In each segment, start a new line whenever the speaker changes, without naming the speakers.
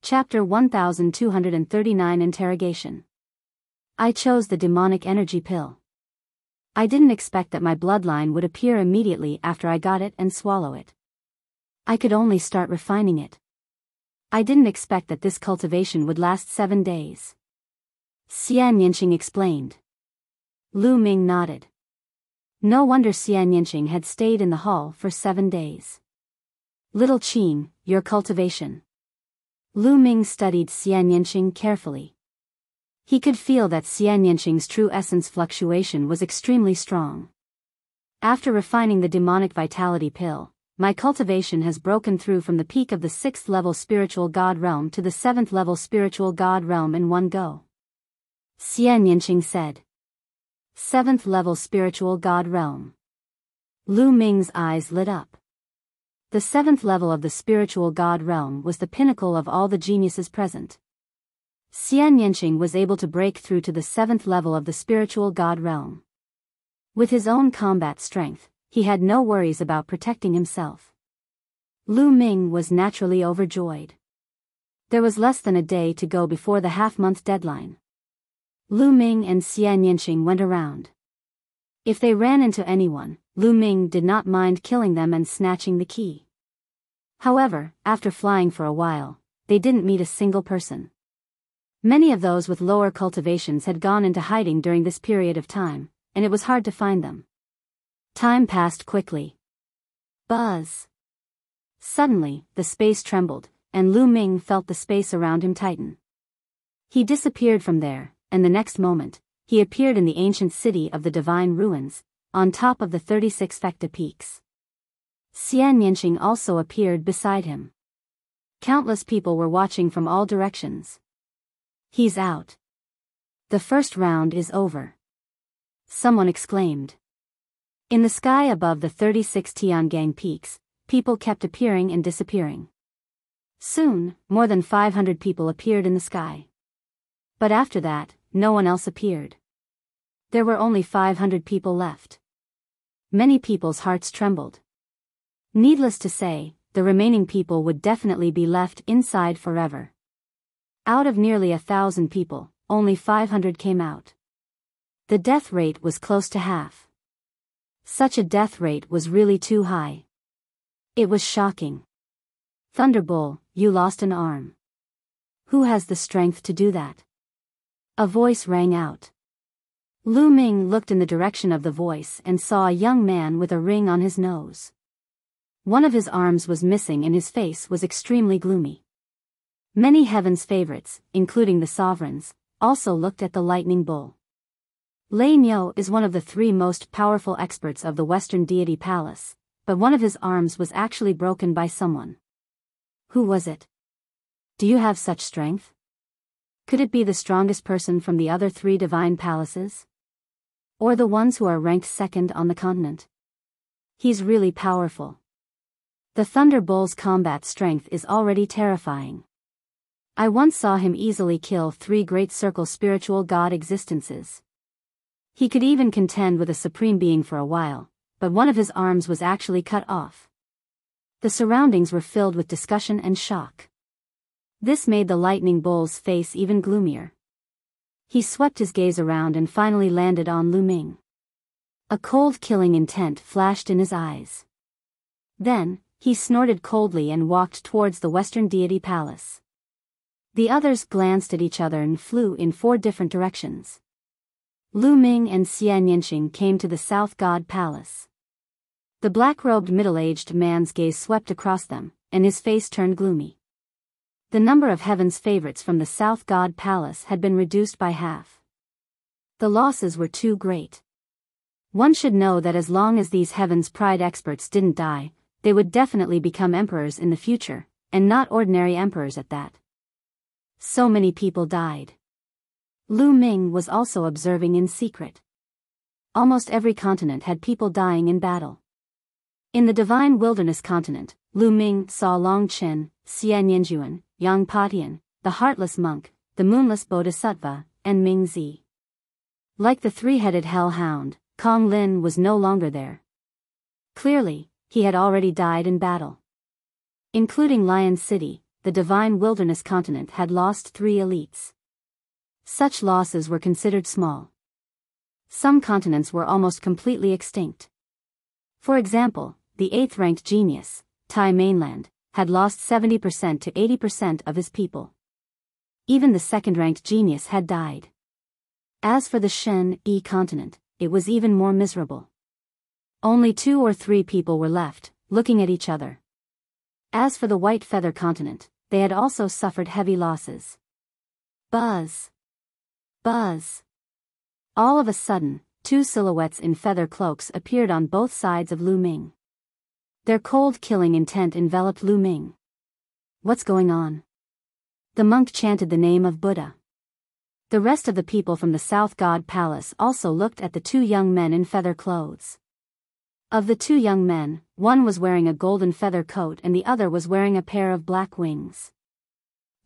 Chapter 1239 Interrogation. I chose the demonic energy pill. I didn't expect that my bloodline would appear immediately after I got it and swallow it. I could only start refining it. I didn't expect that this cultivation would last 7 days. Xian Yinqing explained. Lu Ming nodded. No wonder Xian Yinqing had stayed in the hall for 7 days. Little Qing, your cultivation. Lu Ming studied Xian Yinqing carefully. He could feel that Xian Yinqing's true essence fluctuation was extremely strong. After refining the demonic vitality pill, my cultivation has broken through from the peak of the 6th level spiritual god realm to the 7th level spiritual god realm in one go. Xian Yinqing said. 7th level spiritual god realm. Lu Ming's eyes lit up. The 7th level of the spiritual god realm was the pinnacle of all the geniuses present. Xian Yinqing was able to break through to the 7th level of the spiritual god realm. With his own combat strength, he had no worries about protecting himself. Lu Ming was naturally overjoyed. There was less than a day to go before the half-month deadline. Lu Ming and Xian Yinqing went around. If they ran into anyone, Lu Ming did not mind killing them and snatching the key. However, after flying for a while, they didn't meet a single person. Many of those with lower cultivations had gone into hiding during this period of time, and it was hard to find them. Time passed quickly. Buzz. Suddenly, the space trembled, and Lu Ming felt the space around him tighten. He disappeared from there, and the next moment, he appeared in the ancient city of the Divine Ruins, on top of the 36 Fecta peaks. Xian Yinqing also appeared beside him. Countless people were watching from all directions. He's out. The first round is over. Someone exclaimed. In the sky above the 36 Tiangang peaks, people kept appearing and disappearing. Soon, more than 500 people appeared in the sky. But after that, no one else appeared. There were only 500 people left. Many people's hearts trembled. Needless to say, the remaining people would definitely be left inside forever. Out of nearly 1,000 people, only 500 came out. The death rate was close to half. Such a death rate was really too high. It was shocking. Thunderbull, you lost an arm. Who has the strength to do that? A voice rang out. Lu Ming looked in the direction of the voice and saw a young man with a ring on his nose. One of his arms was missing and his face was extremely gloomy. Many heaven's favorites, including the sovereigns, also looked at the lightning bull. Lei Niu is one of the 3 most powerful experts of the Western Deity Palace, but one of his arms was actually broken by someone. Who was it? Do you have such strength? Could it be the strongest person from the other 3 divine palaces? Or the ones who are ranked 2nd on the continent? He's really powerful. The Thunder Bull's combat strength is already terrifying. I once saw him easily kill 3 great circle spiritual god existences. He could even contend with a supreme being for a while, but one of his arms was actually cut off. The surroundings were filled with discussion and shock. This made the lightning bull's face even gloomier. He swept his gaze around and finally landed on Lu Ming. A cold killing intent flashed in his eyes. Then, he snorted coldly and walked towards the Western Deity Palace. The others glanced at each other and flew in 4 different directions. Lu Ming and Xian Yinqing came to the South God Palace. The black-robed middle-aged man's gaze swept across them, and his face turned gloomy. The number of heaven's favorites from the South God Palace had been reduced by half. The losses were too great. One should know that as long as these heaven's pride experts didn't die, they would definitely become emperors in the future, and not ordinary emperors at that. So many people died. Lu Ming was also observing in secret. Almost every continent had people dying in battle. In the Divine Wilderness continent, Lu Ming saw Long Chen, Xian Yinjuan, Yang Patian, the Heartless Monk, the Moonless Bodhisattva, and Ming Zi. Like the 3-headed hellhound, Kong Lin was no longer there. Clearly, he had already died in battle. Including Lion City, the Divine Wilderness continent had lost 3 elites. Such losses were considered small. Some continents were almost completely extinct. For example, the 8th-ranked genius, Thai mainland, had lost 70% to 80% of his people. Even the 2nd-ranked genius had died. As for the Shen E continent, it was even more miserable. Only 2 or 3 people were left, looking at each other. As for the White Feather continent, they had also suffered heavy losses. Buzz! Buzz! All of a sudden, 2 silhouettes in feather cloaks appeared on both sides of Lu Ming. Their cold killing intent enveloped Lu Ming. What's going on? The monk chanted the name of Buddha. The rest of the people from the South God Palace also looked at the 2 young men in feather clothes. Of the 2 young men, one was wearing a golden feather coat and the other was wearing a pair of black wings.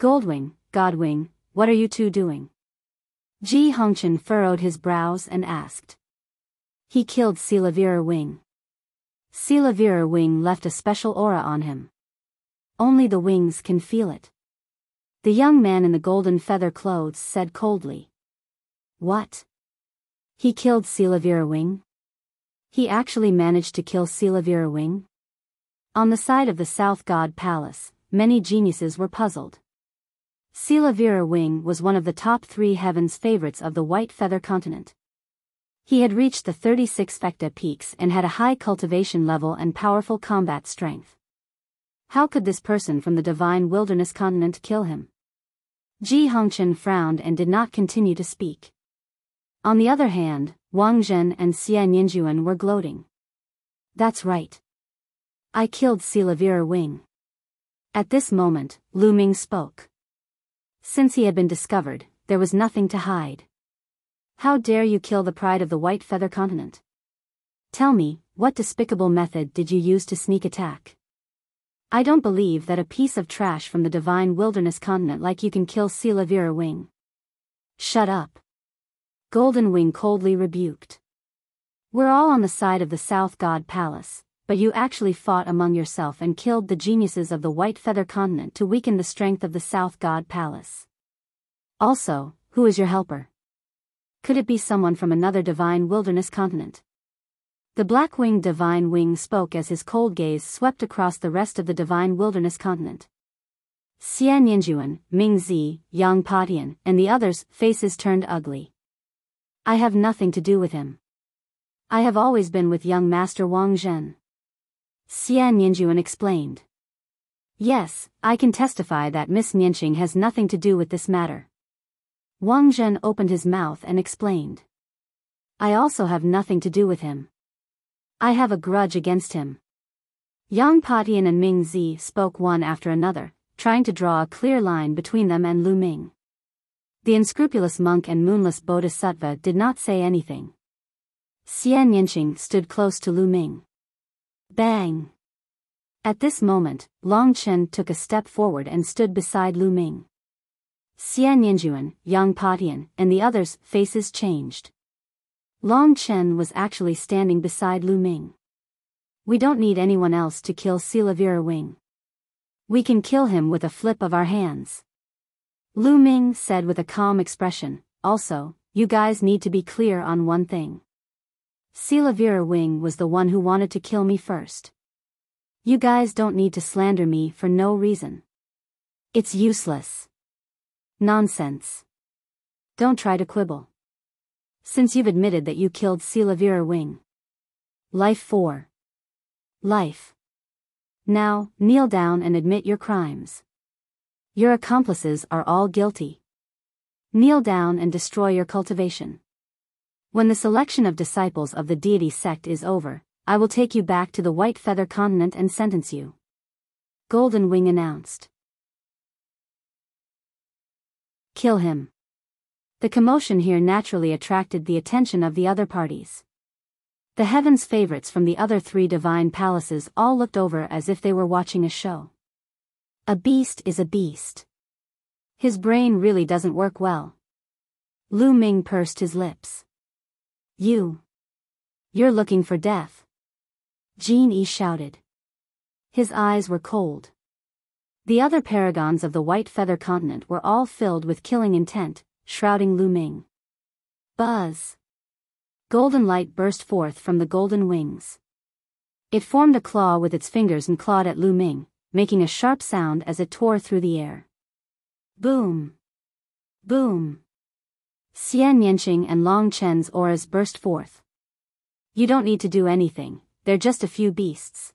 Goldwing, Godwing, what are you 2 doing? Ji Hongchen furrowed his brows and asked. He killed Silavira Wing. Silavira Wing left a special aura on him. Only the wings can feel it. The young man in the golden feather clothes said coldly. What? He killed Silavira Wing? He actually managed to kill Silavira Wing? On the side of the South God Palace, many geniuses were puzzled. Silavira Wing was one of the top 3 heavens favorites of the White Feather continent. He had reached the 36 Fecta peaks and had a high cultivation level and powerful combat strength. How could this person from the Divine Wilderness continent kill him? Ji Hongchen frowned and did not continue to speak. On the other hand, Wang Zhen and Xia Ninjuan were gloating. That's right. I killed Silavira Wing. At this moment, Lu Ming spoke. Since he had been discovered, there was nothing to hide. How dare you kill the pride of the White Feather continent? Tell me, what despicable method did you use to sneak attack? I don't believe that a piece of trash from the Divine Wilderness continent like you can kill Silavira Wing. Shut up. Golden Wing coldly rebuked. We're all on the side of the South God Palace, but you actually fought among yourself and killed the geniuses of the White Feather continent to weaken the strength of the South God Palace. Also, who is your helper? Could it be someone from another Divine Wilderness continent? The black-winged Divine Wing spoke as his cold gaze swept across the rest of the Divine Wilderness continent. Xian Yinjuan, Ming Zi, Yang Patian, and the others' faces turned ugly. I have nothing to do with him. I have always been with young Master Wang Zhen. Xian Yinjuan explained. Yes, I can testify that Miss Nianqing has nothing to do with this matter. Wang Zhen opened his mouth and explained. I also have nothing to do with him. I have a grudge against him. Yang Patian and Ming Zi spoke one after another, trying to draw a clear line between them and Lu Ming. The unscrupulous monk and moonless bodhisattva did not say anything. Xian Yinqing stood close to Lu Ming. Bang! At this moment, Long Chen took a step forward and stood beside Lu Ming. Xian Yinjuan, Yang Patian, and the others' faces changed. Long Chen was actually standing beside Lu Ming. We don't need anyone else to kill Silavira Wing. We can kill him with a flip of our hands. Lu Ming said with a calm expression. Also, you guys need to be clear on one thing. Silavira Wing was the one who wanted to kill me first. You guys don't need to slander me for no reason. It's useless. Nonsense. Don't try to quibble. Since you've admitted that you killed Silavira Wing. Life 4. Life. Now, kneel down and admit your crimes. Your accomplices are all guilty. Kneel down and destroy your cultivation. When the selection of disciples of the deity sect is over, I will take you back to the White Feather continent and sentence you. Golden Wing announced. Kill him. The commotion here naturally attracted the attention of the other parties. The heavens' favorites from the other 3 divine palaces all looked over as if they were watching a show. A beast is a beast. His brain really doesn't work well. Lu Ming pursed his lips. You're looking for death. Jin Yi shouted. His eyes were cold. The other paragons of the White Feather Continent were all filled with killing intent, shrouding Lu Ming. Buzz! Golden light burst forth from the golden wings. It formed a claw with its fingers and clawed at Lu Ming, making a sharp sound as it tore through the air. Boom! Boom! Xian Yanqing and Long Chen's auras burst forth. You don't need to do anything, they're just a few beasts.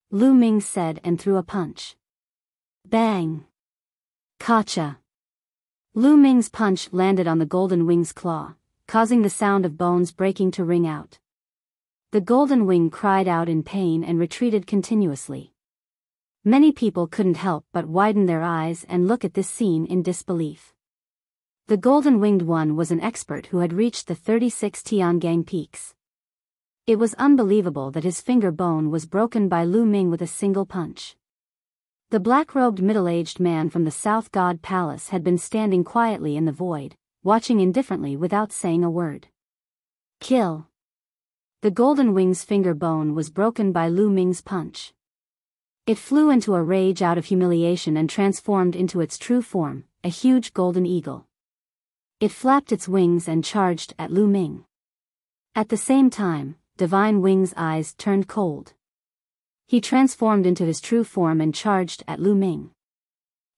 Lu Ming said and threw a punch. Bang! Gotcha! Lu Ming's punch landed on the golden wing's claw, causing the sound of bones breaking to ring out. The golden wing cried out in pain and retreated continuously. Many people couldn't help but widen their eyes and look at this scene in disbelief. The golden-winged one was an expert who had reached the 36 Tiangang peaks. It was unbelievable that his finger bone was broken by Lu Ming with a single punch. The black-robed middle-aged man from the South God Palace had been standing quietly in the void, watching indifferently without saying a word. Kill! The golden wing's finger bone was broken by Lu Ming's punch. It flew into a rage out of humiliation and transformed into its true form, a huge golden eagle. It flapped its wings and charged at Lu Ming. At the same time, Divine Wing's eyes turned cold. He transformed into his true form and charged at Lu Ming.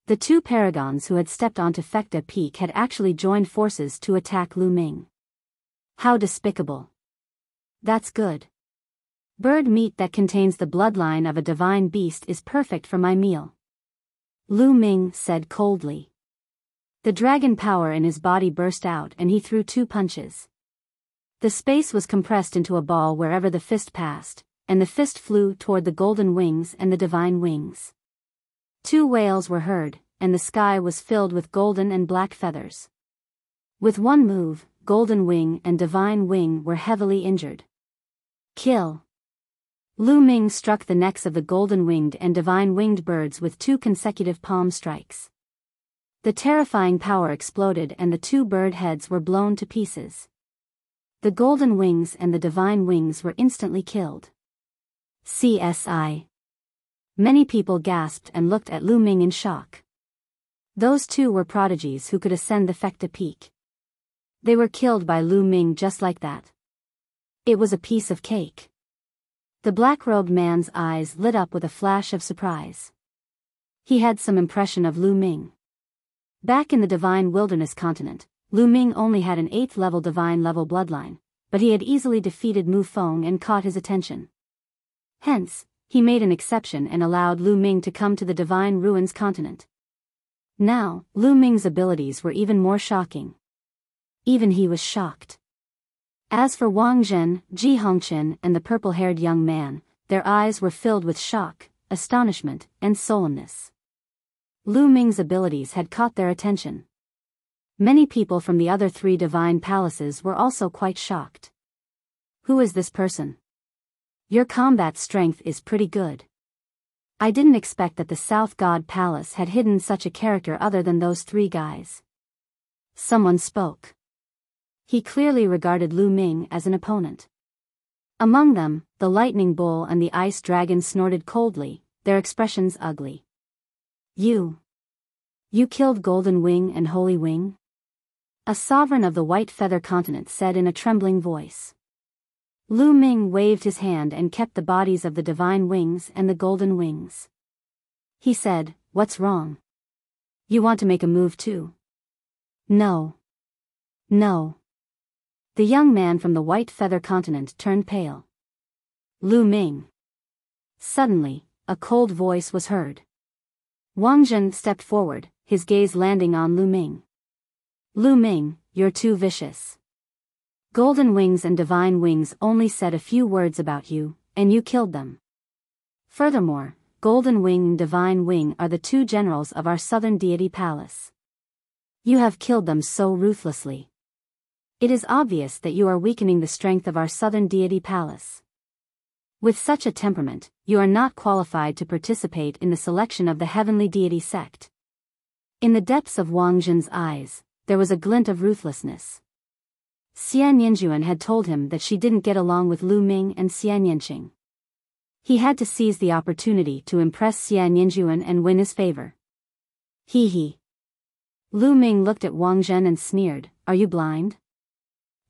The two paragons who had stepped onto Fecta Peak had actually joined forces to attack Lu Ming. How despicable. That's good. Bird meat that contains the bloodline of a divine beast is perfect for my meal. Lu Ming said coldly. The dragon power in his body burst out and he threw two punches. The space was compressed into a ball wherever the fist passed, and the fist flew toward the golden wings and the divine wings. Two wails were heard, and the sky was filled with golden and black feathers. With one move, Golden Wing and Divine Wing were heavily injured. Kill! Lu Ming struck the necks of the golden-winged and divine-winged birds with two consecutive palm strikes. The terrifying power exploded and the two bird heads were blown to pieces. The golden wings and the divine wings were instantly killed. CSI. Many people gasped and looked at Lu Ming in shock. Those two were prodigies who could ascend the Fecta Peak. They were killed by Lu Ming just like that. It was a piece of cake. The black-robed man's eyes lit up with a flash of surprise. He had some impression of Lu Ming. Back in the Divine Wilderness continent, Lu Ming only had an 8th-level divine-level bloodline, but he had easily defeated Mu Feng and caught his attention. Hence, he made an exception and allowed Lu Ming to come to the Divine Ruins continent. Now, Lu Ming's abilities were even more shocking. Even he was shocked. As for Wang Zhen, Ji Hongqian and the purple-haired young man, their eyes were filled with shock, astonishment, and solemnness. Lu Ming's abilities had caught their attention. Many people from the other 3 divine palaces were also quite shocked. Who is this person? Your combat strength is pretty good. I didn't expect that the South God Palace had hidden such a character other than those 3 guys. Someone spoke. He clearly regarded Lu Ming as an opponent. Among them, the lightning bull and the ice dragon snorted coldly, their expressions ugly. You killed Golden Wing and Holy Wing? A sovereign of the White Feather Continent said in a trembling voice. Lu Ming waved his hand and kept the bodies of the divine wings and the golden wings. He said, "What's wrong? You want to make a move too?" No. The young man from the White Feather Continent turned pale. Lu Ming. Suddenly, a cold voice was heard. Wang Zhen stepped forward, his gaze landing on Lu Ming. Lu Ming, you're too vicious. Golden Wings and Divine Wings only said a few words about you, and you killed them. Furthermore, Golden Wing and Divine Wing are the 2 generals of our Southern Deity Palace. You have killed them so ruthlessly. It is obvious that you are weakening the strength of our Southern Deity Palace. With such a temperament, you are not qualified to participate in the selection of the Heavenly Deity sect. In the depths of Wang Zhen's eyes, there was a glint of ruthlessness. Xian Yanjuan had told him that she didn't get along with Lu Ming and Xian Yanqing. He had to seize the opportunity to impress Xian Yinjuan and win his favor. He. Lu Ming looked at Wang Zhen and sneered, "Are you blind?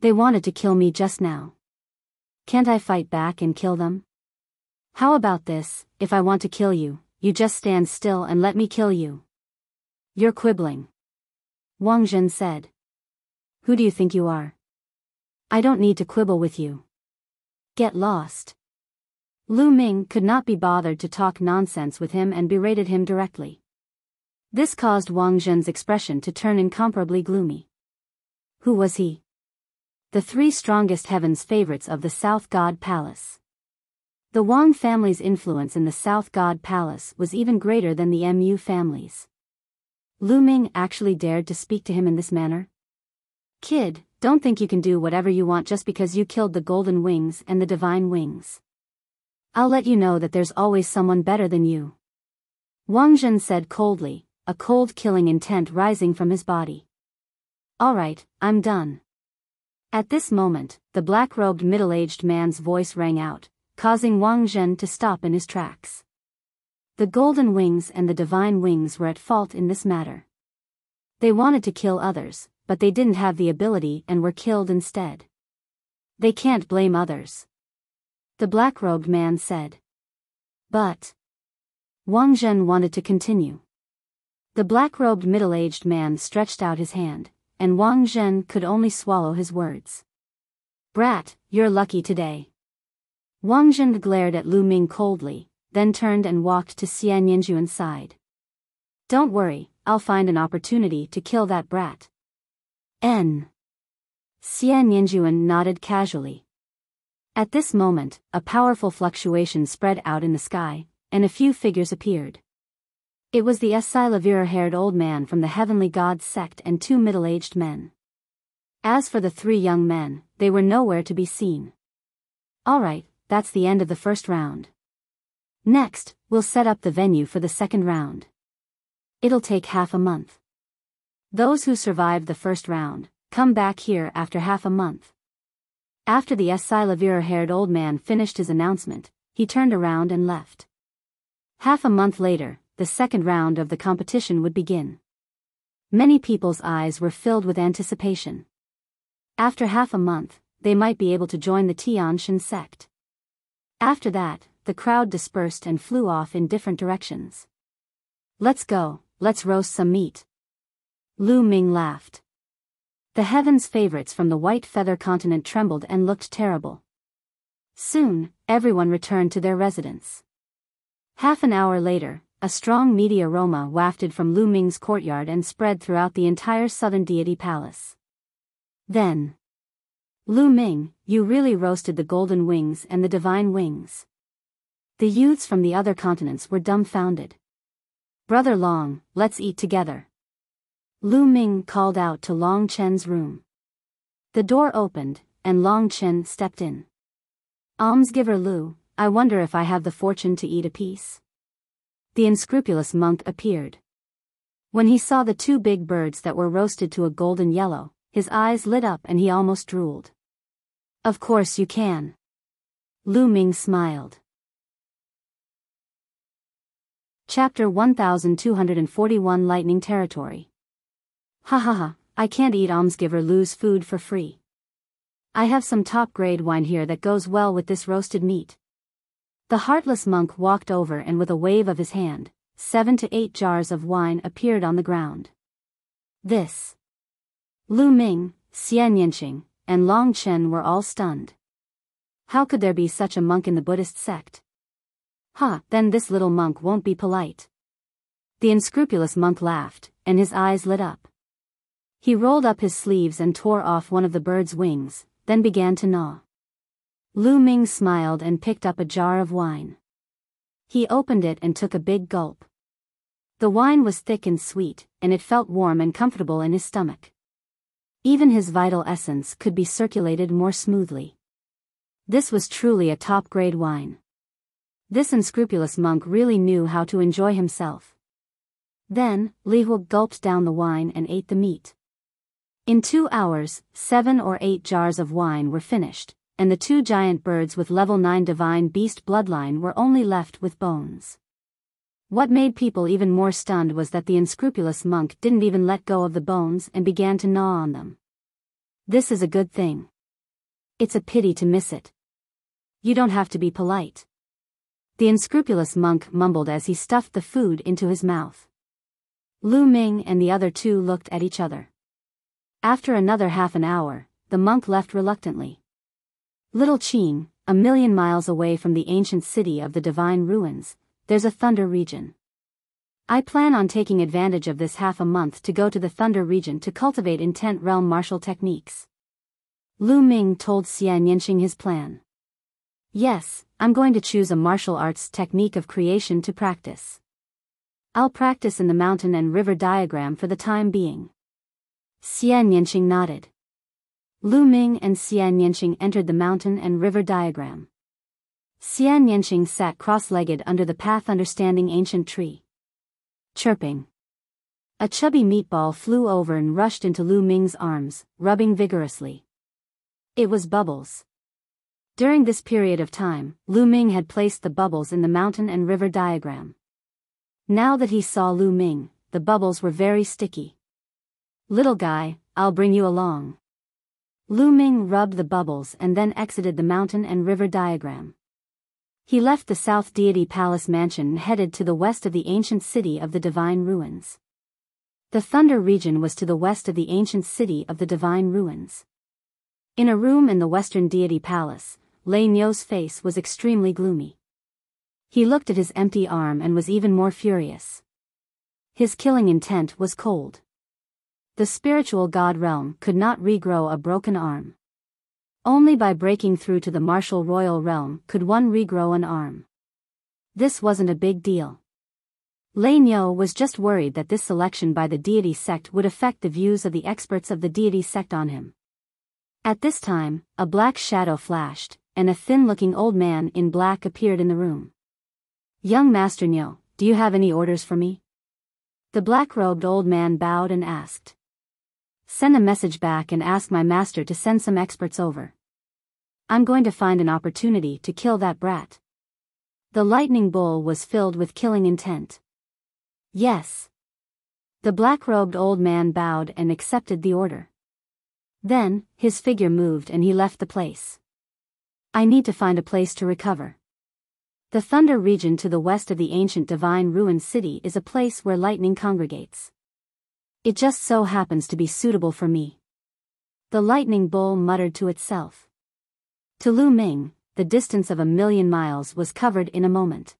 They wanted to kill me just now. Can't I fight back and kill them? How about this, if I want to kill you, you just stand still and let me kill you." "You're quibbling," Wang Zhen said. "Who do you think you are? I don't need to quibble with you. Get lost." Lu Ming could not be bothered to talk nonsense with him and berated him directly. This caused Wang Zhen's expression to turn incomparably gloomy. Who was he? The three strongest heavens favorites of the South God Palace. The Wang family's influence in the South God Palace was even greater than the Mu family's. Lu Ming actually dared to speak to him in this manner? "Kid, don't think you can do whatever you want just because you killed the Golden Wings and the Divine Wings. I'll let you know that there's always someone better than you," Wang Zhen said coldly, a cold killing intent rising from his body. "All right, I'm done." At this moment, the black-robed middle-aged man's voice rang out, causing Wang Zhen to stop in his tracks. The Golden Wings and the Divine Wings were at fault in this matter. They wanted to kill others, but they didn't have the ability and were killed instead. They can't blame others, the black-robed man said. But Wang Zhen wanted to continue. The black-robed middle-aged man stretched out his hand, and Wang Zhen could only swallow his words. "Brat, you're lucky today." Wang Zhen glared at Lu Ming coldly, then turned and walked to Xian Yinjuan's side. "Don't worry, I'll find an opportunity to kill that brat." Xian Yinjuan nodded casually. At this moment, a powerful fluctuation spread out in the sky, and a few figures appeared. It was the silver-haired old man from the Heavenly Gods sect and two middle-aged men. As for the three young men, they were nowhere to be seen. "All right, that's the end of the first round. Next, we'll set up the venue for the second round. It'll take half a month. Those who survived the first round, come back here after half a month." After the silver-haired old man finished his announcement, he turned around and left. Half a month later, the second round of the competition would begin. Many people's eyes were filled with anticipation. After half a month, they might be able to join the Tianshan sect. After that, the crowd dispersed and flew off in different directions. "Let's go, let's roast some meat." Lu Ming laughed. The heavens' favorites from the White Feather continent trembled and looked terrible. Soon, everyone returned to their residence. Half an hour later, a strong meaty aroma wafted from Lu Ming's courtyard and spread throughout the entire southern deity palace. Then, "Lu Ming, you really roasted the Golden Wings and the Divine Wings." The youths from the other continents were dumbfounded. "Brother Long, let's eat together." Lu Ming called out to Long Chen's room. The door opened, and Long Chen stepped in. "Almsgiver Lu, I wonder if I have the fortune to eat a piece?" The unscrupulous monk appeared. When he saw the two big birds that were roasted to a golden yellow, his eyes lit up and he almost drooled. "Of course you can." Lu Ming smiled. Chapter 1241 Lightning Territory. "Ha ha ha, I can't eat Almsgiver Lu's food for free. I have some top-grade wine here that goes well with this roasted meat." The heartless monk walked over and with a wave of his hand, 7 to 8 jars of wine appeared on the ground. This. Lu Ming, Xian Yinqing, and Long Chen were all stunned. How could there be such a monk in the Buddhist sect? Then this little monk won't be polite. The unscrupulous monk laughed, and his eyes lit up. He rolled up his sleeves and tore off one of the bird's wings, then began to gnaw. Lu Ming smiled and picked up a jar of wine. He opened it and took a big gulp. The wine was thick and sweet, and it felt warm and comfortable in his stomach. Even his vital essence could be circulated more smoothly. This was truly a top-grade wine. This unscrupulous monk really knew how to enjoy himself. Then, Li Hu gulped down the wine and ate the meat. In 2 hours, 7 or 8 jars of wine were finished, and the two giant birds with level 9 divine beast bloodline were only left with bones. What made people even more stunned was that the unscrupulous monk didn't even let go of the bones and began to gnaw on them. This is a good thing. It's a pity to miss it. You don't have to be polite. The unscrupulous monk mumbled as he stuffed the food into his mouth. Lu Ming and the other two looked at each other. After another half an hour, the monk left reluctantly. Little Qing, 1,000,000 miles away from the ancient city of the divine ruins, there's a thunder region. I plan on taking advantage of this half a month to go to the thunder region to cultivate intent realm martial techniques. Lu Ming told Xian Yanqing his plan. Yes, I'm going to choose a martial arts technique of creation to practice. I'll practice in the mountain and river diagram for the time being. Xian Yanqing nodded. Lu Ming and Xian Yanqing entered the mountain and river diagram. Xian Yanqing sat cross-legged under the path understanding ancient tree. Chirping. A chubby meatball flew over and rushed into Lu Ming's arms, rubbing vigorously. It was Bubbles. During this period of time, Lu Ming had placed the bubbles in the mountain and river diagram. Now that he saw Lu Ming, the bubbles were very sticky. Little guy, I'll bring you along. Lu Ming rubbed the bubbles and then exited the mountain and river diagram. He left the South Deity Palace mansion and headed to the west of the ancient city of the divine ruins. The Thunder region was to the west of the ancient city of the divine ruins. In a room in the western deity palace, Lei Nio's face was extremely gloomy. He looked at his empty arm and was even more furious. His killing intent was cold. The spiritual god realm could not regrow a broken arm. Only by breaking through to the martial royal realm could one regrow an arm. This wasn't a big deal. Lei Nio was just worried that this selection by the deity sect would affect the views of the experts of the deity sect on him. At this time, a black shadow flashed, and a thin-looking old man in black appeared in the room. Young Master Nio, do you have any orders for me? The black-robed old man bowed and asked. Send a message back and ask my master to send some experts over. I'm going to find an opportunity to kill that brat. The lightning bull was filled with killing intent. Yes. The black-robed old man bowed and accepted the order. Then, his figure moved and he left the place. I need to find a place to recover. The Thunder region to the west of the ancient divine ruined city is a place where lightning congregates. It just so happens to be suitable for me. The lightning bull muttered to itself. To Lu Ming, the distance of 1,000,000 miles was covered in a moment.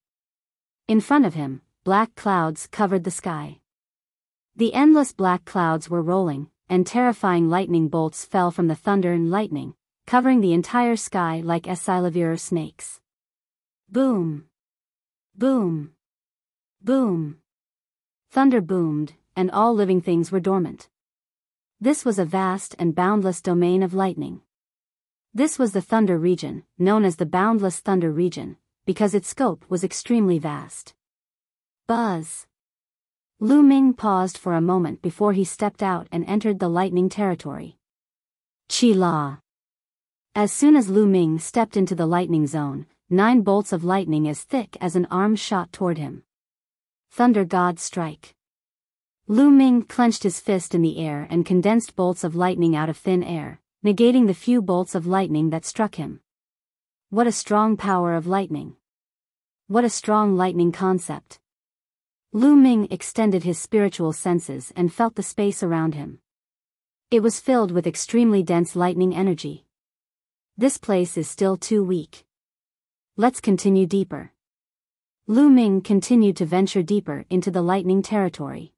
In front of him, black clouds covered the sky. The endless black clouds were rolling, and terrifying lightning bolts fell from the thunder and lightning, covering the entire sky like Esilavir snakes. Boom! Boom! Boom! Thunder boomed, and all living things were dormant. This was a vast and boundless domain of lightning. This was the Thunder region, known as the Boundless Thunder region, because its scope was extremely vast. Buzz! Lu Ming paused for a moment before he stepped out and entered the lightning territory. Chi La! As soon as Lu Ming stepped into the lightning zone, 9 bolts of lightning as thick as an arm shot toward him. Thunder God Strike! Lu Ming clenched his fist in the air and condensed bolts of lightning out of thin air, negating the few bolts of lightning that struck him. What a strong power of lightning! What a strong lightning concept! Lu Ming extended his spiritual senses and felt the space around him. It was filled with extremely dense lightning energy. This place is still too weak. Let's continue deeper. Lu Ming continued to venture deeper into the lightning territory.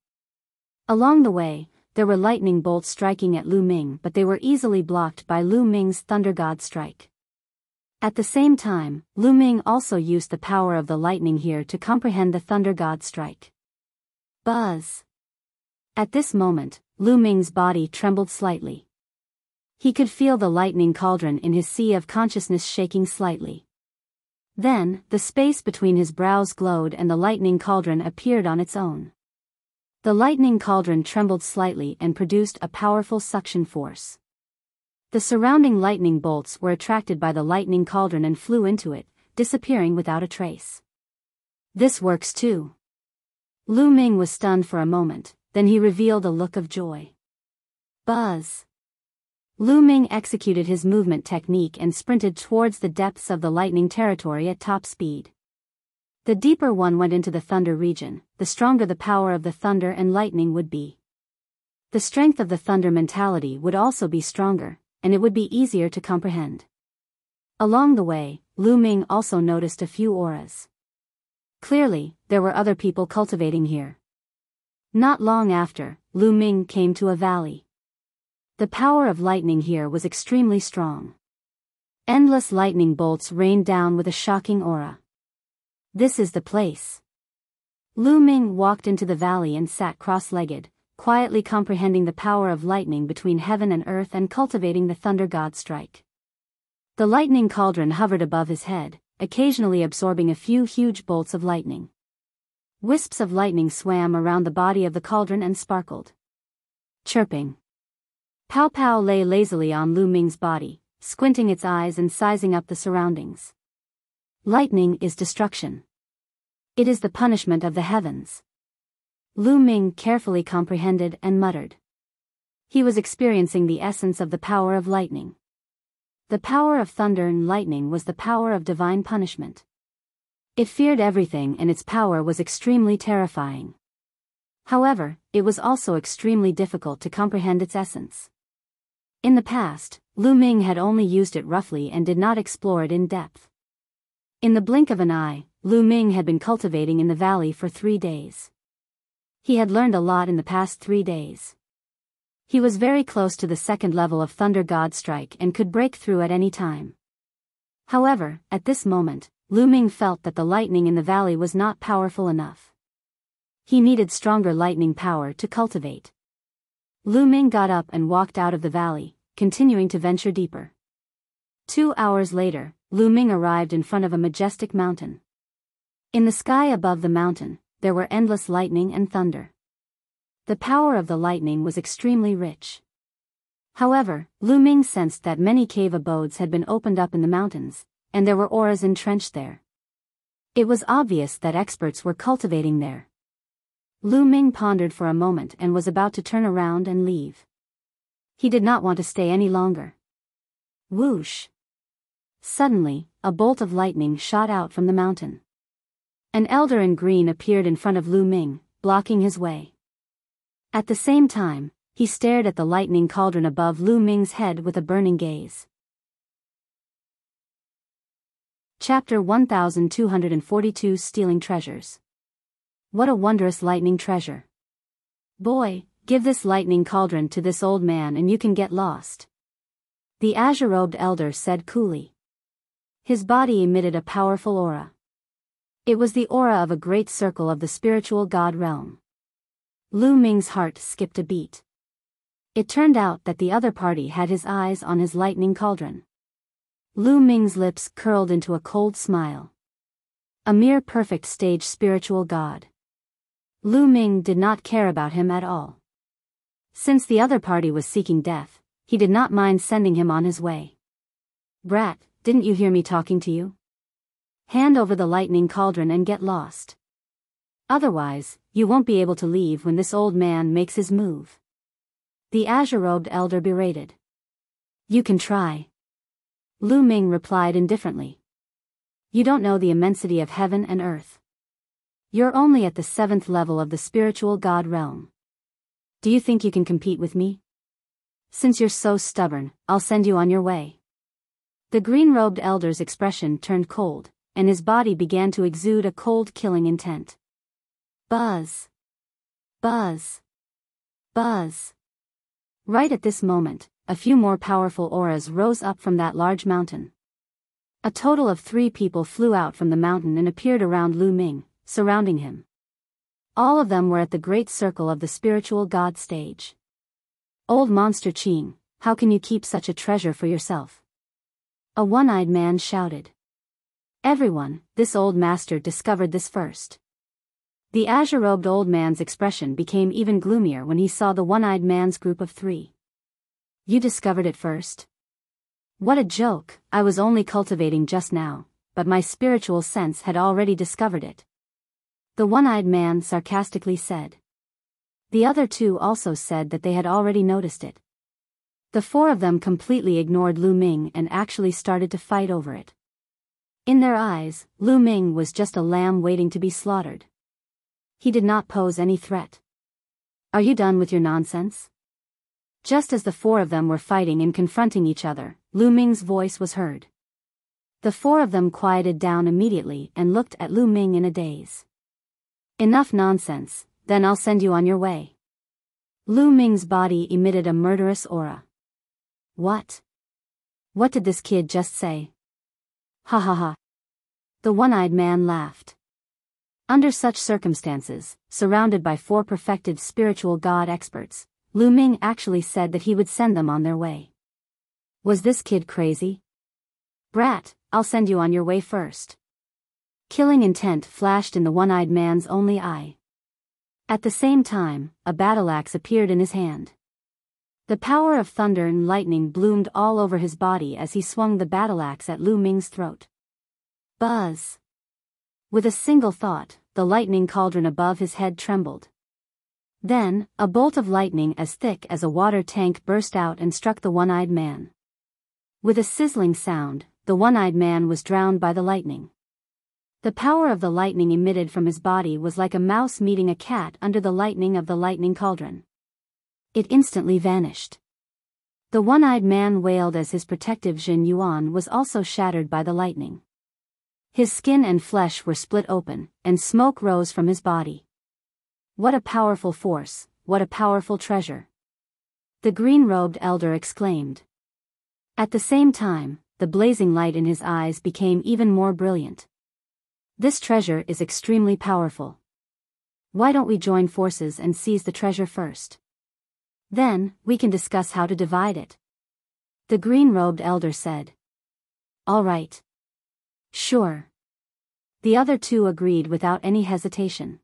Along the way, there were lightning bolts striking at Lu Ming, but they were easily blocked by Lu Ming's Thunder God Strike. At the same time, Lu Ming also used the power of the lightning here to comprehend the Thunder God Strike. Buzz! At this moment, Lu Ming's body trembled slightly. He could feel the lightning cauldron in his sea of consciousness shaking slightly. Then, the space between his brows glowed and the lightning cauldron appeared on its own. The lightning cauldron trembled slightly and produced a powerful suction force. The surrounding lightning bolts were attracted by the lightning cauldron and flew into it, disappearing without a trace. This works too. Lu Ming was stunned for a moment, then he revealed a look of joy. Buzz. Lu Ming executed his movement technique and sprinted towards the depths of the lightning territory at top speed. The deeper one went into the thunder region, the stronger the power of the thunder and lightning would be. The strength of the thunder mentality would also be stronger, and it would be easier to comprehend. Along the way, Lu Ming also noticed a few auras. Clearly, there were other people cultivating here. Not long after, Lu Ming came to a valley. The power of lightning here was extremely strong. Endless lightning bolts rained down with a shocking aura. This is the place. Lu Ming walked into the valley and sat cross-legged, quietly comprehending the power of lightning between heaven and earth and cultivating the thunder god strike. The lightning cauldron hovered above his head, occasionally absorbing a few huge bolts of lightning. Wisps of lightning swam around the body of the cauldron and sparkled. Chirping. Pow Pow lay lazily on Lu Ming's body, squinting its eyes and sizing up the surroundings. Lightning is destruction. It is the punishment of the heavens. Lu Ming carefully comprehended and muttered. He was experiencing the essence of the power of lightning. The power of thunder and lightning was the power of divine punishment. It feared everything and its power was extremely terrifying. However, it was also extremely difficult to comprehend its essence. In the past, Lu Ming had only used it roughly and did not explore it in depth. In the blink of an eye, Lu Ming had been cultivating in the valley for 3 days. He had learned a lot in the past 3 days. He was very close to the second level of Thunder God Strike and could break through at any time. However, at this moment, Lu Ming felt that the lightning in the valley was not powerful enough. He needed stronger lightning power to cultivate. Lu Ming got up and walked out of the valley, continuing to venture deeper. 2 hours later, Lu Ming arrived in front of a majestic mountain. In the sky above the mountain, there were endless lightning and thunder. The power of the lightning was extremely rich. However, Lu Ming sensed that many cave abodes had been opened up in the mountains, and there were auras entrenched there. It was obvious that experts were cultivating there. Lu Ming pondered for a moment and was about to turn around and leave. He did not want to stay any longer. Whoosh! Suddenly, a bolt of lightning shot out from the mountain. An elder in green appeared in front of Lu Ming, blocking his way. At the same time, he stared at the lightning cauldron above Lu Ming's head with a burning gaze. Chapter 1242 Stealing Treasures. What a wondrous lightning treasure. Boy, give this lightning cauldron to this old man and you can get lost. The azure-robed elder said coolly. His body emitted a powerful aura. It was the aura of a great circle of the spiritual god realm. Lu Ming's heart skipped a beat. It turned out that the other party had his eyes on his lightning cauldron. Lu Ming's lips curled into a cold smile. A mere perfect stage spiritual god. Lu Ming did not care about him at all. Since the other party was seeking death, he did not mind sending him on his way. Brat, didn't you hear me talking to you? Hand over the lightning cauldron and get lost. Otherwise, you won't be able to leave when this old man makes his move. The azure-robed elder berated. You can try. Lu Ming replied indifferently. You don't know the immensity of heaven and earth. You're only at the 7th level of the spiritual god realm. Do you think you can compete with me? Since you're so stubborn, I'll send you on your way. The green-robed elder's expression turned cold, and his body began to exude a cold killing intent. Buzz. Buzz. Buzz. Right at this moment, a few more powerful auras rose up from that large mountain. A total of 3 people flew out from the mountain and appeared around Lu Ming, surrounding him. All of them were at the great circle of the spiritual god stage. Old Monster Qing, how can you keep such a treasure for yourself? A one-eyed man shouted. Everyone, this old master discovered this first. The azure-robed old man's expression became even gloomier when he saw the one-eyed man's group of 3. You discovered it first? What a joke, I was only cultivating just now, but my spiritual sense had already discovered it. The one-eyed man sarcastically said. The other two also said that they had already noticed it. The four of them completely ignored Lu Ming and actually started to fight over it. In their eyes, Lu Ming was just a lamb waiting to be slaughtered. He did not pose any threat. Are you done with your nonsense? Just as the four of them were fighting and confronting each other, Lu Ming's voice was heard. The four of them quieted down immediately and looked at Lu Ming in a daze. Enough nonsense, then I'll send you on your way. Lu Ming's body emitted a murderous aura. What? What did this kid just say? Ha ha ha. The one-eyed man laughed. Under such circumstances, surrounded by four perfected spiritual god experts, Lu Ming actually said that he would send them on their way. Was this kid crazy? Brat, I'll send you on your way first. Killing intent flashed in the one-eyed man's only eye. At the same time, a battle axe appeared in his hand. The power of thunder and lightning bloomed all over his body as he swung the battle axe at Lu Ming's throat. Buzz! With a single thought, the lightning cauldron above his head trembled. Then, a bolt of lightning as thick as a water tank burst out and struck the one-eyed man. With a sizzling sound, the one-eyed man was drowned by the lightning. The power of the lightning emitted from his body was like a mouse meeting a cat under the lightning of the lightning cauldron. It instantly vanished. The one-eyed man wailed as his protective Jin Yuan was also shattered by the lightning. His skin and flesh were split open, and smoke rose from his body. What a powerful force, what a powerful treasure! The green-robed elder exclaimed. At the same time, the blazing light in his eyes became even more brilliant. This treasure is extremely powerful. Why don't we join forces and seize the treasure first? Then, we can discuss how to divide it. The green-robed elder said. All right. Sure. The other two agreed without any hesitation.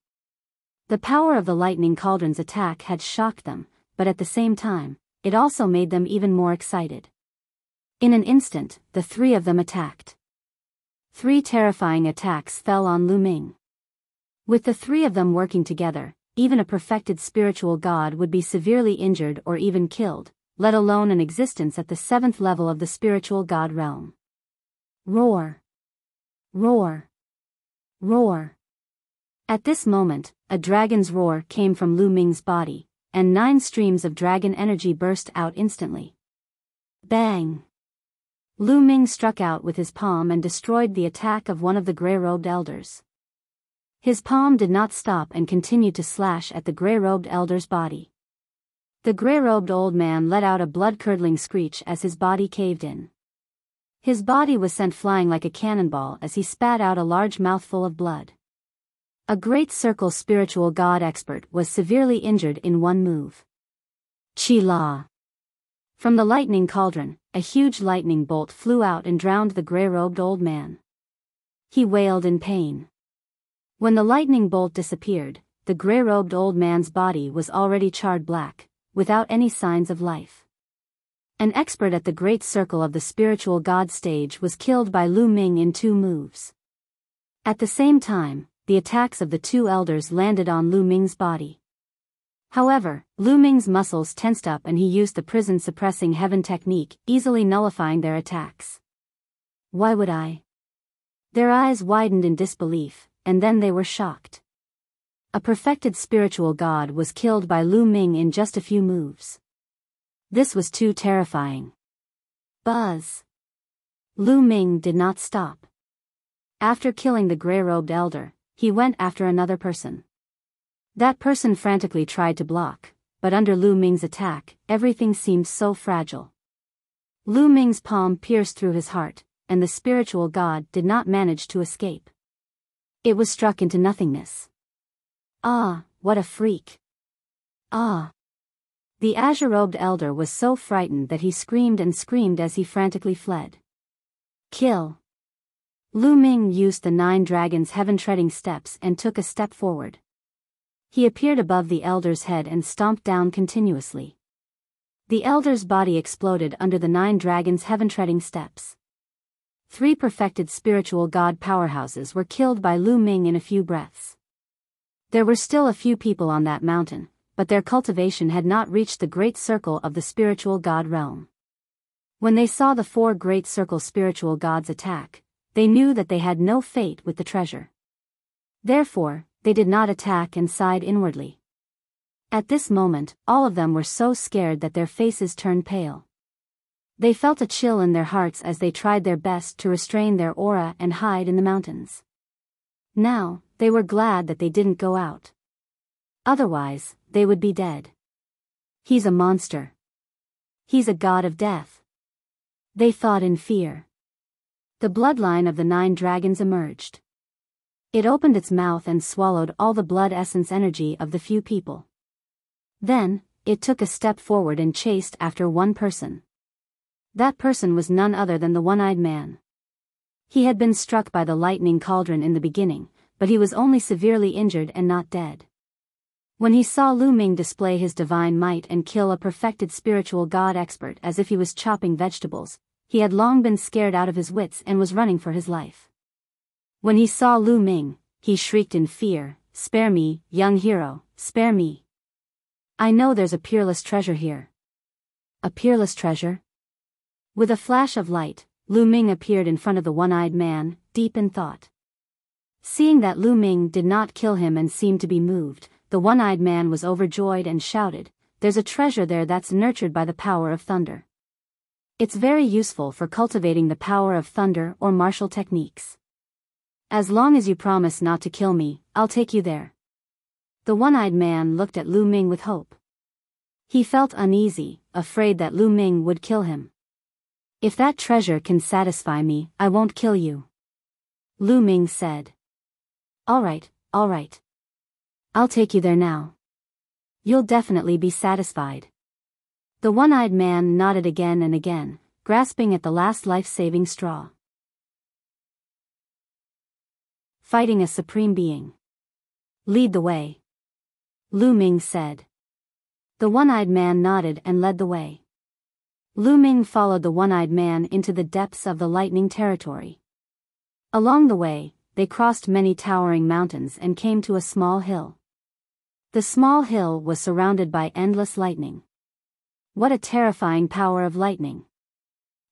The power of the lightning cauldron's attack had shocked them, but at the same time, it also made them even more excited. In an instant, the three of them attacked. 3 terrifying attacks fell on Lu Ming. With the three of them working together, even a perfected spiritual god would be severely injured or even killed, let alone an existence at the 7th level of the spiritual god realm. Roar! Roar! Roar! At this moment, a dragon's roar came from Lu Ming's body, and 9 streams of dragon energy burst out instantly. Bang! Lu Ming struck out with his palm and destroyed the attack of one of the grey-robed elders. His palm did not stop and continued to slash at the grey-robed elder's body. The grey-robed old man let out a blood-curdling screech as his body caved in. His body was sent flying like a cannonball as he spat out a large mouthful of blood. A great circle spiritual god expert was severely injured in one move. Chi-la! From the lightning cauldron, a huge lightning bolt flew out and drowned the grey-robed old man. He wailed in pain. When the lightning bolt disappeared, the grey-robed old man's body was already charred black, without any signs of life. An expert at the great circle of the spiritual god stage was killed by Lu Ming in 2 moves. At the same time, the attacks of the 2 elders landed on Lu Ming's body. However, Lu Ming's muscles tensed up and he used the prison-suppressing heaven technique, easily nullifying their attacks. Why would I? Their eyes widened in disbelief, and then they were shocked. A perfected spiritual god was killed by Lu Ming in just a few moves. This was too terrifying. Buzz! Lu Ming did not stop. After killing the grey-robed elder, he went after another person. That person frantically tried to block, but under Lu Ming's attack, everything seemed so fragile. Lu Ming's palm pierced through his heart, and the spiritual god did not manage to escape. It was struck into nothingness. Ah, what a freak! Ah! The azure-robed elder was so frightened that he screamed and screamed as he frantically fled. Kill! Lu Ming used the 9 dragons' heaven-treading steps and took a step forward. He appeared above the elder's head and stomped down continuously. The elder's body exploded under the 9 dragons' heaven-treading steps. 3 perfected spiritual god powerhouses were killed by Lu Ming in a few breaths. There were still a few people on that mountain, but their cultivation had not reached the great circle of the spiritual god realm. When they saw the 4 great circle spiritual gods attack, they knew that they had no fate with the treasure. Therefore, they did not attack and sighed inwardly. At this moment, all of them were so scared that their faces turned pale. They felt a chill in their hearts as they tried their best to restrain their aura and hide in the mountains. Now, they were glad that they didn't go out. Otherwise, they would be dead. He's a monster. He's a god of death. They thought in fear. The bloodline of the 9 dragons emerged. It opened its mouth and swallowed all the blood essence energy of the few people. Then, it took a step forward and chased after one person. That person was none other than the one-eyed man. He had been struck by the lightning cauldron in the beginning, but he was only severely injured and not dead. When he saw Lu Ming display his divine might and kill a perfected spiritual god expert as if he was chopping vegetables, he had long been scared out of his wits and was running for his life. When he saw Lu Ming, he shrieked in fear, "Spare me, young hero, spare me. I know there's a peerless treasure here." A peerless treasure? With a flash of light, Lu Ming appeared in front of the one-eyed man, deep in thought. Seeing that Lu Ming did not kill him and seemed to be moved, the one-eyed man was overjoyed and shouted, "There's a treasure there that's nurtured by the power of thunder. It's very useful for cultivating the power of thunder or martial techniques. As long as you promise not to kill me, I'll take you there." The one-eyed man looked at Lu Ming with hope. He felt uneasy, afraid that Lu Ming would kill him. "If that treasure can satisfy me, I won't kill you," Lu Ming said. All right. I'll take you there now. You'll definitely be satisfied." The one-eyed man nodded again and again, grasping at the last life-saving straw. Fighting a supreme being. "Lead the way," Lu Ming said. The one-eyed man nodded and led the way. Lu Ming followed the one-eyed man into the depths of the lightning territory. Along the way, they crossed many towering mountains and came to a small hill. The small hill was surrounded by endless lightning. What a terrifying power of lightning!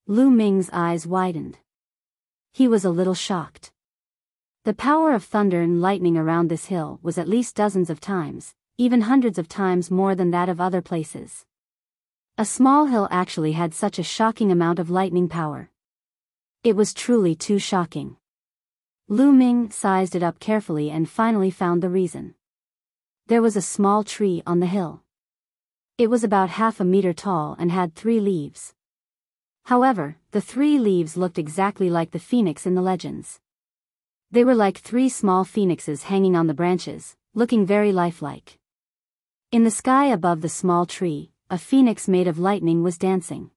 Lu Ming's eyes widened. He was a little shocked. The power of thunder and lightning around this hill was at least dozens of times, even hundreds of times more than that of other places. A small hill actually had such a shocking amount of lightning power. It was truly too shocking. Lu Ming sized it up carefully and finally found the reason. There was a small tree on the hill. It was about half a meter tall and had 3 leaves. However, the 3 leaves looked exactly like the phoenix in the legends. They were like 3 small phoenixes hanging on the branches, looking very lifelike. In the sky above the small tree, a phoenix made of lightning was dancing.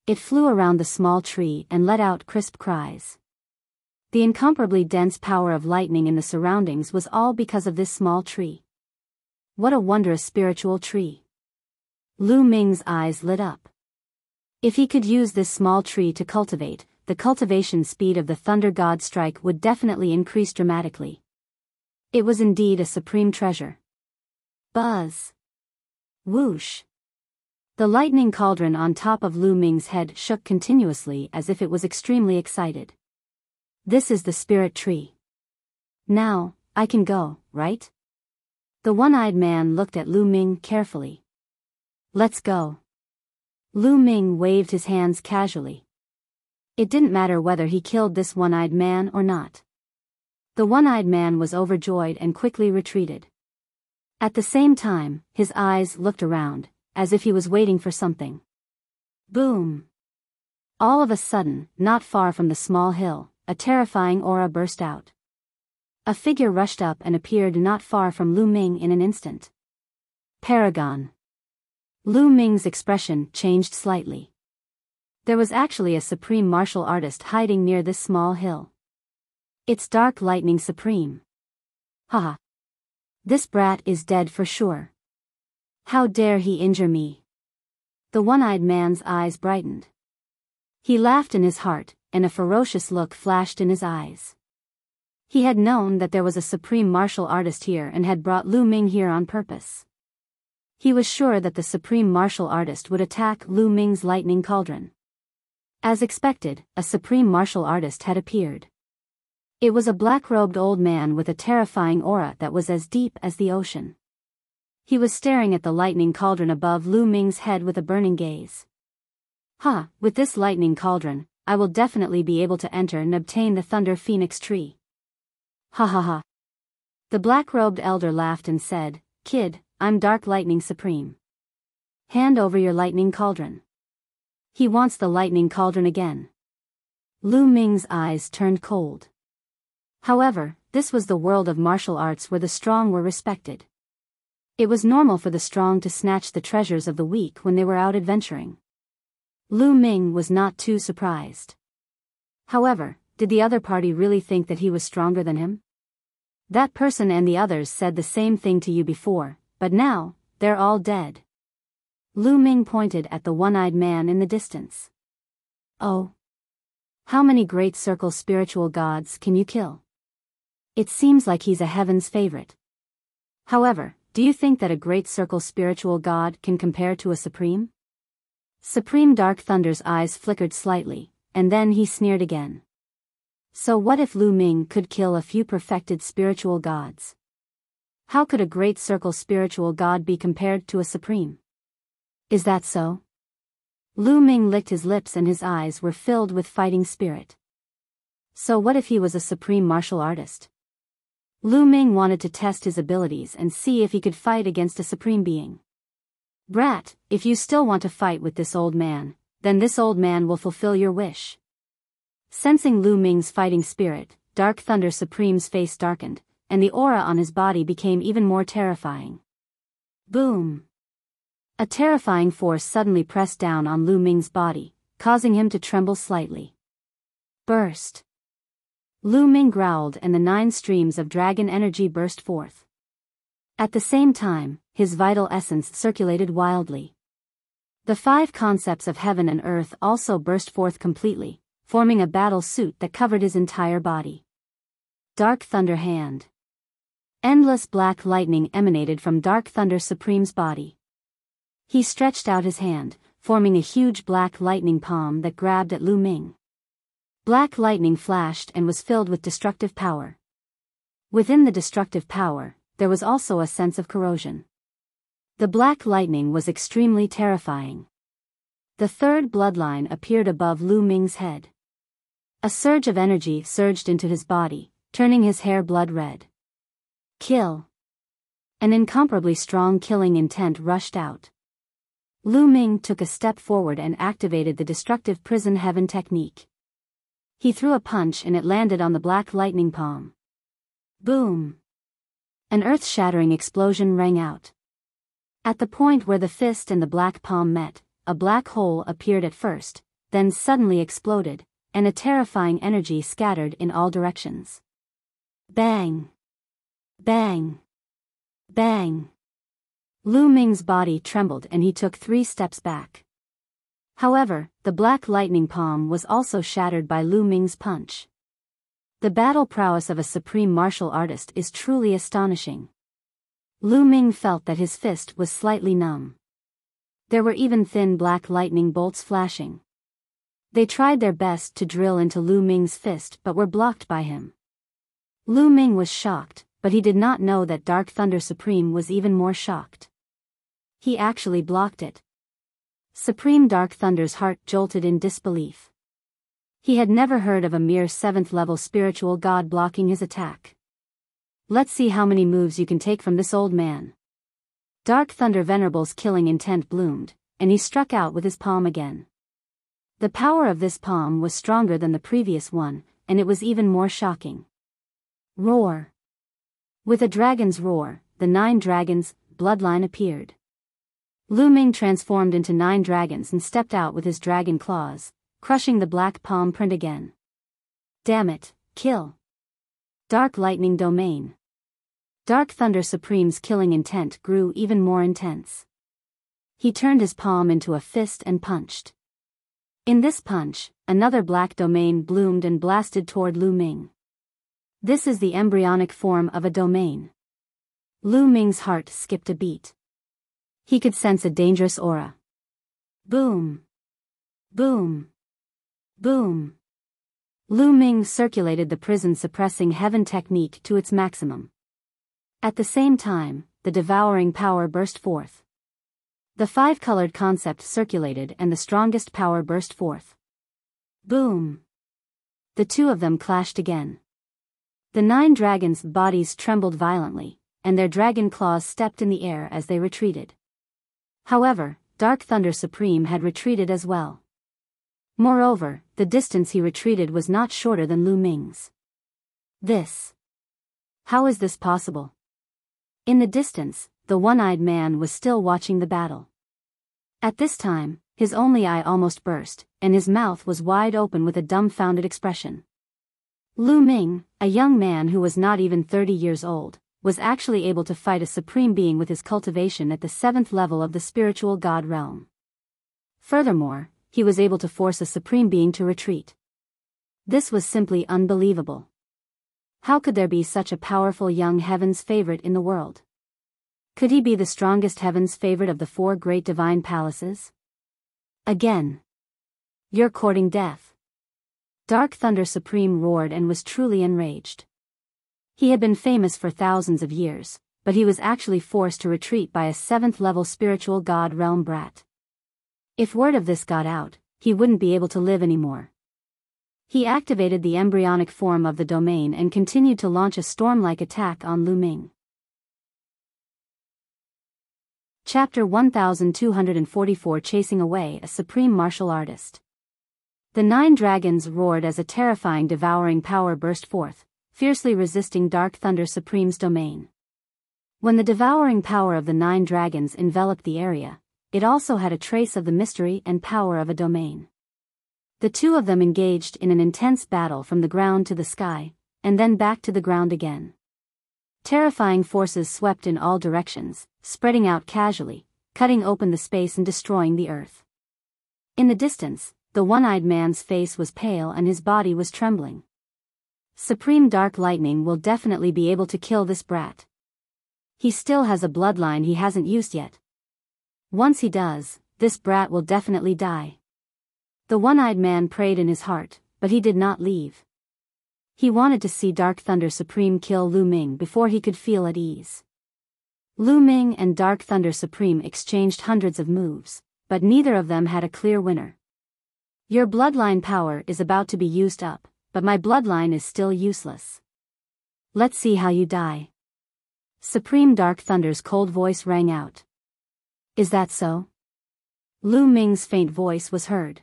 It flew around the small tree and let out crisp cries. The incomparably dense power of lightning in the surroundings was all because of this small tree. What a wondrous spiritual tree! Lu Ming's eyes lit up. If he could use this small tree to cultivate, the cultivation speed of the thunder god strike would definitely increase dramatically. It was indeed a supreme treasure. Buzz! Whoosh! The lightning cauldron on top of Lu Ming's head shook continuously as if it was extremely excited. "This is the spirit tree. Now, I can go, right?" The one-eyed man looked at Lu Ming carefully. "Let's go." Lu Ming waved his hands casually. It didn't matter whether he killed this one-eyed man or not. The one-eyed man was overjoyed and quickly retreated. At the same time, his eyes looked around, as if he was waiting for something. Boom! All of a sudden, not far from the small hill, a terrifying aura burst out. A figure rushed up and appeared not far from Lu Ming in an instant. Paragon. Lu Ming's expression changed slightly. There was actually a supreme martial artist hiding near this small hill. It's Dark Lightning Supreme. Haha. This brat is dead for sure. How dare he injure me? The one-eyed man's eyes brightened. He laughed in his heart, and a ferocious look flashed in his eyes. He had known that there was a supreme martial artist here and had brought Lu Ming here on purpose. He was sure that the supreme martial artist would attack Lu Ming's lightning cauldron. As expected, a supreme martial artist had appeared. It was a black-robed old man with a terrifying aura that was as deep as the ocean. He was staring at the lightning cauldron above Lu Ming's head with a burning gaze. With this lightning cauldron, I will definitely be able to enter and obtain the Thunder Phoenix tree. Ha. The black-robed elder laughed and said, "Kid, I'm Dark Lightning Supreme. Hand over your lightning cauldron." He wants the lightning cauldron again. Lu Ming's eyes turned cold. However, this was the world of martial arts where the strong were respected. It was normal for the strong to snatch the treasures of the weak when they were out adventuring. Lu Ming was not too surprised. However, did the other party really think that he was stronger than him? That person and the others said the same thing to you before, but now, they're all dead. Lu Ming pointed at the one-eyed man in the distance. Oh. How many great circle spiritual gods can you kill? It seems like he's a heaven's favorite. However, do you think that a great circle spiritual god can compare to a supreme? Supreme Dark Thunder's eyes flickered slightly, and then he sneered again. So what if Lu Ming could kill a few perfected spiritual gods? How could a great circle spiritual god be compared to a supreme? Is that so? Lu Ming licked his lips and his eyes were filled with fighting spirit. So what if he was a supreme martial artist? Lu Ming wanted to test his abilities and see if he could fight against a supreme being. Brat, if you still want to fight with this old man, then this old man will fulfill your wish. Sensing Lu Ming's fighting spirit, Dark Thunder Supreme's face darkened, and the aura on his body became even more terrifying. Boom! A terrifying force suddenly pressed down on Lu Ming's body, causing him to tremble slightly. Burst! Lu Ming growled and the 9 streams of dragon energy burst forth. At the same time, his vital essence circulated wildly. The 5 concepts of heaven and earth also burst forth completely, forming a battle suit that covered his entire body. Dark Thunder Hand. Endless black lightning emanated from Dark Thunder Supreme's body. He stretched out his hand, forming a huge black lightning palm that grabbed at Lu Ming. Black lightning flashed and was filled with destructive power. Within the destructive power, there was also a sense of corrosion. The black lightning was extremely terrifying. The 3rd bloodline appeared above Lu Ming's head. A surge of energy surged into his body, turning his hair blood red. Kill! An incomparably strong killing intent rushed out. Lu Ming took a step forward and activated the destructive prison heaven technique. He threw a punch and it landed on the black lightning palm. Boom! An earth-shattering explosion rang out. At the point where the fist and the black palm met, a black hole appeared at first, then suddenly exploded, and a terrifying energy scattered in all directions. Bang! Bang! Bang! Lu Ming's body trembled and he took 3 steps back. However, the black lightning palm was also shattered by Lu Ming's punch. The battle prowess of a supreme martial artist is truly astonishing. Lu Ming felt that his fist was slightly numb. There were even thin black lightning bolts flashing. They tried their best to drill into Lu Ming's fist but were blocked by him. Lu Ming was shocked, but he did not know that Dark Thunder Supreme was even more shocked. He actually blocked it. Supreme Dark Thunder's heart jolted in disbelief. He had never heard of a mere 7th-level spiritual god blocking his attack. Let's see how many moves you can take from this old man. Dark Thunder Venerable's killing intent bloomed, and he struck out with his palm again. The power of this palm was stronger than the previous one, and it was even more shocking. Roar! With a dragon's roar, the 9 dragons' bloodline appeared. Lu Ming transformed into 9 dragons and stepped out with his dragon claws, crushing the black palm print again. Damn it, kill! Dark Lightning Domain. Dark Thunder Supreme's killing intent grew even more intense. He turned his palm into a fist and punched. In this punch, another black domain bloomed and blasted toward Lu Ming. This is the embryonic form of a domain. Lu Ming's heart skipped a beat. He could sense a dangerous aura. Boom. Boom. Boom. Lu Ming circulated the prison-suppressing heaven technique to its maximum. At the same time, the devouring power burst forth. The five-colored concept circulated and the strongest power burst forth. Boom. The two of them clashed again. The 9 dragons' bodies trembled violently, and their dragon claws stepped in the air as they retreated. However, Dark Thunder Supreme had retreated as well. Moreover, the distance he retreated was not shorter than Lu Ming's. How is this possible? In the distance, the one-eyed man was still watching the battle. At this time, his only eye almost burst, and his mouth was wide open with a dumbfounded expression. Lu Ming, a young man who was not even 30 years old, was actually able to fight a supreme being with his cultivation at the 7th level of the spiritual god realm. Furthermore, he was able to force a supreme being to retreat. This was simply unbelievable. How could there be such a powerful young heaven's favorite in the world? Could he be the strongest heaven's favorite of the 4 great divine palaces? Again. You're courting death. Dark Thunder Supreme roared and was truly enraged. He had been famous for thousands of years, but he was actually forced to retreat by a 7th level spiritual god realm brat. If word of this got out, he wouldn't be able to live anymore. He activated the embryonic form of the domain and continued to launch a storm-like attack on Lu Ming. Chapter 1244 Chasing Away a Supreme Martial Artist. The 9 dragons roared as a terrifying devouring power burst forth, fiercely resisting Dark Thunder Supreme's domain. When the devouring power of the 9 dragons enveloped the area, it also had a trace of the mystery and power of a domain. The two of them engaged in an intense battle from the ground to the sky, and then back to the ground again. Terrifying forces swept in all directions, spreading out casually, cutting open the space and destroying the earth. In the distance, the one-eyed man's face was pale and his body was trembling. Supreme Dark Lightning will definitely be able to kill this brat. He still has a bloodline he hasn't used yet. Once he does, this brat will definitely die. The one-eyed man prayed in his heart, but he did not leave. He wanted to see Dark Thunder Supreme kill Lu Ming before he could feel at ease. Lu Ming and Dark Thunder Supreme exchanged hundreds of moves, but neither of them had a clear winner. Your bloodline power is about to be used up, but my bloodline is still useless. Let's see how you die. Supreme Dark Thunder's cold voice rang out. Is that so? Lu Ming's faint voice was heard.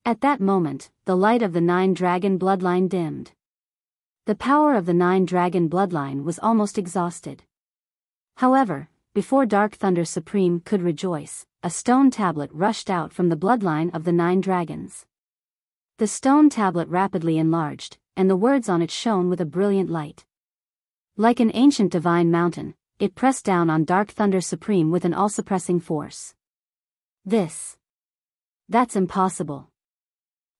At that moment, the light of the 9 dragon bloodline dimmed. The power of the 9 dragon bloodline was almost exhausted. However, before Dark Thunder Supreme could rejoice, a stone tablet rushed out from the bloodline of the 9 dragons. The stone tablet rapidly enlarged, and the words on it shone with a brilliant light. Like an ancient divine mountain, it pressed down on Dark Thunder Supreme with an all-suppressing force. That's impossible.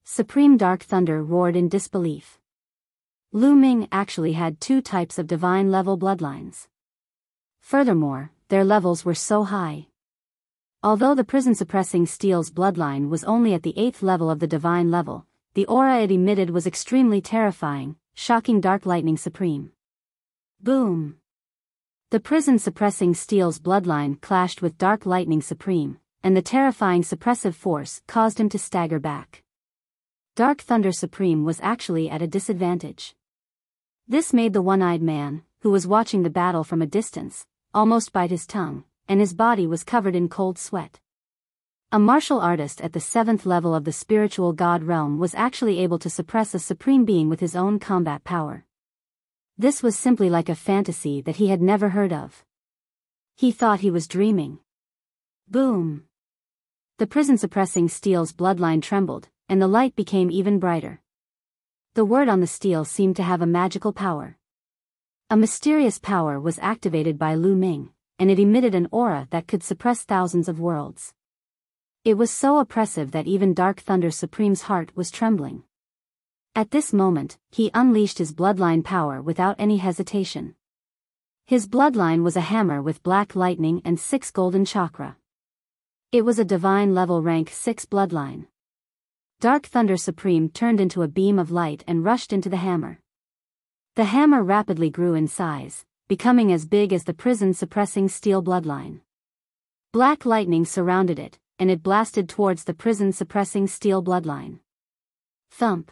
Supreme Dark Thunder roared in disbelief. Lu Ming actually had 2 types of divine-level bloodlines. Furthermore, their levels were so high. Although the prison-suppressing Steel's bloodline was only at the 8th level of the divine level, the aura it emitted was extremely terrifying, shocking Dark Lightning Supreme. Boom! The prison-suppressing Steel's bloodline clashed with Dark Lightning Supreme, and the terrifying suppressive force caused him to stagger back. Dark Thunder Supreme was actually at a disadvantage. This made the one-eyed man, who was watching the battle from a distance, almost bite his tongue, and his body was covered in cold sweat. A martial artist at the 7th level of the spiritual god realm was actually able to suppress a supreme being with his own combat power. This was simply like a fantasy that he had never heard of. He thought he was dreaming. Boom! The prison-suppressing Steel's bloodline trembled, and the light became even brighter. The word on the steel seemed to have a magical power. A mysterious power was activated by Lu Ming, and it emitted an aura that could suppress thousands of worlds. It was so oppressive that even Dark Thunder Supreme's heart was trembling. At this moment, he unleashed his bloodline power without any hesitation. His bloodline was a hammer with black lightning and 6 golden chakra. It was a divine level rank 6 bloodline. Dark Thunder Supreme turned into a beam of light and rushed into the hammer. The hammer rapidly grew in size, becoming as big as the prison-suppressing steel bloodline. Black lightning surrounded it, and it blasted towards the prison-suppressing steel bloodline. Thump.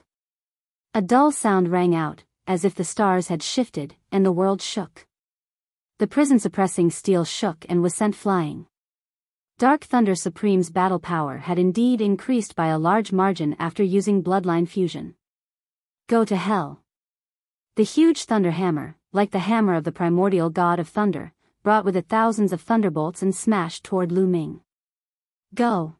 A dull sound rang out, as if the stars had shifted, and the world shook. The prison-suppressing steel shook and was sent flying. Dark Thunder Supreme's battle power had indeed increased by a large margin after using bloodline fusion. Go to hell. The huge thunder hammer, like the hammer of the primordial god of thunder, brought with it thousands of thunderbolts and smashed toward Lu Ming. Go.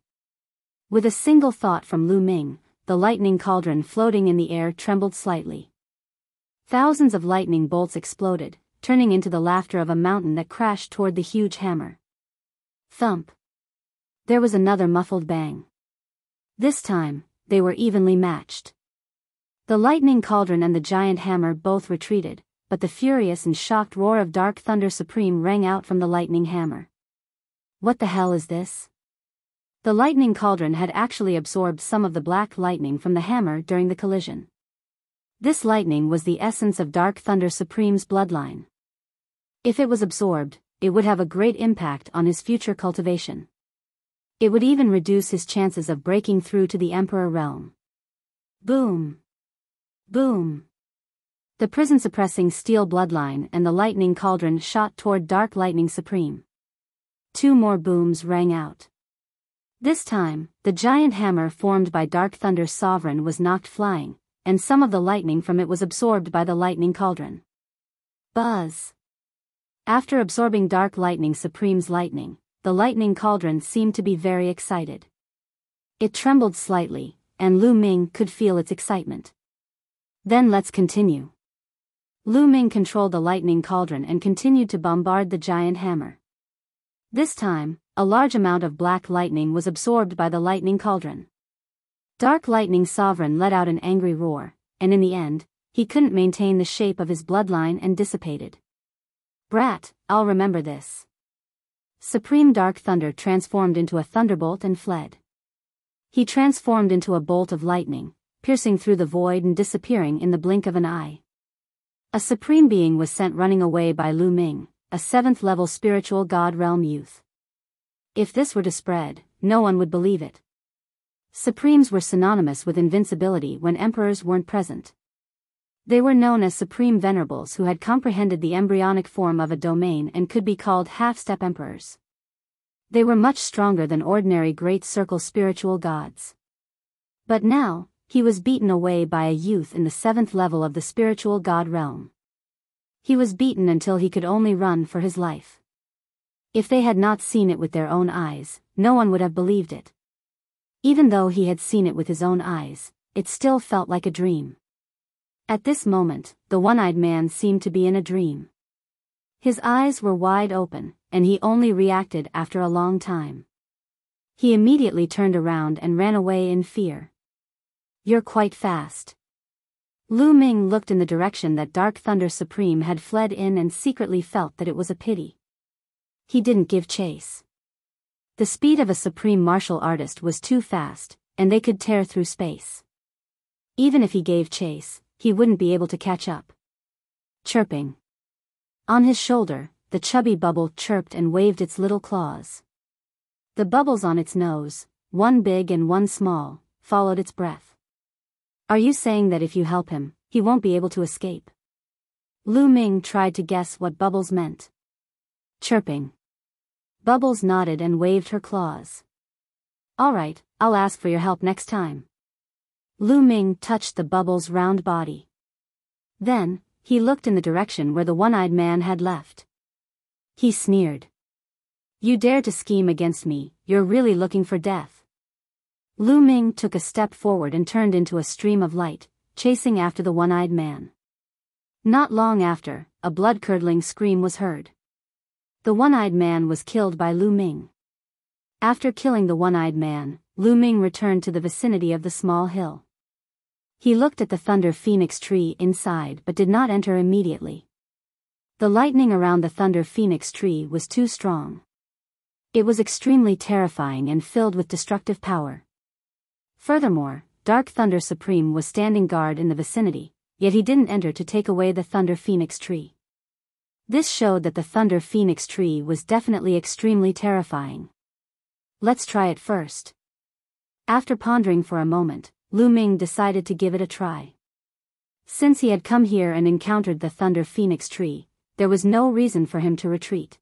With a single thought from Lu Ming, the lightning cauldron floating in the air trembled slightly. Thousands of lightning bolts exploded, turning into the laughter of a mountain that crashed toward the huge hammer. Thump. There was another muffled bang. This time, they were evenly matched. The lightning cauldron and the giant hammer both retreated, but the furious and shocked roar of Dark Thunder Supreme rang out from the lightning hammer. What the hell is this? The lightning cauldron had actually absorbed some of the black lightning from the hammer during the collision. This lightning was the essence of Dark Thunder Supreme's bloodline. If it was absorbed, it would have a great impact on his future cultivation. It would even reduce his chances of breaking through to the Emperor realm. Boom! Boom! The prison-suppressing steel bloodline and the lightning cauldron shot toward Dark Lightning Supreme. 2 more booms rang out. This time, the giant hammer formed by Dark Thunder's sovereign was knocked flying, and some of the lightning from it was absorbed by the lightning cauldron. Buzz! After absorbing Dark Lightning Supreme's lightning, the lightning cauldron seemed to be very excited. It trembled slightly, and Lu Ming could feel its excitement. Then let's continue. Lu Ming controlled the lightning cauldron and continued to bombard the giant hammer. This time, a large amount of black lightning was absorbed by the lightning cauldron. Dark Lightning Sovereign let out an angry roar, and in the end, he couldn't maintain the shape of his bloodline and dissipated. Brat, I'll remember this. Supreme Dark Thunder transformed into a thunderbolt and fled. He transformed into a bolt of lightning, piercing through the void and disappearing in the blink of an eye. A supreme being was sent running away by Lu Ming, a 7th-level spiritual god realm youth. If this were to spread, no one would believe it. Supremes were synonymous with invincibility when emperors weren't present. They were known as Supreme Venerables who had comprehended the embryonic form of a domain and could be called half-step emperors. They were much stronger than ordinary Great Circle spiritual gods. But now, he was beaten away by a youth in the 7th level of the spiritual god realm. He was beaten until he could only run for his life. If they had not seen it with their own eyes, no one would have believed it. Even though he had seen it with his own eyes, it still felt like a dream. At this moment, the one-eyed man seemed to be in a dream. His eyes were wide open, and he only reacted after a long time. He immediately turned around and ran away in fear. You're quite fast. Lu Ming looked in the direction that Dark Thunder Supreme had fled in and secretly felt that it was a pity. He didn't give chase. The speed of a supreme martial artist was too fast, and they could tear through space. Even if he gave chase, he wouldn't be able to catch up. Chirping. On his shoulder, the chubby bubble chirped and waved its little claws. The bubbles on its nose, one big and one small, followed its breath. Are you saying that if you help him, he won't be able to escape? Lu Ming tried to guess what Bubbles meant. Chirping. Bubbles nodded and waved her claws. All right, I'll ask for your help next time. Lu Ming touched the Bubbles' round body. Then, he looked in the direction where the one-eyed man had left. He sneered. You dare to scheme against me, you're really looking for death. Lu Ming took a step forward and turned into a stream of light, chasing after the one-eyed man. Not long after, a blood-curdling scream was heard. The one-eyed man was killed by Lu Ming. After killing the one-eyed man, Lu Ming returned to the vicinity of the small hill. He looked at the thunder phoenix tree inside but did not enter immediately. The lightning around the thunder phoenix tree was too strong. It was extremely terrifying and filled with destructive power. Furthermore, Dark Thunder Supreme was standing guard in the vicinity, yet he didn't enter to take away the thunder phoenix tree. This showed that the thunder phoenix tree was definitely extremely terrifying. Let's try it first. After pondering for a moment, Lu Ming decided to give it a try. Since he had come here and encountered the thunder phoenix tree, there was no reason for him to retreat.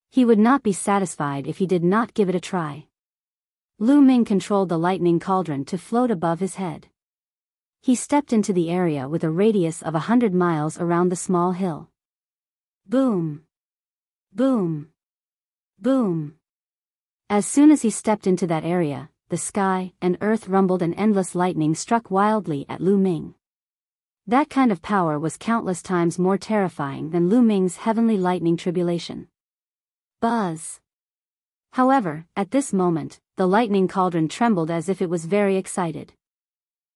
He would not be satisfied if he did not give it a try. Lu Ming controlled the lightning cauldron to float above his head. He stepped into the area with a radius of 100 miles around the small hill. Boom! Boom! Boom! As soon as he stepped into that area, the sky and earth rumbled and endless lightning struck wildly at Lu Ming. That kind of power was countless times more terrifying than Lu Ming's heavenly lightning tribulation. Buzz! However, at this moment, the lightning cauldron trembled as if it was very excited.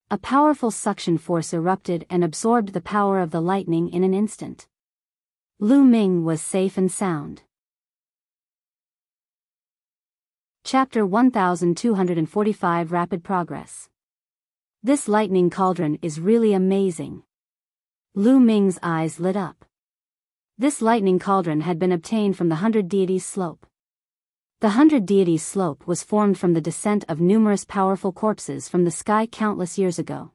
A powerful suction force erupted and absorbed the power of the lightning in an instant. Lu Ming was safe and sound. Chapter 1245 Rapid Progress. This lightning cauldron is really amazing. Lu Ming's eyes lit up. This lightning cauldron had been obtained from the 100 Deities Slope. The 100 Deities Slope was formed from the descent of numerous powerful corpses from the sky countless years ago.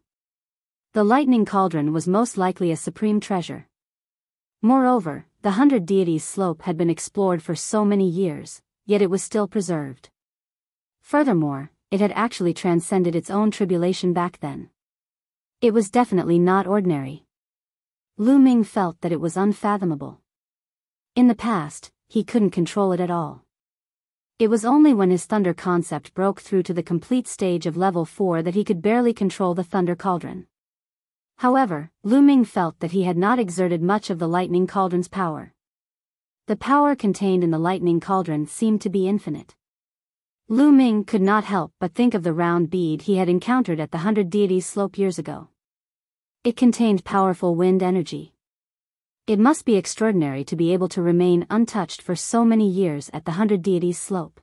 The lightning cauldron was most likely a supreme treasure. Moreover, the 100 Deities Slope had been explored for so many years, yet it was still preserved. Furthermore, it had actually transcended its own tribulation back then. It was definitely not ordinary. Lu Ming felt that it was unfathomable. In the past, he couldn't control it at all. It was only when his thunder concept broke through to the complete stage of level 4 that he could barely control the thunder cauldron. However, Lu Ming felt that he had not exerted much of the lightning cauldron's power. The power contained in the lightning cauldron seemed to be infinite. Lu Ming could not help but think of the round bead he had encountered at the 100 Deities Slope years ago. It contained powerful wind energy. It must be extraordinary to be able to remain untouched for so many years at the 100 Deities Slope.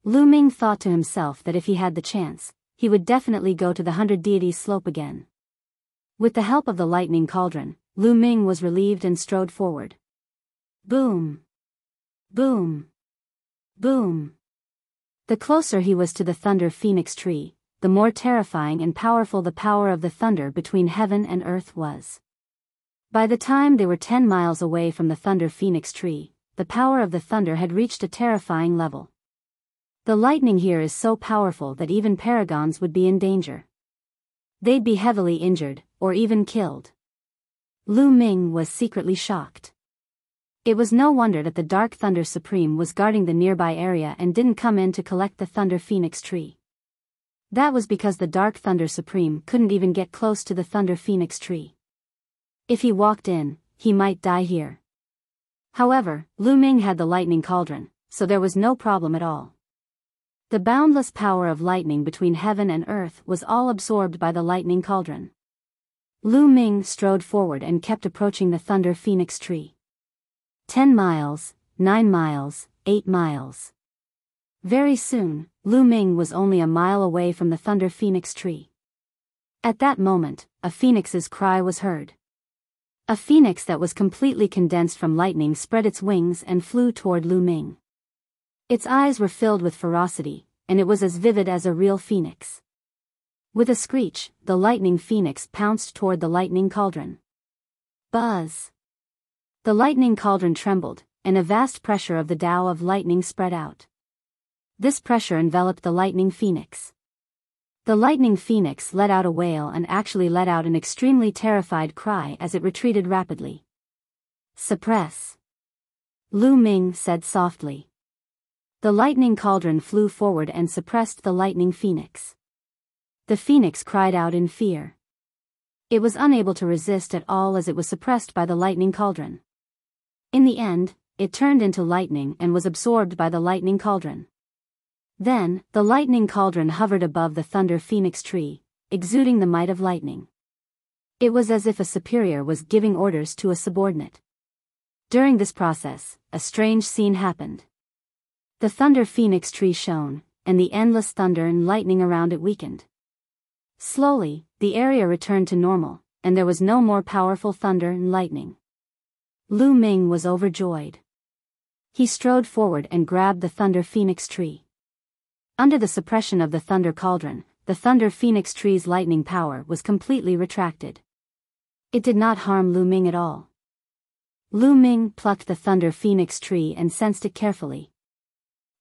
Lu Ming thought to himself that if he had the chance, he would definitely go to the 100 Deities Slope again. With the help of the lightning cauldron, Lu Ming was relieved and strode forward. Boom! Boom! Boom! The closer he was to the thunder phoenix tree, the more terrifying and powerful the power of the thunder between heaven and earth was. By the time they were 10 miles away from the thunder phoenix tree, the power of the thunder had reached a terrifying level. The lightning here is so powerful that even paragons would be in danger. They'd be heavily injured, or even killed. Lu Ming was secretly shocked. It was no wonder that the Dark Thunder Supreme was guarding the nearby area and didn't come in to collect the Thunder Phoenix tree. That was because the Dark Thunder Supreme couldn't even get close to the Thunder Phoenix tree. If he walked in, he might die here. However, Lu Ming had the lightning cauldron, so there was no problem at all. The boundless power of lightning between heaven and earth was all absorbed by the lightning cauldron. Lu Ming strode forward and kept approaching the Thunder Phoenix tree. 10 miles, 9 miles, 8 miles. Very soon, Lu Ming was only a mile away from the Thunder Phoenix tree. At that moment, a phoenix's cry was heard. A phoenix that was completely condensed from lightning spread its wings and flew toward Lu Ming. Its eyes were filled with ferocity, and it was as vivid as a real phoenix. With a screech, the lightning phoenix pounced toward the lightning cauldron. Buzz! The lightning cauldron trembled, and a vast pressure of the Tao of lightning spread out. This pressure enveloped the lightning phoenix. The lightning phoenix let out a wail and actually let out an extremely terrified cry as it retreated rapidly. Suppress! Lu Ming said softly. The lightning cauldron flew forward and suppressed the lightning phoenix. The phoenix cried out in fear. It was unable to resist at all as it was suppressed by the lightning cauldron. In the end, it turned into lightning and was absorbed by the lightning cauldron. Then, the lightning cauldron hovered above the thunder phoenix tree, exuding the might of lightning. It was as if a superior was giving orders to a subordinate. During this process, a strange scene happened. The thunder phoenix tree shone, and the endless thunder and lightning around it weakened. Slowly, the area returned to normal, and there was no more powerful thunder and lightning. Lu Ming was overjoyed. He strode forward and grabbed the thunder phoenix tree. Under the suppression of the thunder cauldron, the thunder phoenix tree's lightning power was completely retracted. It did not harm Lu Ming at all. Lu Ming plucked the thunder phoenix tree and sensed it carefully.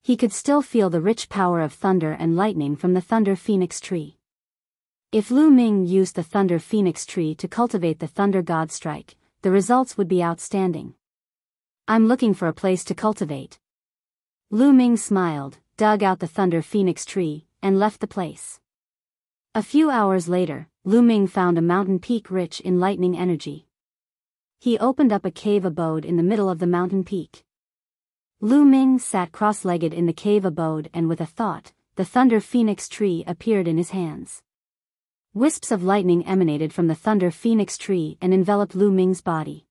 He could still feel the rich power of thunder and lightning from the thunder phoenix tree. If Lu Ming used the thunder phoenix tree to cultivate the thunder god strike, the results would be outstanding. I'm looking for a place to cultivate. Lu Ming smiled, dug out the thunder phoenix tree, and left the place. A few hours later, Lu Ming found a mountain peak rich in lightning energy. He opened up a cave abode in the middle of the mountain peak. Lu Ming sat cross-legged in the cave abode and with a thought, the thunder phoenix tree appeared in his hands. Wisps of lightning emanated from the thunder phoenix tree and enveloped Lu Ming's body.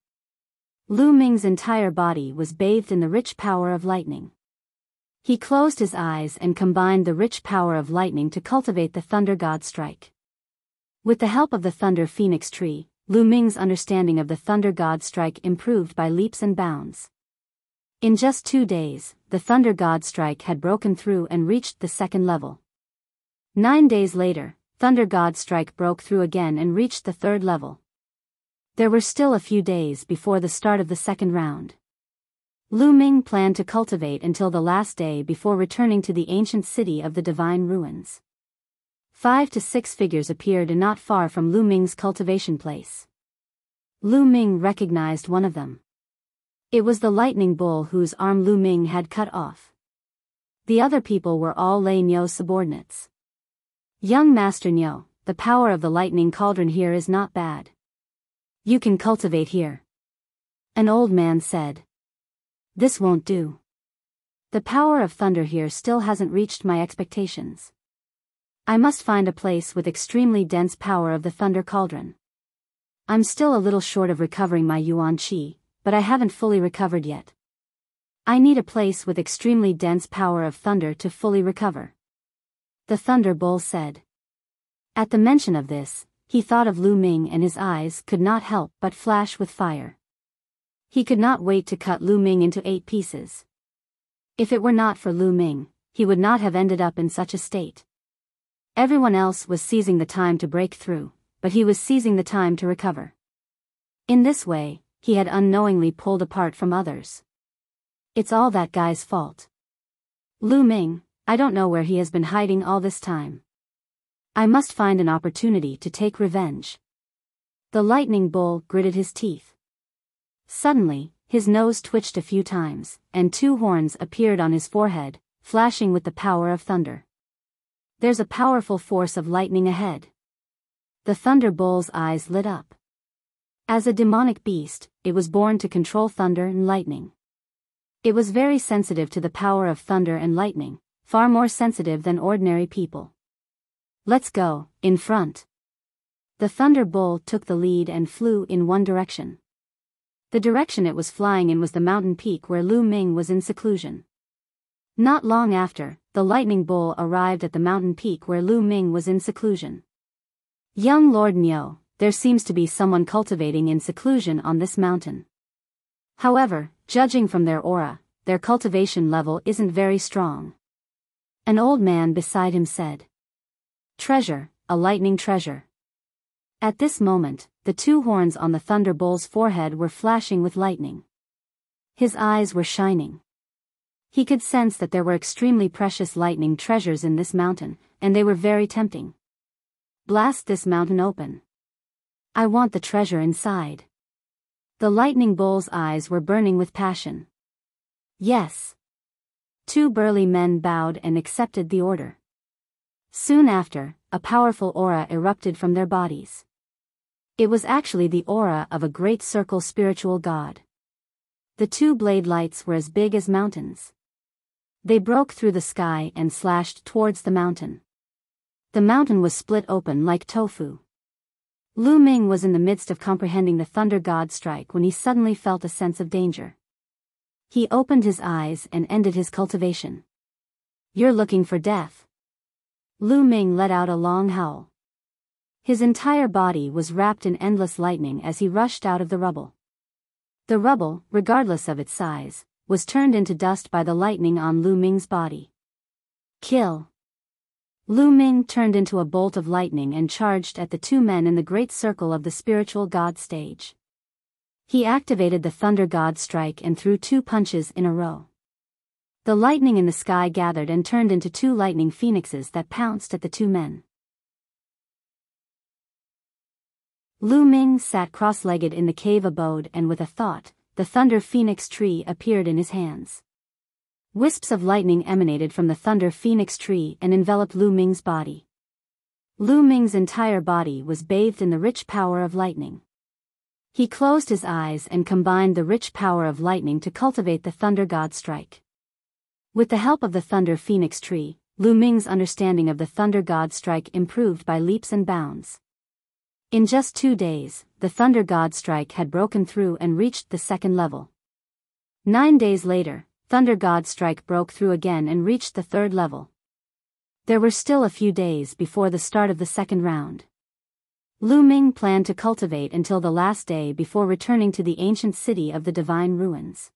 Lu Ming's entire body was bathed in the rich power of lightning. He closed his eyes and combined the rich power of lightning to cultivate the thunder god strike. With the help of the thunder phoenix tree, Lu Ming's understanding of the thunder god strike improved by leaps and bounds. In just 2 days, the thunder god strike had broken through and reached the second level. 9 days later, Thunder God Strike broke through again and reached the third level. There were still a few days before the start of the second round. Lu Ming planned to cultivate until the last day before returning to the ancient city of the divine ruins. 5 to 6 figures appeared not far from Lu Ming's cultivation place. Lu Ming recognized one of them. It was the lightning bull whose arm Lu Ming had cut off. The other people were all Lei Nyo's subordinates. Young Master Nyo, the power of the lightning cauldron here is not bad. You can cultivate here. An old man said. This won't do. The power of thunder here still hasn't reached my expectations. I must find a place with extremely dense power of the thunder cauldron. I'm still a little short of recovering my Yuan Qi, but I haven't fully recovered yet. I need a place with extremely dense power of thunder to fully recover. The Thunder Bull said. At the mention of this, he thought of Lu Ming and his eyes could not help but flash with fire. He could not wait to cut Lu Ming into 8 pieces. If it were not for Lu Ming, he would not have ended up in such a state. Everyone else was seizing the time to break through, but he was seizing the time to recover. In this way, he had unknowingly pulled apart from others. It's all that guy's fault. Lu Ming, I don't know where he has been hiding all this time. I must find an opportunity to take revenge. The lightning bull gritted his teeth. Suddenly, his nose twitched a few times, and 2 horns appeared on his forehead, flashing with the power of thunder. There's a powerful force of lightning ahead. The thunder bull's eyes lit up. As a demonic beast, it was born to control thunder and lightning. It was very sensitive to the power of thunder and lightning, far more sensitive than ordinary people. Let's go, in front. The thunder bull took the lead and flew in one direction. The direction it was flying in was the mountain peak where Lu Ming was in seclusion. Not long after, the lightning bull arrived at the mountain peak where Lu Ming was in seclusion. Young Lord Nyo, there seems to be someone cultivating in seclusion on this mountain. However, judging from their aura, their cultivation level isn't very strong. An old man beside him said. Treasure, a lightning treasure. At this moment, the 2 horns on the thunder bull's forehead were flashing with lightning. His eyes were shining. He could sense that there were extremely precious lightning treasures in this mountain, and they were very tempting. Blast this mountain open. I want the treasure inside. The lightning bull's eyes were burning with passion. Yes. 2 burly men bowed and accepted the order. Soon after, a powerful aura erupted from their bodies. It was actually the aura of a great circle spiritual god. The two blade lights were as big as mountains. They broke through the sky and slashed towards the mountain. The mountain was split open like tofu. Lu Ming was in the midst of comprehending the thunder god strike when he suddenly felt a sense of danger. He opened his eyes and ended his cultivation. "You're looking for death." Lu Ming let out a long howl. His entire body was wrapped in endless lightning as he rushed out of the rubble. The rubble, regardless of its size, was turned into dust by the lightning on Lu Ming's body. "Kill!" Lu Ming turned into a bolt of lightning and charged at the two men in the great circle of the spiritual god stage. He activated the thunder god strike and threw 2 punches in a row. The lightning in the sky gathered and turned into 2 lightning phoenixes that pounced at the 2 men. Lu Ming sat cross-legged in the cave abode and with a thought, the thunder phoenix tree appeared in his hands. Wisps of lightning emanated from the thunder phoenix tree and enveloped Lu Ming's body. Lu Ming's entire body was bathed in the rich power of lightning. He closed his eyes and combined the rich power of lightning to cultivate the thunder god strike. With the help of the thunder phoenix tree, Lu Ming's understanding of the thunder god strike improved by leaps and bounds. In just 2 days, the thunder god strike had broken through and reached the 2nd level. 9 days later, thunder god strike broke through again and reached the 3rd level. There were still a few days before the start of the 2nd round. Lu Ming planned to cultivate until the last day before returning to the ancient city of the divine ruins.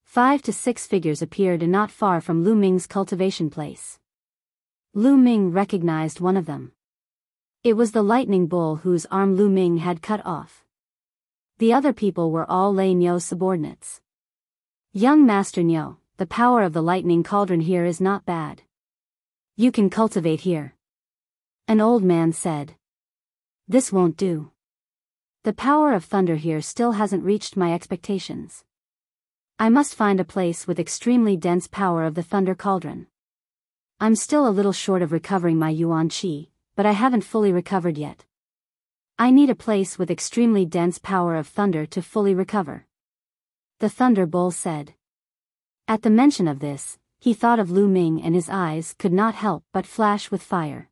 5 to 6 figures appeared not far from Lu Ming's cultivation place. Lu Ming recognized one of them. It was the lightning bull whose arm Lu Ming had cut off. The other people were all Lei Nyo's subordinates. "Young Master Nyo, the power of the lightning cauldron here is not bad. You can cultivate here." An old man said. "This won't do. The power of thunder here still hasn't reached my expectations. I must find a place with extremely dense power of the thunder cauldron. I'm still a little short of recovering my Yuan Qi, but I haven't fully recovered yet. I need a place with extremely dense power of thunder to fully recover," the thunder bull said. At the mention of this, he thought of Lu Ming and his eyes could not help but flash with fire.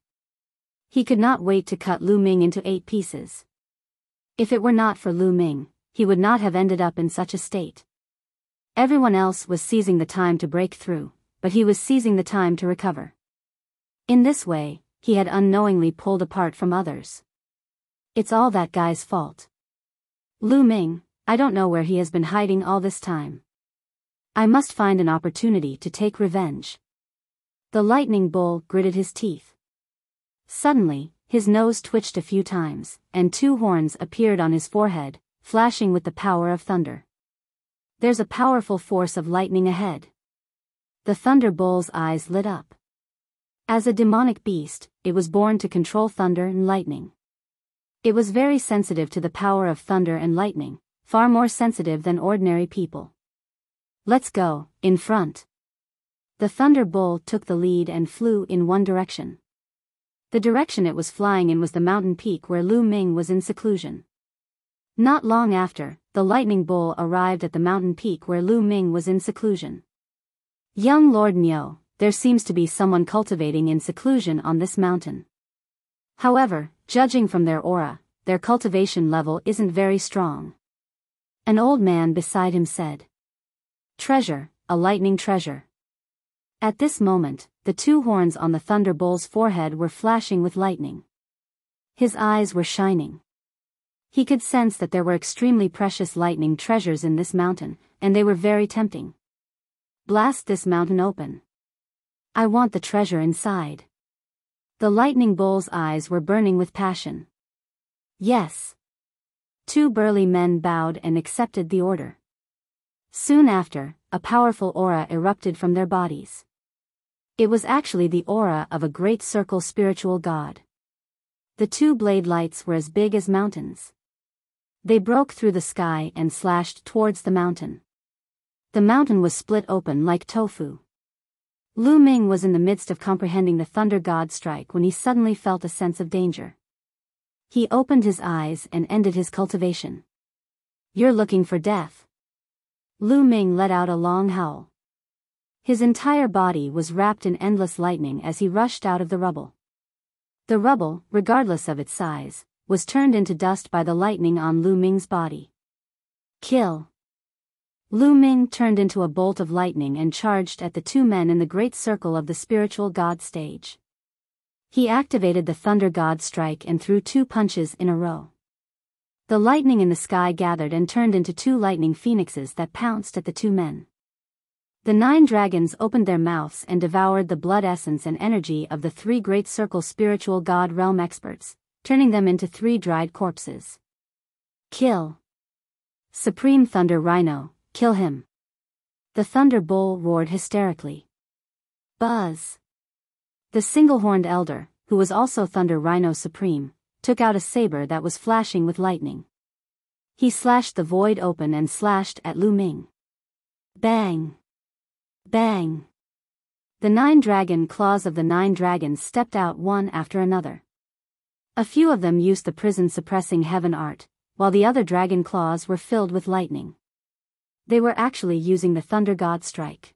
He could not wait to cut Lu Ming into 8 pieces. If it were not for Lu Ming, he would not have ended up in such a state. Everyone else was seizing the time to break through, but he was seizing the time to recover. In this way, he had unknowingly pulled apart from others. "It's all that guy's fault. Lu Ming, I don't know where he has been hiding all this time. I must find an opportunity to take revenge." The lightning bull gritted his teeth. Suddenly, his nose twitched a few times, and 2 horns appeared on his forehead, flashing with the power of thunder. "There's a powerful force of lightning ahead." The thunder bull's eyes lit up. As a demonic beast, it was born to control thunder and lightning. It was very sensitive to the power of thunder and lightning, far more sensitive than ordinary people. "Let's go, in front." The thunder bull took the lead and flew in one direction. The direction it was flying in was the mountain peak where Lu Ming was in seclusion. Not long after, the lightning bull arrived at the mountain peak where Lu Ming was in seclusion. "Young Lord Nyo, there seems to be someone cultivating in seclusion on this mountain. However, judging from their aura, their cultivation level isn't very strong," an old man beside him said. "Treasure, a lightning treasure." At this moment, the 2 horns on the thunder bull's forehead were flashing with lightning. His eyes were shining. He could sense that there were extremely precious lightning treasures in this mountain, and they were very tempting. "Blast this mountain open. I want the treasure inside." The lightning bull's eyes were burning with passion. "Yes." 2 burly men bowed and accepted the order. Soon after, a powerful aura erupted from their bodies. It was actually the aura of a great circle spiritual god. The 2 blade lights were as big as mountains. They broke through the sky and slashed towards the mountain. The mountain was split open like tofu. Lu Ming was in the midst of comprehending the thunder god strike when he suddenly felt a sense of danger. He opened his eyes and ended his cultivation. "You're looking for death. Lu Ming let out a long howl. His entire body was wrapped in endless lightning as he rushed out of the rubble. The rubble, regardless of its size, was turned into dust by the lightning on Lu Ming's body. Kill! Lu Ming turned into a bolt of lightning and charged at the two men in the great circle of the spiritual god stage. He activated the Thunder God Strike and threw 2 punches in a row. The lightning in the sky gathered and turned into 2 lightning phoenixes that pounced at the 2 men. The 9 dragons opened their mouths and devoured the blood essence and energy of the 3 great circle spiritual god realm experts, turning them into 3 dried corpses. Kill! Supreme Thunder Rhino, kill him! The Thunder Bull roared hysterically. Buzz! The single-horned elder, who was also Thunder Rhino Supreme, took out a saber that was flashing with lightning. He slashed the void open and slashed at Lu Ming. Bang! Bang! The 9 dragon claws of the 9 dragons stepped out one after another. A few of them used the prison-suppressing heaven art, while the other dragon claws were filled with lightning. They were actually using the Thunder God Strike.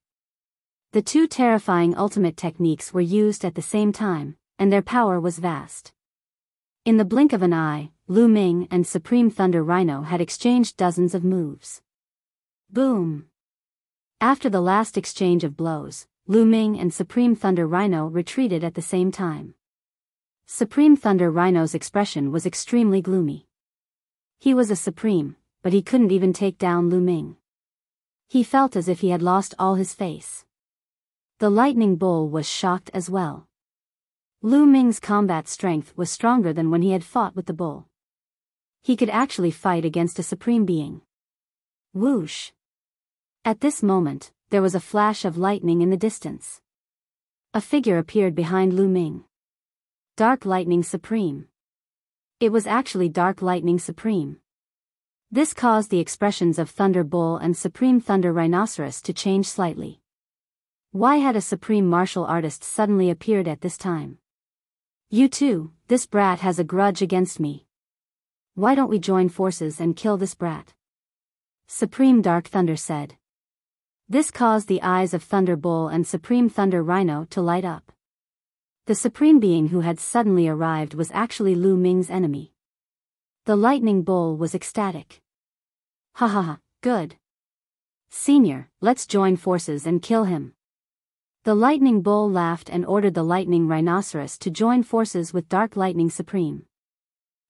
The 2 terrifying ultimate techniques were used at the same time, and their power was vast. In the blink of an eye, Lu Ming and Supreme Thunder Rhino had exchanged dozens of moves. Boom! After the last exchange of blows, Lu Ming and Supreme Thunder Rhino retreated at the same time. Supreme Thunder Rhino's expression was extremely gloomy. He was a Supreme, but he couldn't even take down Lu Ming. He felt as if he had lost all his face. The Lightning Bull was shocked as well. Lu Ming's combat strength was stronger than when he had fought with the bull. He could actually fight against a supreme being. Whoosh! At this moment, there was a flash of lightning in the distance. A figure appeared behind Lu Ming. Dark Lightning Supreme. It was actually Dark Lightning Supreme. This caused the expressions of Thunder Bull and Supreme Thunder Rhinoceros to change slightly. Why had a supreme martial artist suddenly appeared at this time? You too, this brat has a grudge against me. Why don't we join forces and kill this brat? Supreme Dark Thunder said. This caused the eyes of Thunder Bull and Supreme Thunder Rhino to light up. The supreme being who had suddenly arrived was actually Lu Ming's enemy. The Lightning Bull was ecstatic. Ha ha ha, good. Senior, let's join forces and kill him. The Lightning Bull laughed and ordered the Lightning Rhinoceros to join forces with Dark Lightning Supreme.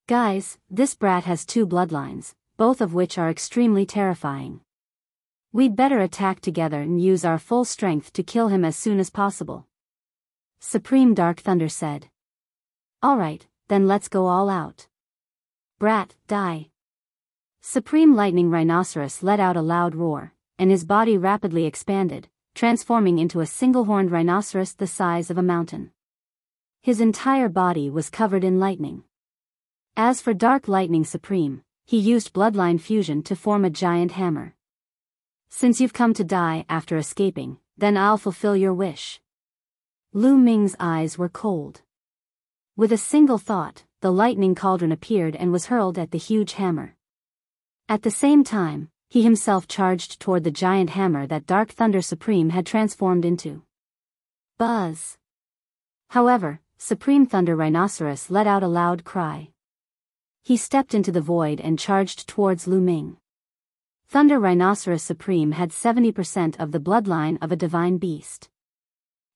Guys, this brat has 2 bloodlines, both of which are extremely terrifying. We'd better attack together and use our full strength to kill him as soon as possible. Supreme Dark Thunder said. Alright, then let's go all out. Brat, die. Supreme Lightning Rhinoceros let out a loud roar, and his body rapidly expanded, transforming into a single-horned rhinoceros the size of a mountain. His entire body was covered in lightning. As for Dark Lightning Supreme, he used bloodline fusion to form a giant hammer. Since you've come to die after escaping, then I'll fulfill your wish. Lu Ming's eyes were cold. With a single thought, the lightning cauldron appeared and was hurled at the huge hammer. At the same time, he himself charged toward the giant hammer that Dark Thunder Supreme had transformed into. Buzz! However, Supreme Thunder Rhinoceros let out a loud cry. He stepped into the void and charged towards Lu Ming. Thunder Rhinoceros Supreme had 70% of the bloodline of a divine beast.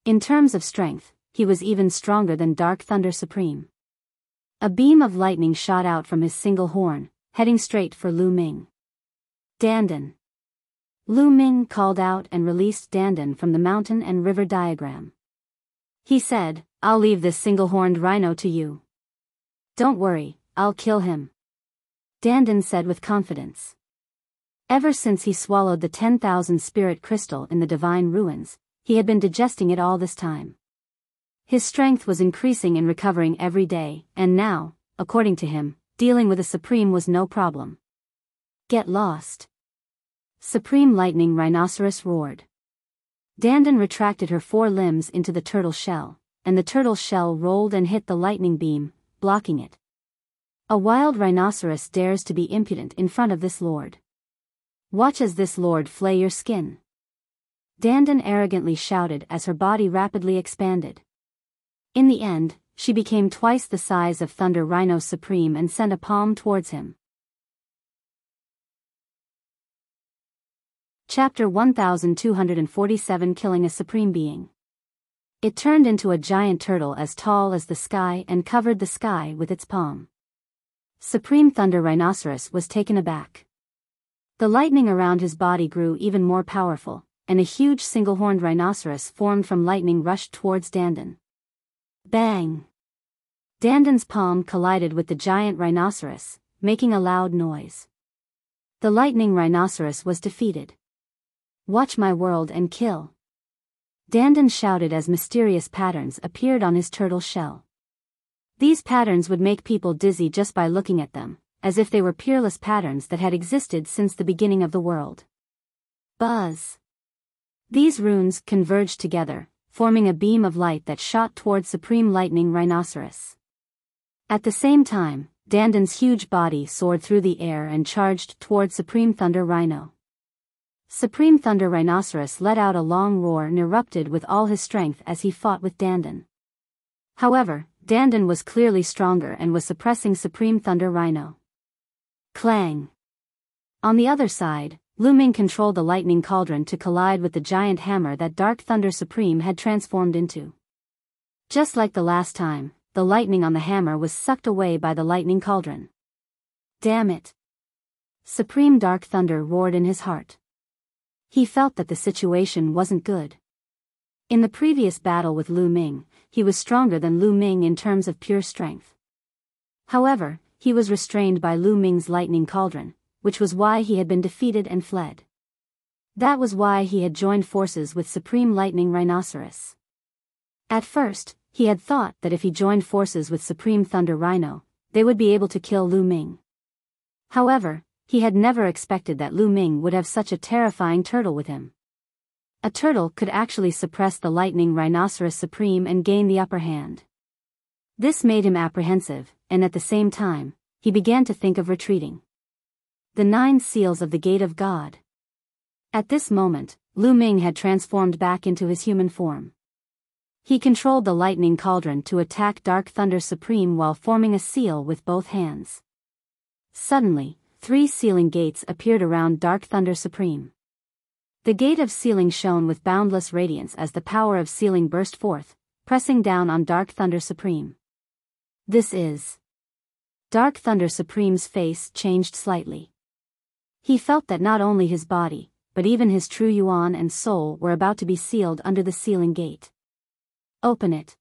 In terms of strength, he was even stronger than Dark Thunder Supreme. A beam of lightning shot out from his single horn, heading straight for Lu Ming. Dandan. Lu Ming called out and released Dandan from the mountain and river diagram. He said, I'll leave this single-horned rhino to you. Don't worry, I'll kill him. Dandan said with confidence. Ever since he swallowed the 10,000 spirit crystal in the divine ruins, he had been digesting it all this time. His strength was increasing and recovering every day, and now, according to him, dealing with a supreme was no problem. Get lost. Supreme Lightning Rhinoceros roared. Dandan retracted her 4 limbs into the turtle shell, and the turtle shell rolled and hit the lightning beam, blocking it. A wild rhinoceros dares to be impudent in front of this lord. Watch as this lord flay your skin. Dandan arrogantly shouted as her body rapidly expanded. In the end, she became twice the size of Thunder Rhino Supreme and sent a palm towards him. Chapter 1247 Killing a Supreme Being. It turned into a giant turtle as tall as the sky and covered the sky with its palm. Supreme Thunder Rhinoceros was taken aback. The lightning around his body grew even more powerful, and a huge single-horned rhinoceros formed from lightning rushed towards Dandan. Bang! Dandan's palm collided with the giant rhinoceros, making a loud noise. The lightning rhinoceros was defeated. Watch my world and kill. Dandan shouted as mysterious patterns appeared on his turtle shell. These patterns would make people dizzy just by looking at them, as if they were peerless patterns that had existed since the beginning of the world. Buzz! These runes converged together, forming a beam of light that shot toward Supreme Lightning Rhinoceros. At the same time, Dandan's huge body soared through the air and charged toward Supreme Thunder Rhino. Supreme Thunder Rhinoceros let out a long roar and erupted with all his strength as he fought with Dandan. However, Dandan was clearly stronger and was suppressing Supreme Thunder Rhino. Clang! On the other side, Lu Ming controlled the lightning cauldron to collide with the giant hammer that Dark Thunder Supreme had transformed into. Just like the last time, the lightning on the hammer was sucked away by the lightning cauldron. Damn it! Supreme Dark Thunder roared in his heart. He felt that the situation wasn't good. In the previous battle with Lu Ming, he was stronger than Lu Ming in terms of pure strength. However, he was restrained by Lu Ming's lightning cauldron, which was why he had been defeated and fled. That was why he had joined forces with Supreme Lightning Rhinoceros. At first, he had thought that if he joined forces with Supreme Thunder Rhino, they would be able to kill Lu Ming. However, he had never expected that Lu Ming would have such a terrifying turtle with him. A turtle could actually suppress the Lightning Rhinoceros Supreme and gain the upper hand. This made him apprehensive, and at the same time, he began to think of retreating. The 9 seals of the Gate of God. At this moment, Lu Ming had transformed back into his human form. He controlled the lightning cauldron to attack Dark Thunder Supreme while forming a seal with both hands. Suddenly, 3 sealing gates appeared around Dark Thunder Supreme. The gate of sealing shone with boundless radiance as the power of sealing burst forth, pressing down on Dark Thunder Supreme. This is... Dark Thunder Supreme's face changed slightly. He felt that not only his body, but even his true yuan and soul were about to be sealed under the sealing gate. Open it.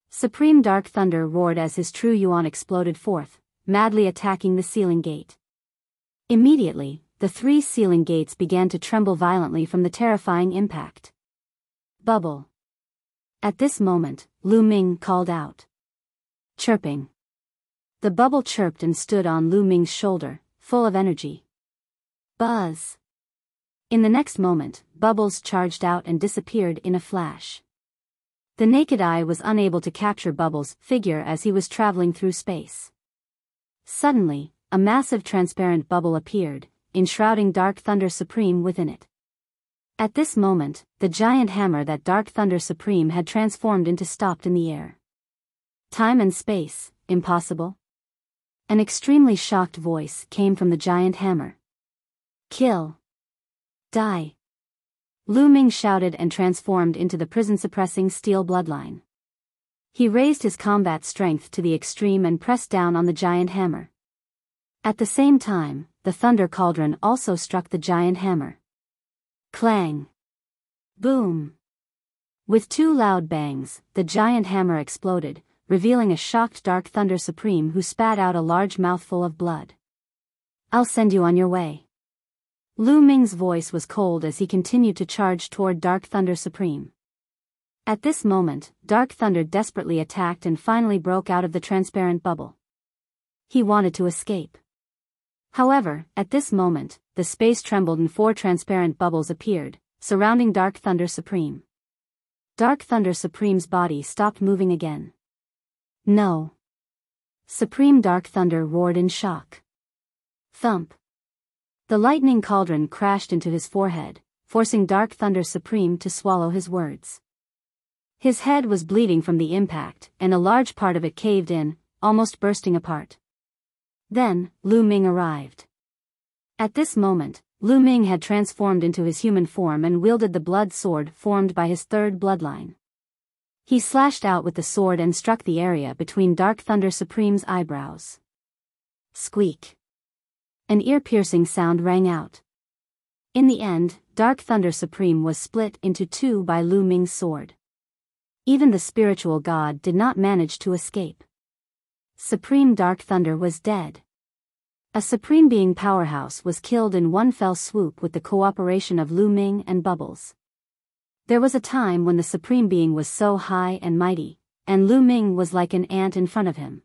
Supreme Dark Thunder roared as his true yuan exploded forth, madly attacking the sealing gate. Immediately, the 3 sealing gates began to tremble violently from the terrifying impact. Bubble. At this moment, Lu Ming called out. Chirping. The bubble chirped and stood on Lu Ming's shoulder, full of energy. Buzz. In the next moment, bubbles charged out and disappeared in a flash. The naked eye was unable to capture Bubbles' figure as he was traveling through space. Suddenly, a massive transparent bubble appeared, enshrouding Dark Thunder Supreme within it. At this moment, the giant hammer that Dark Thunder Supreme had transformed into stopped in the air. Time and space, impossible? An extremely shocked voice came from the giant hammer. Kill. Die. Lu Ming shouted and transformed into the prison-suppressing steel bloodline. He raised his combat strength to the extreme and pressed down on the giant hammer. At the same time, the thunder cauldron also struck the giant hammer. Clang. Boom. With 2 loud bangs, the giant hammer exploded, revealing a shocked Dark Thunder Supreme who spat out a large mouthful of blood. I'll send you on your way. Lu Ming's voice was cold as he continued to charge toward Dark Thunder Supreme. At this moment, Dark Thunder desperately attacked and finally broke out of the transparent bubble. He wanted to escape. However, at this moment, the space trembled and 4 transparent bubbles appeared, surrounding Dark Thunder Supreme. Dark Thunder Supreme's body stopped moving again. No. Supreme Dark Thunder roared in shock. Thump. The lightning cauldron crashed into his forehead, forcing Dark Thunder Supreme to swallow his words. His head was bleeding from the impact, and a large part of it caved in, almost bursting apart. Then, Lu Ming arrived. At this moment, Lu Ming had transformed into his human form and wielded the blood sword formed by his third bloodline. He slashed out with the sword and struck the area between Dark Thunder Supreme's eyebrows. Squeak. An ear-piercing sound rang out. In the end, Dark Thunder Supreme was split into two by Lu Ming's sword. Even the spiritual god did not manage to escape. Supreme Dark Thunder was dead. A Supreme Being powerhouse was killed in one fell swoop with the cooperation of Lu Ming and Bubbles. There was a time when the Supreme Being was so high and mighty, and Lu Ming was like an ant in front of him.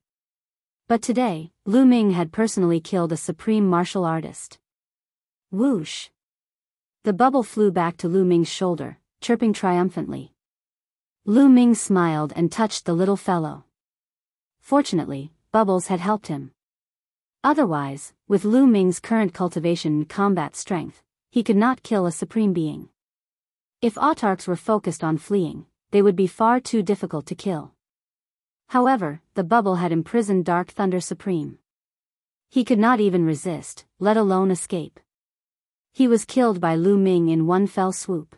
But today, Lu Ming had personally killed a supreme martial artist. Whoosh! The bubble flew back to Lu Ming's shoulder, chirping triumphantly. Lu Ming smiled and touched the little fellow. Fortunately, Bubbles had helped him. Otherwise, with Lu Ming's current cultivation and combat strength, he could not kill a Supreme Being. If autarchs were focused on fleeing, they would be far too difficult to kill. However, the bubble had imprisoned Dark Thunder Supreme. He could not even resist, let alone escape. He was killed by Lu Ming in one fell swoop.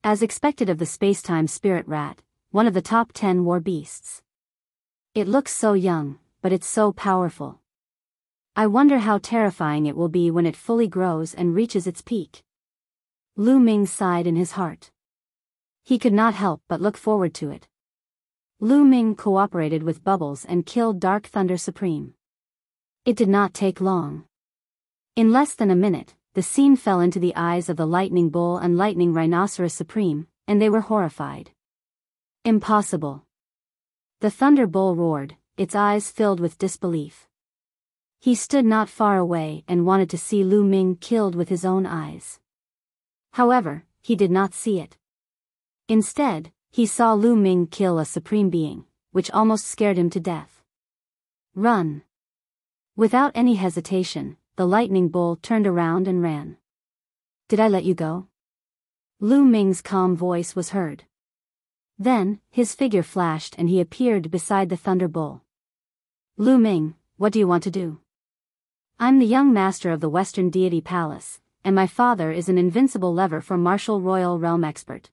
As expected of the space-time spirit rat, one of the top 10 war beasts. It looks so young, but it's so powerful. I wonder how terrifying it will be when it fully grows and reaches its peak. Lu Ming sighed in his heart. He could not help but look forward to it. Lu Ming cooperated with Bubbles and killed Dark Thunder Supreme. It did not take long. In less than a minute, the scene fell into the eyes of the Lightning Bull and Lightning Rhinoceros Supreme, and they were horrified. Impossible. The Thunder Bull roared, its eyes filled with disbelief. He stood not far away and wanted to see Lu Ming killed with his own eyes. However, he did not see it. Instead, he saw Lu Ming kill a Supreme Being, which almost scared him to death. Run! Without any hesitation, the Lightning Bull turned around and ran. Did I let you go? Lu Ming's calm voice was heard. Then, his figure flashed and he appeared beside the Thunder Bull. Lu Ming, what do you want to do? I'm the young master of the Western Deity Palace, and my father is an invincible lever for martial royal realm expert.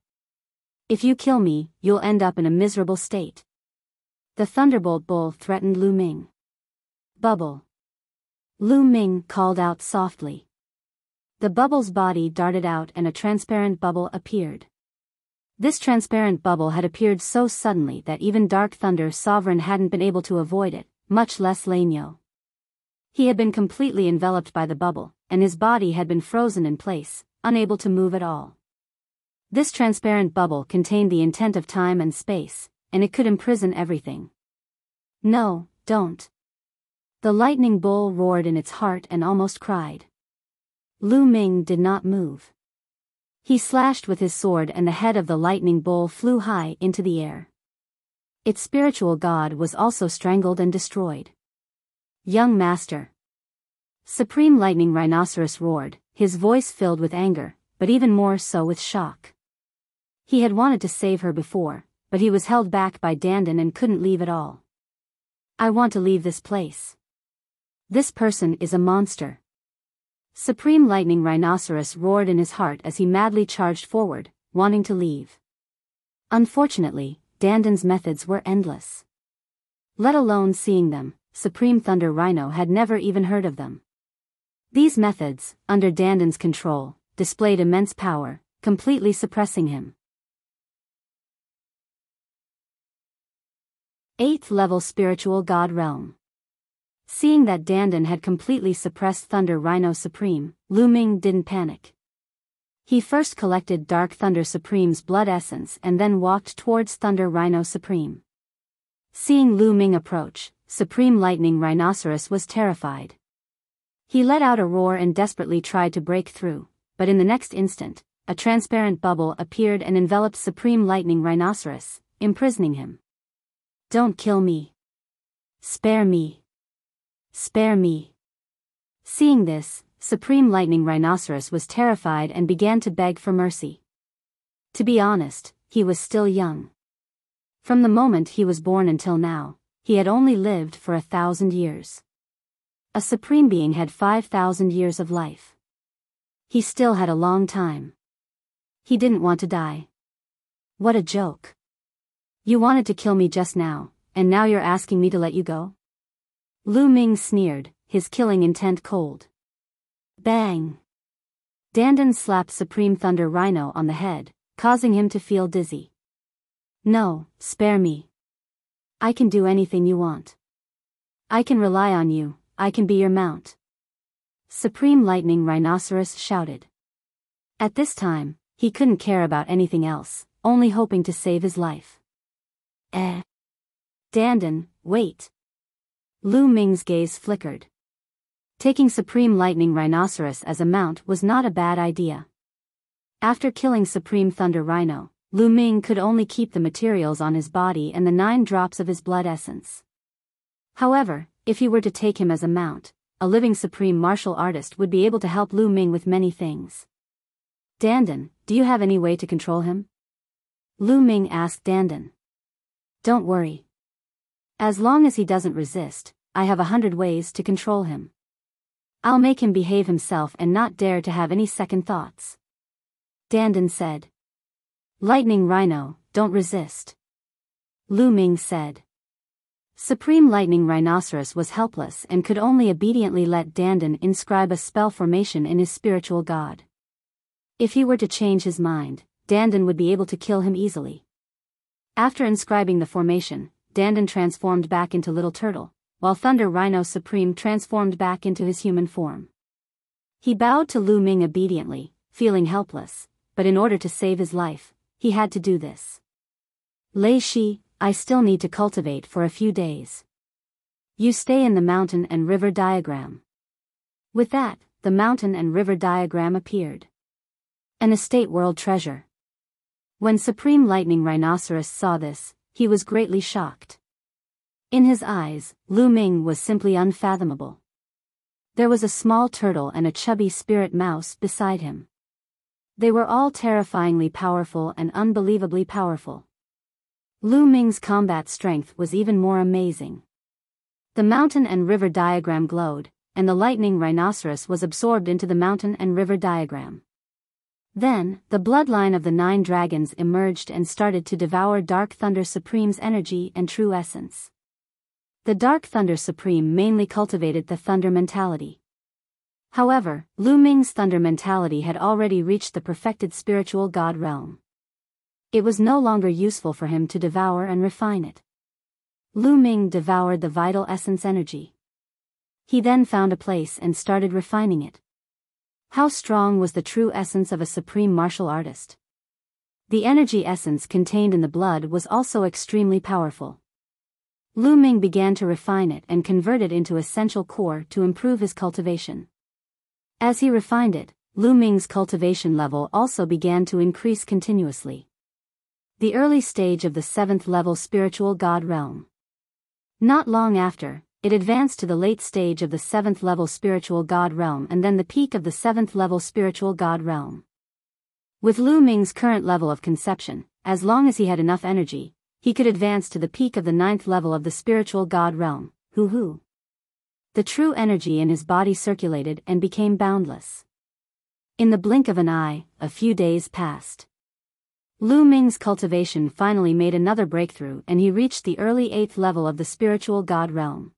If you kill me, you'll end up in a miserable state. The Thunderbolt Bull threatened Lu Ming. Bubble. Lu Ming called out softly. The bubble's body darted out and a transparent bubble appeared. This transparent bubble had appeared so suddenly that even Dark Thunder Sovereign hadn't been able to avoid it, much less Lanyo. He had been completely enveloped by the bubble, and his body had been frozen in place, unable to move at all. This transparent bubble contained the intent of time and space, and it could imprison everything. No, don't. The Lightning Bull roared in its heart and almost cried. Lu Ming did not move. He slashed with his sword and the head of the Lightning Bull flew high into the air. Its spiritual god was also strangled and destroyed. Young Master. Supreme Lightning Rhinoceros roared, his voice filled with anger, but even more so with shock. He had wanted to save her before, but he was held back by Dandan and couldn't leave at all. I want to leave this place. This person is a monster. Supreme Lightning Rhinoceros roared in his heart as he madly charged forward, wanting to leave. Unfortunately, Dandan's methods were endless. Let alone seeing them, Supreme Thunder Rhino had never even heard of them. These methods, under Dandan's control, displayed immense power, completely suppressing him. 8th level Spiritual God Realm. Seeing that Dandan had completely suppressed Thunder Rhino Supreme, Lu Ming didn't panic. He first collected Dark Thunder Supreme's blood essence and then walked towards Thunder Rhino Supreme. Seeing Lu Ming approach, Supreme Lightning Rhinoceros was terrified. He let out a roar and desperately tried to break through, but in the next instant, a transparent bubble appeared and enveloped Supreme Lightning Rhinoceros, imprisoning him. Don't kill me. Spare me. Spare me. Seeing this, Supreme Lightning Rhinoceros was terrified and began to beg for mercy. To be honest, he was still young. From the moment he was born until now, he had only lived for 1,000 years. A supreme being had 5,000 years of life. He still had a long time. He didn't want to die. What a joke. You wanted to kill me just now, and now you're asking me to let you go? Lu Ming sneered, his killing intent cold. Bang! Dandan slapped Supreme Thunder Rhino on the head, causing him to feel dizzy. No, spare me. I can do anything you want. I can rely on you, I can be your mount. Supreme Lightning Rhinoceros shouted. At this time, he couldn't care about anything else, only hoping to save his life. Dandan, wait. Lu Ming's gaze flickered. Taking Supreme Lightning Rhinoceros as a mount was not a bad idea. After killing Supreme Thunder Rhino, Lu Ming could only keep the materials on his body and the 9 drops of his blood essence. However, if he were to take him as a mount, a living supreme martial artist would be able to help Lu Ming with many things. Dandan, do you have any way to control him? Lu Ming asked Dandan. Don't worry. As long as he doesn't resist, I have 100 ways to control him. I'll make him behave himself and not dare to have any second thoughts. Dandan said. Lightning Rhino, don't resist. Lu Ming said. Supreme Lightning Rhinoceros was helpless and could only obediently let Dandan inscribe a spell formation in his spiritual god. If he were to change his mind, Dandan would be able to kill him easily. After inscribing the formation, Dandan transformed back into Little Turtle, while Thunder Rhino Supreme transformed back into his human form. He bowed to Lu Ming obediently, feeling helpless, but in order to save his life, he had to do this. Lei Shi, I still need to cultivate for a few days. You stay in the mountain and river diagram. With that, the mountain and river diagram appeared. An estate world treasure. When Supreme Lightning Rhinoceros saw this, he was greatly shocked. In his eyes, Lu Ming was simply unfathomable. There was a small turtle and a chubby spirit mouse beside him. They were all terrifyingly powerful and unbelievably powerful. Lu Ming's combat strength was even more amazing. The mountain and river diagram glowed, and the lightning rhinoceros was absorbed into the mountain and river diagram. Then, the bloodline of the 9 dragons emerged and started to devour Dark Thunder Supreme's energy and true essence. The Dark Thunder Supreme mainly cultivated the thunder mentality. However, Lu Ming's thunder mentality had already reached the perfected spiritual god realm. It was no longer useful for him to devour and refine it. Lu Ming devoured the vital essence energy. He then found a place and started refining it. How strong was the true essence of a supreme martial artist? The energy essence contained in the blood was also extremely powerful. Lu Ming began to refine it and convert it into essential core to improve his cultivation. As he refined it, Lu Ming's cultivation level also began to increase continuously. The early stage of the 7th level spiritual god realm. Not long after, it advanced to the late stage of the 7th level spiritual god realm and then the peak of the 7th level spiritual god realm. With Lu Ming's current level of conception, as long as he had enough energy, he could advance to the peak of the 9th level of the spiritual god realm, hoo. The true energy in his body circulated and became boundless. In the blink of an eye, a few days passed. Lu Ming's cultivation finally made another breakthrough and he reached the early 8th level of the spiritual god realm.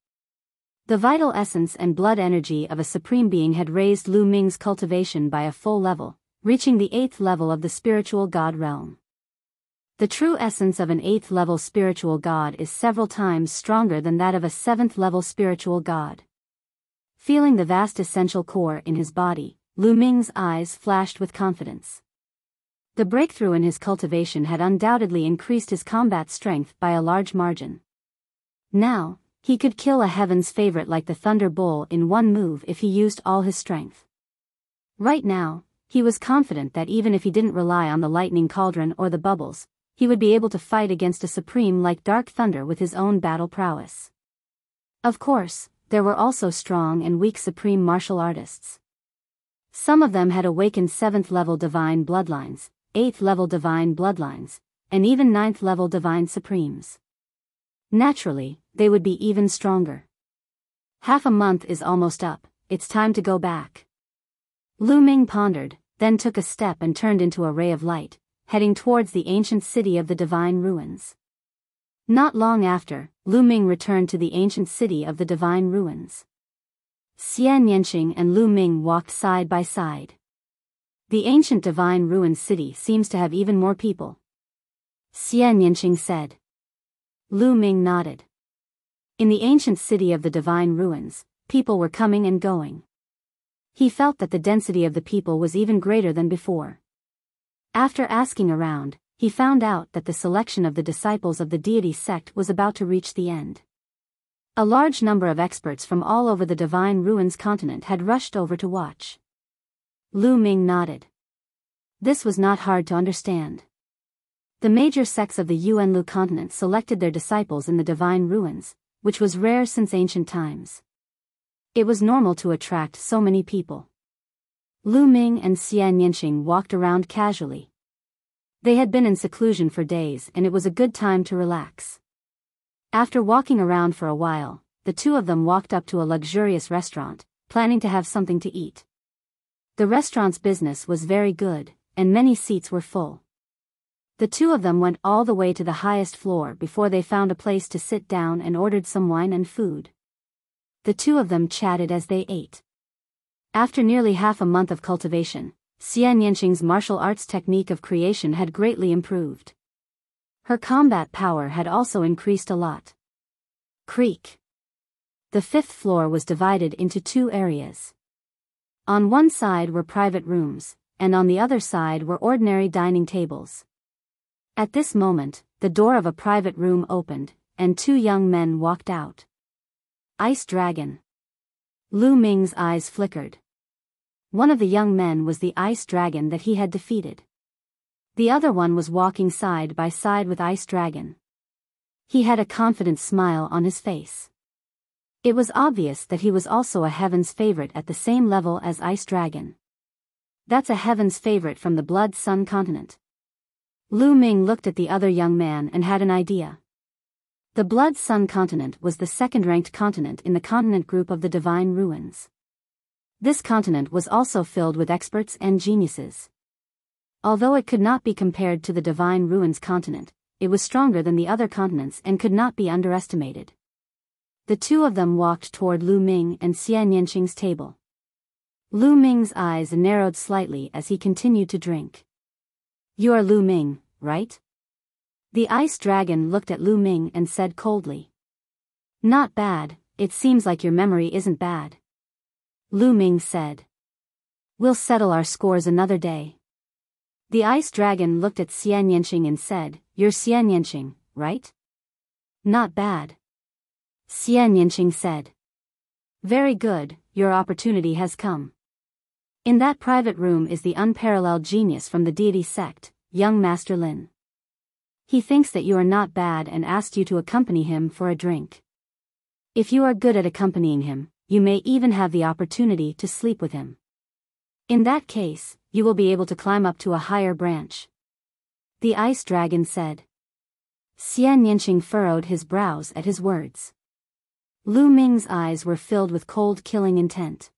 The vital essence and blood energy of a supreme being had raised Lu Ming's cultivation by a full level, reaching the 8th level of the spiritual god realm. The true essence of an 8th level spiritual god is several times stronger than that of a 7th level spiritual god. Feeling the vast essential core in his body, Lu Ming's eyes flashed with confidence. The breakthrough in his cultivation had undoubtedly increased his combat strength by a large margin. Now, he could kill a heaven's favorite like the Thunder Bull in one move if he used all his strength. Right now, he was confident that even if he didn't rely on the lightning cauldron or the bubbles, he would be able to fight against a supreme like Dark Thunder with his own battle prowess. Of course, there were also strong and weak supreme martial artists. Some of them had awakened 7th-level divine bloodlines, 8th-level divine bloodlines, and even 9th-level divine supremes. Naturally, they would be even stronger. Half a month is almost up, it's time to go back. Lu Ming pondered, then took a step and turned into a ray of light, heading towards the ancient city of the divine ruins. Not long after, Lu Ming returned to the ancient city of the divine ruins. Xian Yanqing and Lu Ming walked side by side. The ancient divine ruins city seems to have even more people. Xian Yanqing said. Lu Ming nodded. In the ancient city of the divine ruins, people were coming and going. He felt that the density of the people was even greater than before. After asking around, he found out that the selection of the disciples of the deity sect was about to reach the end. A large number of experts from all over the divine ruins continent had rushed over to watch. Lu Ming nodded. This was not hard to understand. The major sects of the Yuanlu continent selected their disciples in the divine ruins, which was rare since ancient times. It was normal to attract so many people. Lu Ming and Xian Yanqing walked around casually. They had been in seclusion for days and it was a good time to relax. After walking around for a while, the two of them walked up to a luxurious restaurant, planning to have something to eat. The restaurant's business was very good, and many seats were full. The two of them went all the way to the highest floor before they found a place to sit down and ordered some wine and food. The two of them chatted as they ate. After nearly half a month of cultivation, Xian Yanqing's martial arts technique of creation had greatly improved. Her combat power had also increased a lot. Creak. The 5th floor was divided into 2 areas. On one side were private rooms, and on the other side were ordinary dining tables. At this moment, the door of a private room opened, and 2 young men walked out. Ice Dragon. Lu Ming's eyes flickered. One of the young men was the Ice Dragon that he had defeated. The other one was walking side by side with Ice Dragon. He had a confident smile on his face. It was obvious that he was also a Heaven's favorite at the same level as Ice Dragon. That's a Heaven's favorite from the Blood Sun continent. Lu Ming looked at the other young man and had an idea. The Blood Sun continent was the second-ranked continent in the continent group of the Divine Ruins. This continent was also filled with experts and geniuses. Although it could not be compared to the Divine Ruins continent, it was stronger than the other continents and could not be underestimated. The two of them walked toward Lu Ming and Xian Yanqing's table. Lu Ming's eyes narrowed slightly as he continued to drink. You are Lu Ming, right? The Ice Dragon looked at Lu Ming and said coldly. Not bad, it seems like your memory isn't bad. Lu Ming said. We'll settle our scores another day. The Ice Dragon looked at Xian Yanqing and said, You're Xian Yanqing, right? Not bad. Xian Yanqing said. Very good, your opportunity has come. In that private room is the unparalleled genius from the deity sect, young Master Lin. He thinks that you are not bad and asked you to accompany him for a drink. If you are good at accompanying him, you may even have the opportunity to sleep with him. In that case, you will be able to climb up to a higher branch. The Ice Dragon said. Xian Yanqing furrowed his brows at his words. Lu Ming's eyes were filled with cold killing intent.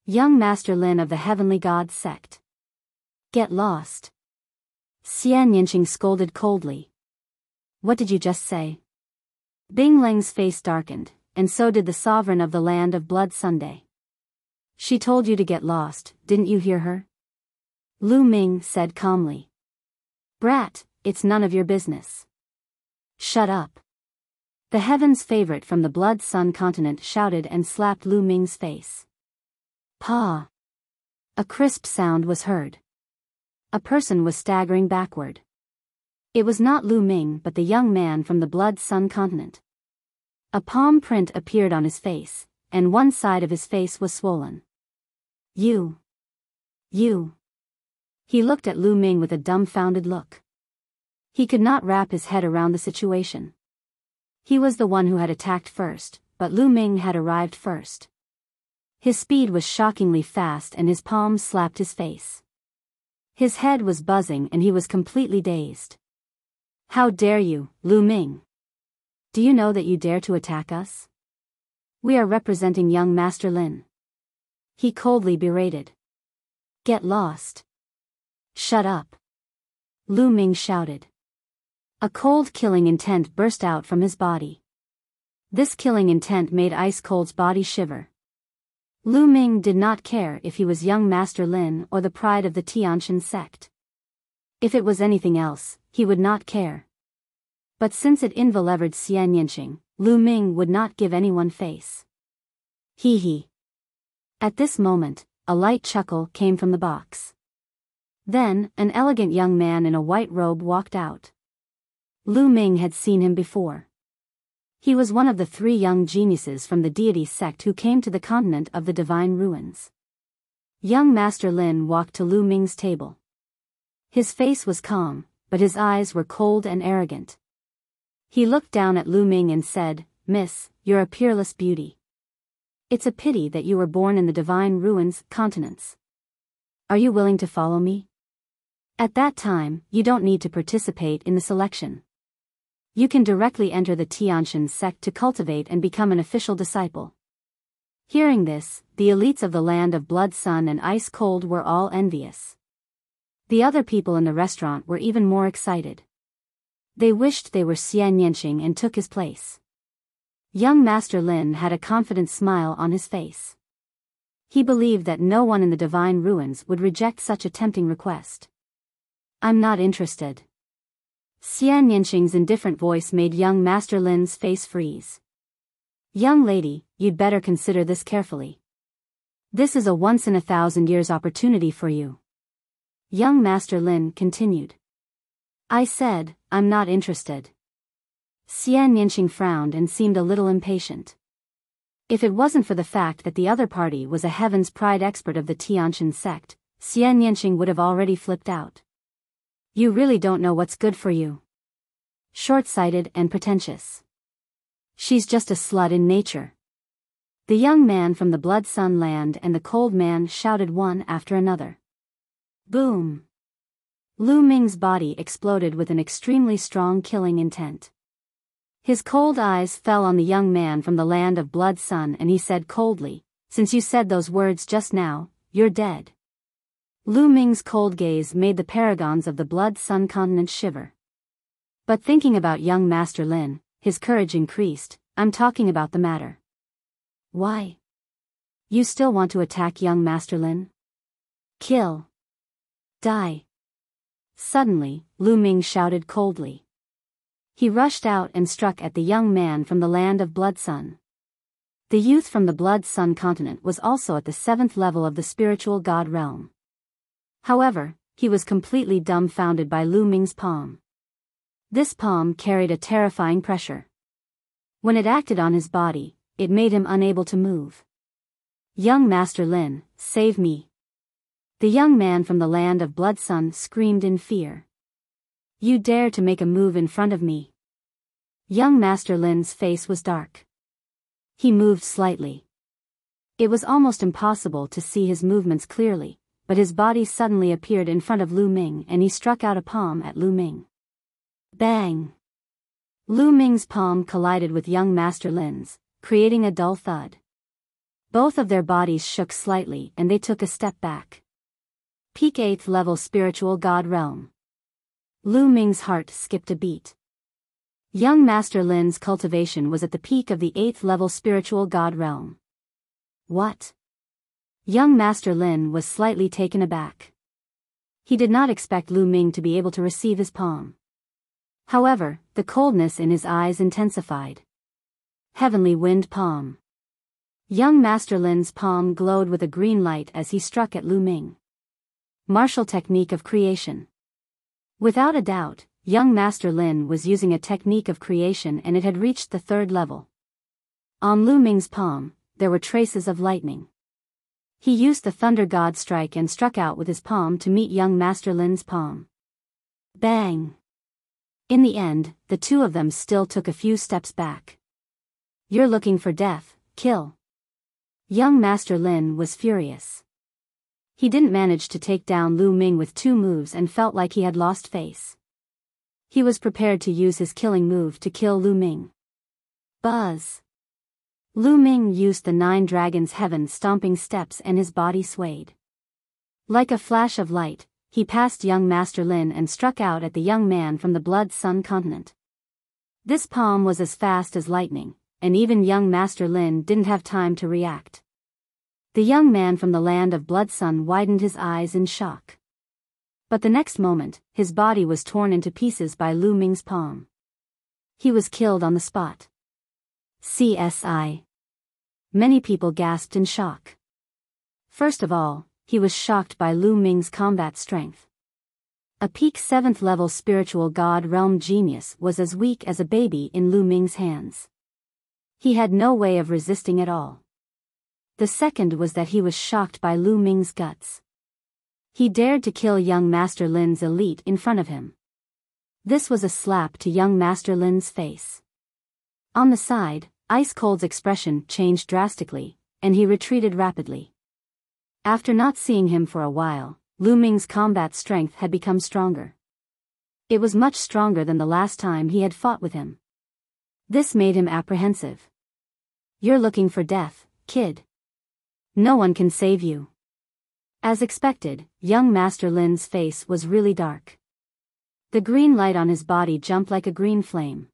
Young Master Lin of the Heavenly God sect. Get lost. Xian Yanqing scolded coldly. What did you just say? Bing Leng's face darkened, and so did the sovereign of the land of Blood Sunday. She told you to get lost, didn't you hear her? Lu Ming said calmly. Brat, it's none of your business. Shut up. The Heaven's favorite from the Blood Sun continent shouted and slapped Lu Ming's face. Pa! A crisp sound was heard. A person was staggering backward. It was not Lu Ming but the young man from the Blood Sun continent. A palm print appeared on his face, and one side of his face was swollen. You. He looked at Lu Ming with a dumbfounded look. He could not wrap his head around the situation. He was the one who had attacked first, but Lu Ming had arrived first. His speed was shockingly fast and his palms slapped his face. His head was buzzing and he was completely dazed. "How dare you, Lu Ming? Do you know that you dare to attack us? We are representing young Master Lin," he coldly berated. "Get lost." "Shut up," Lu Ming shouted. A cold killing intent burst out from his body. This killing intent made Ice Cold's body shiver. Lu Ming did not care if he was young Master Lin or the pride of the Tiantian sect. If it was anything else, he would not care. But since it involved Xian Yanqing, Lu Ming would not give anyone face. Hee hee. At this moment, a light chuckle came from the box. Then, an elegant young man in a white robe walked out. Lu Ming had seen him before. He was one of the 3 young geniuses from the deity sect who came to the continent of the divine ruins. Young Master Lin walked to Lu Ming's table. His face was calm, but his eyes were cold and arrogant. He looked down at Lu Ming and said, "Miss, you're a peerless beauty. It's a pity that you were born in the divine ruins continents. Are you willing to follow me? At that time, you don't need to participate in the selection. You can directly enter the Tiantian sect to cultivate and become an official disciple." Hearing this, the elites of the land of Blood Sun and Ice Cold were all envious. The other people in the restaurant were even more excited. They wished they were Xian Yanqing and took his place. Young Master Lin had a confident smile on his face. He believed that no one in the divine ruins would reject such a tempting request. "I'm not interested." Xian Yanqing's indifferent voice made young Master Lin's face freeze. "Young lady, you'd better consider this carefully. This is a once-in-a-thousand-years opportunity for you." Young Master Lin continued. "I said, I'm not interested." Xian Yanqing frowned and seemed a little impatient. If it wasn't for the fact that the other party was a Heaven's Pride expert of the Tiantian sect, Xian Yanqing would have already flipped out. "You really don't know what's good for you. Short-sighted and pretentious. She's just a slut in nature." The young man from the Blood Sun land and the cold man shouted one after another. Boom! Lu Ming's body exploded with an extremely strong killing intent. His cold eyes fell on the young man from the land of Blood Sun and he said coldly, "Since you said those words just now, you're dead." Lu Ming's cold gaze made the paragons of the Blood Sun continent shiver. But thinking about young Master Lin, his courage increased. "I'm talking about the matter." "Why? You still want to attack young Master Lin? Kill. Die." Suddenly, Lu Ming shouted coldly. He rushed out and struck at the young man from the land of Blood Sun. The youth from the Blood Sun continent was also at the 7th level of the spiritual god realm. However, he was completely dumbfounded by Lu Ming's palm. This palm carried a terrifying pressure. When it acted on his body, it made him unable to move. "Young Master Lin, save me." The young man from the land of Blood Sun screamed in fear. "You dare to make a move in front of me?" Young Master Lin's face was dark. He moved slightly. It was almost impossible to see his movements clearly, but his body suddenly appeared in front of Lu Ming and he struck out a palm at Lu Ming. Bang! Lu Ming's palm collided with young Master Lin's, creating a dull thud. Both of their bodies shook slightly and they took a step back. Peak 8th level spiritual god realm. Lu Ming's heart skipped a beat. Young Master Lin's cultivation was at the peak of the 8th level spiritual god realm. What? Young Master Lin was slightly taken aback. He did not expect Lu Ming to be able to receive his palm. However, the coldness in his eyes intensified. Heavenly Wind Palm. Young Master Lin's palm glowed with a green light as he struck at Lu Ming. Martial technique of creation. Without a doubt, young Master Lin was using a technique of creation and it had reached the 3rd level. On Lu Ming's palm, there were traces of lightning. He used the Thunder God strike and struck out with his palm to meet young Master Lin's palm. Bang! In the end, the two of them still took a few steps back. You're looking for death, kill. Young Master Lin was furious. He didn't manage to take down Lu Ming with 2 moves and felt like he had lost face. He was prepared to use his killing move to kill Lu Ming. Buzz. Lu Ming used the 9 dragons' heaven-stomping steps and his body swayed. Like a flash of light, he passed young Master Lin and struck out at the young man from the Blood Sun continent. This palm was as fast as lightning, and even young Master Lin didn't have time to react. The young man from the land of Blood Sun widened his eyes in shock. But the next moment, his body was torn into pieces by Lu Ming's palm. He was killed on the spot. CSI. Many people gasped in shock. First of all, he was shocked by Lu Ming's combat strength. A peak 7th level spiritual god realm genius was as weak as a baby in Lu Ming's hands. He had no way of resisting at all. The second was that he was shocked by Lu Ming's guts. He dared to kill young Master Lin's elite in front of him. This was a slap to young Master Lin's face. On the side, Ice Cold's expression changed drastically, and he retreated rapidly. After not seeing him for a while, Lu Ming's combat strength had become stronger. It was much stronger than the last time he had fought with him. This made him apprehensive. You're looking for death, kid. No one can save you. As expected, young Master Lin's face was really dark. The green light on his body jumped like a green flame.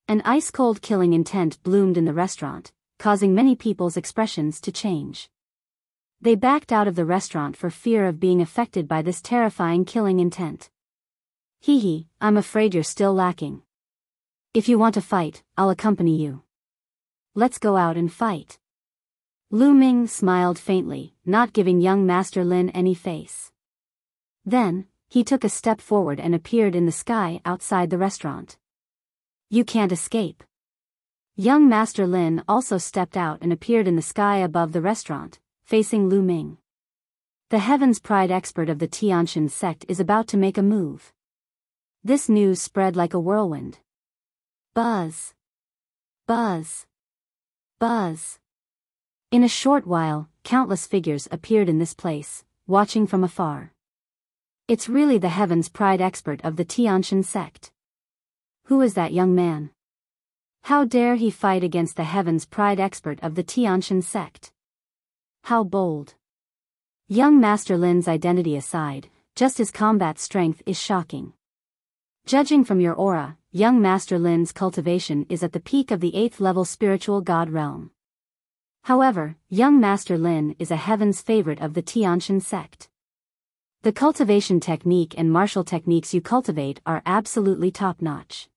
An ice-cold killing intent bloomed in the restaurant, causing many people's expressions to change. They backed out of the restaurant for fear of being affected by this terrifying killing intent. Hee, I'm afraid you're still lacking. If you want to fight, I'll accompany you. Let's go out and fight. Lu Ming smiled faintly, not giving young Master Lin any face. Then, he took a step forward and appeared in the sky outside the restaurant. You can't escape. Young Master Lin also stepped out and appeared in the sky above the restaurant, facing Lu Ming. The Heaven's Pride expert of the Tianshan sect is about to make a move. This news spread like a whirlwind. Buzz. Buzz. Buzz. In a short while, countless figures appeared in this place, watching from afar. It's really the Heaven's Pride expert of the Tianshan sect. Who is that young man? How dare he fight against the Heaven's Pride expert of the Tianshan sect? How bold. Young Master Lin's identity aside, just his combat strength is shocking. Judging from your aura, young Master Lin's cultivation is at the peak of the 8th level spiritual god realm. However, young Master Lin is a heaven's favorite of the Tianshan sect. The cultivation technique and martial techniques you cultivate are absolutely top-notch.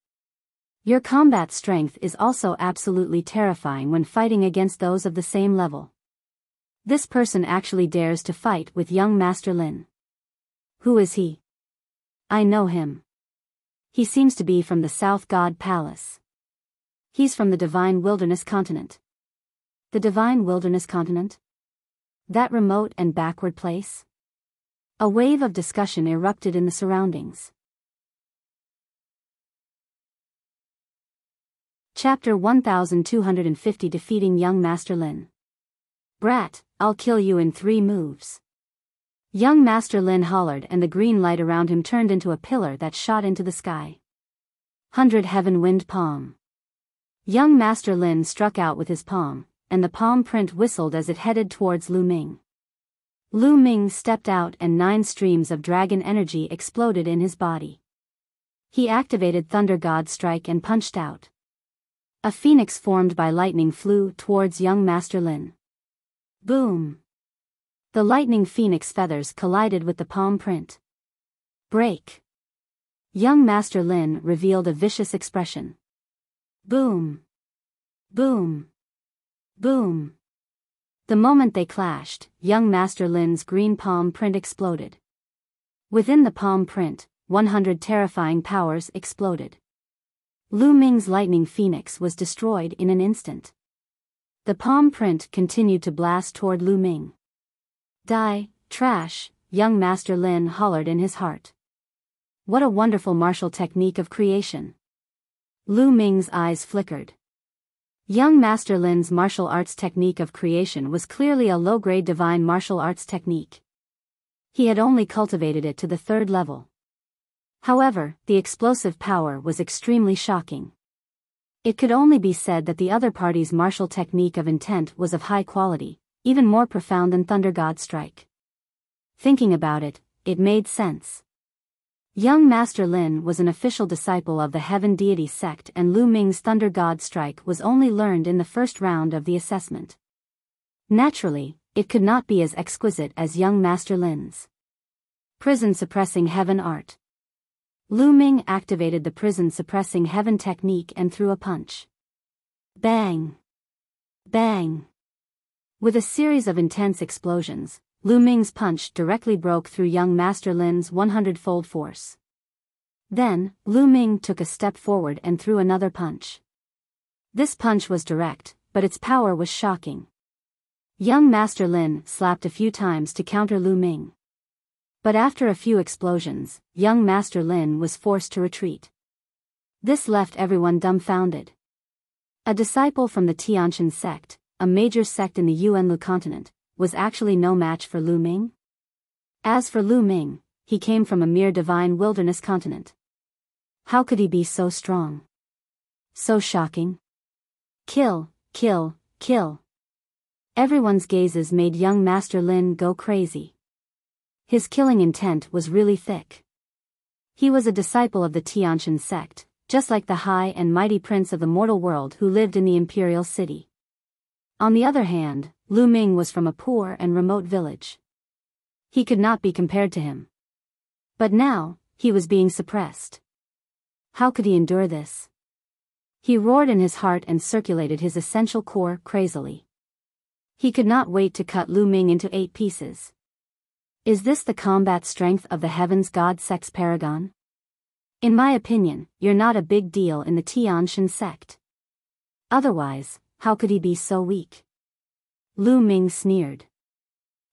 Your combat strength is also absolutely terrifying when fighting against those of the same level. This person actually dares to fight with young Master Lin. Who is he? I know him. He seems to be from the South God Palace. He's from the Divine Wilderness Continent. The Divine Wilderness Continent? That remote and backward place? A wave of discussion erupted in the surroundings. Chapter 1250 Defeating Young Master Lin. Brat, I'll kill you in 3 moves. Young Master Lin hollered and the green light around him turned into a pillar that shot into the sky. 100 Heaven Wind Palm. Young Master Lin struck out with his palm, and the palm print whistled as it headed towards Lu Ming. Lu Ming stepped out and 9 streams of dragon energy exploded in his body. He activated Thunder God Strike and punched out. A phoenix formed by lightning flew towards young Master Lin. Boom! The lightning phoenix feathers collided with the palm print. Break! Young Master Lin revealed a vicious expression. Boom! Boom! Boom! The moment they clashed, young Master Lin's green palm print exploded. Within the palm print, 100 terrifying powers exploded. Lu Ming's lightning phoenix was destroyed in an instant. The palm print continued to blast toward Lu Ming. Die, trash, young Master Lin hollered in his heart. What a wonderful martial technique of creation. Lu Ming's eyes flickered. Young Master Lin's martial arts technique of creation was clearly a low-grade divine martial arts technique. He had only cultivated it to the 3rd level. However, the explosive power was extremely shocking. It could only be said that the other party's martial technique of intent was of high quality, even more profound than Thunder God Strike. Thinking about it, it made sense. Young Master Lin was an official disciple of the Heaven Deity sect, and Lu Ming's Thunder God Strike was only learned in the first round of the assessment. Naturally, it could not be as exquisite as young Master Lin's prison suppressing heaven art. Lu Ming activated the prison suppressing heaven technique and threw a punch. Bang! Bang! With a series of intense explosions, Lu Ming's punch directly broke through young Master Lin's 100-fold force. Then, Lu Ming took a step forward and threw another punch. This punch was direct, but its power was shocking. Young Master Lin slapped a few times to counter Lu Ming. But after a few explosions, young Master Lin was forced to retreat. This left everyone dumbfounded. A disciple from the Tianshan sect, a major sect in the Yuanlu continent, was actually no match for Lu Ming? As for Lu Ming, he came from a mere divine wilderness continent. How could he be so strong? So shocking? Kill, kill, kill. Everyone's gazes made young Master Lin go crazy. His killing intent was really thick. He was a disciple of the Tianshan sect, just like the high and mighty prince of the mortal world who lived in the imperial city. On the other hand, Lu Ming was from a poor and remote village. He could not be compared to him. But now, he was being suppressed. How could he endure this? He roared in his heart and circulated his essential core crazily. He could not wait to cut Lu Ming into 8 pieces. Is this the combat strength of the Heavens God Sect's paragon? In my opinion, you're not a big deal in the Tianshan sect. Otherwise, how could he be so weak? Lu Ming sneered.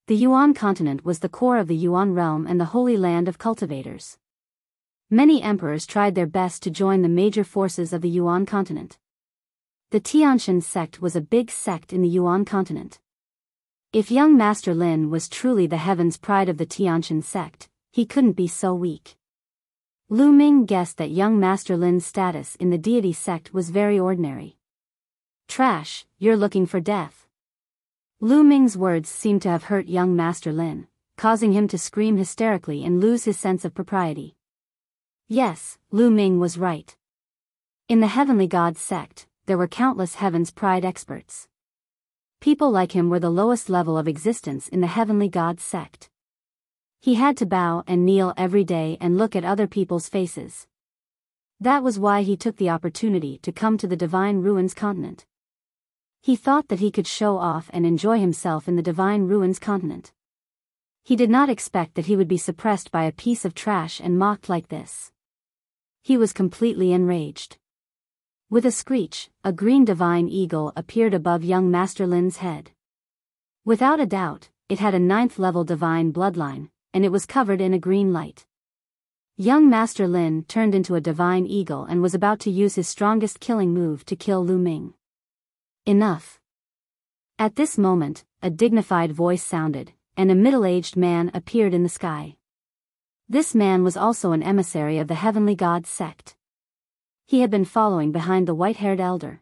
The Yuan continent was the core of the Yuan realm and the holy land of cultivators. Many emperors tried their best to join the major forces of the Yuan continent. The Tianshan sect was a big sect in the Yuan continent. If young Master Lin was truly the heaven's pride of the Tianshan sect, he couldn't be so weak. Lu Ming guessed that young Master Lin's status in the deity sect was very ordinary. Trash, you're looking for death. Lu Ming's words seemed to have hurt young Master Lin, causing him to scream hysterically and lose his sense of propriety. Yes, Lu Ming was right. In the Heavenly God sect, there were countless Heaven's Pride experts. People like him were the lowest level of existence in the Heavenly God sect. He had to bow and kneel every day and look at other people's faces. That was why he took the opportunity to come to the Divine Ruins continent. He thought that he could show off and enjoy himself in the Divine Ruins continent. He did not expect that he would be suppressed by a piece of trash and mocked like this. He was completely enraged. With a screech, a green divine eagle appeared above young Master Lin's head. Without a doubt, it had a 9th-level divine bloodline, and it was covered in a green light. Young Master Lin turned into a divine eagle and was about to use his strongest killing move to kill Lu Ming. Enough. At this moment, a dignified voice sounded, and a middle-aged man appeared in the sky. This man was also an emissary of the Heavenly God sect. He had been following behind the white-haired elder.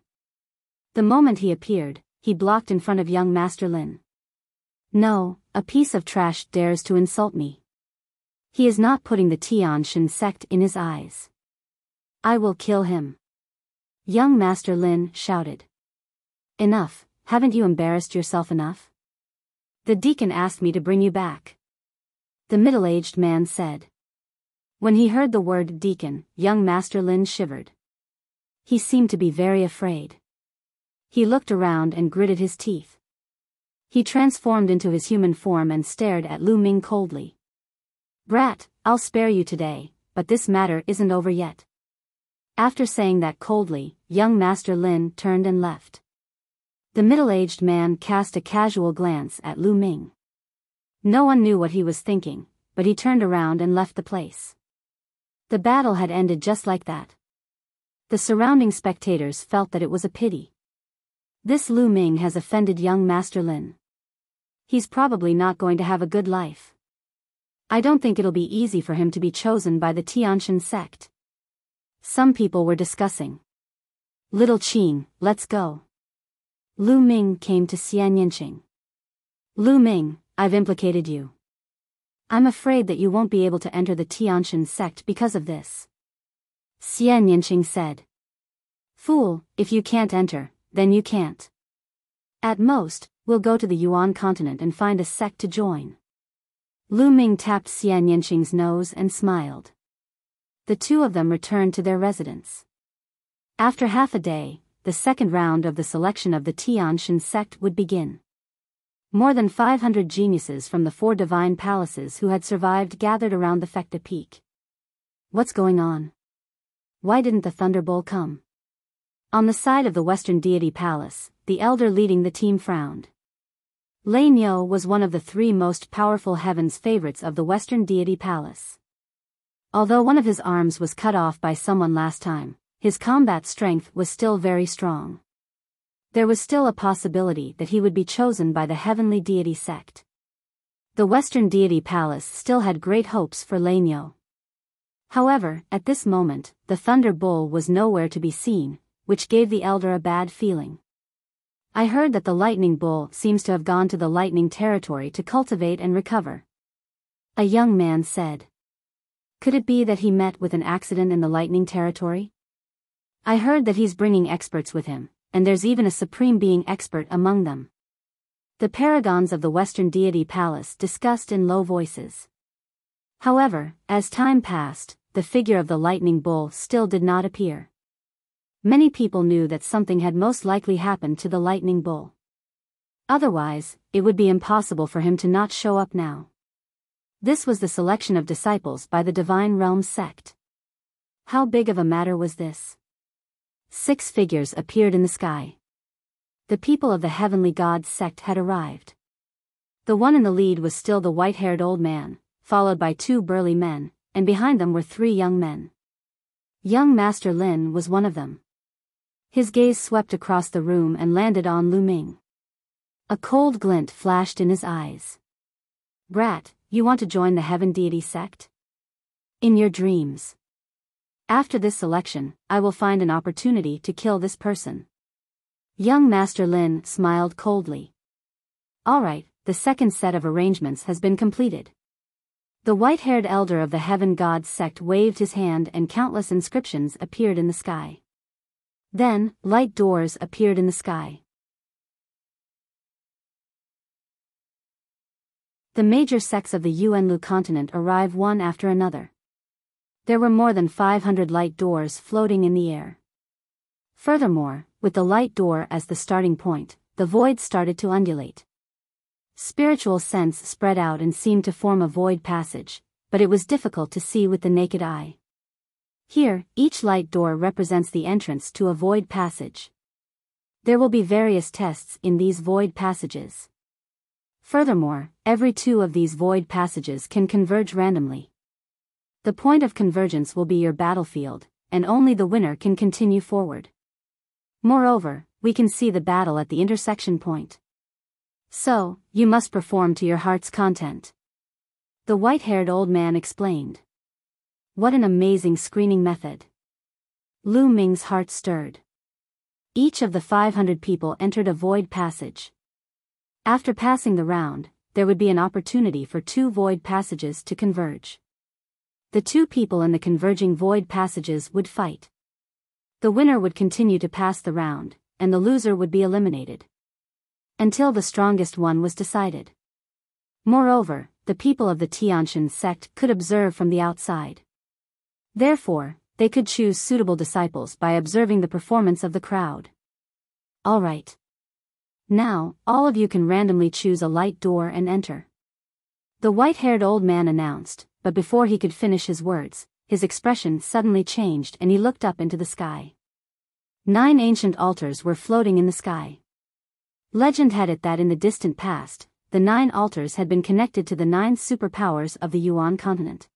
The moment he appeared, he blocked in front of young Master Lin. No, a piece of trash dares to insult me. He is not putting the Tianshan sect in his eyes. I will kill him. Young Master Lin shouted. Enough, haven't you embarrassed yourself enough? The deacon asked me to bring you back. The middle-aged man said. When he heard the word deacon, young Master Lin shivered. He seemed to be very afraid. He looked around and gritted his teeth. He transformed into his human form and stared at Lu Ming coldly. Brat, I'll spare you today, but this matter isn't over yet. After saying that coldly, young Master Lin turned and left. The middle-aged man cast a casual glance at Lu Ming. No one knew what he was thinking, but he turned around and left the place. The battle had ended just like that. The surrounding spectators felt that it was a pity. This Lu Ming has offended young Master Lin. He's probably not going to have a good life. I don't think it'll be easy for him to be chosen by the Tianshan sect. Some people were discussing. Little Qing, let's go. Lu Ming came to Xian Yinqing. Lu Ming, I've implicated you. I'm afraid that you won't be able to enter the Tianshan sect because of this. Xian Yinqing said. Fool, if you can't enter, then you can't. At most, we'll go to the Yuan continent and find a sect to join. Lu Ming tapped Xian Yinqing's nose and smiled. The two of them returned to their residence. After half a day, the second round of the selection of the Tianshan sect would begin. More than 500 geniuses from the 4 divine palaces who had survived gathered around the Fekta Peak. What's going on? Why didn't the Thunder Bull come? On the side of the Western Deity Palace, the elder leading the team frowned. Lei Niu was one of the 3 most powerful heaven's favorites of the Western Deity Palace. Although one of his arms was cut off by someone last time, his combat strength was still very strong. There was still a possibility that he would be chosen by the Heavenly Deity sect. The Western Deity Palace still had great hopes for Lei Niu. However, at this moment, the Thunder Bull was nowhere to be seen, which gave the elder a bad feeling. I heard that the Lightning Bull seems to have gone to the Lightning territory to cultivate and recover. A young man said. Could it be that he met with an accident in the Lightning territory? I heard that he's bringing experts with him, and there's even a supreme being expert among them. The paragons of the Western Deity Palace discussed in low voices. However, as time passed, the figure of the Lightning Bull still did not appear. Many people knew that something had most likely happened to the Lightning Bull. Otherwise, it would be impossible for him to not show up now. This was the selection of disciples by the Divine Realm sect. How big of a matter was this? 6 figures appeared in the sky. The people of the Heavenly Gods sect had arrived. The one in the lead was still the white-haired old man, followed by 2 burly men, and behind them were 3 young men. Young Master Lin was one of them. His gaze swept across the room and landed on Lu Ming. A cold glint flashed in his eyes. Brat, you want to join the Heaven Deity sect? In your dreams. After this selection, I will find an opportunity to kill this person. Young Master Lin smiled coldly. All right, the second set of arrangements has been completed. The white-haired elder of the Heaven Gods sect waved his hand and countless inscriptions appeared in the sky. Then, light doors appeared in the sky. The major sects of the Yuanlu continent arrive one after another. There were more than 500 light doors floating in the air. Furthermore, with the light door as the starting point, the void started to undulate. Spiritual sense spread out and seemed to form a void passage, but it was difficult to see with the naked eye. Here, each light door represents the entrance to a void passage. There will be various tests in these void passages. Furthermore, every 2 of these void passages can converge randomly. The point of convergence will be your battlefield, and only the winner can continue forward. Moreover, we can see the battle at the intersection point. So, you must perform to your heart's content. The white-haired old man explained. What an amazing screening method. Lu Ming's heart stirred. Each of the 500 people entered a void passage. After passing the round, there would be an opportunity for 2 void passages to converge. The 2 people in the converging void passages would fight. The winner would continue to pass the round, and the loser would be eliminated. Until the strongest one was decided. Moreover, the people of the Tianshan sect could observe from the outside. Therefore, they could choose suitable disciples by observing the performance of the crowd. All right. Now, all of you can randomly choose a light door and enter. The white-haired old man announced, but before he could finish his words, his expression suddenly changed and he looked up into the sky. 9 ancient altars were floating in the sky. Legend had it that in the distant past, the 9 altars had been connected to the 9 superpowers of the Yuan continent.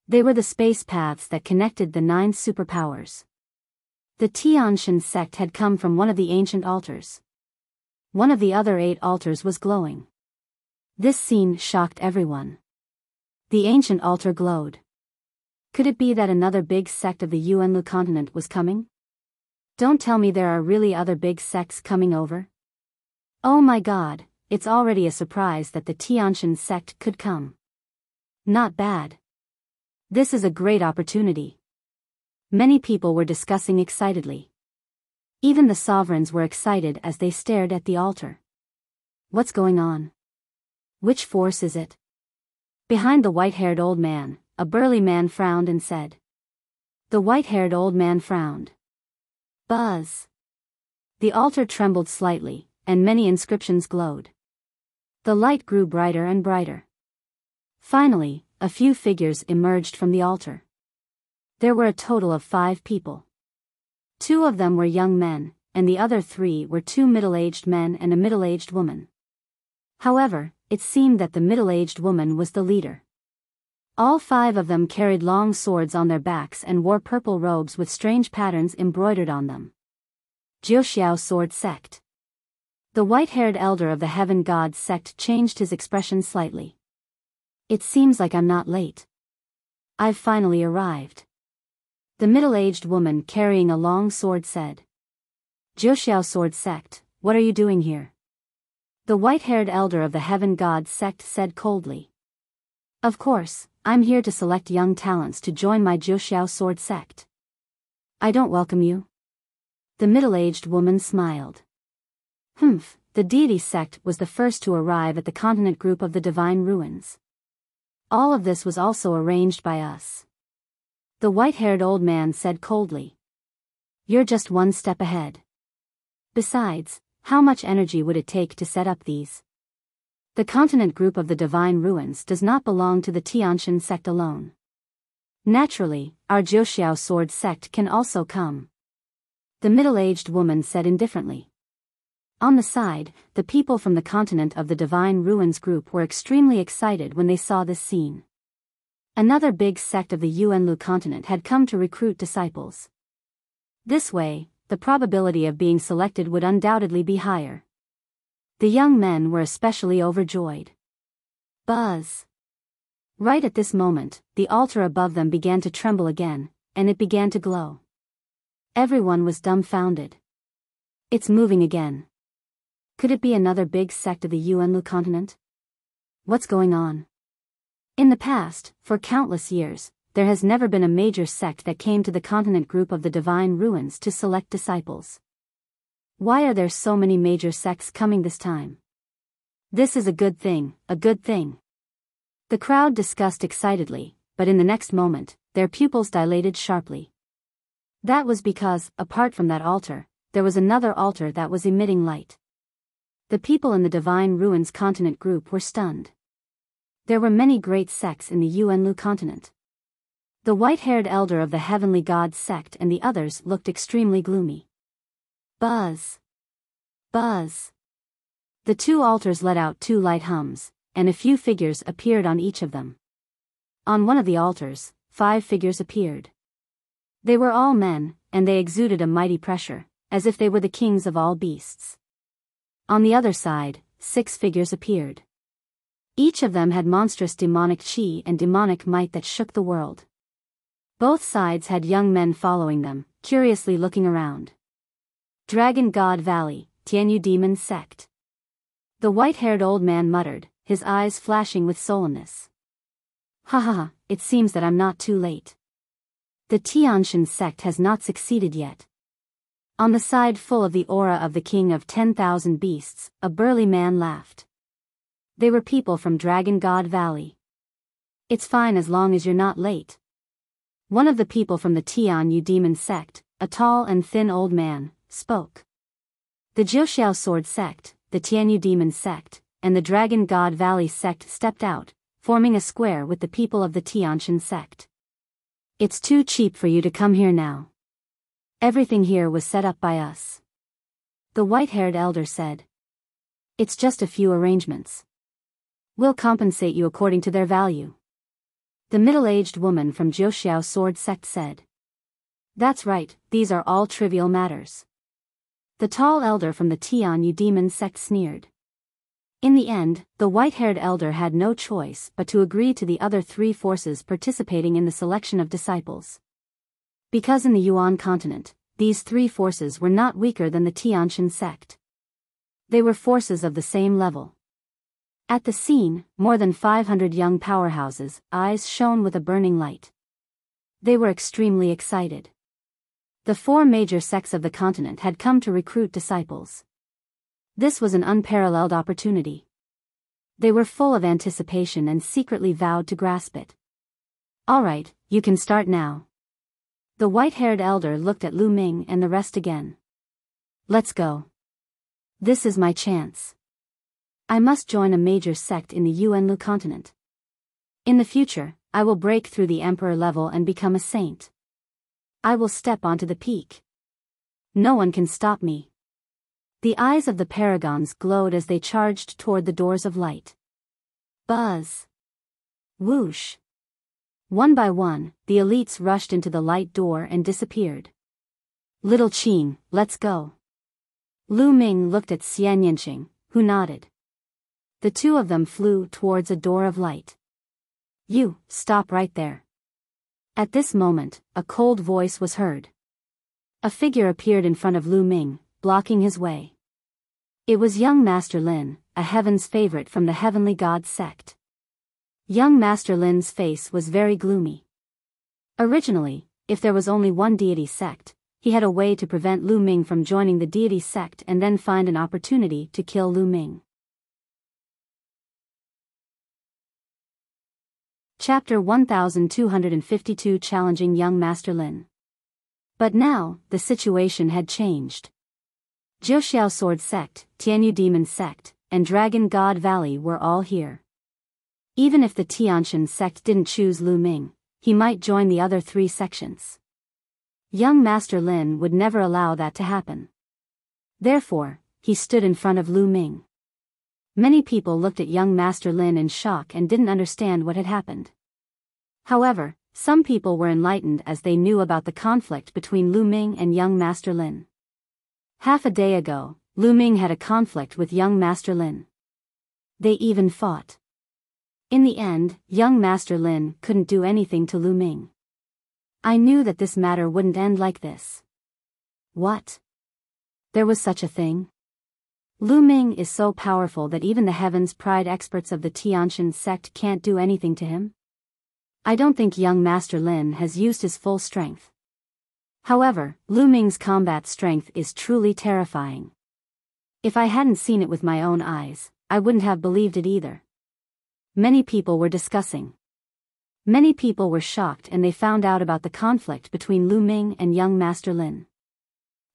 They were the space paths that connected the 9 superpowers. The Tianshan sect had come from one of the ancient altars. One of the other 8 altars was glowing. This scene shocked everyone. The ancient altar glowed. Could it be that another big sect of the Yuanlu continent was coming? Don't tell me there are really other big sects coming over. Oh my god, it's already a surprise that the Tianshan sect could come. Not bad. This is a great opportunity. Many people were discussing excitedly. Even the sovereigns were excited as they stared at the altar. What's going on? Which force is it? Behind the white-haired old man, a burly man frowned and said. The white-haired old man frowned. Buzz. The altar trembled slightly, and many inscriptions glowed. The light grew brighter and brighter. Finally, a few figures emerged from the altar. There were a total of 5 people. 2 of them were young men, and the other 3 were 2 middle-aged men and a middle-aged woman. However, it seemed that the middle-aged woman was the leader. All 5 of them carried long swords on their backs and wore purple robes with strange patterns embroidered on them. Jiuxiao Sword Sect. The white-haired elder of the Heaven God sect changed his expression slightly. It seems like I'm not late. I've finally arrived. The middle-aged woman carrying a long sword said. Jiuxiao Sword Sect, what are you doing here? The white-haired elder of the Heaven God sect said coldly. Of course, I'm here to select young talents to join my Jiuxiao Sword Sect. I don't welcome you. The middle-aged woman smiled. The deity sect was the first to arrive at the continent group of the Divine Ruins. All of this was also arranged by us. The white-haired old man said coldly. You're just one step ahead. Besides, how much energy would it take to set up these? The continent group of the Divine Ruins does not belong to the Tianshan sect alone. Naturally, our Jiuxiao Sword Sect can also come. The middle-aged woman said indifferently. On the side, the people from the continent of the Divine Ruins group were extremely excited when they saw this scene. Another big sect of the Yuanlu continent had come to recruit disciples. This way, the probability of being selected would undoubtedly be higher. The young men were especially overjoyed. Buzz. Right at this moment, the altar above them began to tremble again, and it began to glow. Everyone was dumbfounded. It's moving again. Could it be another big sect of the Yuanlu continent? What's going on? In the past, for countless years, there has never been a major sect that came to the continent group of the Divine Ruins to select disciples. Why are there so many major sects coming this time? This is a good thing, a good thing. The crowd discussed excitedly, but in the next moment, their pupils dilated sharply. That was because, apart from that altar, there was another altar that was emitting light. The people in the Divine Ruins continent group were stunned. There were many great sects in the Yuanlu continent. The white-haired elder of the Heavenly God sect and the others looked extremely gloomy. Buzz. Buzz. The 2 altars let out 2 light hums, and a few figures appeared on each of them. On one of the altars, 5 figures appeared. They were all men, and they exuded a mighty pressure, as if they were the kings of all beasts. On the other side, 6 figures appeared. Each of them had monstrous demonic chi and demonic might that shook the world. Both sides had young men following them, curiously looking around. Dragon God Valley, Tianyu Demon Sect. The white-haired old man muttered, his eyes flashing with sullenness. Ha ha ha, it seems that I'm not too late. The Tianshan sect has not succeeded yet. On the side full of the aura of the king of 10,000 beasts, a burly man laughed. They were people from Dragon God Valley. It's fine as long as you're not late. One of the people from the Tianyu Demon Sect, a tall and thin old man, spoke. The Jiuxiao Sword Sect, the Tianyu Demon Sect, and the Dragon God Valley Sect stepped out, forming a square with the people of the Tianshan Sect. It's too cheap for you to come here now. Everything here was set up by us. The white-haired elder said. It's just a few arrangements. We'll compensate you according to their value. The middle-aged woman from Jiuxiao Sword Sect said. That's right, these are all trivial matters. The tall elder from the Tianyu demon sect sneered. In the end, the white-haired elder had no choice but to agree to the other three forces participating in the selection of disciples. Because in the Yuan continent, these three forces were not weaker than the Tianshan sect. They were forces of the same level. At the scene, more than 500 young powerhouses' eyes shone with a burning light. They were extremely excited. The four major sects of the continent had come to recruit disciples. This was an unparalleled opportunity. They were full of anticipation and secretly vowed to grasp it. All right, you can start now. The white-haired elder looked at Lu Ming and the rest again. Let's go. This is my chance. I must join a major sect in the Yuanlu continent. In the future, I will break through the emperor level and become a saint. I will step onto the peak. No one can stop me. The eyes of the paragons glowed as they charged toward the doors of light. Buzz. Whoosh. One by one, the elites rushed into the light door and disappeared. Little Qin, let's go. Lu Ming looked at Xian Yanqing, who nodded. The two of them flew towards a door of light. You, stop right there. At this moment, a cold voice was heard. A figure appeared in front of Lu Ming, blocking his way. It was young Master Lin, a heaven's favorite from the heavenly god sect. Young Master Lin's face was very gloomy. Originally, if there was only one deity sect, he had a way to prevent Lu Ming from joining the deity sect and then find an opportunity to kill Lu Ming. Chapter 1252 Challenging Young Master Lin. But now, the situation had changed. Jiuxiao Sword Sect, Tianyu Demon Sect, and Dragon God Valley were all here. Even if the Tianshan sect didn't choose Lu Ming, he might join the other three sections. Young Master Lin would never allow that to happen. Therefore, he stood in front of Lu Ming. Many people looked at young Master Lin in shock and didn't understand what had happened. However, some people were enlightened as they knew about the conflict between Lu Ming and young Master Lin. Half a day ago, Lu Ming had a conflict with young Master Lin. They even fought. In the end, young Master Lin couldn't do anything to Lu Ming. I knew that this matter wouldn't end like this. What? There was such a thing? Lu Ming is so powerful that even the Heaven's Pride experts of the Tianshan sect can't do anything to him? I don't think young Master Lin has used his full strength. However, Lu Ming's combat strength is truly terrifying. If I hadn't seen it with my own eyes, I wouldn't have believed it either. Many people were discussing. Many people were shocked and they found out about the conflict between Lu Ming and young Master Lin.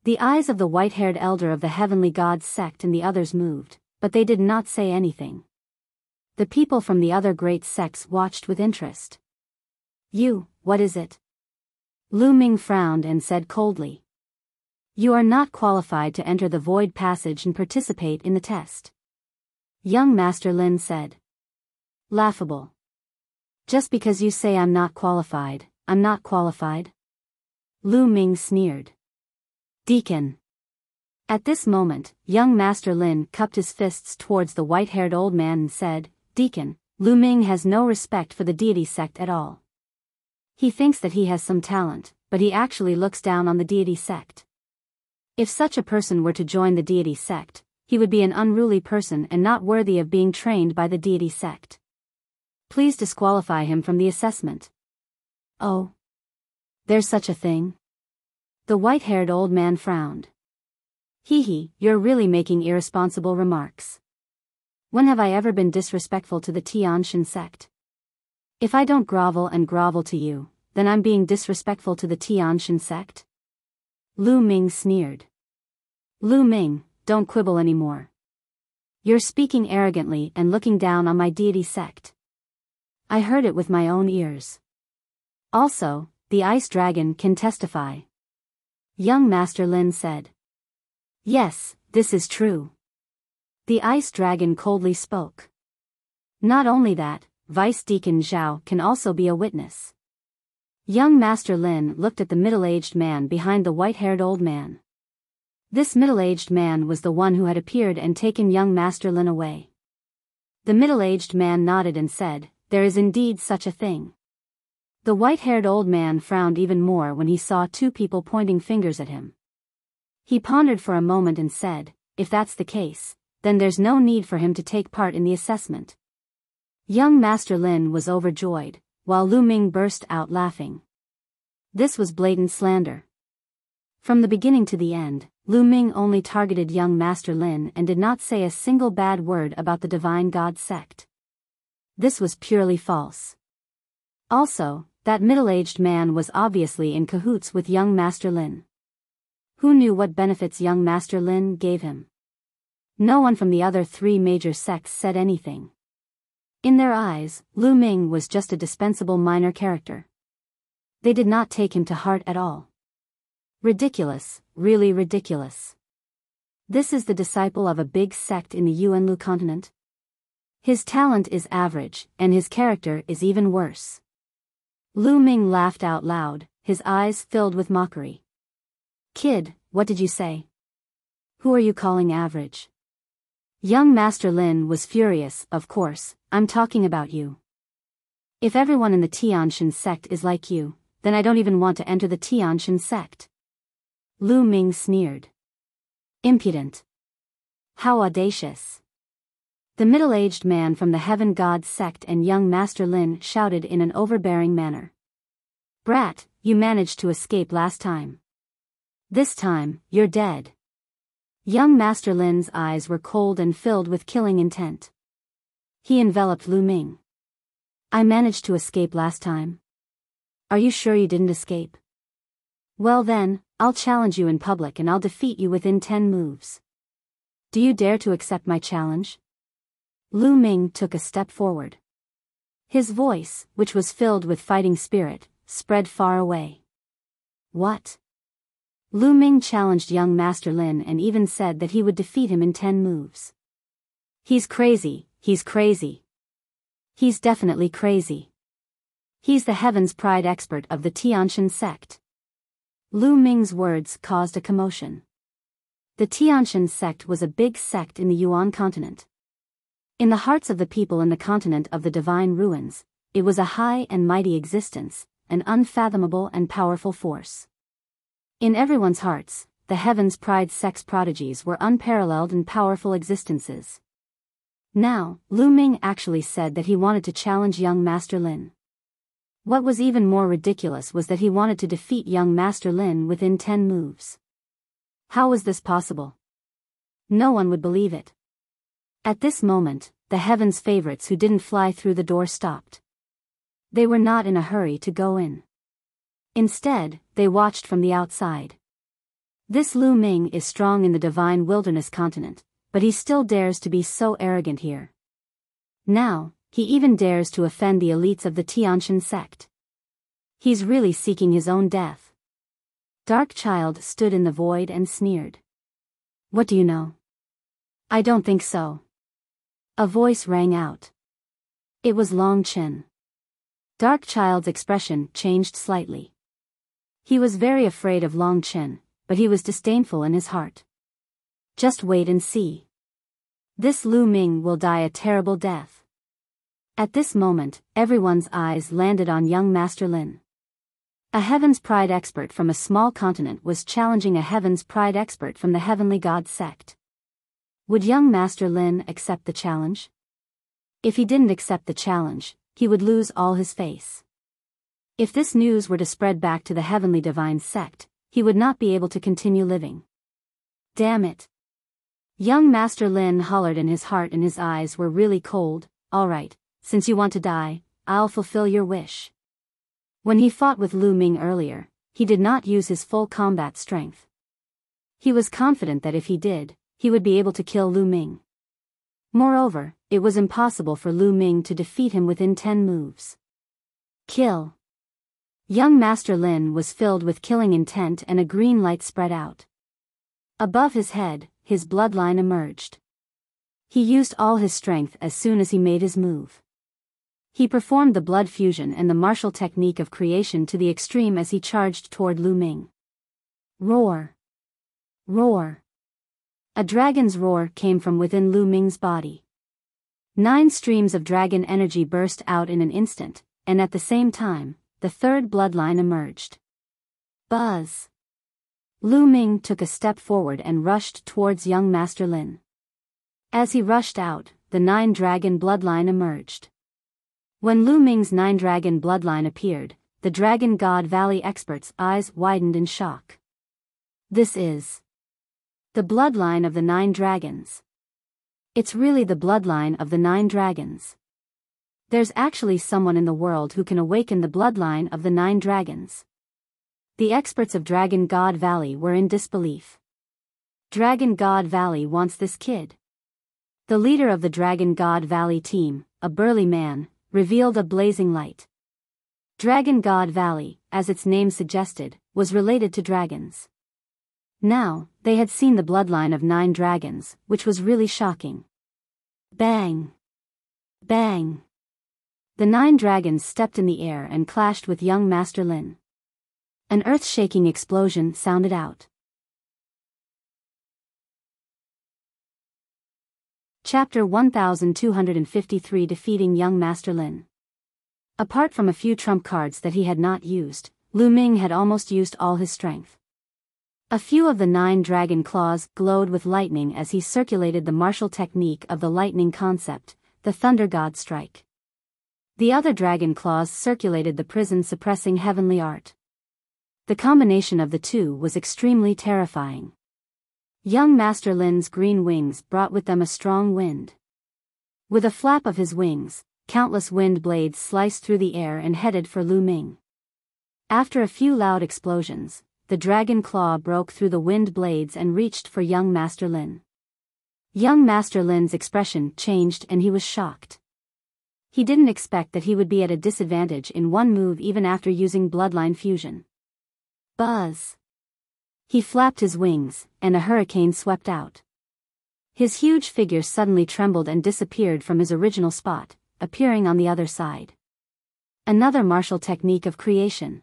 The eyes of the white-haired elder of the heavenly god sect and the others moved, but they did not say anything. The people from the other great sects watched with interest. You, what is it? Lu Ming frowned and said coldly. You are not qualified to enter the void passage and participate in the test. Young Master Lin said. Laughable. Just because you say I'm not qualified, I'm not qualified? Lu Ming sneered. Deacon. At this moment, young Master Lin cupped his fists towards the white-haired old man and said, Deacon, Lu Ming has no respect for the deity sect at all. He thinks that he has some talent, but he actually looks down on the deity sect. If such a person were to join the deity sect, he would be an unruly person and not worthy of being trained by the deity sect. Please disqualify him from the assessment. Oh. There's such a thing? The white-haired old man frowned. Hee, you're really making irresponsible remarks. When have I ever been disrespectful to the Tianshan sect? If I don't grovel to you, then I'm being disrespectful to the Tianshan sect? Lu Ming sneered. Lu Ming, don't quibble anymore. You're speaking arrogantly and looking down on my deity sect. I heard it with my own ears. Also, the ice dragon can testify. Young Master Lin said. Yes, this is true. The ice dragon coldly spoke. Not only that, Vice Deacon Zhao can also be a witness. Young Master Lin looked at the middle-aged man behind the white-haired old man. This middle-aged man was the one who had appeared and taken young Master Lin away. The middle-aged man nodded and said, "There is indeed such a thing." The white-haired old man frowned even more when he saw two people pointing fingers at him. He pondered for a moment and said, "If that's the case, then there's no need for him to take part in the assessment." Young Master Lin was overjoyed, while Lu Ming burst out laughing. This was blatant slander. From the beginning to the end, Lu Ming only targeted young Master Lin and did not say a single bad word about the Divine God sect. This was purely false. Also, that middle-aged man was obviously in cahoots with young Master Lin. Who knew what benefits young Master Lin gave him? No one from the other three major sects said anything. In their eyes, Lu Ming was just a dispensable minor character. They did not take him to heart at all. Ridiculous, really ridiculous. This is the disciple of a big sect in the Yuanlu continent? His talent is average, and his character is even worse. Lu Ming laughed out loud, his eyes filled with mockery. "Kid, what did you say? Who are you calling average?" Young Master Lin was furious. "Of course, I'm talking about you. If everyone in the Tianshan sect is like you, then I don't even want to enter the Tianshan sect." Lu Ming sneered. Impudent. How audacious. The middle-aged man from the Heaven God sect and young Master Lin shouted in an overbearing manner. "Brat, you managed to escape last time. This time, you're dead." Young Master Lin's eyes were cold and filled with killing intent. He enveloped Lu Ming. "I managed to escape last time. Are you sure you didn't escape? Well then, I'll challenge you in public and I'll defeat you within 10 moves. Do you dare to accept my challenge?" Lu Ming took a step forward. His voice, which was filled with fighting spirit, spread far away. "What?" Lu Ming challenged young Master Lin and even said that he would defeat him in 10 moves. "He's crazy, he's crazy. He's definitely crazy. He's the Heaven's Pride expert of the Tianshan sect." Lu Ming's words caused a commotion. The Tianshan sect was a big sect in the Yuan continent. In the hearts of the people in the continent of the Divine Ruins, it was a high and mighty existence, an unfathomable and powerful force. In everyone's hearts, the Heaven's Pride sect's prodigies were unparalleled and powerful existences. Now, Lu Ming actually said that he wanted to challenge young Master Lin. What was even more ridiculous was that he wanted to defeat young Master Lin within 10 moves. How was this possible? No one would believe it. At this moment, the Heaven's favorites who didn't fly through the door stopped. They were not in a hurry to go in. Instead, they watched from the outside. This Lu Ming is strong in the Divine Wilderness continent, but he still dares to be so arrogant here. Now, he even dares to offend the elites of the Tianshan sect. He's really seeking his own death. Dark Child stood in the void and sneered. "What do you know?" "I don't think so." A voice rang out. It was Long Chen. Dark Child's expression changed slightly. He was very afraid of Long Chen, but he was disdainful in his heart. Just wait and see. This Lu Ming will die a terrible death. At this moment, everyone's eyes landed on young Master Lin. A Heaven's Pride expert from a small continent was challenging a Heaven's Pride expert from the Heavenly God sect. Would young Master Lin accept the challenge? If he didn't accept the challenge, he would lose all his face. If this news were to spread back to the Heavenly Divine sect, he would not be able to continue living. Damn it. Young Master Lin hollered in his heart and his eyes were really cold. "All right, since you want to die, I'll fulfill your wish." When he fought with Lu Ming earlier, he did not use his full combat strength. He was confident that if he did, he would be able to kill Lu Ming. Moreover, it was impossible for Lu Ming to defeat him within 10 moves. Kill. Young Master Lin was filled with killing intent and a green light spread out. Above his head, his bloodline emerged. He used all his strength as soon as he made his move. He performed the blood fusion and the martial technique of creation to the extreme as he charged toward Lu Ming. Roar! Roar! A dragon's roar came from within Lu Ming's body. 9 streams of dragon energy burst out in an instant, and at the same time, the third bloodline emerged. Buzz! Lu Ming took a step forward and rushed towards young Master Lin. As he rushed out, the 9 dragon bloodline emerged. When Lu Ming's 9 dragon bloodline appeared, the Dragon God Valley experts' eyes widened in shock. This is the bloodline of the 9 dragons. It's really the bloodline of the 9 dragons. There's actually someone in the world who can awaken the bloodline of the 9 dragons. The experts of Dragon God Valley were in disbelief. Dragon God Valley wants this kid. The leader of the Dragon God Valley team, a burly man, revealed a blazing light. Dragon God Valley, as its name suggested, was related to dragons. Now, they had seen the bloodline of 9 dragons, which was really shocking. Bang! Bang! The 9 dragons stepped in the air and clashed with young Master Lin. An earth-shaking explosion sounded out. Chapter 1253 Defeating Young Master Lin. Apart from a few trump cards that he had not used, Lu Ming had almost used all his strength. A few of the 9 dragon claws glowed with lightning as he circulated the martial technique of the lightning concept, the Thunder God Strike. The other dragon claws circulated the prison-suppressing heavenly art. The combination of the two was extremely terrifying. Young Master Lin's green wings brought with them a strong wind. With a flap of his wings, countless wind blades sliced through the air and headed for Lu Ming. After a few loud explosions, the dragon claw broke through the wind blades and reached for young Master Lin. Young Master Lin's expression changed and he was shocked. He didn't expect that he would be at a disadvantage in one move even after using bloodline fusion. Buzz! He flapped his wings, and a hurricane swept out. His huge figure suddenly trembled and disappeared from his original spot, appearing on the other side. Another martial technique of creation.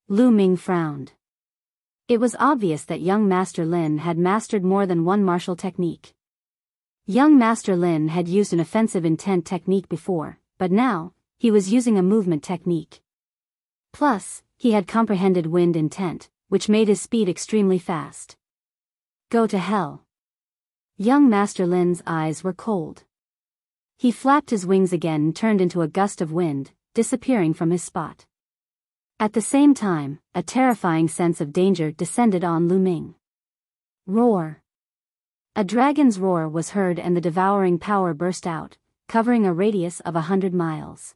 Lu Ming frowned. It was obvious that young Master Lin had mastered more than one martial technique. Young Master Lin had used an offensive intent technique before, but now, he was using a movement technique. Plus, he had comprehended wind intent, which made his speed extremely fast. Go to hell. Young Master Lin's eyes were cold. He flapped his wings again and turned into a gust of wind, disappearing from his spot. At the same time, a terrifying sense of danger descended on Lu Ming. Roar! A dragon's roar was heard and the devouring power burst out, covering a radius of 100 miles.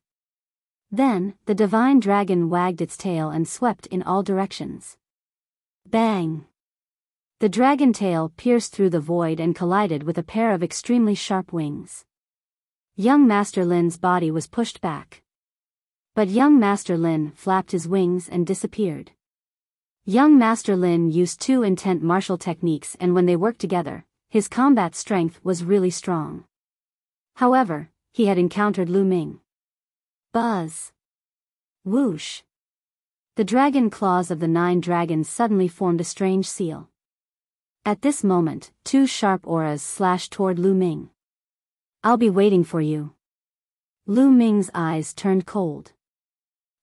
Then, the divine dragon wagged its tail and swept in all directions. Bang! The dragon tail pierced through the void and collided with a pair of extremely sharp wings. Young Master Lin's body was pushed back. But young Master Lin flapped his wings and disappeared. Young Master Lin used 2 intent martial techniques, and when they worked together, his combat strength was really strong. However, he had encountered Lu Ming. Buzz! Whoosh! The dragon claws of the 9 dragons suddenly formed a strange seal. At this moment, 2 sharp auras slashed toward Lu Ming. I'll be waiting for you. Lu Ming's eyes turned cold.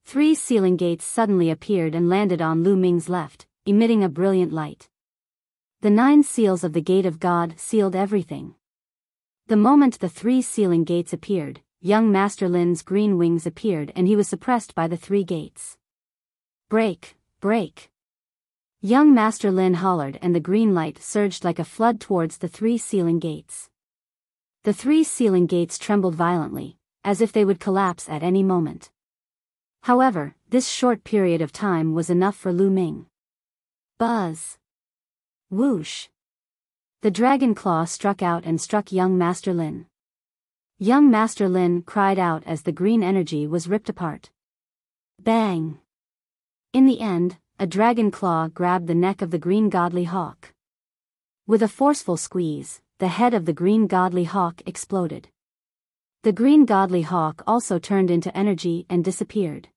3 sealing gates suddenly appeared and landed on Lu Ming's left, emitting a brilliant light. The 9 seals of the Gate of God sealed everything. The moment the 3 sealing gates appeared, young Master Lin's green wings appeared and he was suppressed by the 3 gates. Break, break! Young Master Lin hollered and the green light surged like a flood towards the 3 sealing gates. The 3 sealing gates trembled violently, as if they would collapse at any moment. However, this short period of time was enough for Lu Ming. Buzz! Whoosh! The dragon claw struck out and struck young Master Lin. Young Master Lin cried out as the green energy was ripped apart. Bang! In the end, a dragon claw grabbed the neck of the green godly hawk. With a forceful squeeze, the head of the green godly hawk exploded. The green godly hawk also turned into energy and disappeared.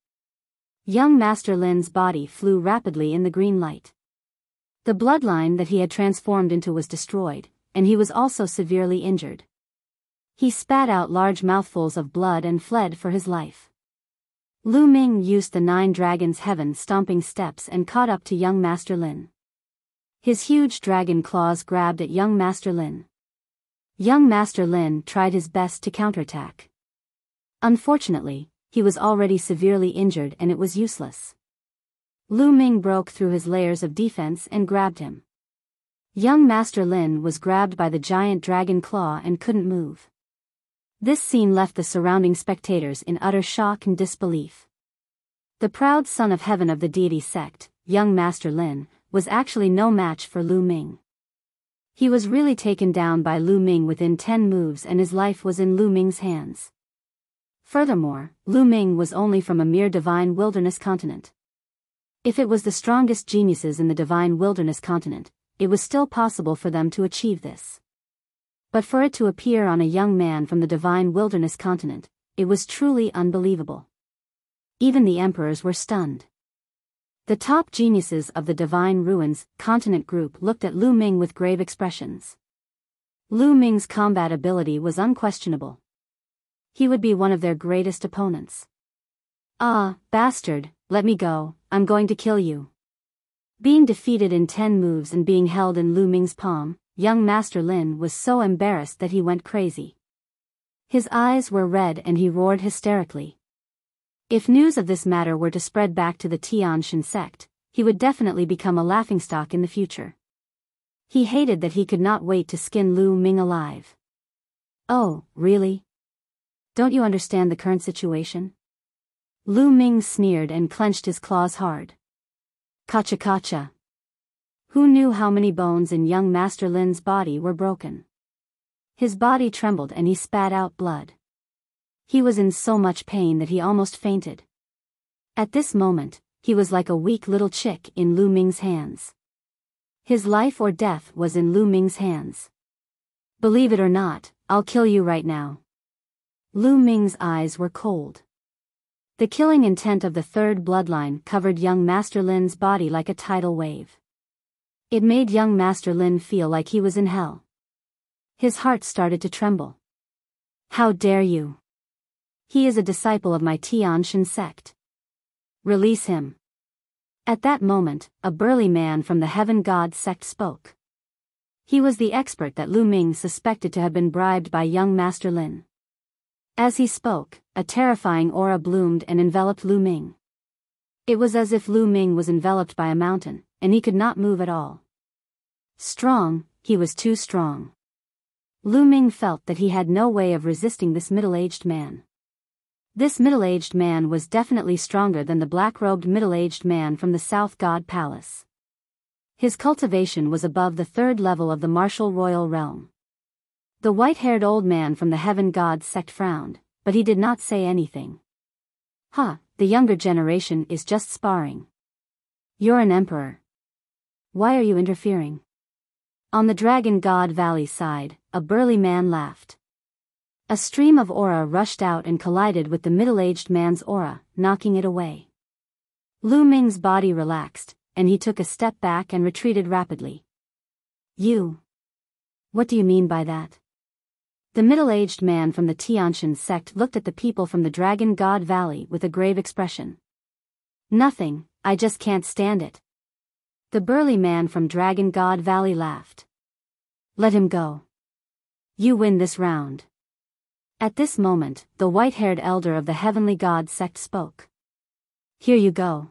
Young Master Lin's body flew rapidly in the green light. The bloodline that he had transformed into was destroyed, and he was also severely injured. He spat out large mouthfuls of blood and fled for his life. Lu Ming used the 9 dragons' heaven-stomping steps and caught up to young Master Lin. His huge dragon claws grabbed at young Master Lin. Young Master Lin tried his best to counterattack. Unfortunately, he was already severely injured and it was useless. Lu Ming broke through his layers of defense and grabbed him. Young Master Lin was grabbed by the giant dragon claw and couldn't move. This scene left the surrounding spectators in utter shock and disbelief. The proud son of heaven of the deity sect, young Master Lin, was actually no match for Lu Ming. He was really taken down by Lu Ming within 10 moves and his life was in Lu Ming's hands. Furthermore, Lu Ming was only from a mere divine wilderness continent. If it was the strongest geniuses in the divine wilderness continent, it was still possible for them to achieve this. But for it to appear on a young man from the divine wilderness continent, it was truly unbelievable. Even the emperors were stunned. The top geniuses of the Divine Ruins continent group looked at Lu Ming with grave expressions. Lu Ming's combat ability was unquestionable. He would be one of their greatest opponents. "Ah, bastard, let me go, I'm going to kill you." Being defeated in 10 moves and being held in Lu Ming's palm, young Master Lin was so embarrassed that he went crazy. His eyes were red and he roared hysterically. If news of this matter were to spread back to the Tianshan sect, he would definitely become a laughingstock in the future. He hated that he could not wait to skin Lu Ming alive. "Oh, really? Don't you understand the current situation?" Lu Ming sneered and clenched his claws hard. "Kacha kacha." Who knew how many bones in young Master Lin's body were broken? His body trembled and he spat out blood. He was in so much pain that he almost fainted. At this moment, he was like a weak little chick in Lu Ming's hands. His life or death was in Lu Ming's hands. "Believe it or not, I'll kill you right now." Lu Ming's eyes were cold. The killing intent of the third bloodline covered young Master Lin's body like a tidal wave. It made young Master Lin feel like he was in hell. His heart started to tremble. "How dare you? He is a disciple of my Tianshan sect. Release him." At that moment, a burly man from the Heaven God sect spoke. He was the expert that Lu Ming suspected to have been bribed by young Master Lin. As he spoke, a terrifying aura bloomed and enveloped Lu Ming. It was as if Lu Ming was enveloped by a mountain, and he could not move at all. Strong, he was too strong. Lu Ming felt that he had no way of resisting this middle-aged man. This middle-aged man was definitely stronger than the black-robed middle-aged man from the South God Palace. His cultivation was above the 3rd level of the martial royal realm. The white-haired old man from the Heaven God sect frowned, but he did not say anything. The younger generation is just sparring. You're an emperor. Why are you interfering?" On the Dragon God Valley side, a burly man laughed. A stream of aura rushed out and collided with the middle-aged man's aura, knocking it away. Lu Ming's body relaxed, and he took a step back and retreated rapidly. "You? What do you mean by that?" The middle-aged man from the Tianshan sect looked at the people from the Dragon God Valley with a grave expression. "Nothing, I just can't stand it." The burly man from Dragon God Valley laughed. "Let him go. You win this round." At this moment, the white-haired elder of the Heavenly God sect spoke. "Here you go."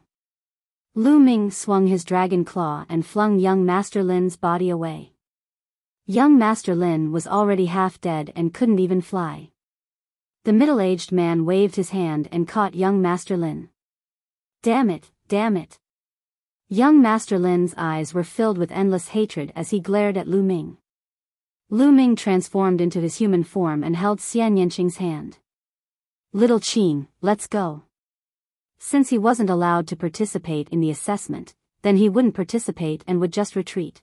Lu Ming swung his dragon claw and flung young Master Lin's body away. Young Master Lin was already half dead and couldn't even fly. The middle-aged man waved his hand and caught young Master Lin. Damn it, damn it. Young Master Lin's eyes were filled with endless hatred as he glared at Lu Ming. Lu Ming transformed into his human form and held Xian Yanqing's hand. "Little Qing, let's go." Since he wasn't allowed to participate in the assessment, then he wouldn't participate and would just retreat.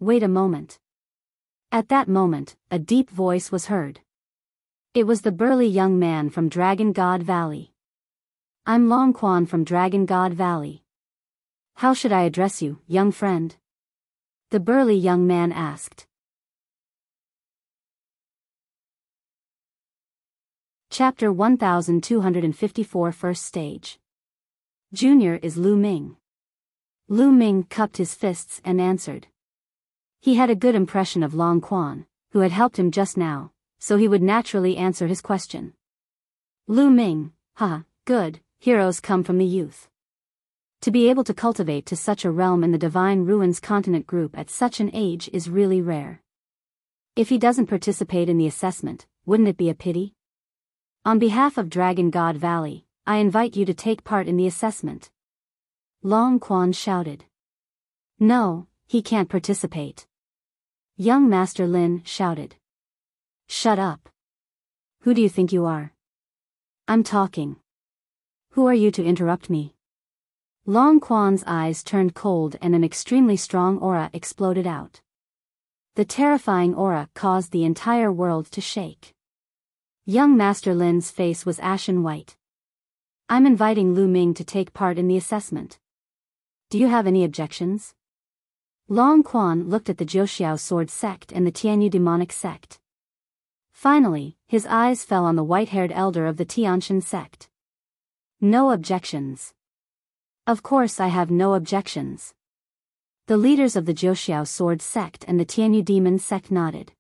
Wait a moment. At that moment, a deep voice was heard. It was the burly young man from Dragon God Valley. "I'm Long Quan from Dragon God Valley. How should I address you, young friend?" the burly young man asked. Chapter 1254 First Stage. Junior is Lu Ming. Lu Ming cupped his fists and answered. He had a good impression of Long Quan, who had helped him just now, so he would naturally answer his question. Lu Ming, haha, good, heroes come from the youth. To be able to cultivate to such a realm in the Divine Ruins Continent group at such an age is really rare. If he doesn't participate in the assessment, wouldn't it be a pity? On behalf of Dragon God Valley, I invite you to take part in the assessment. Long Quan shouted. No, he can't participate. Young Master Lin shouted. Shut up. Who do you think you are? I'm talking. Who are you to interrupt me? Long Quan's eyes turned cold and an extremely strong aura exploded out. The terrifying aura caused the entire world to shake. Young Master Lin's face was ashen white. I'm inviting Lu Ming to take part in the assessment. Do you have any objections? Long Quan looked at the Jiuxiao sword sect and the Tianyu demonic sect. Finally, his eyes fell on the white-haired elder of the Tianshan sect. No objections. Of course I have no objections. The leaders of the Jiuxiao sword sect and the Tianyu demon sect nodded.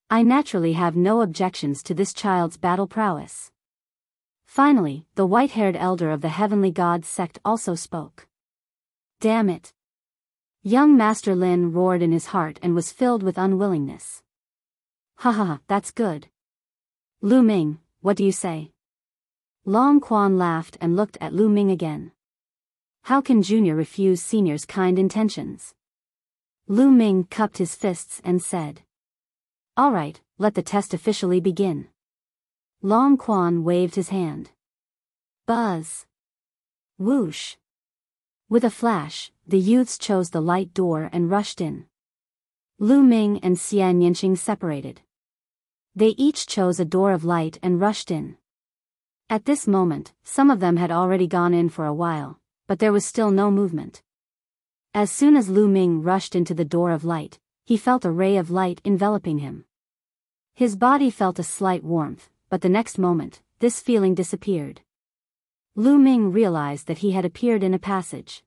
I naturally have no objections to this child's battle prowess. Finally, the white-haired elder of the heavenly gods sect also spoke. Damn it. Young Master Lin roared in his heart and was filled with unwillingness. Haha, that's good. Lu Ming, what do you say? Long Quan laughed and looked at Lu Ming again. How can Junior refuse Senior's kind intentions? Lu Ming cupped his fists and said. All right, let the test officially begin. Long Quan waved his hand. Buzz. Whoosh. With a flash, the youths chose the light door and rushed in. Lu Ming and Xian Yinqing separated. They each chose a door of light and rushed in. At this moment, some of them had already gone in for a while, but there was still no movement. As soon as Lu Ming rushed into the door of light, he felt a ray of light enveloping him. His body felt a slight warmth, but the next moment, this feeling disappeared. Lu Ming realized that he had appeared in a passage.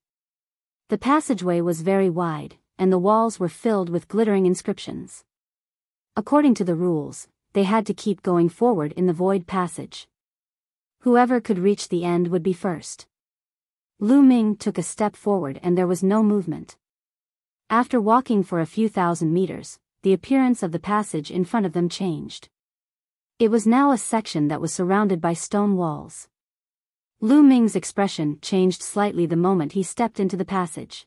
The passageway was very wide, and the walls were filled with glittering inscriptions. According to the rules, they had to keep going forward in the void passage. Whoever could reach the end would be first. Lu Ming took a step forward and there was no movement. After walking for a few thousand meters, the appearance of the passage in front of them changed. It was now a section that was surrounded by stone walls. Lu Ming's expression changed slightly the moment he stepped into the passage.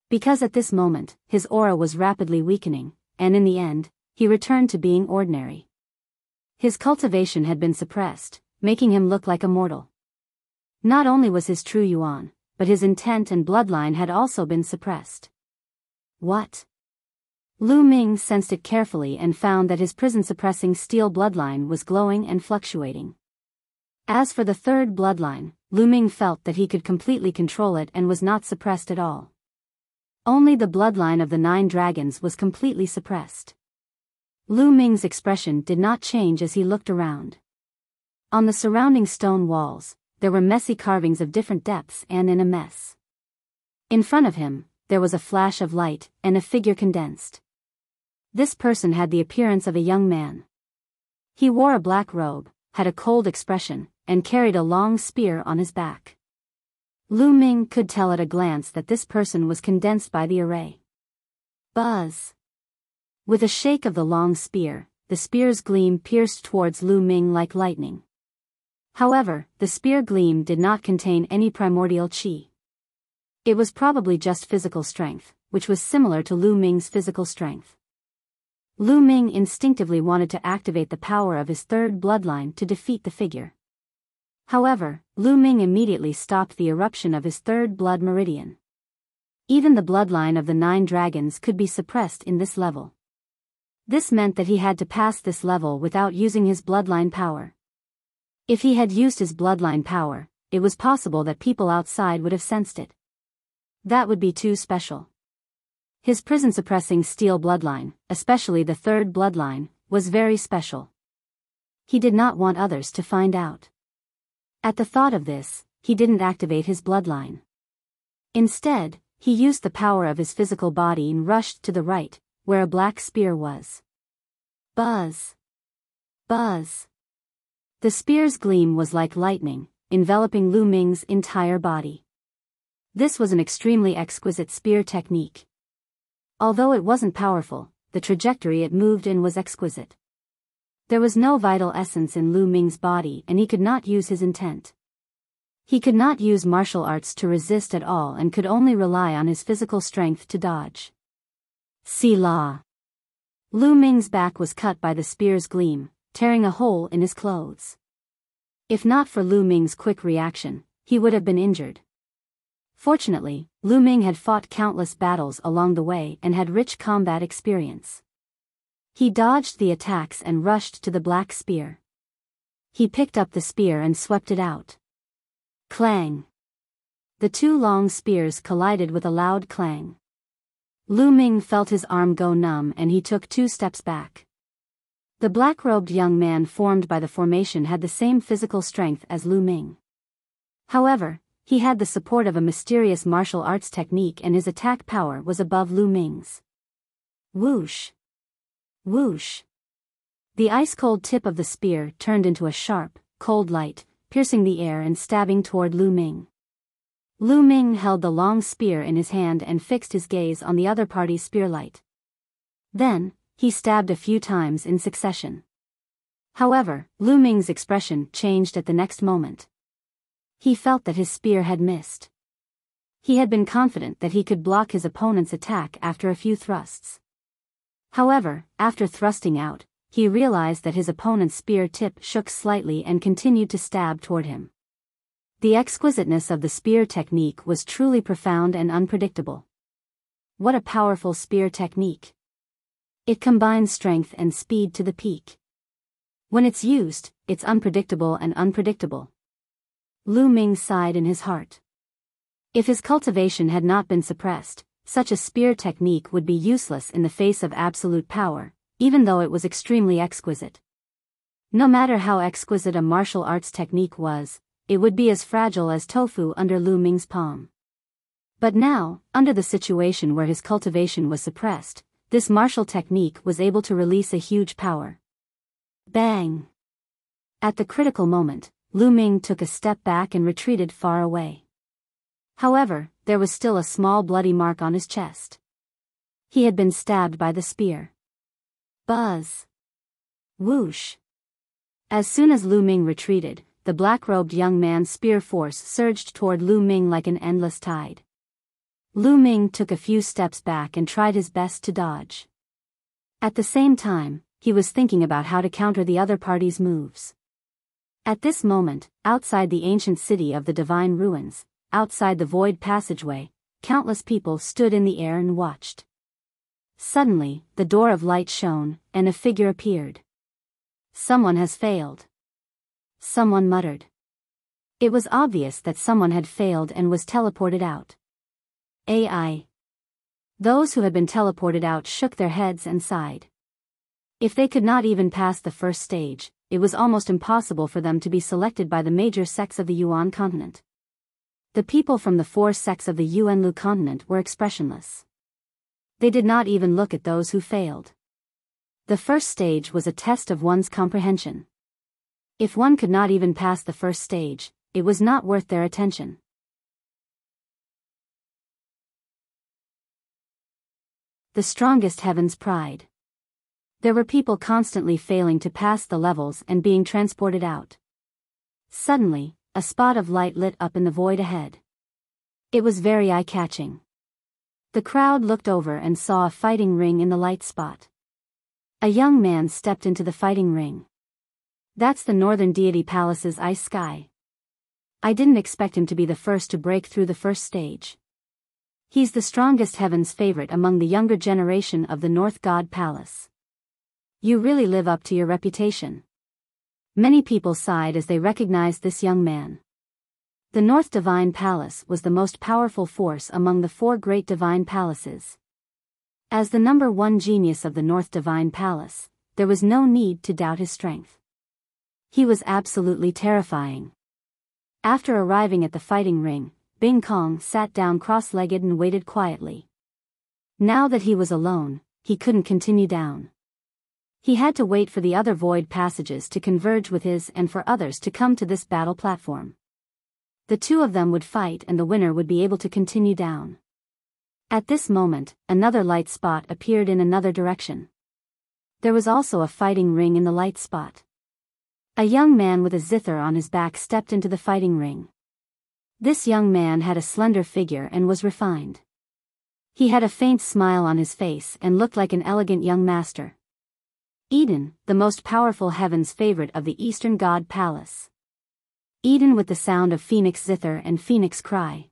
Because at this moment, his aura was rapidly weakening, and in the end, he returned to being ordinary. His cultivation had been suppressed, making him look like a mortal. Not only was his true yuan, but his intent and bloodline had also been suppressed. What? Lu Ming sensed it carefully and found that his prison-suppressing steel bloodline was glowing and fluctuating. As for the third bloodline, Lu Ming felt that he could completely control it and was not suppressed at all. Only the bloodline of the 9 dragons was completely suppressed. Lu Ming's expression did not change as he looked around. On the surrounding stone walls, there were messy carvings of different depths and in a mess. In front of him, there was a flash of light, and a figure condensed. This person had the appearance of a young man. He wore a black robe, had a cold expression, and carried a long spear on his back. Lu Ming could tell at a glance that this person was condensed by the array. Buzz. With a shake of the long spear, the spear's gleam pierced towards Lu Ming like lightning. However, the spear gleam did not contain any primordial qi. It was probably just physical strength, which was similar to Lu Ming's physical strength. Lu Ming instinctively wanted to activate the power of his third bloodline to defeat the figure. However, Lu Ming immediately stopped the eruption of his third blood meridian. Even the bloodline of the 9 dragons could be suppressed in this level. This meant that he had to pass this level without using his bloodline power. If he had used his bloodline power, it was possible that people outside would have sensed it. That would be too special. His prison-suppressing steel bloodline, especially the third bloodline, was very special. He did not want others to find out. At the thought of this, he didn't activate his bloodline. Instead, he used the power of his physical body and rushed to the right, where a black spear was. Buzz! Buzz! The spear's gleam was like lightning, enveloping Lu Ming's entire body. This was an extremely exquisite spear technique. Although it wasn't powerful, the trajectory it moved in was exquisite. There was no vital essence in Lu Ming's body and he could not use his intent. He could not use martial arts to resist at all and could only rely on his physical strength to dodge. Selah! Lu Ming's back was cut by the spear's gleam, tearing a hole in his clothes. If not for Lu Ming's quick reaction, he would have been injured. Fortunately, Lu Ming had fought countless battles along the way and had rich combat experience. He dodged the attacks and rushed to the black spear. He picked up the spear and swept it out. Clang! The two long spears collided with a loud clang. Lu Ming felt his arm go numb and he took 2 steps back. The black-robed young man formed by the formation had the same physical strength as Lu Ming. However, he had the support of a mysterious martial arts technique and his attack power was above Lu Ming's. Whoosh! Whoosh! The ice-cold tip of the spear turned into a sharp, cold light, piercing the air and stabbing toward Lu Ming. Lu Ming held the long spear in his hand and fixed his gaze on the other party's spearlight. Then, he stabbed a few times in succession. However, Lu Ming's expression changed at the next moment. He felt that his spear had missed. He had been confident that he could block his opponent's attack after a few thrusts. However, after thrusting out, he realized that his opponent's spear tip shook slightly and continued to stab toward him. The exquisiteness of the spear technique was truly profound and unpredictable. What a powerful spear technique! It combines strength and speed to the peak. When it's used, it's unpredictable and unpredictable. Lu Ming sighed in his heart. If his cultivation had not been suppressed, such a spear technique would be useless in the face of absolute power, even though it was extremely exquisite. No matter how exquisite a martial arts technique was, it would be as fragile as tofu under Lu Ming's palm. But now, under the situation where his cultivation was suppressed, this martial technique was able to release a huge power. Bang! At the critical moment, Lu Ming took a step back and retreated far away. However, there was still a small bloody mark on his chest. He had been stabbed by the spear. Buzz! Whoosh! As soon as Lu Ming retreated, the black-robed young man's spear force surged toward Lu Ming like an endless tide. Lu Ming took a few steps back and tried his best to dodge. At the same time, he was thinking about how to counter the other party's moves. At this moment, outside the ancient city of the divine ruins, outside the void passageway, countless people stood in the air and watched. Suddenly, the door of light shone, and a figure appeared. Someone has failed. Someone muttered. It was obvious that someone had failed and was teleported out. AI. Those who had been teleported out shook their heads and sighed. If they could not even pass the first stage, it was almost impossible for them to be selected by the major sects of the Yuan continent. The people from the 4 sects of the Yuanlu continent were expressionless. They did not even look at those who failed. The first stage was a test of one's comprehension. If one could not even pass the first stage, it was not worth their attention. The strongest heaven's pride. There were people constantly failing to pass the levels and being transported out. Suddenly, a spot of light lit up in the void ahead. It was very eye-catching. The crowd looked over and saw a fighting ring in the light spot. A young man stepped into the fighting ring. That's the Northern Deity Palace's ice sky. I didn't expect him to be the first to break through the first stage. He's the strongest heaven's favorite among the younger generation of the North God Palace. You really live up to your reputation. Many people sighed as they recognized this young man. The North Divine Palace was the most powerful force among the 4 great divine palaces. As the number one genius of the North Divine Palace, there was no need to doubt his strength. He was absolutely terrifying. After arriving at the fighting ring, Bing Kong sat down cross-legged and waited quietly. Now that he was alone, he couldn't continue down. He had to wait for the other void passages to converge with his and for others to come to this battle platform. The two of them would fight and the winner would be able to continue down. At this moment, another light spot appeared in another direction. There was also a fighting ring in the light spot. A young man with a zither on his back stepped into the fighting ring. This young man had a slender figure and was refined. He had a faint smile on his face and looked like an elegant young master. Eden, the most powerful heaven's favorite of the Eastern God Palace. Eden with the sound of phoenix zither and phoenix cry.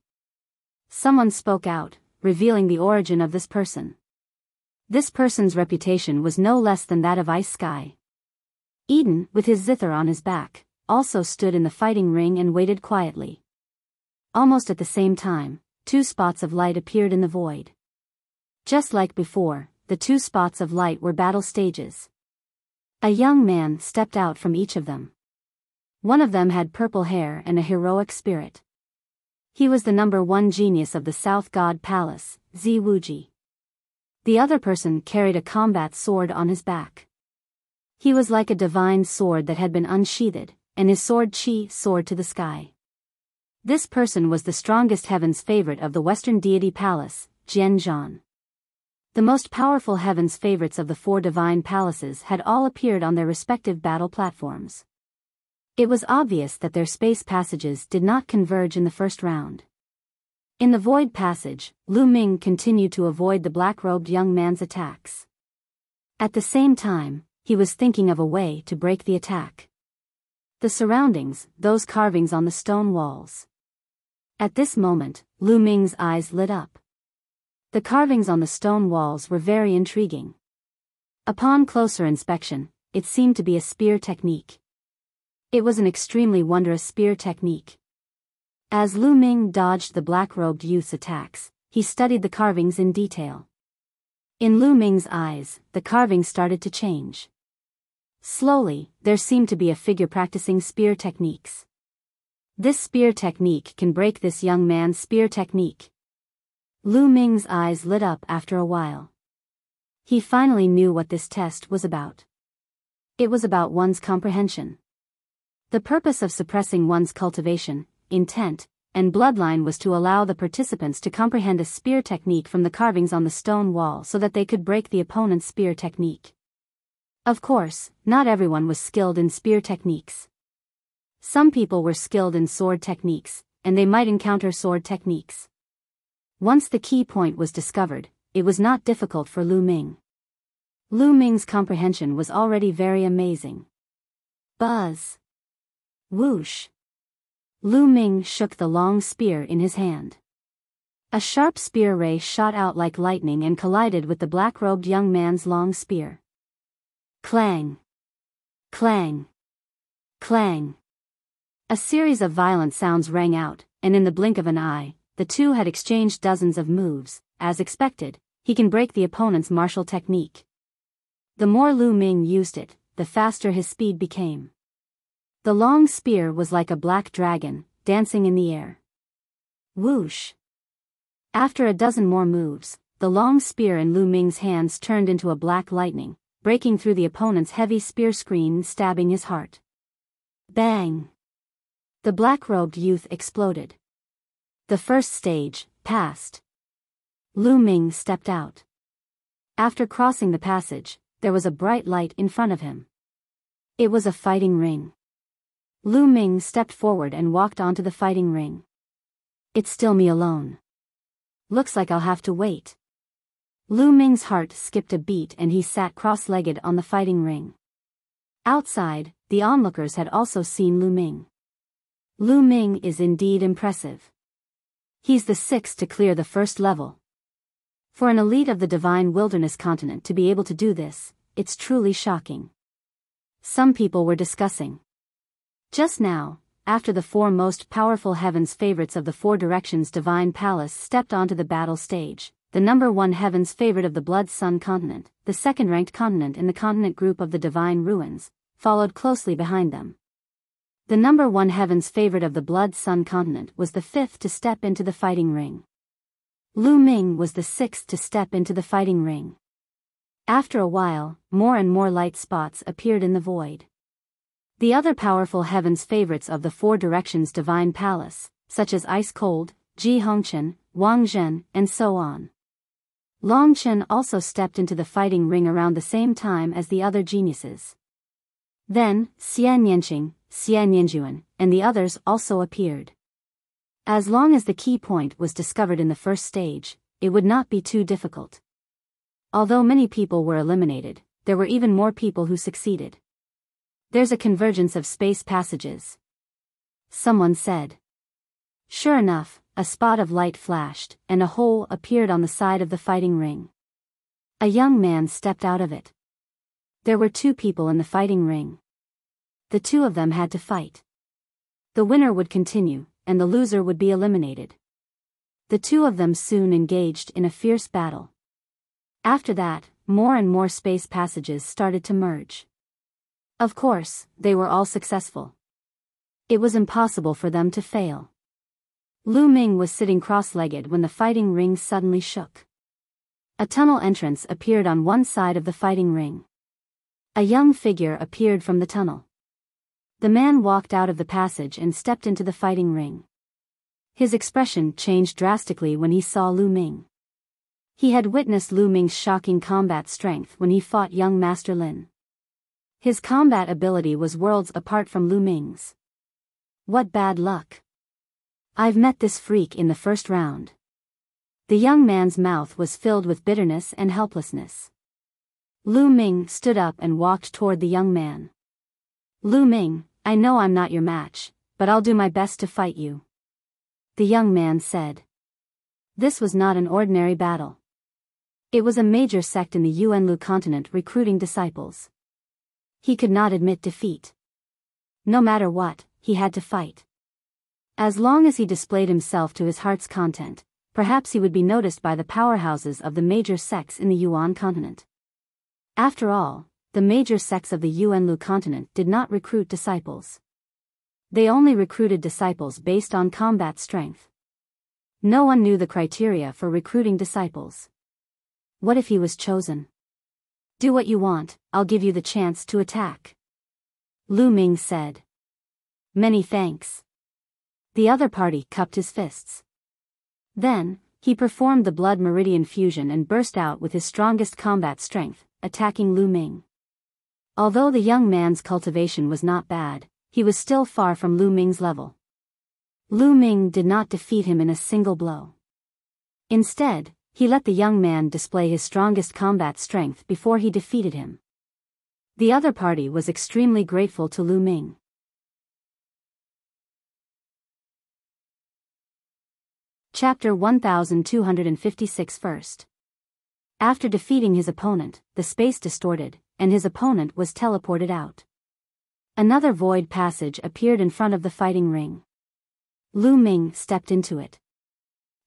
Someone spoke out, revealing the origin of this person. This person's reputation was no less than that of Ice Sky. Eden, with his zither on his back, also stood in the fighting ring and waited quietly. Almost at the same time, two spots of light appeared in the void. Just like before, the two spots of light were battle stages. A young man stepped out from each of them. One of them had purple hair and a heroic spirit. He was the number one genius of the South God Palace, Zi Wuji. The other person carried a combat sword on his back. He was like a divine sword that had been unsheathed, and his sword Qi soared to the sky. This person was the strongest heaven's favorite of the Western Deity Palace, Jian Zhan. The most powerful heaven's favorites of the four divine palaces had all appeared on their respective battle platforms. It was obvious that their space passages did not converge in the first round. In the void passage, Lu Ming continued to avoid the black-robed young man's attacks. At the same time, he was thinking of a way to break the attack. The surroundings, those carvings on the stone walls. At this moment, Lu Ming's eyes lit up. The carvings on the stone walls were very intriguing. Upon closer inspection, it seemed to be a spear technique. It was an extremely wondrous spear technique. As Lu Ming dodged the black-robed youth's attacks, he studied the carvings in detail. In Lu Ming's eyes, the carvings started to change. Slowly, there seemed to be a figure practicing spear techniques. This spear technique can break this young man's spear technique. Lu Ming's eyes lit up after a while. He finally knew what this test was about. It was about one's comprehension. The purpose of suppressing one's cultivation, intent, and bloodline was to allow the participants to comprehend a spear technique from the carvings on the stone wall so that they could break the opponent's spear technique. Of course, not everyone was skilled in spear techniques. Some people were skilled in sword techniques, and they might encounter sword techniques. Once the key point was discovered, it was not difficult for Lu Ming. Lu Ming's comprehension was already very amazing. Buzz. Whoosh. Lu Ming shook the long spear in his hand. A sharp spear ray shot out like lightning and collided with the black-robed young man's long spear. Clang. Clang. Clang. A series of violent sounds rang out, and in the blink of an eye, the two had exchanged dozens of moves. As expected, he can break the opponent's martial technique. The more Lu Ming used it, the faster his speed became. The long spear was like a black dragon, dancing in the air. Whoosh. After a dozen more moves, the long spear in Lu Ming's hands turned into a black lightning, breaking through the opponent's heavy spear screen and stabbing his heart. Bang! The black-robed youth exploded. The first stage passed. Lu Ming stepped out. After crossing the passage, there was a bright light in front of him. It was a fighting ring. Lu Ming stepped forward and walked onto the fighting ring. It's still me alone. Looks like I'll have to wait. Lu Ming's heart skipped a beat and he sat cross-legged on the fighting ring. Outside, the onlookers had also seen Lu Ming. Lu Ming is indeed impressive. He's the sixth to clear the first level. For an elite of the Divine Wilderness continent to be able to do this, it's truly shocking. Some people were discussing. Just now, after the four most powerful heaven's favorites of the Four Directions Divine Palace stepped onto the battle stage, the number 1 heaven's favorite of the Blood Sun continent, the second-ranked continent in the continent group of the Divine Ruins, followed closely behind them. The number 1 heaven's favorite of the Blood Sun continent was the 5th to step into the fighting ring. Lu Ming was the 6th to step into the fighting ring. After a while, more and more light spots appeared in the void. The other powerful heaven's favorites of the 4 directions Divine Palace, such as Ice Cold, Ji Hongchen, Wang Zhen, and so on. Long Chen also stepped into the fighting ring around the same time as the other geniuses. Then, Xian Yanqing, Xian Yanjuan, and the others also appeared. As long as the key point was discovered in the first stage, it would not be too difficult. Although many people were eliminated, there were even more people who succeeded. There's a convergence of space passages. Someone said. Sure enough, a spot of light flashed, and a hole appeared on the side of the fighting ring. A young man stepped out of it. There were 2 people in the fighting ring. The 2 of them had to fight. The winner would continue, and the loser would be eliminated. The 2 of them soon engaged in a fierce battle. After that, more and more space passages started to merge. Of course, they were all successful. It was impossible for them to fail. Lu Ming was sitting cross-legged when the fighting ring suddenly shook. A tunnel entrance appeared on one side of the fighting ring. A young figure appeared from the tunnel. The man walked out of the passage and stepped into the fighting ring. His expression changed drastically when he saw Lu Ming. He had witnessed Lu Ming's shocking combat strength when he fought young Master Lin. His combat ability was worlds apart from Lu Ming's. What bad luck. I've met this freak in the first round. The young man's mouth was filled with bitterness and helplessness. Lu Ming stood up and walked toward the young man. Lu Ming, I know I'm not your match, but I'll do my best to fight you. The young man said. This was not an ordinary battle. It was a major sect in the Yuanlu continent recruiting disciples. He could not admit defeat. No matter what, he had to fight. As long as he displayed himself to his heart's content, perhaps he would be noticed by the powerhouses of the major sects in the Yuan continent. After all, the major sects of the Yuanlu continent did not recruit disciples. They only recruited disciples based on combat strength. No one knew the criteria for recruiting disciples. What if he was chosen? Do what you want, I'll give you the chance to attack. Lu Ming said. Many thanks. The other party cupped his fists. Then, he performed the blood meridian fusion and burst out with his strongest combat strength, attacking Lu Ming. Although the young man's cultivation was not bad, he was still far from Lu Ming's level. Lu Ming did not defeat him in a single blow. Instead, he let the young man display his strongest combat strength before he defeated him. The other party was extremely grateful to Lu Ming. Chapter 1256 First. After defeating his opponent, the space distorted, and his opponent was teleported out. Another void passage appeared in front of the fighting ring. Lu Ming stepped into it.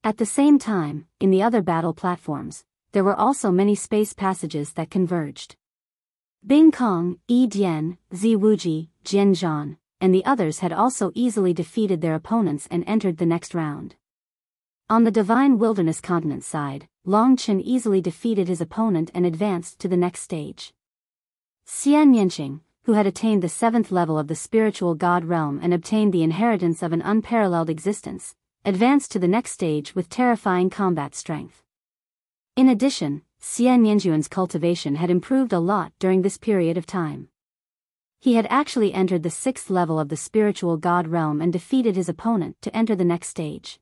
At the same time, in the other battle platforms, there were also many space passages that converged. Bing Kong, Yi Dian, Zi Wuji, Jian Zhan, and the others had also easily defeated their opponents and entered the next round. On the Divine Wilderness continent side, Long Chen easily defeated his opponent and advanced to the next stage. Xian Yanqing, who had attained the 7th level of the spiritual god realm and obtained the inheritance of an unparalleled existence, advanced to the next stage with terrifying combat strength. In addition, Xian Yanjuan's cultivation had improved a lot during this period of time. He had actually entered the 6th level of the spiritual god realm and defeated his opponent to enter the next stage.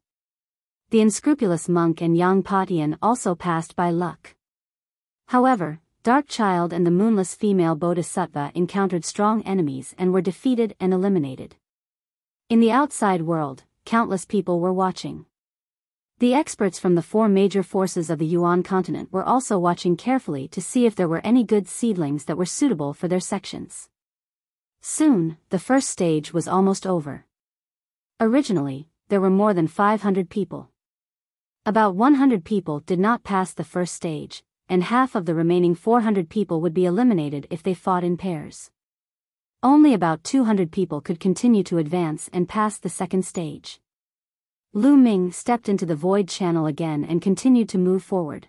The unscrupulous monk and Yang Patian also passed by luck. However, Dark Child and the moonless female bodhisattva encountered strong enemies and were defeated and eliminated. In the outside world, countless people were watching. The experts from the 4 major forces of the Yuan continent were also watching carefully to see if there were any good seedlings that were suitable for their sections. Soon, the first stage was almost over. Originally, there were more than 500 people. About 100 people did not pass the first stage, and half of the remaining 400 people would be eliminated if they fought in pairs. Only about 200 people could continue to advance and pass the second stage. Lu Ming stepped into the void channel again and continued to move forward.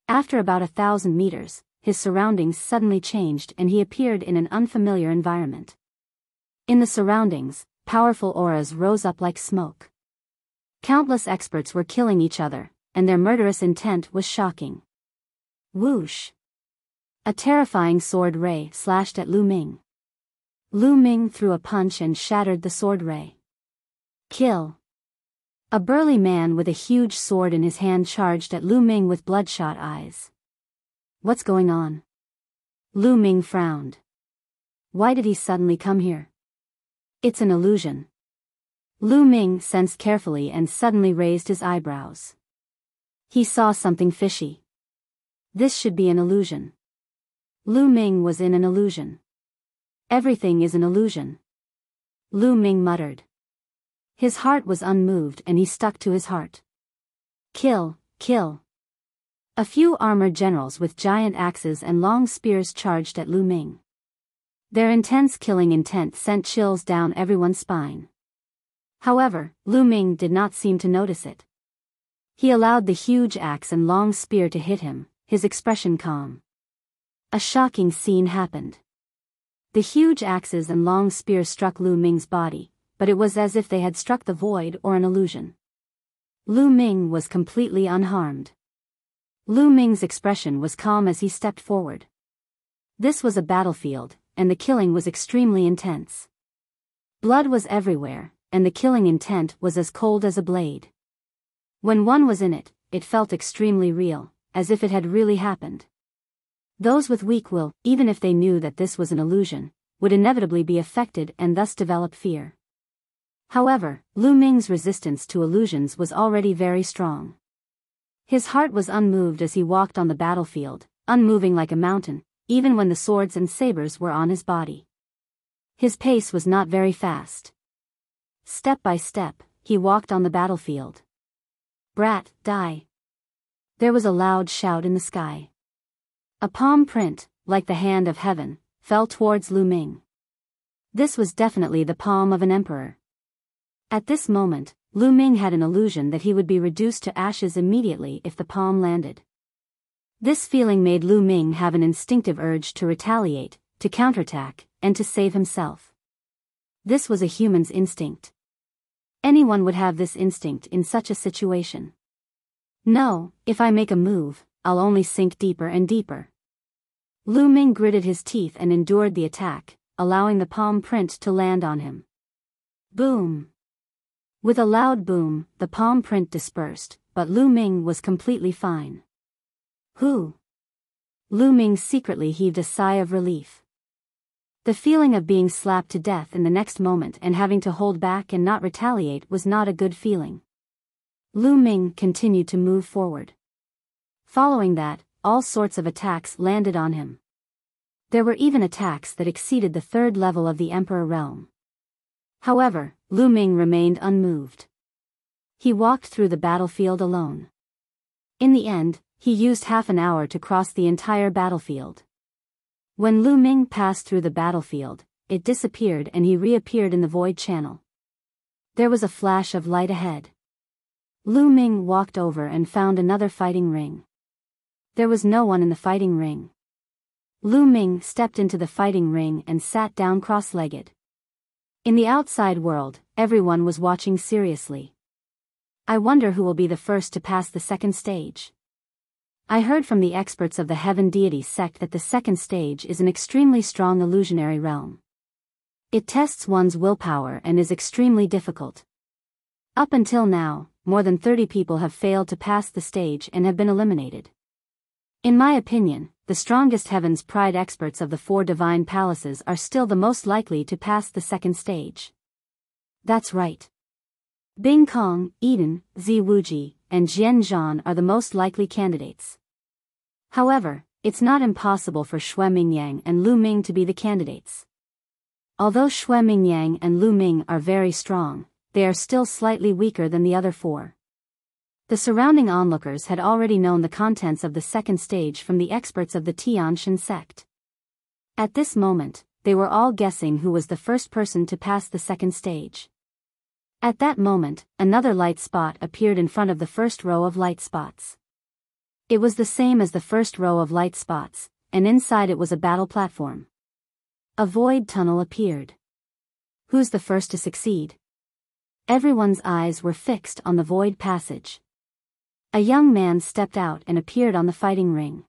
After about 1,000 meters, his surroundings suddenly changed and he appeared in an unfamiliar environment. In the surroundings, powerful auras rose up like smoke. Countless experts were killing each other, and their murderous intent was shocking. Whoosh! A terrifying sword ray slashed at Lu Ming. Lu Ming threw a punch and shattered the sword ray. Kill! A burly man with a huge sword in his hand charged at Lu Ming with bloodshot eyes. What's going on? Lu Ming frowned. Why did he suddenly come here? It's an illusion. Lu Ming sensed carefully and suddenly raised his eyebrows. He saw something fishy. This should be an illusion. Lu Ming was in an illusion. Everything is an illusion. Lu Ming muttered. His heart was unmoved and he stuck to his heart. Kill, kill. A few armored generals with giant axes and long spears charged at Lu Ming. Their intense killing intent sent chills down everyone's spine. However, Lu Ming did not seem to notice it. He allowed the huge axe and long spear to hit him, his expression calm. A shocking scene happened. The huge axes and long spear struck Lu Ming's body, but it was as if they had struck the void or an illusion. Lu Ming was completely unharmed. Lu Ming's expression was calm as he stepped forward. This was a battlefield, and the killing was extremely intense. Blood was everywhere, and the killing intent was as cold as a blade. When one was in it, it felt extremely real, as if it had really happened. Those with weak will, even if they knew that this was an illusion, would inevitably be affected and thus develop fear. However, Lu Ming's resistance to illusions was already very strong. His heart was unmoved as he walked on the battlefield, unmoving like a mountain, even when the swords and sabers were on his body. His pace was not very fast. Step by step, he walked on the battlefield. Brat, die! There was a loud shout in the sky. A palm print, like the hand of heaven, fell towards Lu Ming. This was definitely the palm of an emperor. At this moment, Lu Ming had an illusion that he would be reduced to ashes immediately if the palm landed. This feeling made Lu Ming have an instinctive urge to retaliate, to counterattack, and to save himself. This was a human's instinct. Anyone would have this instinct in such a situation. No, if I make a move, I'll only sink deeper and deeper. Lu Ming gritted his teeth and endured the attack, allowing the palm print to land on him. Boom! With a loud boom, the palm print dispersed, but Lu Ming was completely fine. Who? Lu Ming secretly heaved a sigh of relief. The feeling of being slapped to death in the next moment and having to hold back and not retaliate was not a good feeling. Lu Ming continued to move forward. Following that, all sorts of attacks landed on him. There were even attacks that exceeded the third level of the Emperor realm. However, Lu Ming remained unmoved. He walked through the battlefield alone. In the end, he used half an hour to cross the entire battlefield. When Lu Ming passed through the battlefield, it disappeared and he reappeared in the void channel. There was a flash of light ahead. Lu Ming walked over and found another fighting ring. There was no one in the fighting ring. Lu Ming stepped into the fighting ring and sat down cross-legged. In the outside world, everyone was watching seriously. I wonder who will be the first to pass the second stage. I heard from the experts of the Heaven Deity sect that the second stage is an extremely strong illusionary realm. It tests one's willpower and is extremely difficult. Up until now, more than 30 people have failed to pass the stage and have been eliminated. In my opinion, the strongest Heaven's Pride experts of the 4 divine palaces are still the most likely to pass the second stage. That's right. Bing Kong, Eden, Zi Wuji, and Jian Zhan are the most likely candidates. However, it's not impossible for Xue Mingyang and Lu Ming to be the candidates. Although Xue Mingyang and Lu Ming are very strong, they are still slightly weaker than the other 4. The surrounding onlookers had already known the contents of the second stage from the experts of the Tianshan sect. At this moment, they were all guessing who was the first person to pass the second stage. At that moment, another light spot appeared in front of the first row of light spots. It was the same as the first row of light spots, and inside it was a battle platform. A void tunnel appeared. Who's the first to succeed? Everyone's eyes were fixed on the void passage. A young man stepped out and appeared on the fighting ring.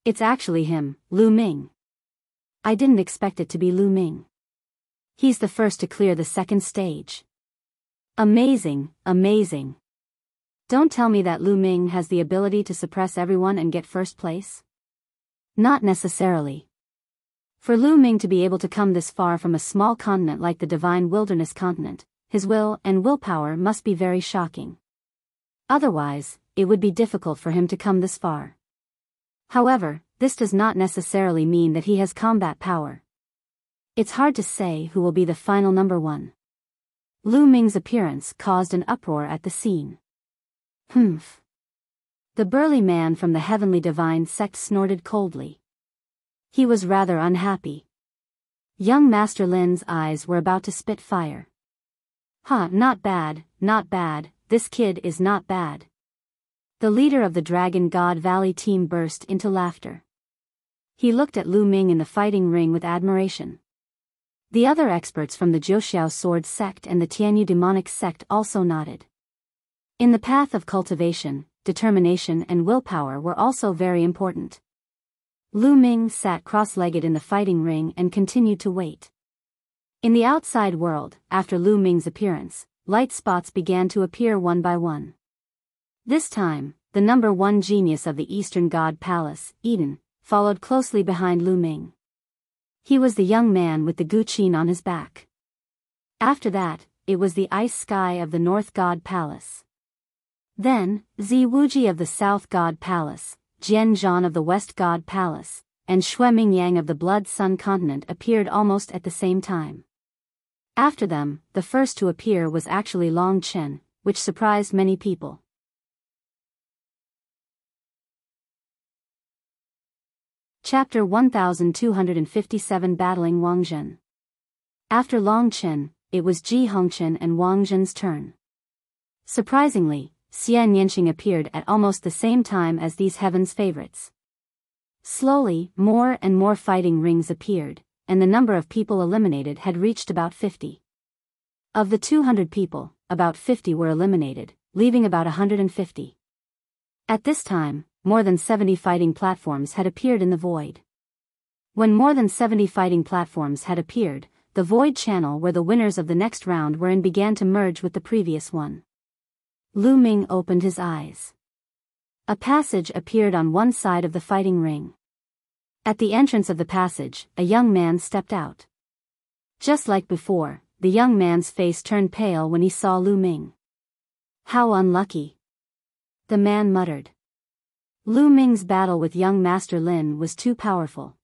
It's actually him, Lu Ming. I didn't expect it to be Lu Ming. He's the first to clear the second stage. Amazing, amazing. Don't tell me that Lu Ming has the ability to suppress everyone and get first place? Not necessarily. For Lu Ming to be able to come this far from a small continent like the Divine Wilderness continent, his will and willpower must be very shocking. Otherwise, it would be difficult for him to come this far. However, this does not necessarily mean that he has combat power. It's hard to say who will be the final number one. Lu Ming's appearance caused an uproar at the scene. Humph. The burly man from the Heavenly Divine sect snorted coldly. He was rather unhappy. Young Master Lin's eyes were about to spit fire. Not bad, this kid is not bad. The leader of the Dragon God Valley team burst into laughter. He looked at Lu Ming in the fighting ring with admiration. The other experts from the Jiuxiao Sword sect and the Tianyu Demonic sect also nodded. In the path of cultivation, determination and willpower were also very important. Lu Ming sat cross-legged in the fighting ring and continued to wait. In the outside world, after Lu Ming's appearance, light spots began to appear one by one. This time, the number one genius of the Eastern God Palace, Eden, followed closely behind Lu Ming. He was the young man with the guqin on his back. After that, it was the ice sky of the North God Palace. Then, Zi Wuji of the South God Palace, Jian Zhan of the West God Palace, and Xue Mingyang of the Blood Sun continent appeared almost at the same time. After them, the first to appear was actually Long Chen, which surprised many people. Chapter 1257 Battling Wang Zhen. After Long Chen, it was Ji Hongchen and Wang Zhen's turn. Surprisingly, Xian Yanqing appeared at almost the same time as these heaven's favorites. Slowly, more and more fighting rings appeared, and the number of people eliminated had reached about 50. Of the 200 people, about 50 were eliminated, leaving about 150. At this time, more than 70 fighting platforms had appeared in the void. When more than 70 fighting platforms had appeared, the void channel where the winners of the next round were in began to merge with the previous one. Lu Ming opened his eyes. A passage appeared on one side of the fighting ring. At the entrance of the passage, a young man stepped out. Just like before, the young man's face turned pale when he saw Lu Ming. How unlucky. The man muttered. Lu Ming's battle with young Master Lin was too powerful.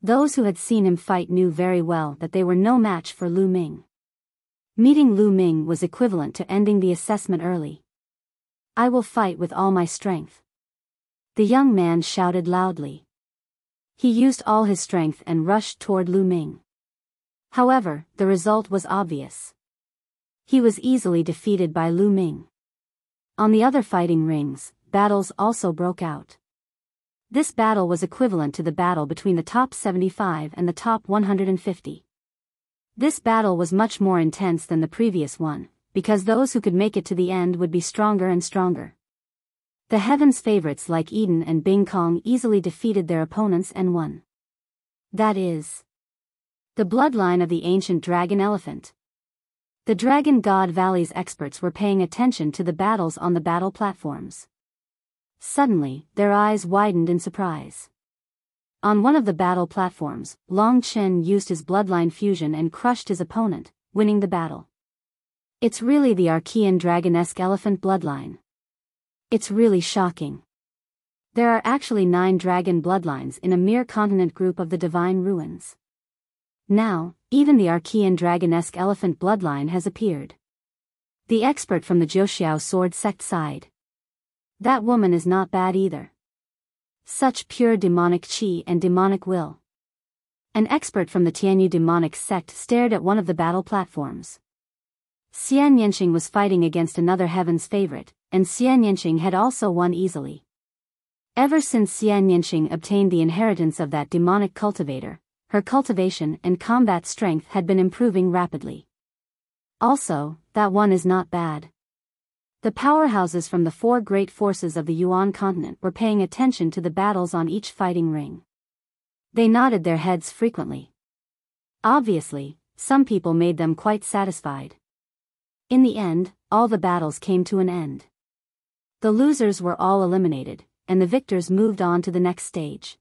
Those who had seen him fight knew very well that they were no match for Lu Ming. Meeting Lu Ming was equivalent to ending the assessment early. I will fight with all my strength. The young man shouted loudly. He used all his strength and rushed toward Lu Ming. However, the result was obvious. He was easily defeated by Lu Ming. On the other fighting rings, battles also broke out. This battle was equivalent to the battle between the top 75 and the top 150. This battle was much more intense than the previous one, because those who could make it to the end would be stronger and stronger. The heavens' favorites like Eden and Bing Kong easily defeated their opponents and won. That is the bloodline of the ancient dragon elephant. The Dragon God Valley's experts were paying attention to the battles on the battle platforms. Suddenly, their eyes widened in surprise. On one of the battle platforms, Long Chen used his bloodline fusion and crushed his opponent, winning the battle. It's really the Archean dragonesque elephant bloodline. It's really shocking. There are actually 9 dragon bloodlines in a mere continent group of the divine ruins. Now, even the Archean dragonesque elephant bloodline has appeared. The expert from the Jiuxiao sword sect sighed. That woman is not bad either. Such pure demonic qi and demonic will. An expert from the Tianyu demonic sect stared at one of the battle platforms. Xian Yanqing was fighting against another heaven's favorite, and Xian Yanqing had also won easily. Ever since Xian Yanqing obtained the inheritance of that demonic cultivator, her cultivation and combat strength had been improving rapidly. Also, that one is not bad. The powerhouses from the four great forces of the Yuan continent were paying attention to the battles on each fighting ring. They nodded their heads frequently. Obviously, some people made them quite satisfied. In the end, all the battles came to an end. The losers were all eliminated, and the victors moved on to the next stage.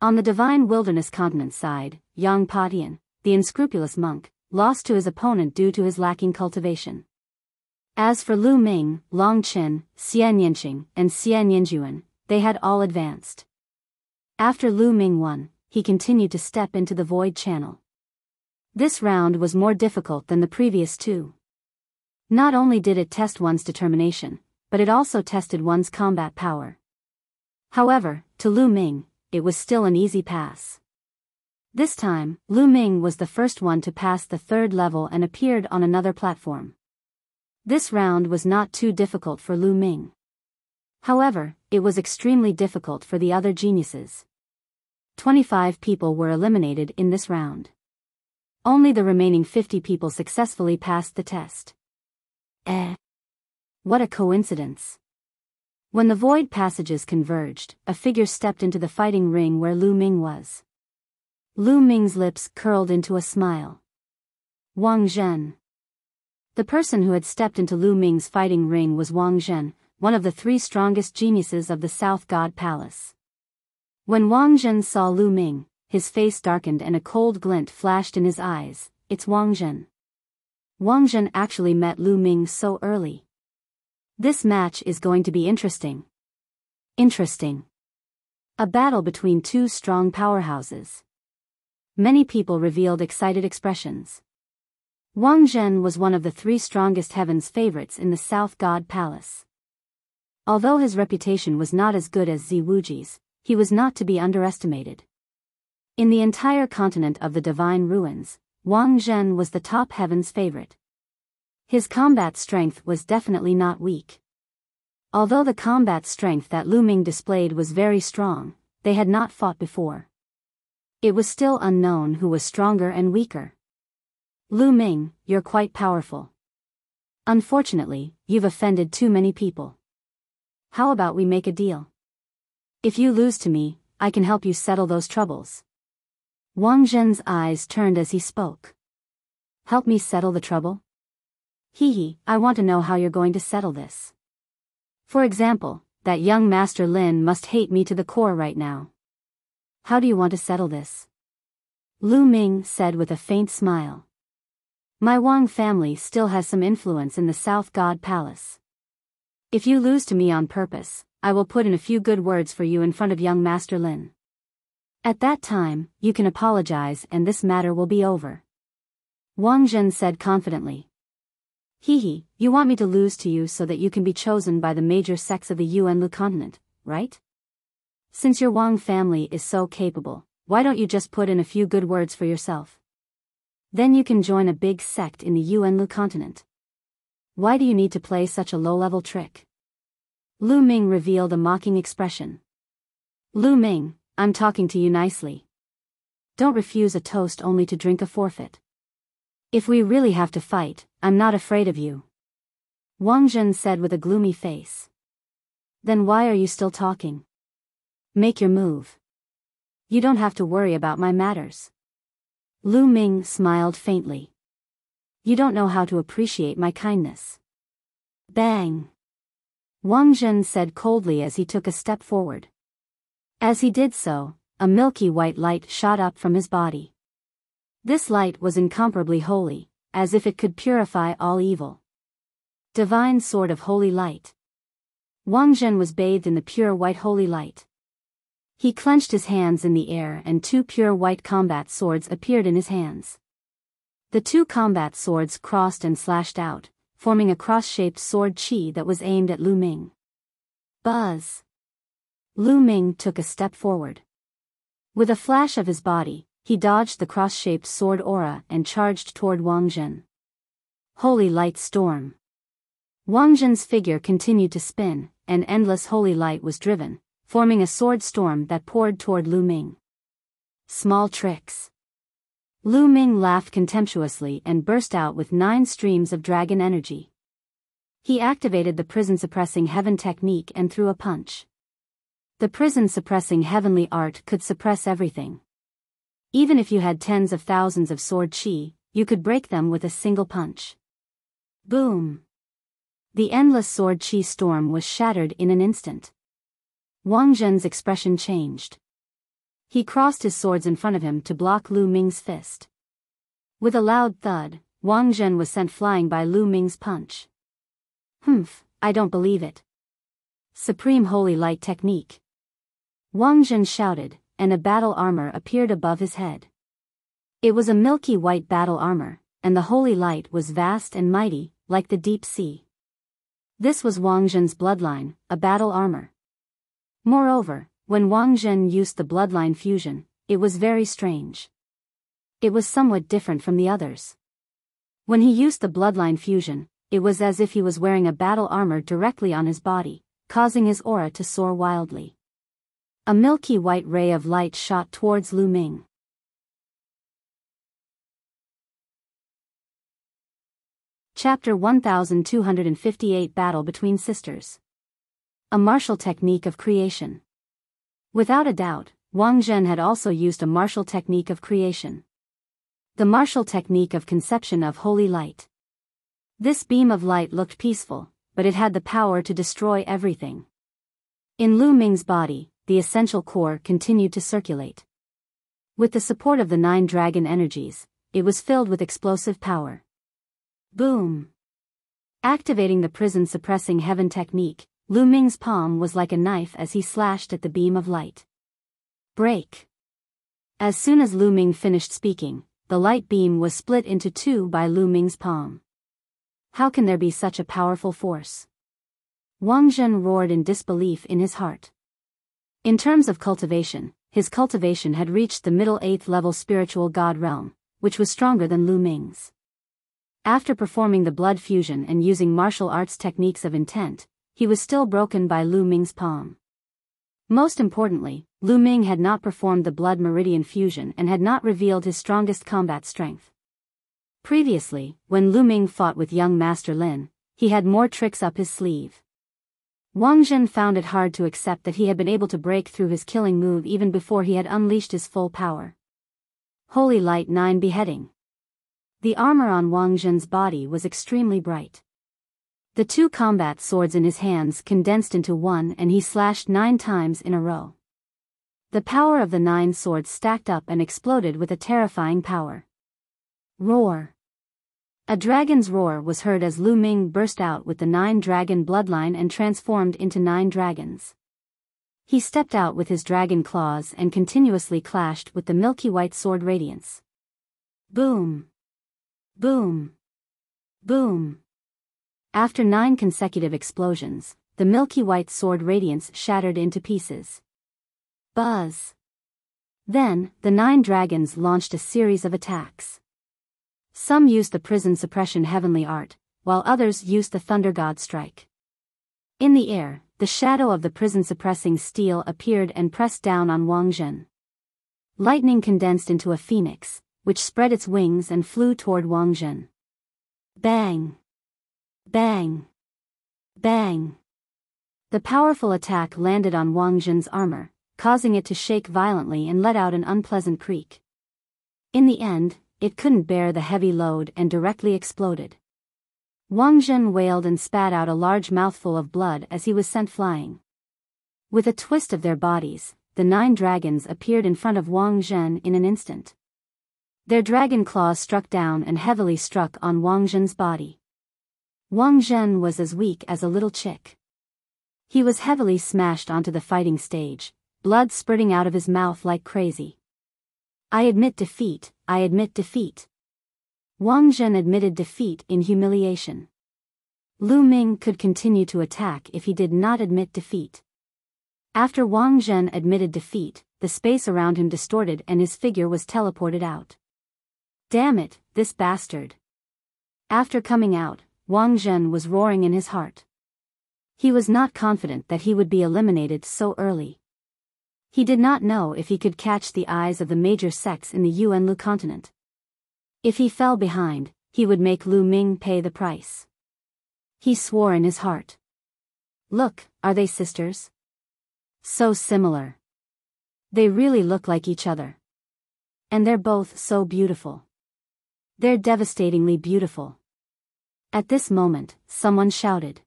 On the Divine Wilderness continent side, Yang Patian, the unscrupulous monk, lost to his opponent due to his lacking cultivation. As for Lu Ming, Long Qin, Xian Yanqing, and Xian Yanjuan, they had all advanced. After Lu Ming won, he continued to step into the void channel. This round was more difficult than the previous two. Not only did it test one's determination, but it also tested one's combat power. However, to Lu Ming, it was still an easy pass. This time, Lu Ming was the first one to pass the third level and appeared on another platform. This round was not too difficult for Lu Ming. However, it was extremely difficult for the other geniuses. 25 people were eliminated in this round. Only the remaining 50 people successfully passed the test. What a coincidence. When the void passages converged, a figure stepped into the fighting ring where Lu Ming was. Lu Ming's lips curled into a smile. Wang Zhen. The person who had stepped into Lu Ming's fighting ring was Wang Zhen, one of the three strongest geniuses of the South God Palace. When Wang Zhen saw Lu Ming, his face darkened and a cold glint flashed in his eyes. It's Wang Zhen. Wang Zhen actually met Lu Ming so early. This match is going to be interesting. Interesting. A battle between two strong powerhouses. Many people revealed excited expressions. Wang Zhen was one of the three strongest heaven's favorites in the South God Palace. Although his reputation was not as good as Zi Wuji's, he was not to be underestimated. In the entire continent of the Divine Ruins, Wang Zhen was the top heaven's favorite. His combat strength was definitely not weak. Although the combat strength that Lu Ming displayed was very strong, they had not fought before. It was still unknown who was stronger and weaker. Lu Ming, you're quite powerful. Unfortunately, you've offended too many people. How about we make a deal? If you lose to me, I can help you settle those troubles. Wang Zhen's eyes turned as he spoke. Help me settle the trouble? I want to know how you're going to settle this. For example, that young Master Lin must hate me to the core right now. How do you want to settle this? Lu Ming said with a faint smile. My Wang family still has some influence in the South God Palace. If you lose to me on purpose, I will put in a few good words for you in front of young Master Lin. At that time, you can apologize and this matter will be over. Wang Zhen said confidently. You want me to lose to you so that you can be chosen by the major sects of the Yuan continent, right? Since your Wang family is so capable, why don't you just put in a few good words for yourself? Then you can join a big sect in the Yuan continent. Why do you need to play such a low-level trick? Lu Ming revealed a mocking expression. Lu Ming, I'm talking to you nicely. Don't refuse a toast only to drink a forfeit. If we really have to fight, I'm not afraid of you. Wang Zhen said with a gloomy face. Then why are you still talking? Make your move. You don't have to worry about my matters. Lu Ming smiled faintly. You don't know how to appreciate my kindness. Bang! Wang Zhen said coldly as he took a step forward. As he did so, a milky white light shot up from his body. This light was incomparably holy, as if it could purify all evil. Divine Sword of Holy Light. Wang Zhen was bathed in the pure white holy light. He clenched his hands in the air and two pure white combat swords appeared in his hands. The two combat swords crossed and slashed out, forming a cross-shaped sword qi that was aimed at Lu Ming. Buzz! Lu Ming took a step forward. With a flash of his body, he dodged the cross-shaped sword aura and charged toward Wang Zhen. Holy light storm. Wang Zhen's figure continued to spin, and endless holy light was driven, forming a sword storm that poured toward Lu Ming. Small tricks. Lu Ming laughed contemptuously and burst out with 9 streams of dragon energy. He activated the prison-suppressing heaven technique and threw a punch. The prison-suppressing heavenly art could suppress everything. Even if you had tens of thousands of sword qi, you could break them with a single punch. Boom! The endless sword qi storm was shattered in an instant. Wang Zhen's expression changed. He crossed his swords in front of him to block Lu Ming's fist. With a loud thud, Wang Zhen was sent flying by Lu Ming's punch. Humph, I don't believe it. Supreme Holy Light Technique. Wang Zhen shouted, and a battle armor appeared above his head. It was a milky white battle armor, and the holy light was vast and mighty, like the deep sea. This was Wang Zhen's bloodline, a battle armor. Moreover, when Wang Zhen used the bloodline fusion, it was very strange. It was somewhat different from the others. When he used the bloodline fusion, it was as if he was wearing a battle armor directly on his body, causing his aura to soar wildly. A milky white ray of light shot towards Lu Ming. Chapter 1258 Battle Between Sisters. A martial technique of creation. Without a doubt, Wang Zhen had also used a martial technique of creation. The martial technique of conception of holy light. This beam of light looked peaceful, but it had the power to destroy everything. In Lu Ming's body, the essential core continued to circulate. With the support of the 9 dragon energies, it was filled with explosive power. Boom! Activating the prison-suppressing heaven technique, Lu Ming's palm was like a knife as he slashed at the beam of light. Break! As soon as Lu Ming finished speaking, the light beam was split into 2 by Lu Ming's palm. How can there be such a powerful force? Wang Zhen roared in disbelief in his heart. In terms of cultivation, his cultivation had reached the middle 8th level spiritual god realm, which was stronger than Lu Ming's. After performing the blood fusion and using martial arts techniques of intent, he was still broken by Lu Ming's palm. Most importantly, Lu Ming had not performed the blood meridian fusion and had not revealed his strongest combat strength. Previously, when Lu Ming fought with young Master Lin, he had more tricks up his sleeve. Wang Zhen found it hard to accept that he had been able to break through his killing move even before he had unleashed his full power. Holy Light 9 Beheading. The armor on Wang Zhen's body was extremely bright. The 2 combat swords in his hands condensed into one and he slashed 9 times in a row. The power of the 9 swords stacked up and exploded with a terrifying power. Roar! A dragon's roar was heard as Lu Ming burst out with the 9 dragon bloodline and transformed into 9 dragons. He stepped out with his dragon claws and continuously clashed with the milky white sword radiance. Boom! Boom! Boom! After 9 consecutive explosions, the milky white sword radiance shattered into pieces. Buzz! Then, the 9 dragons launched a series of attacks. Some used the prison suppression heavenly art, while others used the thunder god strike. In the air, the shadow of the prison suppressing steel appeared and pressed down on Wang Zhen. Lightning condensed into a phoenix, which spread its wings and flew toward Wang Zhen. Bang! Bang! Bang! The powerful attack landed on Wang Zhen's armor, causing it to shake violently and let out an unpleasant creak. In the end, it couldn't bear the heavy load and directly exploded. Wang Zhen wailed and spat out a large mouthful of blood as he was sent flying. With a twist of their bodies, the 9 dragons appeared in front of Wang Zhen in an instant. Their dragon claws struck down and heavily struck on Wang Zhen's body. Wang Zhen was as weak as a little chick. He was heavily smashed onto the fighting stage, blood spurting out of his mouth like crazy. I admit defeat, I admit defeat. Wang Zhen admitted defeat in humiliation. Lu Ming could continue to attack if he did not admit defeat. After Wang Zhen admitted defeat, the space around him distorted and his figure was teleported out. Damn it, this bastard. After coming out, Wang Zhen was roaring in his heart. He was not confident that he would be eliminated so early. He did not know if he could catch the eyes of the major sects in the Yuanlu continent. If he fell behind, he would make Lu Ming pay the price. He swore in his heart. Look, are they sisters? So similar. They really look like each other. And they're both so beautiful. They're devastatingly beautiful. At this moment, someone shouted.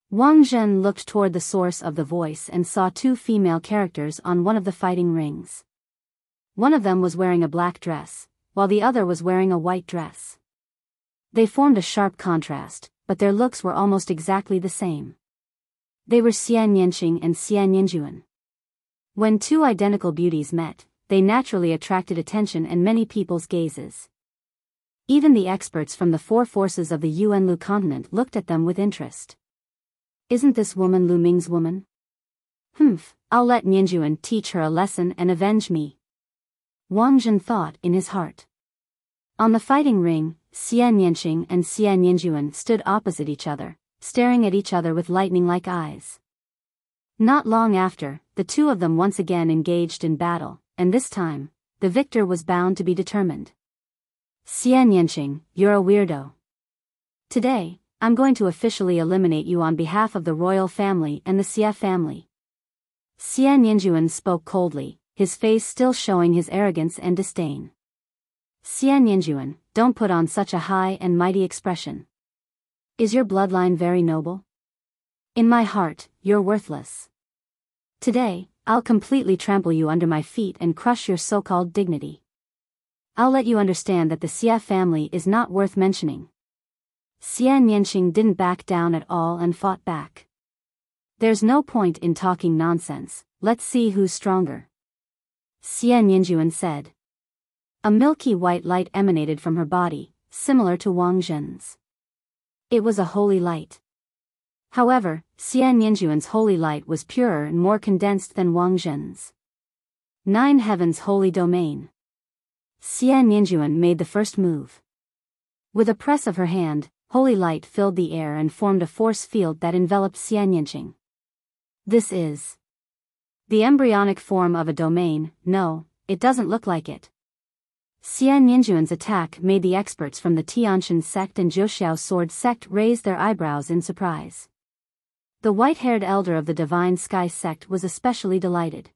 Wang Zhen looked toward the source of the voice and saw two female characters on one of the fighting rings. One of them was wearing a black dress, while the other was wearing a white dress. They formed a sharp contrast, but their looks were almost exactly the same. They were Xian Yanqing and Xian Yanjuan. When two identical beauties met, they naturally attracted attention and many people's gazes. Even the experts from the four forces of the Yuanlu continent looked at them with interest. Isn't this woman Lu Ming's woman? I'll let Ninjuan teach her a lesson and avenge me. Wang Zhen thought in his heart. On the fighting ring, Xian Yanqing and Xian Yanjuan stood opposite each other, staring at each other with lightning-like eyes. Not long after, the two of them once again engaged in battle, and this time, the victor was bound to be determined. Xian Yanqing, you're a weirdo. Today, I'm going to officially eliminate you on behalf of the royal family and the Xia family. Xian Yanjuan spoke coldly, his face still showing his arrogance and disdain. Xian Yanjuan, don't put on such a high and mighty expression. Is your bloodline very noble? In my heart, you're worthless. Today, I'll completely trample you under my feet and crush your so-called dignity. I'll let you understand that the Xia family is not worth mentioning. Xian Yanqing didn't back down at all and fought back. There's no point in talking nonsense, let's see who's stronger. Xian Yanjuan said. A milky white light emanated from her body, similar to Wang Zhen's. It was a holy light. However, Xian Yanjuan's holy light was purer and more condensed than Wang Zhen's. 9 Heavens Holy Domain. Xian Yanjuan made the first move. With a press of her hand, holy light filled the air and formed a force field that enveloped Xian Yanqing. This is the embryonic form of a domain. No, it doesn't look like it. Xian Yanjuan's attack made the experts from the Tianshan sect and Zhouxiao sword sect raise their eyebrows in surprise. The white-haired elder of the Divine Sky sect was especially delighted.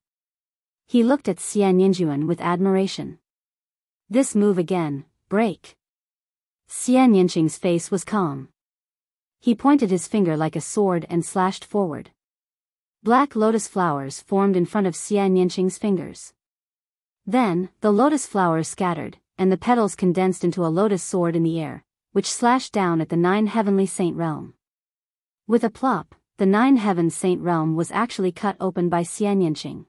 He looked at Xian Yanjuan with admiration. This move again, break. Xian Yanqing's face was calm. He pointed his finger like a sword and slashed forward. Black lotus flowers formed in front of Xian Yanqing's fingers. Then, the lotus flowers scattered, and the petals condensed into a lotus sword in the air, which slashed down at the 9 heavenly saint realm. With a plop, the 9 heavens saint realm was actually cut open by Xian Yanqing.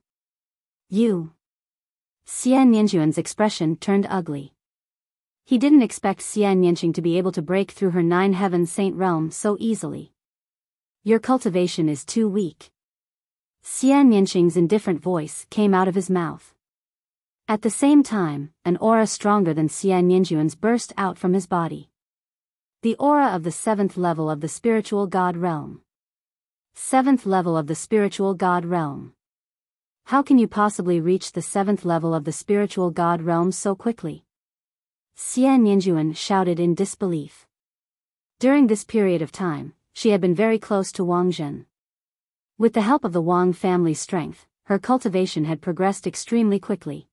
You. Xian Yanjuan's expression turned ugly. He didn't expect Xian Yanqing to be able to break through her 9 heavens saint realm so easily. Your cultivation is too weak. Xian Yanqing's indifferent voice came out of his mouth. At the same time, an aura stronger than Xian Yanjuan's burst out from his body. The aura of the 7th level of the spiritual god realm. 7th level of the spiritual god realm. How can you possibly reach the 7th level of the spiritual god realm so quickly? Xian Yanjuan shouted in disbelief. During this period of time, she had been very close to Wang Zhen. With the help of the Wang family's strength, her cultivation had progressed extremely quickly.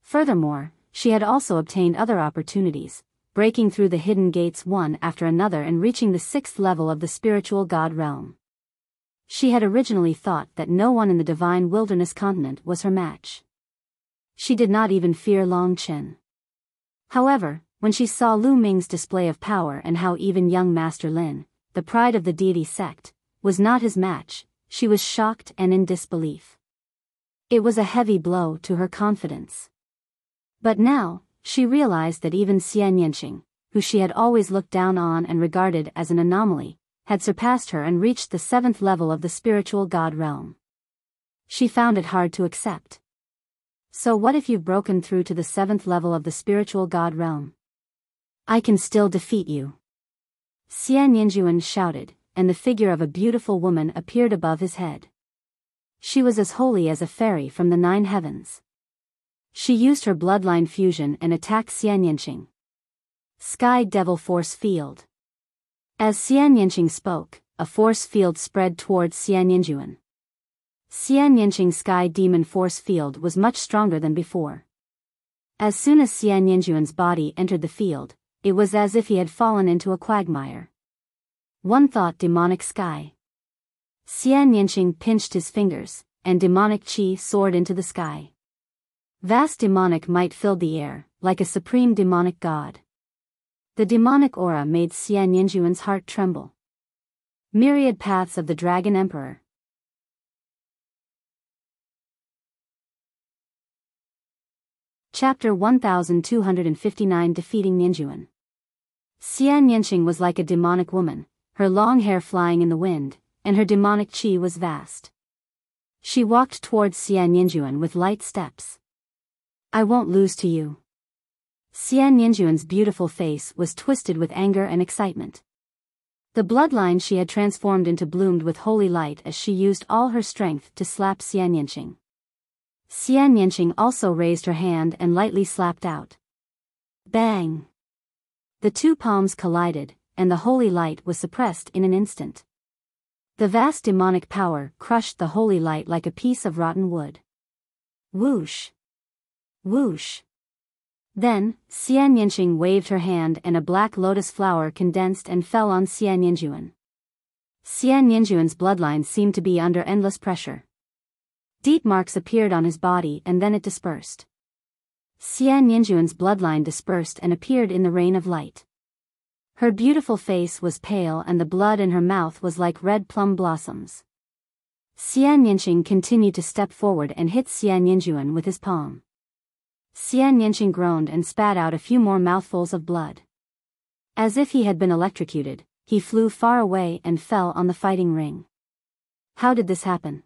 Furthermore, she had also obtained other opportunities, breaking through the hidden gates one after another and reaching the 6th level of the spiritual god realm. She had originally thought that no one in the divine wilderness continent was her match. She did not even fear Long Chen. However, when she saw Lu Ming's display of power and how even young Master Lin, the pride of the deity sect, was not his match, she was shocked and in disbelief. It was a heavy blow to her confidence. But now, she realized that even Xian Yanqing, who she had always looked down on and regarded as an anomaly, had surpassed her and reached the 7th level of the spiritual god realm. She found it hard to accept. So what if you've broken through to the 7th level of the spiritual god realm? I can still defeat you. Xian Yinjuan shouted, and the figure of a beautiful woman appeared above his head. She was as holy as a fairy from the 9 heavens. She used her bloodline fusion and attacked Xian Yanqing. Sky Devil Force Field. As Xian Yanqing spoke, a force field spread towards Xian Yinjuan. Xian Yanqing's Sky Demon Force Field was much stronger than before. As soon as Xian Yinjuan's body entered the field, it was as if he had fallen into a quagmire. One thought demonic sky. Xian Yanqing pinched his fingers, and demonic chi soared into the sky. Vast demonic might filled the air, like a supreme demonic god. The demonic aura made Xian Yinjuan's heart tremble. Myriad Paths of the Dragon Emperor. Chapter 1259 Defeating Yinjuan. Xian Yanqing was like a demonic woman, her long hair flying in the wind, and her demonic chi was vast. She walked towards Xian Yinjuan with light steps. I won't lose to you. Xian Yinjuan's beautiful face was twisted with anger and excitement. The bloodline she had transformed into bloomed with holy light as she used all her strength to slap Xian Yanqing. Xian Yanqing also raised her hand and lightly slapped out. Bang! The two palms collided, and the holy light was suppressed in an instant. The vast demonic power crushed the holy light like a piece of rotten wood. Whoosh! Whoosh! Then, Xian Yanqing waved her hand and a black lotus flower condensed and fell on Xian Yinjuan. Xian Yinjuan's bloodline seemed to be under endless pressure. Deep marks appeared on his body and then it dispersed. Xian Yinjuan's bloodline dispersed and appeared in the rain of light. Her beautiful face was pale and the blood in her mouth was like red plum blossoms. Xian Yanqing continued to step forward and hit Xian Yinjuan with his palm. Xian Yanqing groaned and spat out a few more mouthfuls of blood. As if he had been electrocuted, he flew far away and fell on the fighting ring. How did this happen?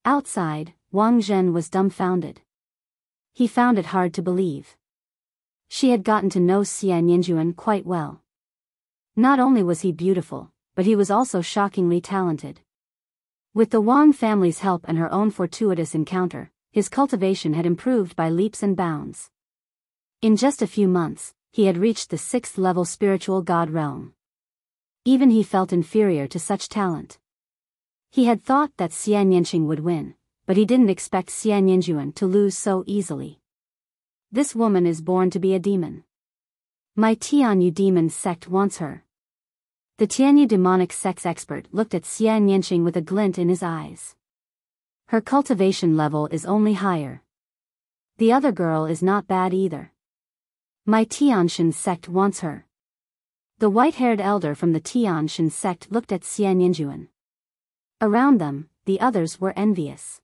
Outside, Wang Zhen was dumbfounded. He found it hard to believe. She had gotten to know Xian Yinjuan quite well. Not only was he beautiful, but he was also shockingly talented. With the Wang family's help and her own fortuitous encounter, his cultivation had improved by leaps and bounds. In just a few months, he had reached the 6th level spiritual god realm. Even he felt inferior to such talent. He had thought that Xian Yanqing would win, but he didn't expect Xian Yinjuan to lose so easily. This woman is born to be a demon. My Tianyu demon sect wants her. The Tianyu demonic sex expert looked at Xian Yanqing with a glint in his eyes. Her cultivation level is only higher. The other girl is not bad either. My Tianshan sect wants her. The white-haired elder from the Tianshan sect looked at Xian Yinjuan. Around them, the others were envious.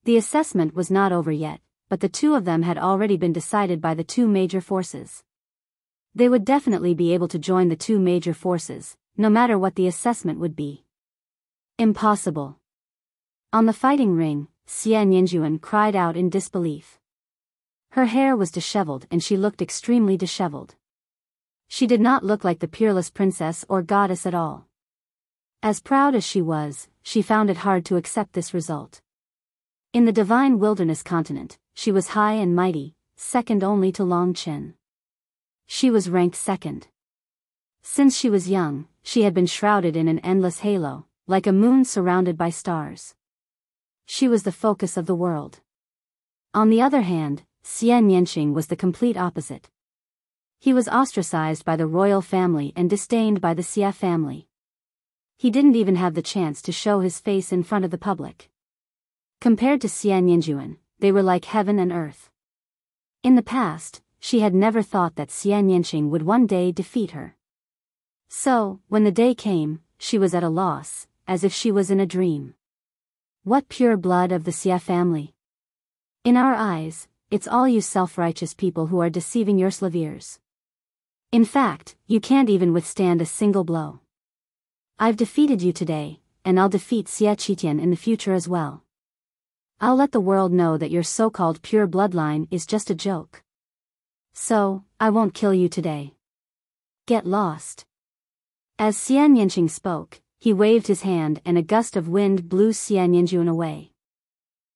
The assessment was not over yet, but the two of them had already been decided by the two major forces. They would definitely be able to join the two major forces, no matter what the assessment would be. Impossible. On the fighting ring, Xian Yinjuan cried out in disbelief. Her hair was disheveled and she looked extremely disheveled. She did not look like the peerless princess or goddess at all. As proud as she was, she found it hard to accept this result. In the divine wilderness continent, she was high and mighty, second only to Long Chen. She was ranked second. Since she was young, she had been shrouded in an endless halo, like a moon surrounded by stars. She was the focus of the world. On the other hand, Xian Yanqing was the complete opposite. He was ostracized by the royal family and disdained by the Xia family. He didn't even have the chance to show his face in front of the public. Compared to Xian Yinjuan, they were like heaven and earth. In the past, she had never thought that Xian Yanqing would one day defeat her. So, when the day came, she was at a loss, as if she was in a dream. What pure blood of the Xia family! In our eyes, it's all you self-righteous people who are deceiving your slaviers. In fact, you can't even withstand a single blow. I've defeated you today, and I'll defeat Xie Qitian in the future as well. I'll let the world know that your so-called pure bloodline is just a joke. So, I won't kill you today. Get lost. As Xian Yanqing spoke, he waved his hand and a gust of wind blew Xian Yanjuan away.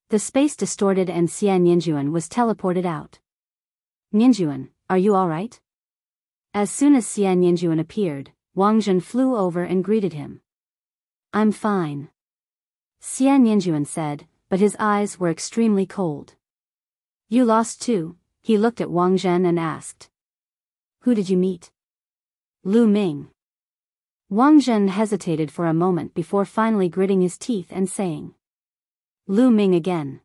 The space distorted and Xian Yanjuan was teleported out. Yanjuan, are you alright? As soon as Xian Yanjuan appeared, Wang Zhen flew over and greeted him. I'm fine. Xian Yanjuan said, but his eyes were extremely cold. You lost too, he looked at Wang Zhen and asked. Who did you meet? Lu Ming. Wang Zhen hesitated for a moment before finally gritting his teeth and saying. Lu Ming again.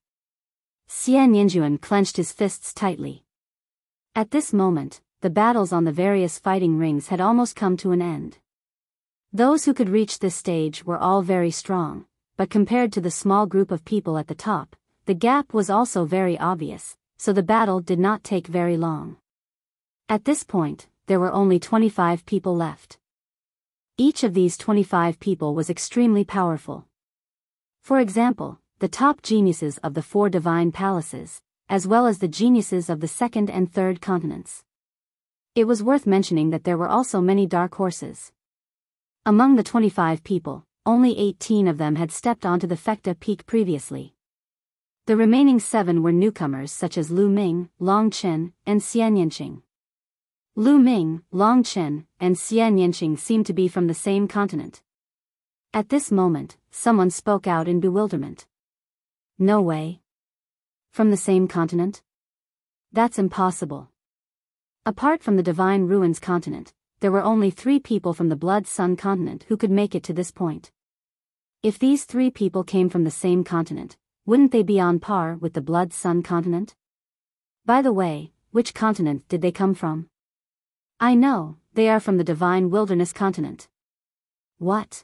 Xian Yanjuan clenched his fists tightly. At this moment, the battles on the various fighting rings had almost come to an end. Those who could reach this stage were all very strong, but compared to the small group of people at the top, the gap was also very obvious, so the battle did not take very long. At this point, there were only 25 people left. Each of these 25 people was extremely powerful. For example, the top geniuses of the 4 divine palaces, as well as the geniuses of the 2nd and 3rd continents. It was worth mentioning that there were also many dark horses. Among the 25 people, only 18 of them had stepped onto the Fekta Peak previously. The remaining 7 were newcomers such as Lu Ming, Long Chen, and Xian Yanqing. Lu Ming, Long Chen, and Xian Yanqing seemed to be from the same continent. At this moment, someone spoke out in bewilderment. No way. From the same continent? That's impossible. Apart from the Divine Ruins continent, there were only 3 people from the Blood Sun continent who could make it to this point. If these 3 people came from the same continent, wouldn't they be on par with the Blood Sun continent? By the way, which continent did they come from? I know, they are from the Divine Wilderness continent. What?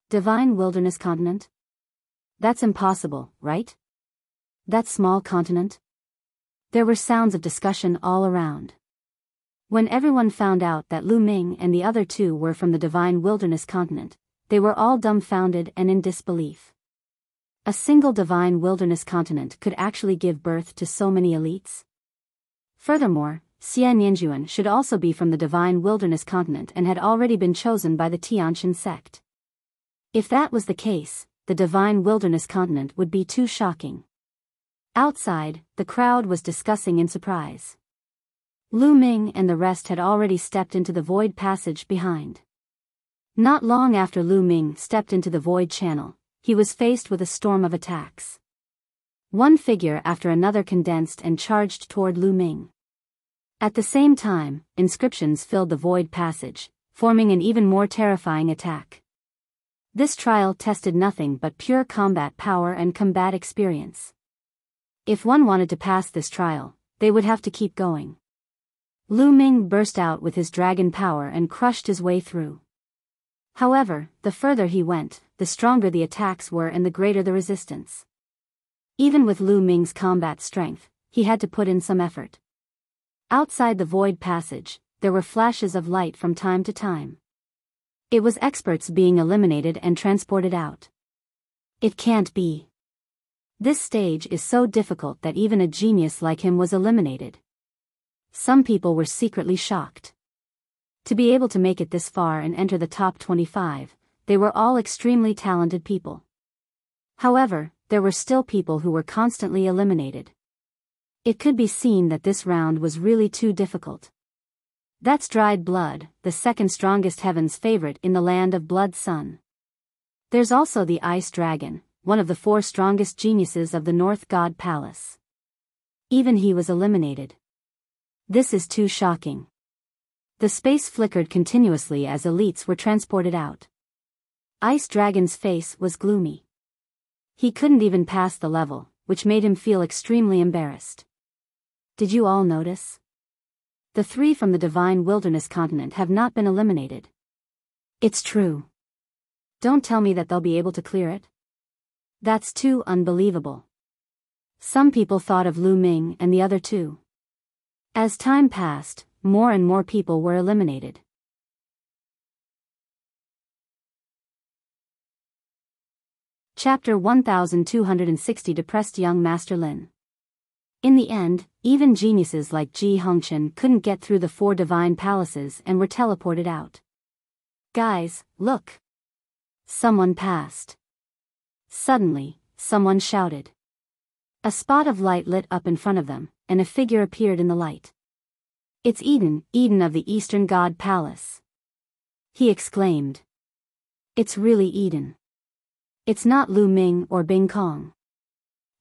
Divine Wilderness continent? That's impossible, right? That small continent? There were sounds of discussion all around. When everyone found out that Lu Ming and the other 2 were from the Divine Wilderness continent, they were all dumbfounded and in disbelief. A single Divine Wilderness continent could actually give birth to so many elites? Furthermore, Xian Yanjuan should also be from the Divine Wilderness continent and had already been chosen by the Tianqian sect. If that was the case, the Divine Wilderness continent would be too shocking. Outside, the crowd was discussing in surprise. Lu Ming and the rest had already stepped into the void passage behind. Not long after Lu Ming stepped into the void channel, he was faced with a storm of attacks. One figure after another condensed and charged toward Lu Ming. At the same time, inscriptions filled the void passage, forming an even more terrifying attack. This trial tested nothing but pure combat power and combat experience. If one wanted to pass this trial, they would have to keep going. Lu Ming burst out with his dragon power and crushed his way through. However, the further he went, the stronger the attacks were and the greater the resistance. Even with Lu Ming's combat strength, he had to put in some effort. Outside the void passage, there were flashes of light from time to time. It was experts being eliminated and transported out. It can't be. This stage is so difficult that even a genius like him was eliminated. Some people were secretly shocked. To be able to make it this far and enter the top 25, they were all extremely talented people. However, there were still people who were constantly eliminated. It could be seen that this round was really too difficult. That's Dried Blood, the second strongest heaven's favorite in the land of Blood Sun. There's also the Ice Dragon, one of the 4 strongest geniuses of the North God Palace. Even he was eliminated. This is too shocking. The space flickered continuously as elites were transported out. Ice Dragon's face was gloomy. He couldn't even pass the level, which made him feel extremely embarrassed. Did you all notice? The 3 from the Divine Wilderness continent have not been eliminated. It's true. Don't tell me that they'll be able to clear it. That's too unbelievable. Some people thought of Lu Ming and the other 2. As time passed, more and more people were eliminated. Chapter 1260 Depressed Young Master Lin. In the end, even geniuses like Ji Hongchen couldn't get through the 4 divine palaces and were teleported out. Guys, look! Someone passed. Suddenly, someone shouted. A spot of light lit up in front of them, and a figure appeared in the light. It's Eden, Eden of the Eastern God Palace. He exclaimed. It's really Eden. It's not Lu Ming or Bing Kong.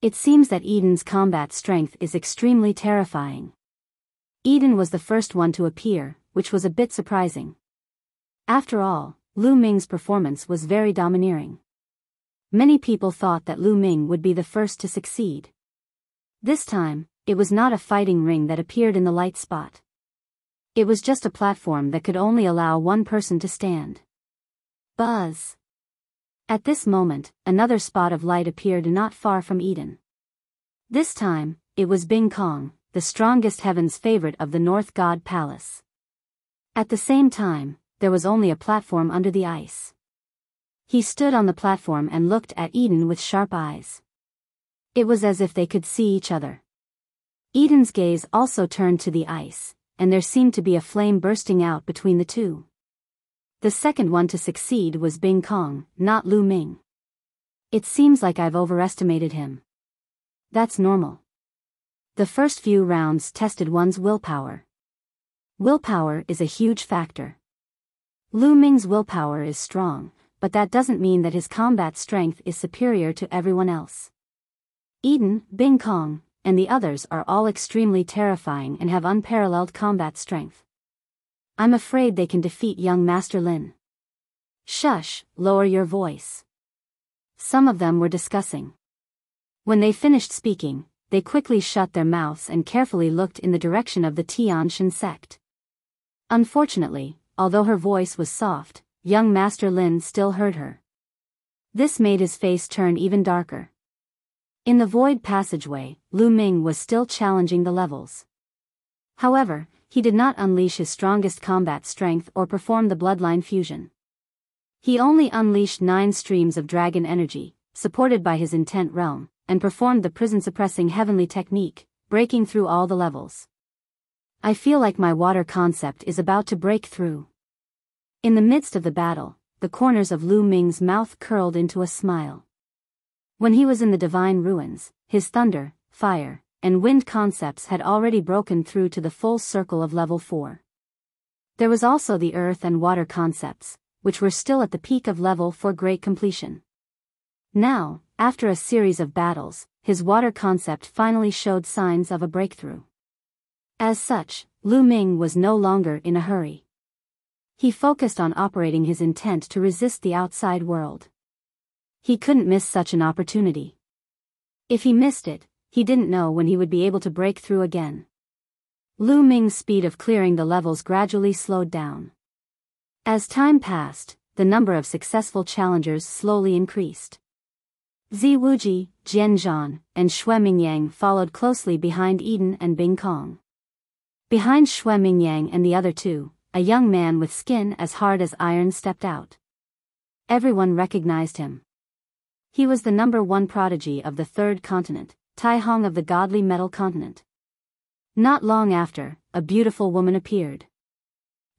It seems that Eden's combat strength is extremely terrifying. Eden was the first one to appear, which was a bit surprising. After all, Lu Ming's performance was very domineering. Many people thought that Lu Ming would be the first to succeed. This time, it was not a fighting ring that appeared in the light spot. It was just a platform that could only allow one person to stand. Buzz! At this moment, another spot of light appeared not far from Eden. This time, it was Bing Kong, the strongest heaven's favorite of the North God Palace. At the same time, there was only a platform under the ice. He stood on the platform and looked at Eden with sharp eyes. It was as if they could see each other. Eden's gaze also turned to the ice, and there seemed to be a flame bursting out between the two. The second one to succeed was Bing Kong, not Lu Ming. It seems like I've overestimated him. That's normal. The first few rounds tested one's willpower. Willpower is a huge factor. Lu Ming's willpower is strong, but that doesn't mean that his combat strength is superior to everyone else. Eden, Bing Kong, and the others are all extremely terrifying and have unparalleled combat strength. I'm afraid they can defeat young Master Lin. Shush, lower your voice. Some of them were discussing. When they finished speaking, they quickly shut their mouths and carefully looked in the direction of the Tianshan sect. Unfortunately, although her voice was soft, young Master Lin still heard her. This made his face turn even darker. In the void passageway, Lu Ming was still challenging the levels. However, he did not unleash his strongest combat strength or perform the bloodline fusion. He only unleashed 9 streams of dragon energy, supported by his intent realm, and performed the prison-suppressing heavenly technique, breaking through all the levels. I feel like my water concept is about to break through. In the midst of the battle, the corners of Lu Ming's mouth curled into a smile. When he was in the divine ruins, his thunder, fire, and wind concepts had already broken through to the full circle of level 4. There was also the earth and water concepts, which were still at the peak of level 4 great completion. Now, after a series of battles, his water concept finally showed signs of a breakthrough. As such, Lu Ming was no longer in a hurry. He focused on operating his intent to resist the outside world. He couldn't miss such an opportunity. If he missed it, he didn't know when he would be able to break through again. Lu Ming's speed of clearing the levels gradually slowed down. As time passed, the number of successful challengers slowly increased. Zi Wuji, Jian Zhan, and Xue Mingyang followed closely behind Eden and Bing Kong. Behind Xue Mingyang and the other two, a young man with skin as hard as iron stepped out. Everyone recognized him. He was the #1 prodigy of the third continent, Tai Hong of the godly metal continent. Not long after, a beautiful woman appeared.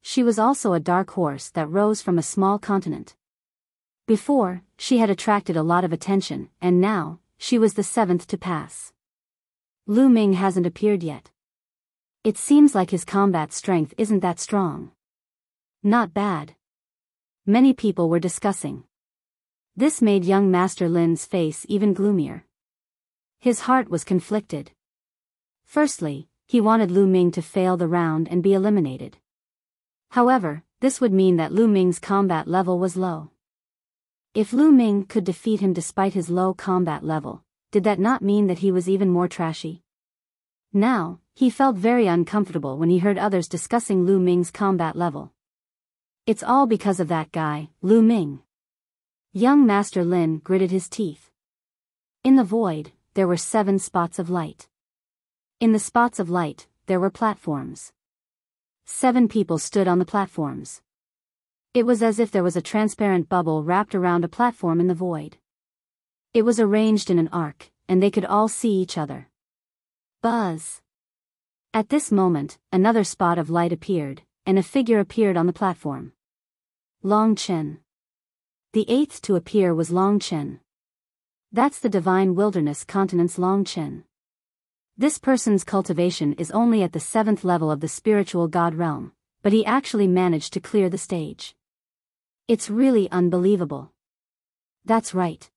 She was also a dark horse that rose from a small continent. Before, she had attracted a lot of attention, and now, she was the 7th to pass. Lu Ming hasn't appeared yet. It seems like his combat strength isn't that strong. Not bad. Many people were discussing. This made young Master Lin's face even gloomier. His heart was conflicted. Firstly, he wanted Lu Ming to fail the round and be eliminated. However, this would mean that Lu Ming's combat level was low. If Lu Ming could defeat him despite his low combat level, did that not mean that he was even more trashy? Now, he felt very uncomfortable when he heard others discussing Lu Ming's combat level. It's all because of that guy, Lu Ming. Young Master Lin gritted his teeth. In the void, there were 7 spots of light. In the spots of light, there were platforms. 7 people stood on the platforms. It was as if there was a transparent bubble wrapped around a platform in the void. It was arranged in an arc, and they could all see each other. Buzz! At this moment, another spot of light appeared, and a figure appeared on the platform. Long Chen. The 8th to appear was Long Chen. That's the divine wilderness continent's Long Chen. This person's cultivation is only at the 7th level of the spiritual god realm, but he actually managed to clear the stage. It's really unbelievable. That's right.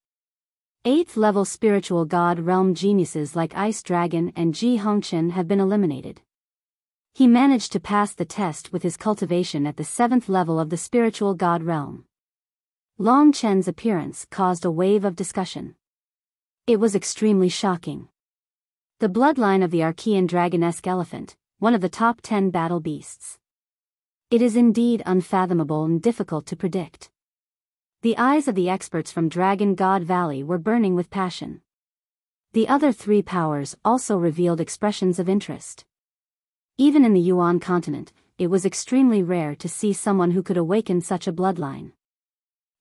8th level spiritual god realm geniuses like Ice Dragon and Ji Hongchen have been eliminated. He managed to pass the test with his cultivation at the 7th level of the spiritual god realm. Long Chen's appearance caused a wave of discussion. It was extremely shocking. The bloodline of the Archean dragonesque elephant, one of the top 10 battle beasts. It is indeed unfathomable and difficult to predict. The eyes of the experts from Dragon God Valley were burning with passion. The other 3 powers also revealed expressions of interest. Even in the Yuan continent, it was extremely rare to see someone who could awaken such a bloodline.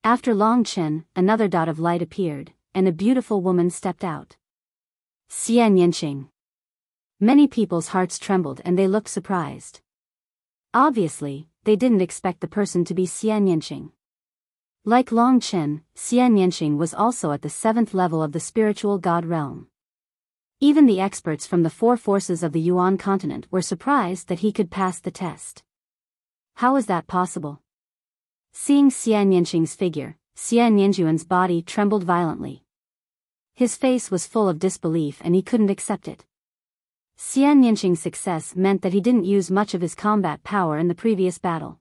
After Long Chen, another dot of light appeared, and a beautiful woman stepped out. Xian Yanqing. Many people's hearts trembled and they looked surprised. Obviously, they didn't expect the person to be Xian Yanqing. Like Long Chen, Xian Yanqing was also at the 7th level of the spiritual god realm. Even the experts from the 4 forces of the Yuan continent were surprised that he could pass the test. How is that possible? Seeing Xian Yanqing's figure, Xian Yanjuan's body trembled violently. His face was full of disbelief and he couldn't accept it. Xian Yanqing's success meant that he didn't use much of his combat power in the previous battle.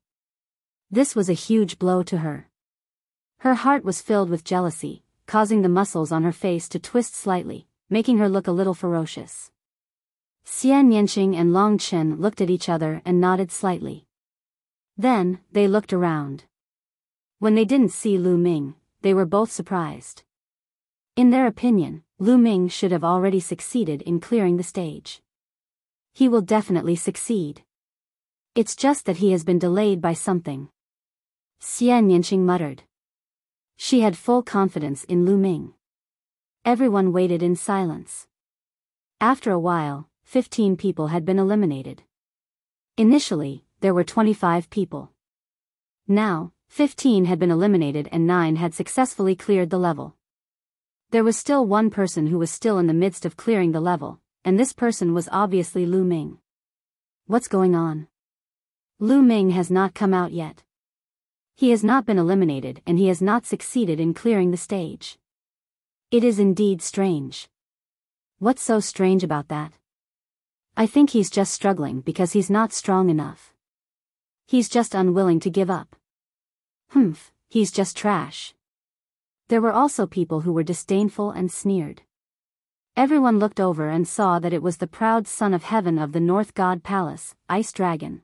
This was a huge blow to her. Her heart was filled with jealousy, causing the muscles on her face to twist slightly, making her look a little ferocious. Xian Yanqing and Long Chen looked at each other and nodded slightly. Then, they looked around. When they didn't see Lu Ming, they were both surprised. In their opinion, Lu Ming should have already succeeded in clearing the stage. He will definitely succeed. It's just that he has been delayed by something. Xian Yanqing muttered. She had full confidence in Lu Ming. Everyone waited in silence. After a while, 15 people had been eliminated. Initially, there were 25 people. Now, 15 had been eliminated and 9 had successfully cleared the level. There was still one person who was still in the midst of clearing the level, and this person was obviously Lu Ming. What's going on? Lu Ming has not come out yet. He has not been eliminated and he has not succeeded in clearing the stage. It is indeed strange. What's so strange about that? I think he's just struggling because he's not strong enough. He's just unwilling to give up. He's just trash. There were also people who were disdainful and sneered. Everyone looked over and saw that it was the proud son of heaven of the North God Palace, Ice Dragon.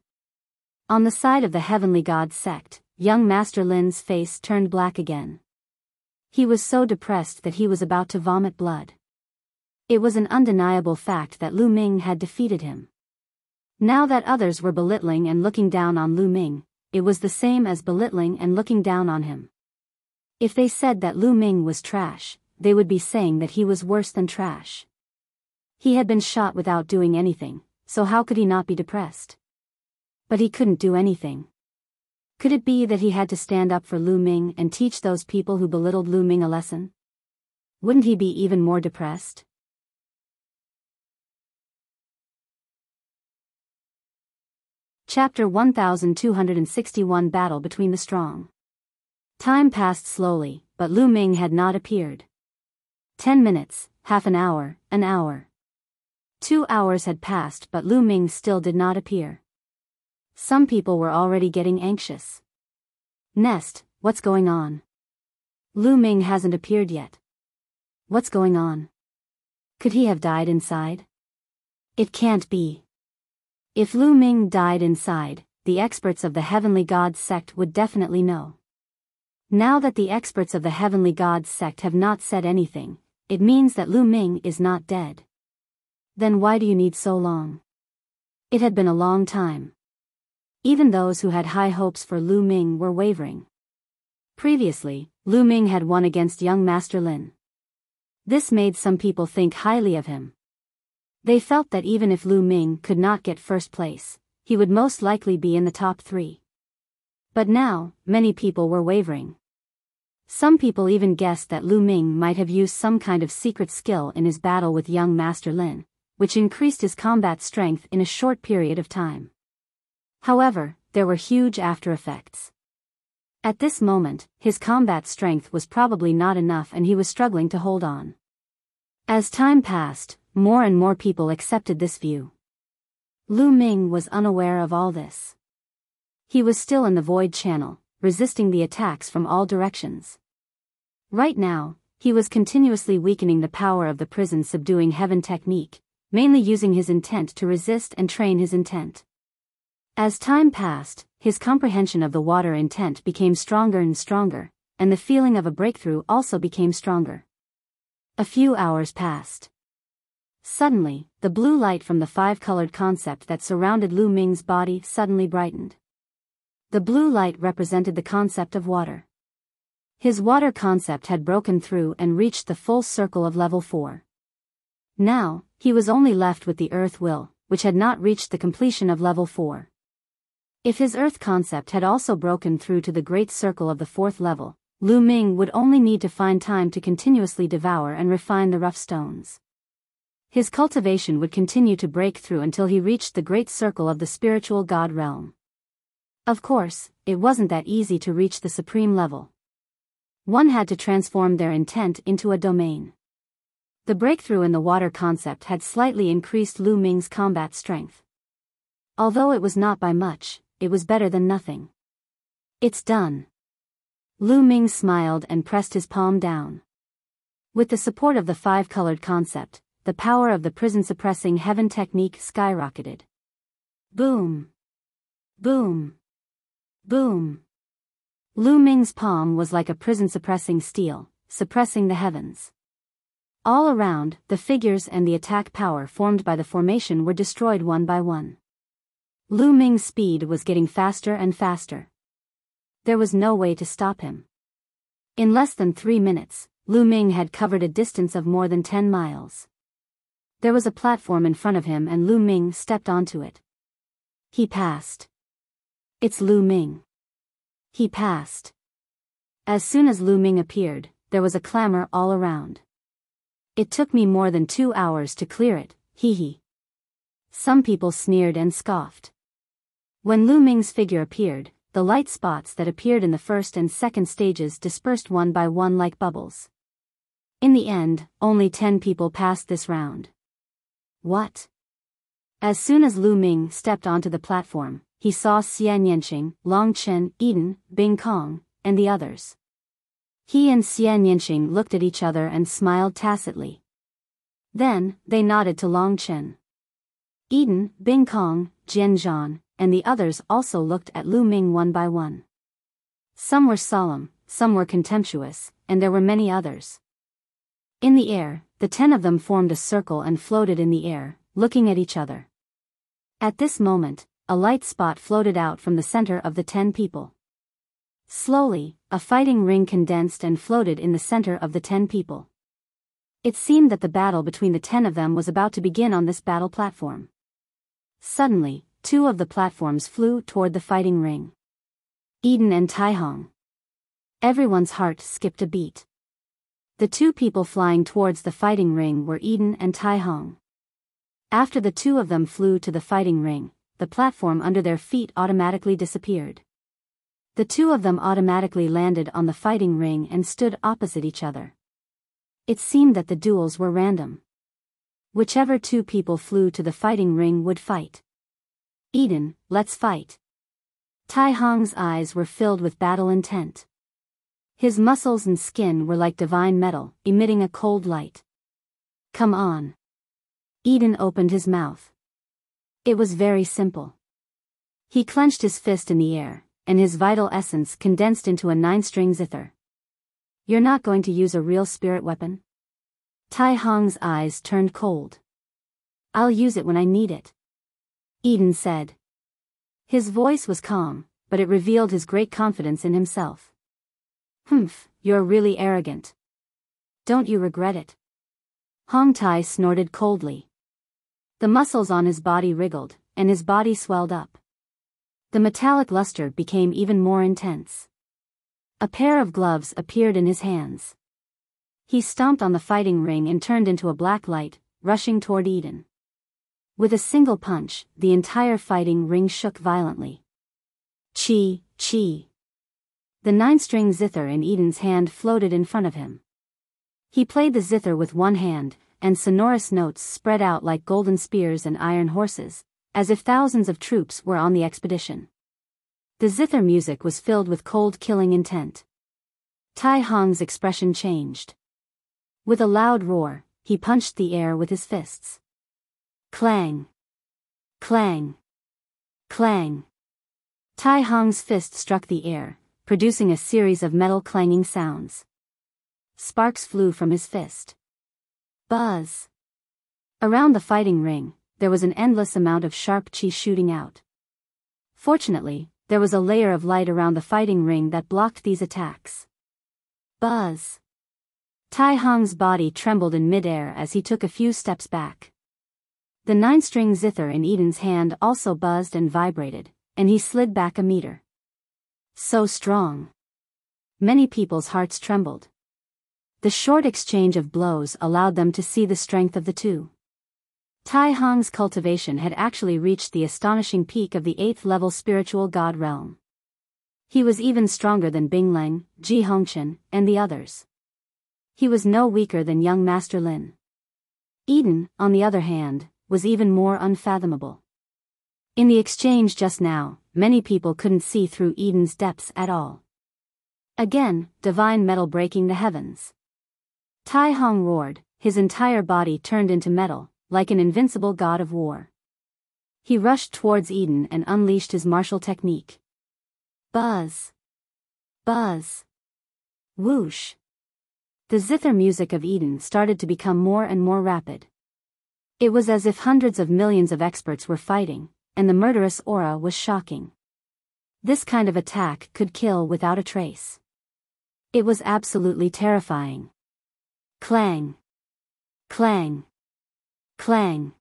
On the side of the heavenly god sect, young Master Lin's face turned black again. He was so depressed that he was about to vomit blood. It was an undeniable fact that Lu Ming had defeated him. Now that others were belittling and looking down on Lu Ming, it was the same as belittling and looking down on him. If they said that Lu Ming was trash, they would be saying that he was worse than trash. He had been shot without doing anything, so how could he not be depressed? But he couldn't do anything. Could it be that he had to stand up for Lu Ming and teach those people who belittled Lu Ming a lesson? Wouldn't he be even more depressed? Chapter 1261 Battle Between the Strong. Time passed slowly, but Lu Ming had not appeared. 10 minutes, half an hour, an hour. 2 hours had passed but Lu Ming still did not appear. Some people were already getting anxious. Nest, what's going on? Lu Ming hasn't appeared yet. What's going on? Could he have died inside? It can't be. If Lu Ming died inside, the experts of the Heavenly Gods sect would definitely know. Now that the experts of the Heavenly Gods sect have not said anything, it means that Lu Ming is not dead. Then why do you need so long? It had been a long time. Even those who had high hopes for Lu Ming were wavering. Previously, Lu Ming had won against young Master Lin. This made some people think highly of him. They felt that even if Lu Ming could not get first place, he would most likely be in the top 3. But now, many people were wavering. Some people even guessed that Lu Ming might have used some kind of secret skill in his battle with young Master Lin, which increased his combat strength in a short period of time. However, there were huge after effects. At this moment, his combat strength was probably not enough and he was struggling to hold on. As time passed, more and more people accepted this view. Lu Ming was unaware of all this. He was still in the void channel, resisting the attacks from all directions. Right now, he was continuously weakening the power of the prison subduing heaven technique, mainly using his intent to resist and train his intent. As time passed, his comprehension of the water intent became stronger and stronger, and the feeling of a breakthrough also became stronger. A few hours passed. Suddenly, the blue light from the 5-colored concept that surrounded Lu Ming's body suddenly brightened. The blue light represented the concept of water. His water concept had broken through and reached the full circle of level 4. Now, he was only left with the earth will, which had not reached the completion of level 4. If his earth concept had also broken through to the great circle of the 4th level, Lu Ming would only need to find time to continuously devour and refine the rough stones. His cultivation would continue to break through until he reached the great circle of the spiritual god realm. Of course, it wasn't that easy to reach the supreme level. One had to transform their intent into a domain. The breakthrough in the water concept had slightly increased Lu Ming's combat strength. Although it was not by much, it was better than nothing. It's done. Lu Ming smiled and pressed his palm down. With the support of the 5-colored concept, the power of the prison-suppressing heaven technique skyrocketed. Boom! Boom! Boom! Lu Ming's palm was like a prison-suppressing steel, suppressing the heavens. All around, the figures and the attack power formed by the formation were destroyed one by one. Lu Ming's speed was getting faster and faster. There was no way to stop him. In less than 3 minutes, Lu Ming had covered a distance of more than 10 miles. There was a platform in front of him and Lu Ming stepped onto it. He passed. It's Lu Ming. He passed. As soon as Lu Ming appeared, there was a clamor all around. It took me more than 2 hours to clear it, hee hee. Some people sneered and scoffed. When Lu Ming's figure appeared, the light spots that appeared in the first and second stages dispersed one by one like bubbles. In the end, only 10 people passed this round. What? As soon as Lu Ming stepped onto the platform, he saw Xian Yanqing, Long Chen, Eden, Bing Kong, and the others. He and Xian Yanqing looked at each other and smiled tacitly. Then, they nodded to Long Chen. Eden, Bing Kong, Jian Zhan, and the others also looked at Lu Ming one by one. Some were solemn, some were contemptuous, and there were many others. In the air, the 10 of them formed a circle and floated in the air, looking at each other. At this moment, a light spot floated out from the center of the 10 people. Slowly, a fighting ring condensed and floated in the center of the 10 people. It seemed that the battle between the 10 of them was about to begin on this battle platform. Suddenly, 2 of the platforms flew toward the fighting ring. Eden and Taihong. Everyone's heart skipped a beat. The 2 people flying towards the fighting ring were Eden and Taihong. After the 2 of them flew to the fighting ring, the platform under their feet automatically disappeared. The 2 of them automatically landed on the fighting ring and stood opposite each other. It seemed that the duels were random. Whichever 2 people flew to the fighting ring would fight. Eden, let's fight. Taihong's eyes were filled with battle intent. His muscles and skin were like divine metal, emitting a cold light. Come on. Eden opened his mouth. It was very simple. He clenched his fist in the air, and his vital essence condensed into a 9-string zither. You're not going to use a real spirit weapon? Taihong's eyes turned cold. I'll use it when I need it. Eden said. His voice was calm, but it revealed his great confidence in himself. "Humph, you're really arrogant. Don't you regret it?" Hong Tai snorted coldly. The muscles on his body wriggled, and his body swelled up. The metallic luster became even more intense. A pair of gloves appeared in his hands. He stomped on the fighting ring and turned into a black light, rushing toward Eden. With a single punch, the entire fighting ring shook violently. Chi, chi. The 9-string zither in Eden's hand floated in front of him. He played the zither with one hand, and sonorous notes spread out like golden spears and iron horses, as if thousands of troops were on the expedition. The zither music was filled with cold killing intent. Tai Hong's expression changed. With a loud roar, he punched the air with his fists. Clang! Clang! Clang! Tai Hong's fist struck the air, producing a series of metal clanging sounds. Sparks flew from his fist. Buzz! Around the fighting ring, there was an endless amount of sharp chi shooting out. Fortunately, there was a layer of light around the fighting ring that blocked these attacks. Buzz! Tai Hong's body trembled in midair as he took a few steps back. The 9-string zither in Eden's hand also buzzed and vibrated, and he slid back a meter. So strong. Many people's hearts trembled. The short exchange of blows allowed them to see the strength of the two. Tai Hong's cultivation had actually reached the astonishing peak of the 8th-level spiritual god realm. He was even stronger than Bing Leng, Ji Hongchen, and the others. He was no weaker than young Master Lin. Eden, on the other hand, was even more unfathomable. In the exchange just now, many people couldn't see through Eden's depths at all. Again, divine metal breaking the heavens. Tai Hong roared, his entire body turned into metal, like an invincible god of war. He rushed towards Eden and unleashed his martial technique. Buzz! Buzz! Whoosh! The zither music of Eden started to become more and more rapid. It was as if hundreds of millions of experts were fighting, and the murderous aura was shocking. This kind of attack could kill without a trace. It was absolutely terrifying. Clang! Clang! Clang!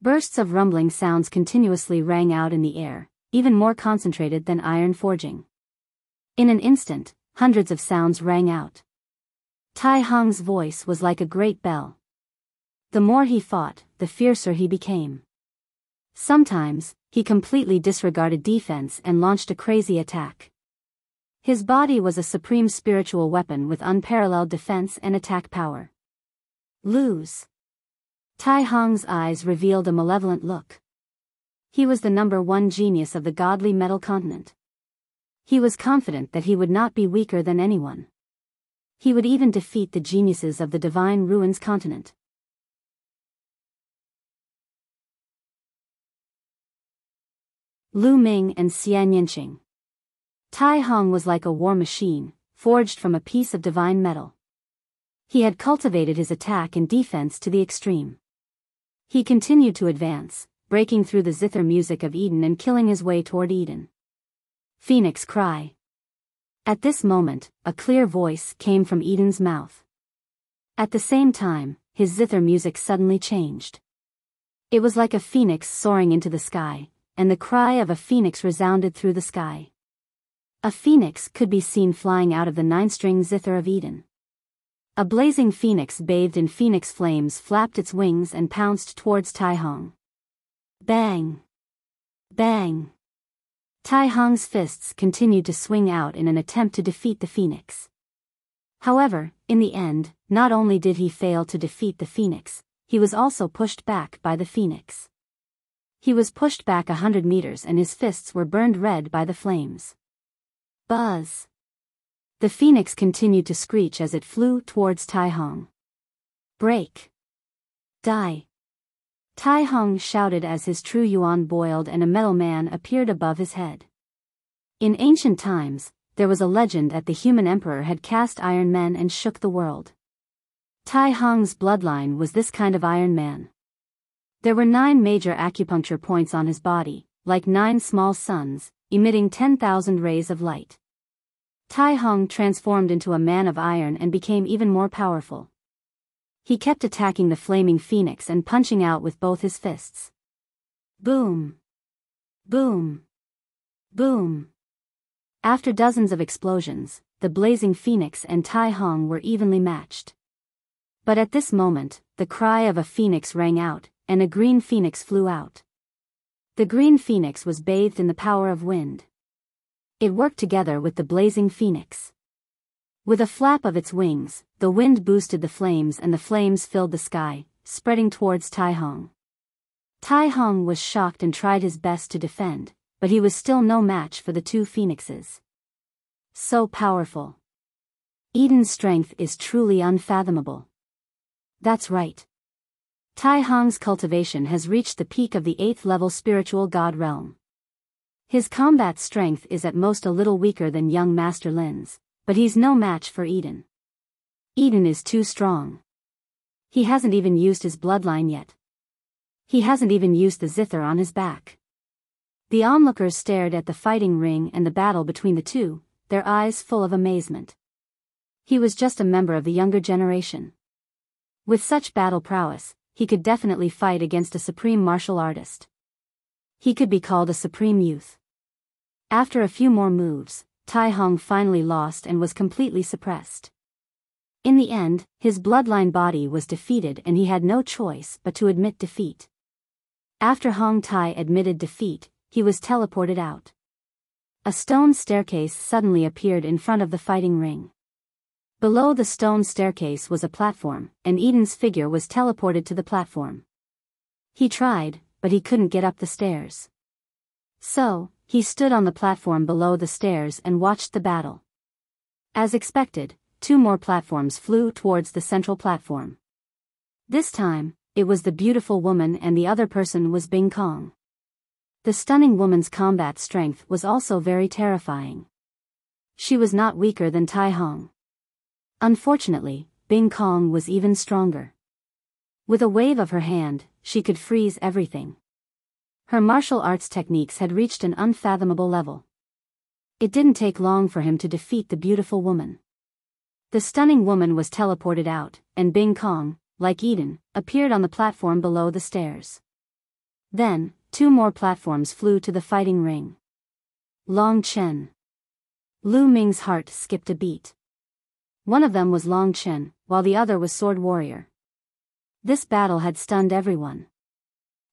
Bursts of rumbling sounds continuously rang out in the air, even more concentrated than iron forging. In an instant, hundreds of sounds rang out. Tai Hong's voice was like a great bell. The more he fought, the fiercer he became. Sometimes, he completely disregarded defense and launched a crazy attack. His body was a supreme spiritual weapon with unparalleled defense and attack power. Lose. Tai Hong's eyes revealed a malevolent look. He was the #1 genius of the godly metal continent. He was confident that he would not be weaker than anyone. He would even defeat the geniuses of the divine ruins continent. Lu Ming and Xian Yinqing. Tai Hong was like a war machine, forged from a piece of divine metal. He had cultivated his attack and defense to the extreme. He continued to advance, breaking through the zither music of Eden and killing his way toward Eden. Phoenix cry. At this moment, a clear voice came from Eden's mouth. At the same time, his zither music suddenly changed. It was like a phoenix soaring into the sky, and the cry of a phoenix resounded through the sky. A phoenix could be seen flying out of the 9-string zither of Eden. A blazing phoenix bathed in phoenix flames flapped its wings and pounced towards Tai Hong. Bang! Bang! Tai Hong's fists continued to swing out in an attempt to defeat the phoenix. However, in the end, not only did he fail to defeat the phoenix, he was also pushed back by the phoenix. He was pushed back 100 meters and his fists were burned red by the flames. Buzz! The phoenix continued to screech as it flew towards Tai Hong. Break! Die! Tai Hong shouted as his true yuan boiled and a metal man appeared above his head. In ancient times, there was a legend that the human emperor had cast iron men and shook the world. Tai Hong's bloodline was this kind of iron man. There were 9 major acupuncture points on his body, like 9 small suns, emitting 10,000 rays of light. Tai Hong transformed into a man of iron and became even more powerful. He kept attacking the flaming phoenix and punching out with both his fists. Boom! Boom! Boom! After dozens of explosions, the blazing phoenix and Tai Hong were evenly matched. But at this moment, the cry of a phoenix rang out, and a green phoenix flew out. The green phoenix was bathed in the power of wind. It worked together with the blazing phoenix. With a flap of its wings, the wind boosted the flames and the flames filled the sky, spreading towards Tai Hong. Tai Hong was shocked and tried his best to defend, but he was still no match for the 2 phoenixes. So powerful. Eden's strength is truly unfathomable. That's right. Tai Hong's cultivation has reached the peak of the 8th level spiritual god realm. His combat strength is at most a little weaker than young Master Lin's, but he's no match for Eden. Eden is too strong. He hasn't even used his bloodline yet. He hasn't even used the zither on his back. The onlookers stared at the fighting ring and the battle between the two, their eyes full of amazement. He was just a member of the younger generation. With such battle prowess, he could definitely fight against a supreme martial artist. He could be called a supreme youth. After a few more moves, Tai Hong finally lost and was completely suppressed. In the end, his bloodline body was defeated and he had no choice but to admit defeat. After Hong Tai admitted defeat, he was teleported out. A stone staircase suddenly appeared in front of the fighting ring. Below the stone staircase was a platform, and Eden's figure was teleported to the platform. He tried, but he couldn't get up the stairs. So, he stood on the platform below the stairs and watched the battle. As expected, 2 more platforms flew towards the central platform. This time, it was the beautiful woman and the other person was Bing Kong. The stunning woman's combat strength was also very terrifying. She was not weaker than Tai Hong. Unfortunately, Bing Kong was even stronger. With a wave of her hand, she could freeze everything. Her martial arts techniques had reached an unfathomable level. It didn't take long for him to defeat the beautiful woman. The stunning woman was teleported out, and Bing Kong, like Eden, appeared on the platform below the stairs. Then, 2 more platforms flew to the fighting ring. Long Chen. Lu Ming's heart skipped a beat. One of them was Long Chen, while the other was Sword Warrior. This battle had stunned everyone.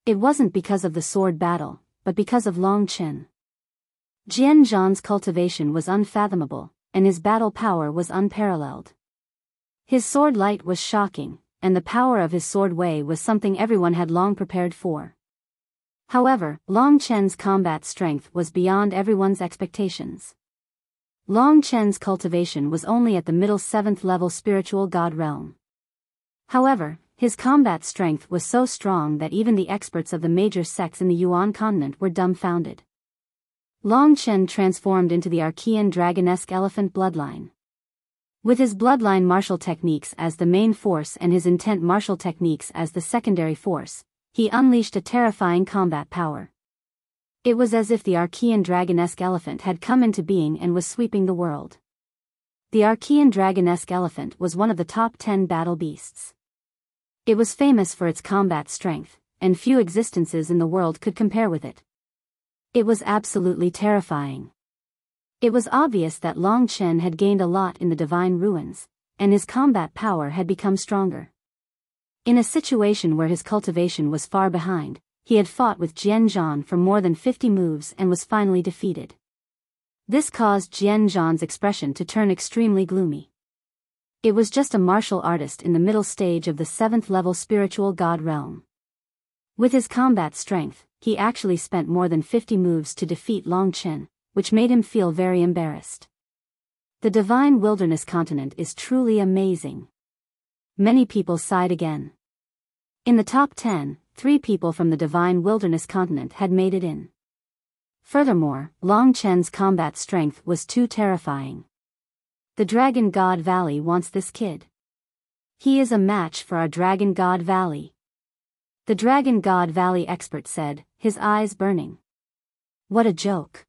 It wasn't because of the sword battle, but because of Long Chen. Jian Zhan's cultivation was unfathomable, and his battle power was unparalleled. His sword light was shocking, and the power of his sword Wei was something everyone had long prepared for. However, Long Chen's combat strength was beyond everyone's expectations. Long Chen's cultivation was only at the middle 7th level spiritual god realm. However, his combat strength was so strong that even the experts of the major sects in the Yuan continent were dumbfounded. Long Chen transformed into the Archean dragonesque elephant bloodline. With his bloodline martial techniques as the main force and his intent martial techniques as the secondary force, he unleashed a terrifying combat power. It was as if the Archean dragonesque elephant had come into being and was sweeping the world. The Archean dragonesque elephant was one of the top 10 battle beasts. It was famous for its combat strength, and few existences in the world could compare with it. It was absolutely terrifying. It was obvious that Long Chen had gained a lot in the divine ruins, and his combat power had become stronger. In a situation where his cultivation was far behind, he had fought with Jian Zhan for more than 50 moves and was finally defeated. This caused Jian Zhan's expression to turn extremely gloomy. It was just a martial artist in the middle stage of the 7th level spiritual god realm. With his combat strength, he actually spent more than 50 moves to defeat Long Chen, which made him feel very embarrassed. The divine wilderness continent is truly amazing. Many people sighed again. In the top 10, 3 people from the divine wilderness continent had made it in. Furthermore, Long Chen's combat strength was too terrifying. The Dragon God Valley wants this kid. He is a match for our Dragon God Valley. The Dragon God Valley expert said, his eyes burning. What a joke.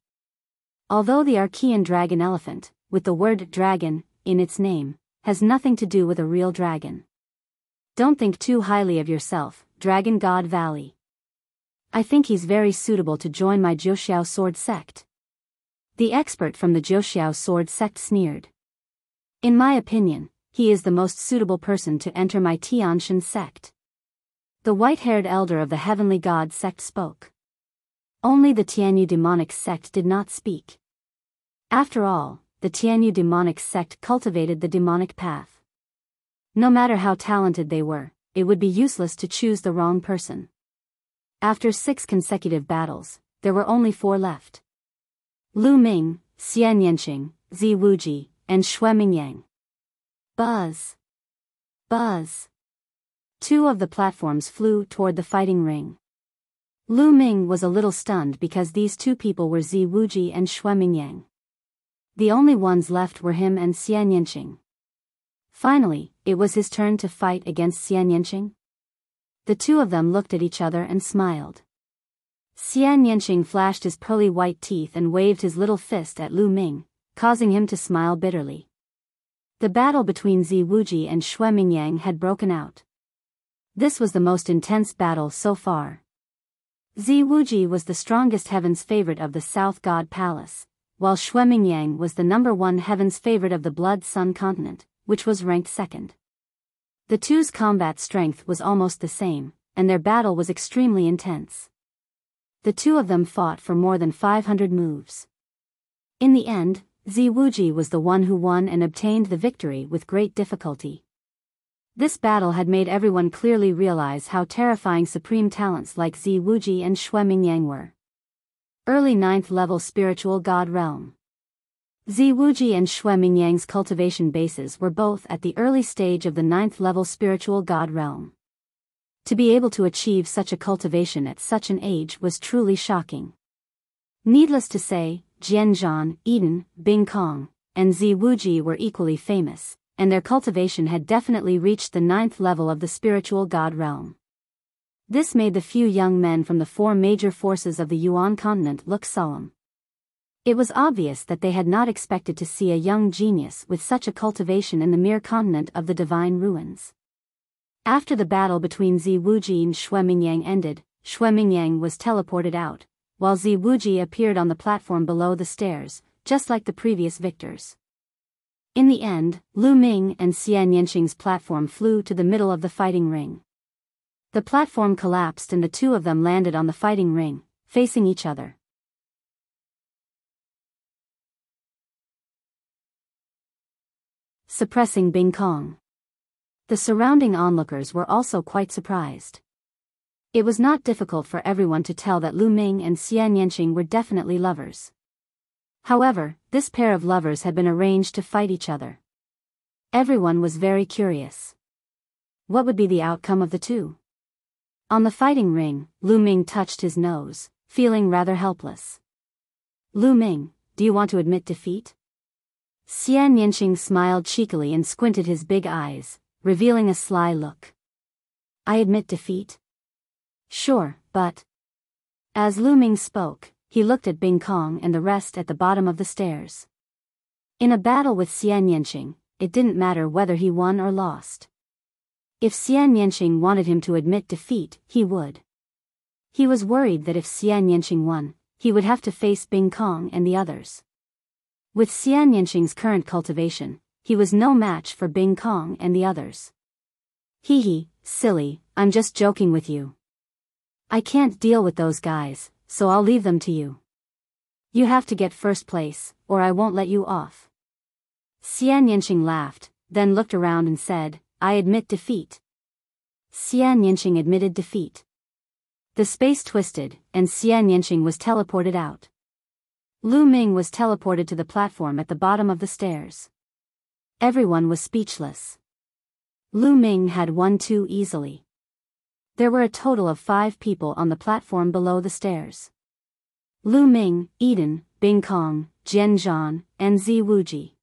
Although the Archean dragon elephant, with the word dragon in its name, has nothing to do with a real dragon. Don't think too highly of yourself, Dragon God Valley. I think he's very suitable to join my Jiuxiao sword sect. The expert from the Jiuxiao sword sect sneered. In my opinion, he is the most suitable person to enter my Tianshan sect. The white-haired elder of the heavenly god sect spoke. Only the Tianyu demonic sect did not speak. After all, the Tianyu demonic sect cultivated the demonic path. No matter how talented they were, it would be useless to choose the wrong person. After 6 consecutive battles, there were only 4 left. Lu Ming, Xian Yanqing, Zi Wuji, and Xue Mingyang. Buzz. Buzz. 2 of the platforms flew toward the fighting ring. Lu Ming was a little stunned because these 2 people were Zi Wuji and Xue Mingyang. The only ones left were him and Xian Yanqing. Finally, it was his turn to fight against Xian Yanqing. The 2 of them looked at each other and smiled. Xian Yanqing flashed his pearly white teeth and waved his little fist at Lu Ming, causing him to smile bitterly. The battle between Zi Wuji and Xue Mingyang had broken out. This was the most intense battle so far. Zi Wuji was the strongest heaven's favorite of the South God Palace, while Xue Mingyang was the #1 heaven's favorite of the Blood Sun continent, which was ranked 2nd. The two's combat strength was almost the same, and their battle was extremely intense. The 2 of them fought for more than 500 moves. In the end, Zi Wuji was the one who won and obtained the victory with great difficulty. This battle had made everyone clearly realize how terrifying supreme talents like Zi Wuji and Xue Mingyang were. Early 9th level spiritual god realm. Zi Wuji and Xue Mingyang's cultivation bases were both at the early stage of the 9th level spiritual god realm. To be able to achieve such a cultivation at such an age was truly shocking. Needless to say, Jianzhan, Eden, Bing Kong, and Zi Wuji were equally famous, and their cultivation had definitely reached the 9th level of the spiritual god realm. This made the few young men from the 4 major forces of the Yuan continent look solemn. It was obvious that they had not expected to see a young genius with such a cultivation in the mere continent of the divine ruins. After the battle between Zi Wuji and Xue Mingyang ended, Xue Mingyang was teleported out, while Zi Wuji appeared on the platform below the stairs, just like the previous victors. In the end, Lu Ming and Xian Yanqing's platform flew to the middle of the fighting ring. The platform collapsed and the 2 of them landed on the fighting ring, facing each other. Suppressing Bing Kong. The surrounding onlookers were also quite surprised. It was not difficult for everyone to tell that Lu Ming and Xian Yanqing were definitely lovers. However, this pair of lovers had been arranged to fight each other. Everyone was very curious. What would be the outcome of the 2? On the fighting ring, Lu Ming touched his nose, feeling rather helpless. Lu Ming, do you want to admit defeat? Xian Yanqing smiled cheekily and squinted his big eyes, revealing a sly look. I admit defeat? Sure, but... As Lu Ming spoke, he looked at Bing Kong and the rest at the bottom of the stairs. In a battle with Xian Yanqing, it didn't matter whether he won or lost. If Xian Yanqing wanted him to admit defeat, he would. He was worried that if Xian Yanqing won, he would have to face Bing Kong and the others. With Xian Yanqing's current cultivation, he was no match for Bing Kong and the others. Hee hee, silly, I'm just joking with you. I can't deal with those guys, so I'll leave them to you. You have to get first place, or I won't let you off. Xian Yanqing laughed, then looked around and said, I admit defeat. Xian Yanqing admitted defeat. The space twisted, and Xian Yanqing was teleported out. Lu Ming was teleported to the platform at the bottom of the stairs. Everyone was speechless. Lu Ming had won too easily. There were a total of 5 people on the platform below the stairs. Lu Ming, Eden, Bing Kong, Jianzhan, and Zi Wuji.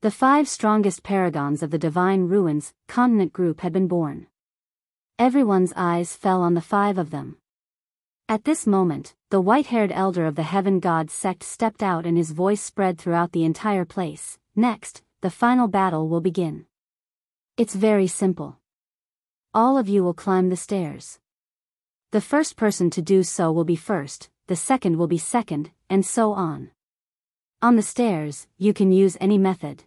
The 5 strongest paragons of the Divine Ruins continent group had been born. Everyone's eyes fell on the 5 of them. At this moment, the white-haired elder of the heaven god sect stepped out and his voice spread throughout the entire place. Next, the final battle will begin. It's very simple. All of you will climb the stairs. The first person to do so will be first, the second will be second, and so on. On the stairs, you can use any method.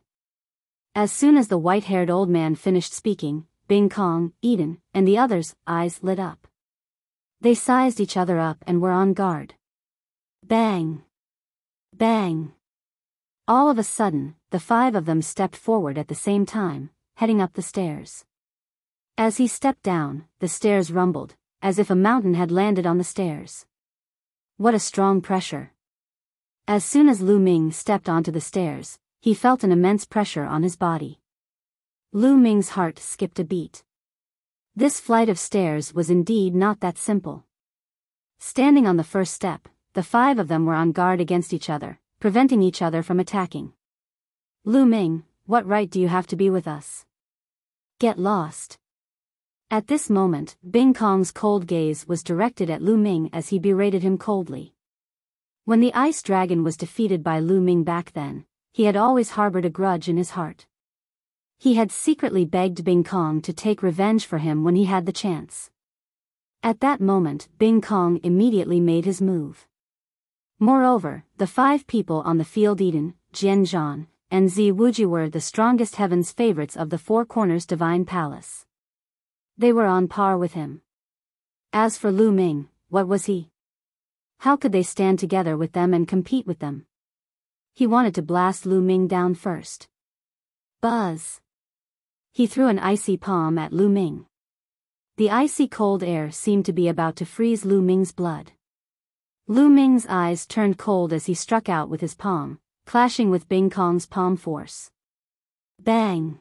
As soon as the white-haired old man finished speaking, Bing Kong, Eden, and the others' eyes lit up. They sized each other up and were on guard. Bang! Bang! All of a sudden, the five of them stepped forward at the same time, heading up the stairs. As he stepped down, the stairs rumbled, as if a mountain had landed on the stairs. What a strong pressure! As soon as Lu Ming stepped onto the stairs, he felt an immense pressure on his body. Lu Ming's heart skipped a beat. This flight of stairs was indeed not that simple. Standing on the first step, the five of them were on guard against each other, preventing each other from attacking. Lu Ming, what right do you have to be with us? Get lost. At this moment, Bing Kong's cold gaze was directed at Lu Ming as he berated him coldly. When the ice dragon was defeated by Lu Ming back then, he had always harbored a grudge in his heart. He had secretly begged Bing Kong to take revenge for him when he had the chance. At that moment, Bing Kong immediately made his move. Moreover, the five people on the field Eden, Jian Zhan, and Zi Wuji were the strongest heaven's favorites of the Four Corners Divine Palace. They were on par with him. As for Lu Ming, what was he? How could they stand together with them and compete with them? He wanted to blast Lu Ming down first. Buzz! He threw an icy palm at Lu Ming. The icy cold air seemed to be about to freeze Lu Ming's blood. Lu Ming's eyes turned cold as he struck out with his palm, clashing with Bing Kong's palm force. Bang!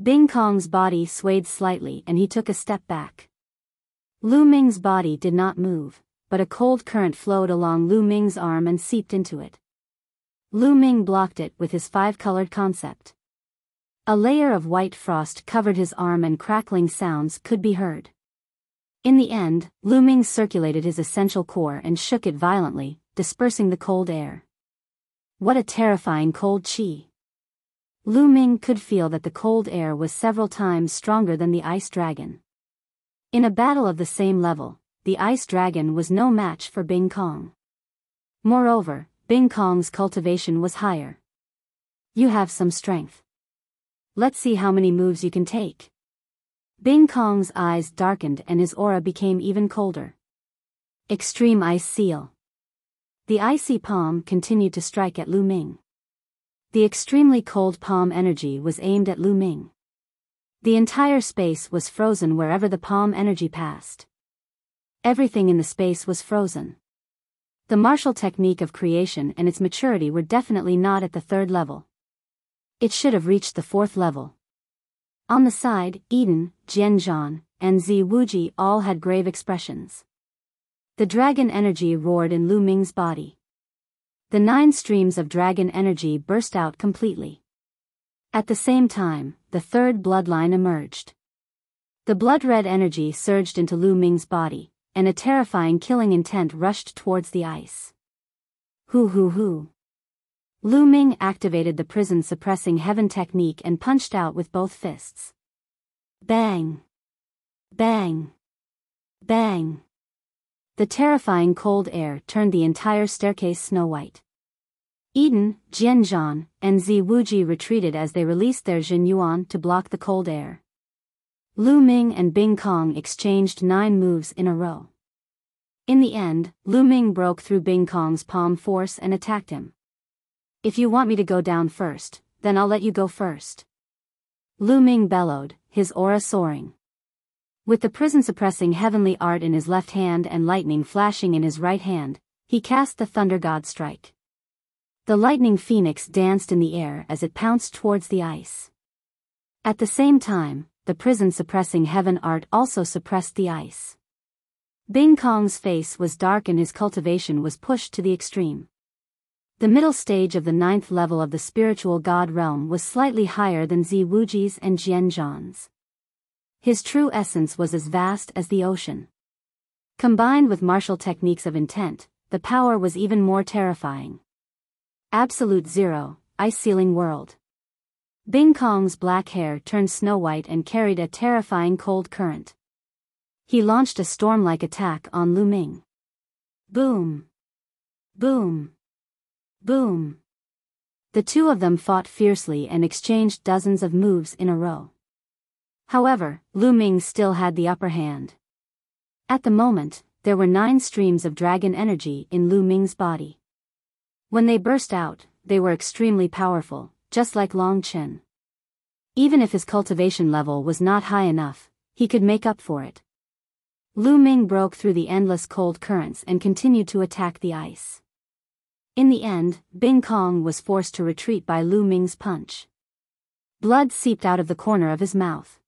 Bing Kong's body swayed slightly and he took a step back. Lu Ming's body did not move, but a cold current flowed along Lu Ming's arm and seeped into it. Lu Ming blocked it with his five-colored concept. A layer of white frost covered his arm and crackling sounds could be heard. In the end, Lu Ming circulated his essential core and shook it violently, dispersing the cold air. What a terrifying cold chi! Lu Ming could feel that the cold air was several times stronger than the ice dragon. In a battle of the same level, the ice dragon was no match for Bing Kong. Moreover, Bing Kong's cultivation was higher. You have some strength. Let's see how many moves you can take. Bing Kong's eyes darkened and his aura became even colder. Extreme Ice Seal. The icy palm continued to strike at Lu Ming. The extremely cold palm energy was aimed at Lu Ming. The entire space was frozen wherever the palm energy passed. Everything in the space was frozen. The martial technique of creation and its maturity were definitely not at the third level. It should have reached the fourth level. On the side, Eden, Jian Zhan, and Zi Wuji all had grave expressions. The dragon energy roared in Lu Ming's body. The 9 streams of dragon energy burst out completely. At the same time, the third bloodline emerged. The blood-red energy surged into Lu Ming's body, and a terrifying killing intent rushed towards the ice. Hoo hoo hoo. Lu Ming activated the prison-suppressing heaven technique and punched out with both fists. Bang! Bang! Bang! The terrifying cold air turned the entire staircase snow-white. Eden, Jian Zhan, and Zi Wuji retreated as they released their Jin Yuan to block the cold air. Lu Ming and Bing Kong exchanged 9 moves in a row. In the end, Lu Ming broke through Bing Kong's palm force and attacked him. If you want me to go down first, then I'll let you go first. Lu Ming bellowed, his aura soaring. With the prison-suppressing heavenly art in his left hand and lightning flashing in his right hand, he cast the Thunder God Strike. The lightning phoenix danced in the air as it pounced towards the ice. At the same time, the prison-suppressing heaven art also suppressed the ice. Bing Kong's face was dark and his cultivation was pushed to the extreme. The middle stage of the 9th level of the spiritual god realm was slightly higher than Zi Wuji's and Jian Zhan's. His true essence was as vast as the ocean. Combined with martial techniques of intent, the power was even more terrifying. Absolute Zero, Ice-Sealing World. Bing Kong's black hair turned snow-white and carried a terrifying cold current. He launched a storm-like attack on Lu Ming. Boom! Boom! Boom! The two of them fought fiercely and exchanged dozens of moves in a row. However, Lu Ming still had the upper hand. At the moment, there were 9 streams of dragon energy in Lu Ming's body. When they burst out, they were extremely powerful, just like Long Chen. Even if his cultivation level was not high enough, he could make up for it. Lu Ming broke through the endless cold currents and continued to attack the ice. In the end, Bing Kong was forced to retreat by Lu Ming's punch. Blood seeped out of the corner of his mouth.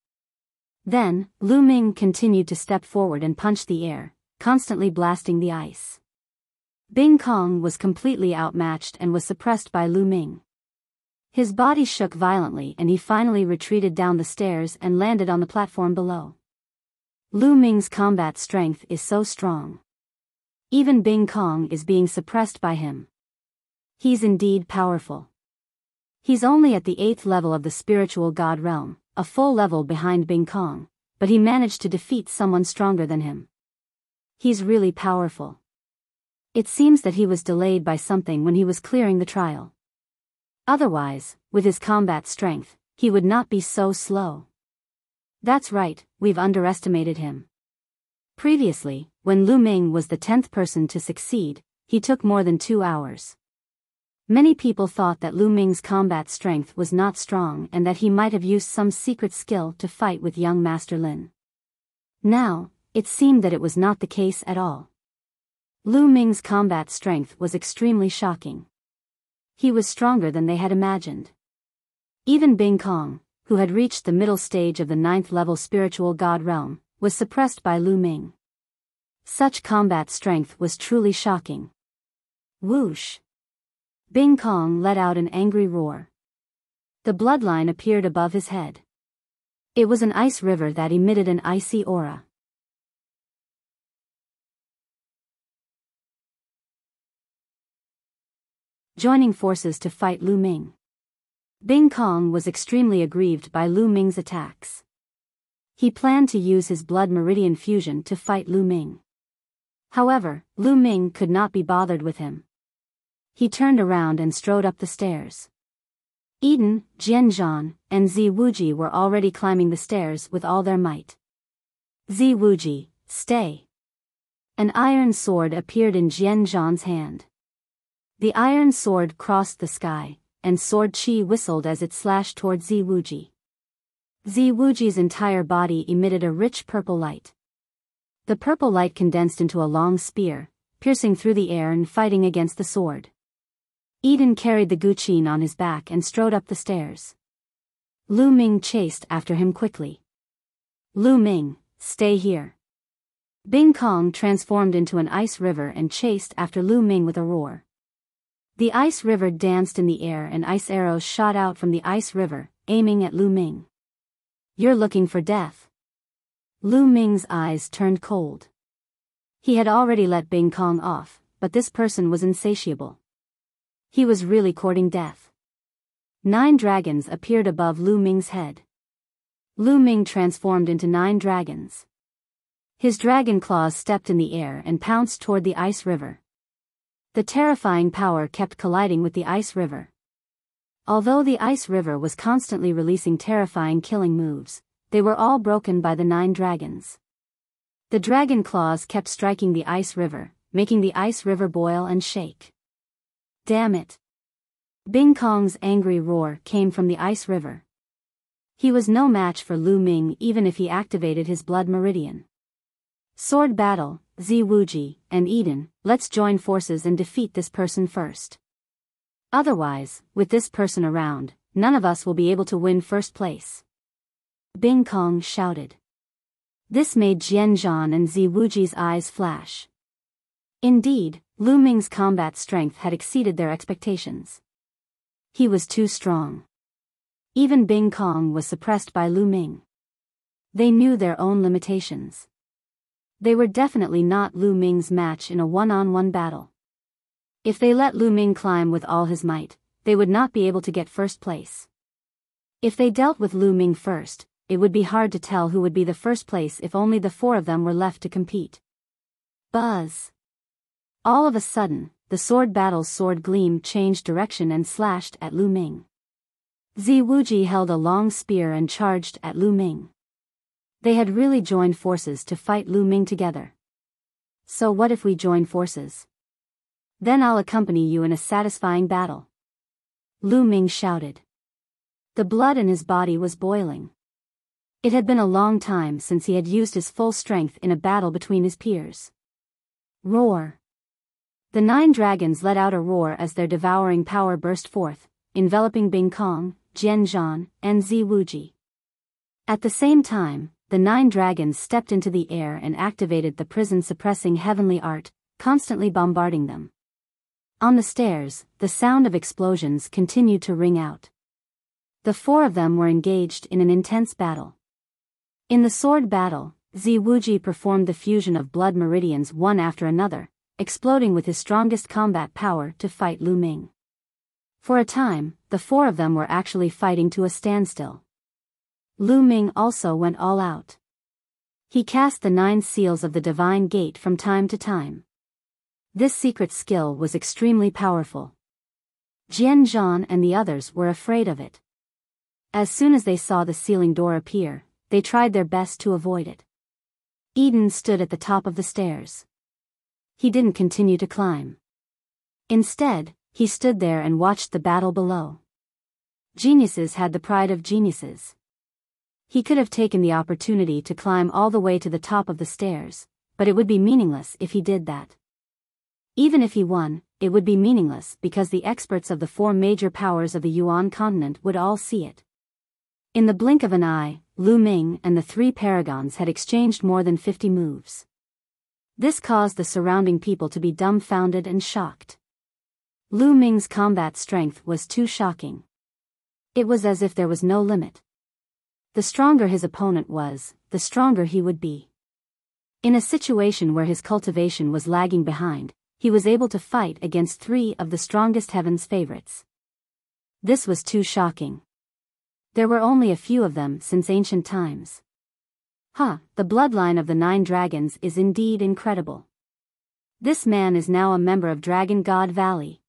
Then, Lu Ming continued to step forward and punch the air, constantly blasting the ice. Bing Kong was completely outmatched and was suppressed by Lu Ming. His body shook violently and he finally retreated down the stairs and landed on the platform below. Lu Ming's combat strength is so strong. Even Bing Kong is being suppressed by him. He's indeed powerful. He's only at the 8th level of the spiritual god realm, a full level behind Bing Kong, but he managed to defeat someone stronger than him. He's really powerful. It seems that he was delayed by something when he was clearing the trial. Otherwise, with his combat strength, he would not be so slow. That's right, we've underestimated him. Previously, when Lu Ming was the 10th person to succeed, he took more than 2 hours. Many people thought that Lu Ming's combat strength was not strong and that he might have used some secret skill to fight with young Master Lin. Now, it seemed that it was not the case at all. Lu Ming's combat strength was extremely shocking. He was stronger than they had imagined. Even Bing Kong, who had reached the middle stage of the 9th level spiritual god realm, was suppressed by Lu Ming. Such combat strength was truly shocking. Whoosh! Bing Kong let out an angry roar. The bloodline appeared above his head. It was an ice river that emitted an icy aura. Joining forces to fight Lu Ming. Bing Kong was extremely aggrieved by Lu Ming's attacks. He planned to use his blood meridian fusion to fight Lu Ming. However, Lu Ming could not be bothered with him. He turned around and strode up the stairs. Eden, Jianzhan, and Zi Wuji were already climbing the stairs with all their might. Zi Wuji, stay! An iron sword appeared in Jianzhan's hand. The iron sword crossed the sky, and sword chi whistled as it slashed toward Zi Wuji. Zi Wuji's entire body emitted a rich purple light. The purple light condensed into a long spear, piercing through the air and fighting against the sword. Eden carried the guqin on his back and strode up the stairs. Lu Ming chased after him quickly. Lu Ming, stay here. Bing Kong transformed into an ice river and chased after Lu Ming with a roar. The ice river danced in the air and ice arrows shot out from the ice river, aiming at Lu Ming. You're looking for death. Lu Ming's eyes turned cold. He had already let Bing Kong off, but this person was insatiable. He was really courting death. 9 dragons appeared above Lu Ming's head. Lu Ming transformed into 9 dragons. His dragon claws stepped in the air and pounced toward the ice river. The terrifying power kept colliding with the ice river. Although the ice river was constantly releasing terrifying killing moves, they were all broken by the 9 dragons. The dragon claws kept striking the ice river, making the ice river boil and shake. Damn it! Bing Kong's angry roar came from the ice river. He was no match for Lu Ming even if he activated his blood meridian. Sword battle, Zi Wuji, and Eden, let's join forces and defeat this person first. Otherwise, with this person around, none of us will be able to win first place. Bing Kong shouted. This made Jianzhan and Zi Wuji's eyes flash. Indeed, Lu Ming's combat strength had exceeded their expectations. He was too strong. Even Bing Kong was suppressed by Lu Ming. They knew their own limitations. They were definitely not Lu Ming's match in a one-on-one battle. If they let Lu Ming climb with all his might, they would not be able to get first place. If they dealt with Lu Ming first, it would be hard to tell who would be the first place if only the four of them were left to compete. Buzz! All of a sudden, the sword battle's sword gleam changed direction and slashed at Lu Ming. Zi Wuji held a long spear and charged at Lu Ming. They had really joined forces to fight Lu Ming together. So what if we join forces? Then I'll accompany you in a satisfying battle. Lu Ming shouted. The blood in his body was boiling. It had been a long time since he had used his full strength in a battle between his peers. Roar! The 9 dragons let out a roar as their devouring power burst forth, enveloping Bing Kong, Jian Zhan, and Zi Wuji. At the same time, the 9 dragons stepped into the air and activated the prison-suppressing heavenly art, constantly bombarding them. On the stairs, the sound of explosions continued to ring out. The 4 of them were engaged in an intense battle. In the sword battle, Zi Wuji performed the fusion of blood meridians one after another, exploding with his strongest combat power to fight Lu Ming. For a time, the 4 of them were actually fighting to a standstill. Lu Ming also went all out. He cast the 9 seals of the divine gate from time to time. This secret skill was extremely powerful. Jian Zhan and the others were afraid of it. As soon as they saw the sealing door appear, they tried their best to avoid it. Eden stood at the top of the stairs. He didn't continue to climb. Instead, he stood there and watched the battle below. Geniuses had the pride of geniuses. He could have taken the opportunity to climb all the way to the top of the stairs, but it would be meaningless if he did that. Even if he won, it would be meaningless because the experts of the 4 major powers of the Yuan continent would all see it. In the blink of an eye, Lu Ming and the 3 paragons had exchanged more than 50 moves. This caused the surrounding people to be dumbfounded and shocked. Lu Ming's combat strength was too shocking. It was as if there was no limit. The stronger his opponent was, the stronger he would be. In a situation where his cultivation was lagging behind, he was able to fight against 3 of the strongest heaven's favorites. This was too shocking. There were only a few of them since ancient times. The bloodline of the 9 dragons is indeed incredible. This man is now a member of Dragon God Valley.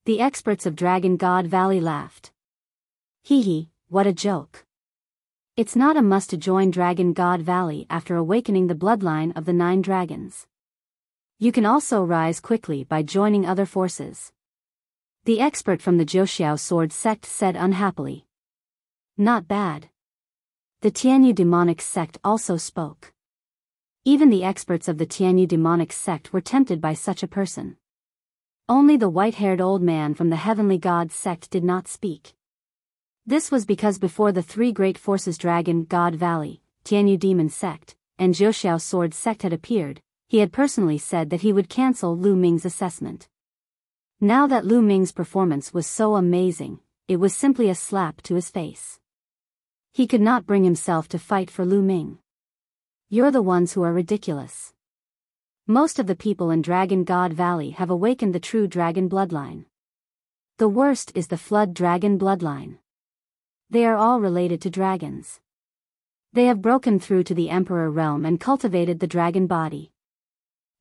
The experts of Dragon God Valley laughed. Hee, what a joke. It's not a must to join Dragon God Valley after awakening the bloodline of the 9 dragons. You can also rise quickly by joining other forces. The expert from the Jiuxiao sword sect said unhappily. Not bad. The Tianyu demonic sect also spoke. Even the experts of the Tianyu demonic sect were tempted by such a person. Only the white-haired old man from the heavenly god sect did not speak. This was because before the 3 great forces Dragon God Valley, Tianyu demon sect, and Jiuxiao sword sect had appeared, he had personally said that he would cancel Lu Ming's assessment. Now that Lu Ming's performance was so amazing, it was simply a slap to his face. He could not bring himself to fight for Lu Ming. You're the ones who are ridiculous. Most of the people in Dragon God Valley have awakened the true dragon bloodline. The worst is the flood dragon bloodline. They are all related to dragons. They have broken through to the Emperor realm and cultivated the dragon body.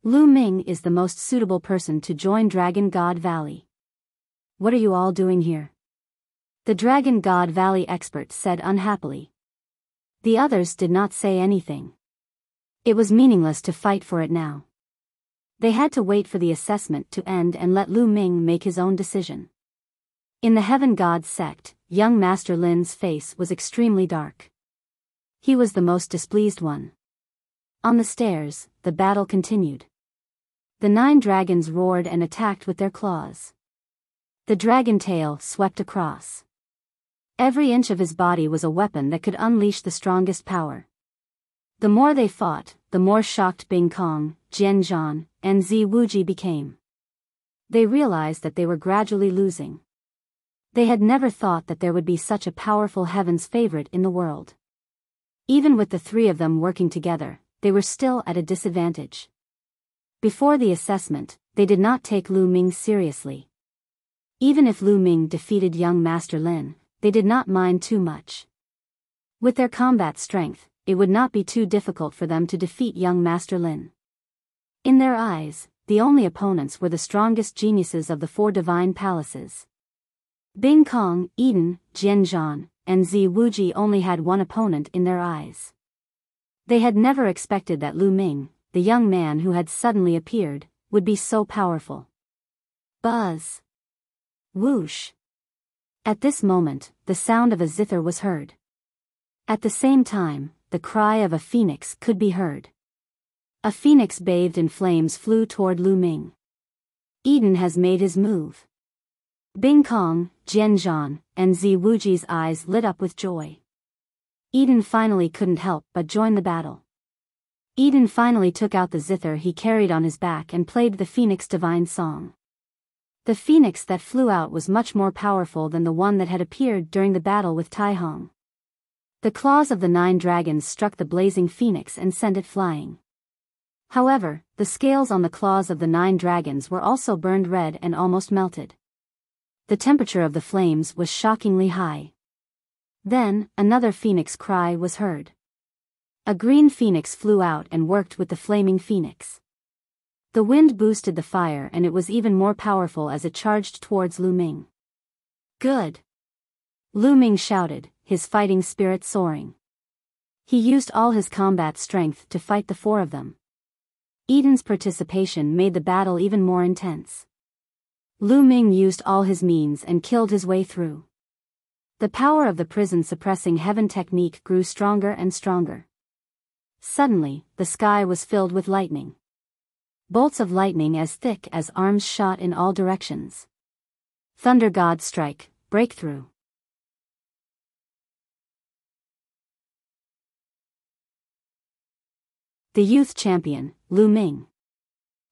Lu Ming is the most suitable person to join Dragon God Valley. What are you all doing here? The Dragon God Valley expert said unhappily. The others did not say anything. It was meaningless to fight for it now. They had to wait for the assessment to end and let Lu Ming make his own decision. In the Heaven God sect, young Master Lin's face was extremely dark. He was the most displeased one. On the stairs, the battle continued. The 9 dragons roared and attacked with their claws. The dragon tail swept across. Every inch of his body was a weapon that could unleash the strongest power. The more they fought, the more shocked Bing Kong, Jian Zhan, and Zi Wuji became. They realized that they were gradually losing. They had never thought that there would be such a powerful heaven's favorite in the world. Even with the 3 of them working together, they were still at a disadvantage. Before the assessment, they did not take Lu Ming seriously. Even if Lu Ming defeated young Master Lin, they did not mind too much. With their combat strength, it would not be too difficult for them to defeat young Master Lin. In their eyes, the only opponents were the strongest geniuses of the 4 divine palaces. Bing Kong, Eden, Jian Zhan, and Zi Wuji only had one opponent in their eyes. They had never expected that Lu Ming, the young man who had suddenly appeared, would be so powerful. Buzz! Whoosh! At this moment, the sound of a zither was heard. At the same time, the cry of a phoenix could be heard. A phoenix bathed in flames flew toward Lu Ming. Eden has made his move. Bing Kong, Jian Zhan, and Zi Wuji's eyes lit up with joy. Eden finally couldn't help but join the battle. Eden finally took out the zither he carried on his back and played the phoenix divine song. The phoenix that flew out was much more powerful than the one that had appeared during the battle with Tai Hong. The claws of the 9 dragons struck the blazing phoenix and sent it flying. However, the scales on the claws of the 9 dragons were also burned red and almost melted. The temperature of the flames was shockingly high. Then, another phoenix cry was heard. A green phoenix flew out and worked with the flaming phoenix. The wind boosted the fire and it was even more powerful as it charged towards Lu Ming. Good! Lu Ming shouted, his fighting spirit soaring. He used all his combat strength to fight the 4 of them. Eden's participation made the battle even more intense. Lu Ming used all his means and killed his way through. The power of the prison-suppressing heaven technique grew stronger and stronger. Suddenly, the sky was filled with lightning. Bolts of lightning as thick as arms shot in all directions. Thunder God strike, breakthrough. The youth champion, Lu Ming.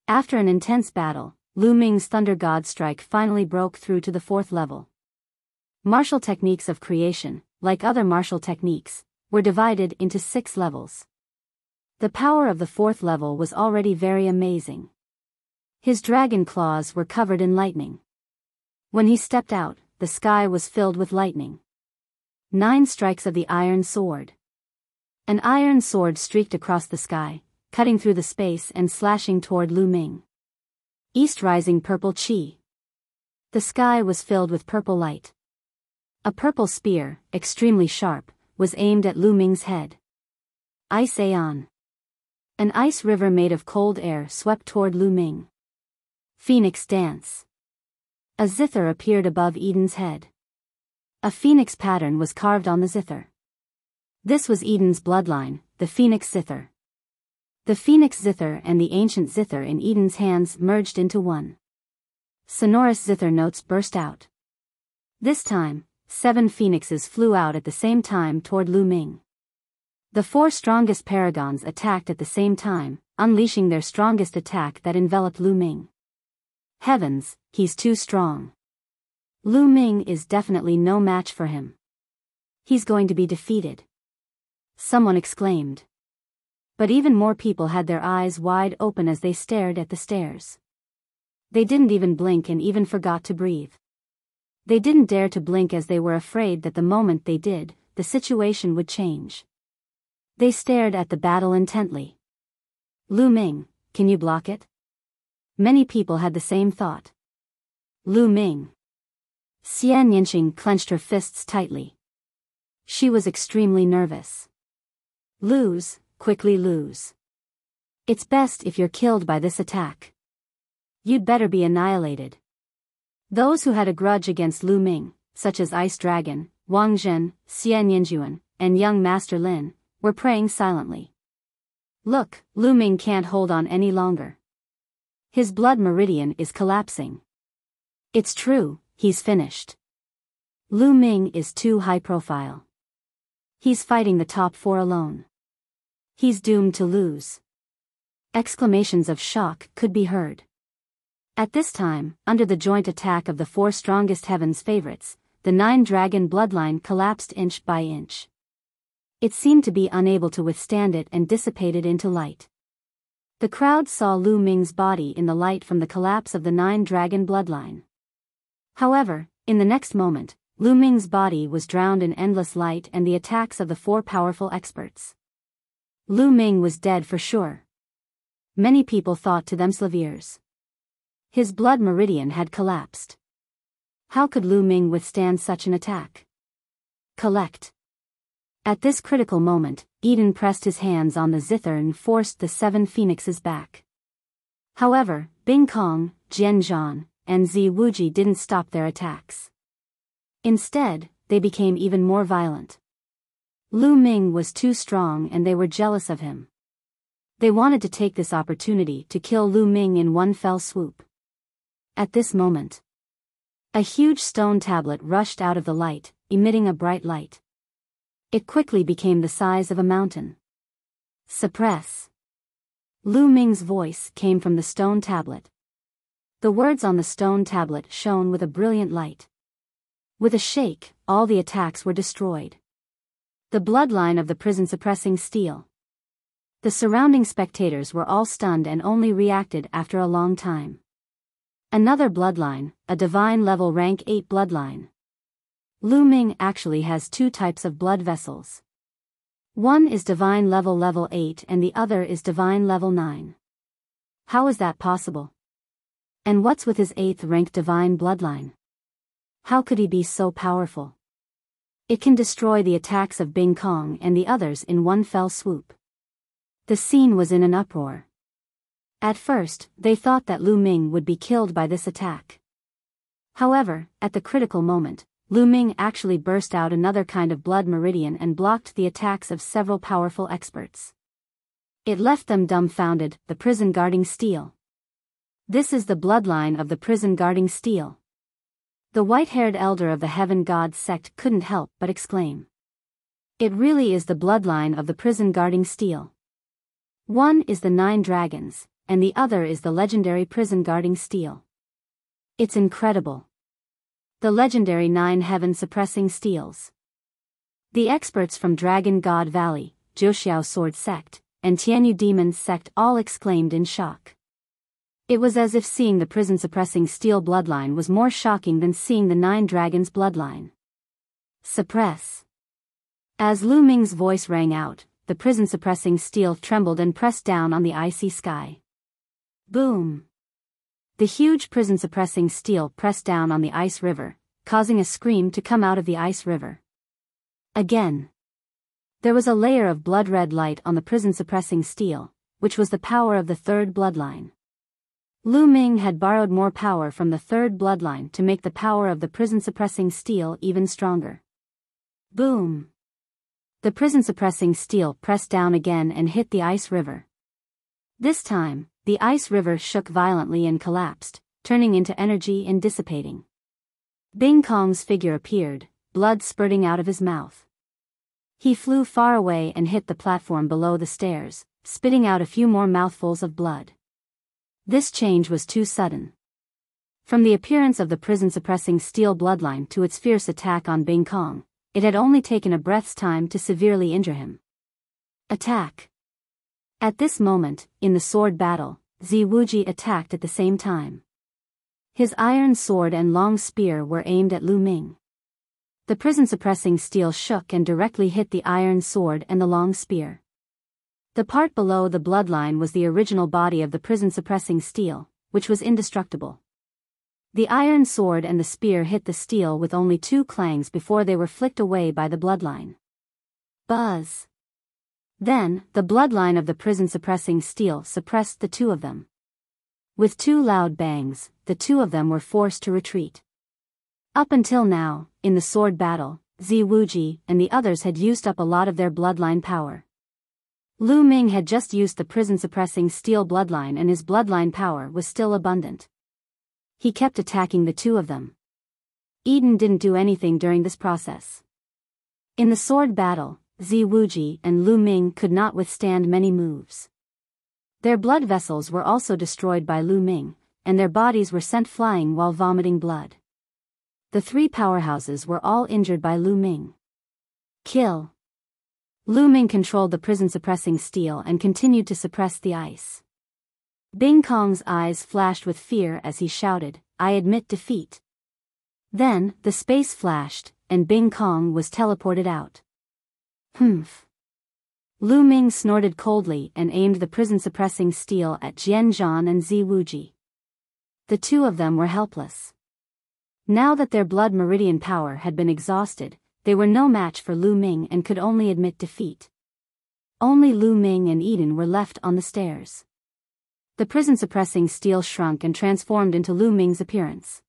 After an intense battle, Lu Ming's Thunder God strike finally broke through to the 4th level. Martial techniques of creation, like other martial techniques, were divided into 6 levels. The power of the 4th level was already very amazing. His dragon claws were covered in lightning. When he stepped out, the sky was filled with lightning. 9 strikes of the iron sword. An iron sword streaked across the sky, cutting through the space and slashing toward Lu Ming. East rising purple chi. The sky was filled with purple light. A purple spear, extremely sharp, was aimed at Lu Ming's head. Ice Aeon. An ice river made of cold air swept toward Lu Ming. Phoenix dance. A zither appeared above Eden's head. A phoenix pattern was carved on the zither. This was Eden's bloodline, the phoenix zither. The phoenix zither and the ancient zither in Eden's hands merged into one. Sonorous zither notes burst out. This time, 7 phoenixes flew out at the same time toward Lu Ming. The 4 strongest paragons attacked at the same time, unleashing their strongest attack that enveloped Lu Ming. Heavens, he's too strong. Lu Ming is definitely no match for him. He's going to be defeated. Someone exclaimed. But even more people had their eyes wide open as they stared at the stairs. They didn't even blink and even forgot to breathe. They didn't dare to blink as they were afraid that the moment they did, the situation would change. They stared at the battle intently. Lu Ming, can you block it? Many people had the same thought. Lu Ming. Xian Yinxing clenched her fists tightly. She was extremely nervous. Lose, quickly lose. It's best if you're killed by this attack. You'd better be annihilated. Those who had a grudge against Lu Ming, such as Ice Dragon, Wang Zhen, Xian Yinjuan, and young Master Lin, were praying silently. Look, Lu Ming can't hold on any longer. His blood meridian is collapsing. It's true, he's finished. Lu Ming is too high profile. He's fighting the top 4 alone. He's doomed to lose. Exclamations of shock could be heard. At this time, under the joint attack of the 4 strongest heaven's favorites, the 9 dragon bloodline collapsed inch by inch. It seemed to be unable to withstand it and dissipated into light. The crowd saw Lu Ming's body in the light from the collapse of the 9-dragon bloodline. However, in the next moment, Lu Ming's body was drowned in endless light and the attacks of the 4 powerful experts. Lu Ming was dead for sure. Many people thought to themselves. His blood meridian had collapsed. How could Lu Ming withstand such an attack? Collect. At this critical moment, Eden pressed his hands on the zither and forced the 7 phoenixes back. However, Bing Kong, Jian Zhan, and Zi Wuji didn't stop their attacks. Instead, they became even more violent. Lu Ming was too strong and they were jealous of him. They wanted to take this opportunity to kill Lu Ming in one fell swoop. At this moment, a huge stone tablet rushed out of the light, emitting a bright light. It quickly became the size of a mountain. Suppress. Lu Ming's voice came from the stone tablet. The words on the stone tablet shone with a brilliant light. With a shake, all the attacks were destroyed. The bloodline of the prison suppressing steel. The surrounding spectators were all stunned and only reacted after a long time. Another bloodline, a divine level rank 8 bloodline. Lu Ming actually has 2 types of blood vessels. One is divine level 8 and the other is divine level 9. How is that possible? And what's with his 8th rank divine bloodline? How could he be so powerful? It can destroy the attacks of Bing Kong and the others in one fell swoop. The scene was in an uproar. At first, they thought that Lu Ming would be killed by this attack. However, at the critical moment, Lu Ming actually burst out another kind of blood meridian and blocked the attacks of several powerful experts. It left them dumbfounded, the prison guarding steel. This is the bloodline of the prison guarding steel. The white-haired elder of the Heaven God sect couldn't help but exclaim. It really is the bloodline of the prison guarding steel. One is the 9 dragons, and the other is the legendary prison guarding steel. It's incredible. The legendary 9 heaven-suppressing steels. The experts from Dragon God Valley, Zhouxiao Sword Sect, and Tianyu Demon Sect all exclaimed in shock. It was as if seeing the prison-suppressing steel bloodline was more shocking than seeing the 9 dragons bloodline. Suppress. As Lu Ming's voice rang out, the prison-suppressing steel trembled and pressed down on the icy sky. Boom! The huge prison-suppressing steel pressed down on the ice river, causing a scream to come out of the ice river. Again. There was a layer of blood-red light on the prison-suppressing steel, which was the power of the 3rd bloodline. Lu Ming had borrowed more power from the 3rd bloodline to make the power of the prison-suppressing steel even stronger. Boom! The prison-suppressing steel pressed down again and hit the ice river. This time, the ice river shook violently and collapsed, turning into energy and dissipating. Bing Kong's figure appeared, blood spurting out of his mouth. He flew far away and hit the platform below the stairs, spitting out a few more mouthfuls of blood. This change was too sudden. From the appearance of the prison-suppressing steel bloodline to its fierce attack on Bing Kong, it had only taken a breath's time to severely injure him. Attack! At this moment, in the sword battle, Zi Wuji attacked at the same time. His iron sword and long spear were aimed at Lu Ming. The prison-suppressing steel shook and directly hit the iron sword and the long spear. The part below the bloodline was the original body of the prison-suppressing steel, which was indestructible. The iron sword and the spear hit the steel with only 2 clangs before they were flicked away by the bloodline. Buzz! Then, the bloodline of the prison-suppressing steel suppressed the 2 of them. With 2 loud bangs, the 2 of them were forced to retreat. Up until now, in the sword battle, Zi Wuji and the others had used up a lot of their bloodline power. Lu Ming had just used the prison-suppressing steel bloodline and his bloodline power was still abundant. He kept attacking the 2 of them. Eden didn't do anything during this process. In the sword battle, Zi Wuji and Lu Ming could not withstand many moves. Their blood vessels were also destroyed by Lu Ming, and their bodies were sent flying while vomiting blood. The 3 powerhouses were all injured by Lu Ming. Kill! Lu Ming controlled the prison-suppressing steel and continued to suppress the ice. Bing Kong's eyes flashed with fear as he shouted, "I admit defeat." Then, the space flashed, and Bing Kong was teleported out. Humph. Lu Ming snorted coldly and aimed the prison-suppressing steel at Jian Zhan and Zi Wuji. The two of them were helpless. Now that their blood meridian power had been exhausted, they were no match for Lu Ming and could only admit defeat. Only Lu Ming and Eden were left on the stairs. The prison-suppressing steel shrunk and transformed into Lu Ming's appearance.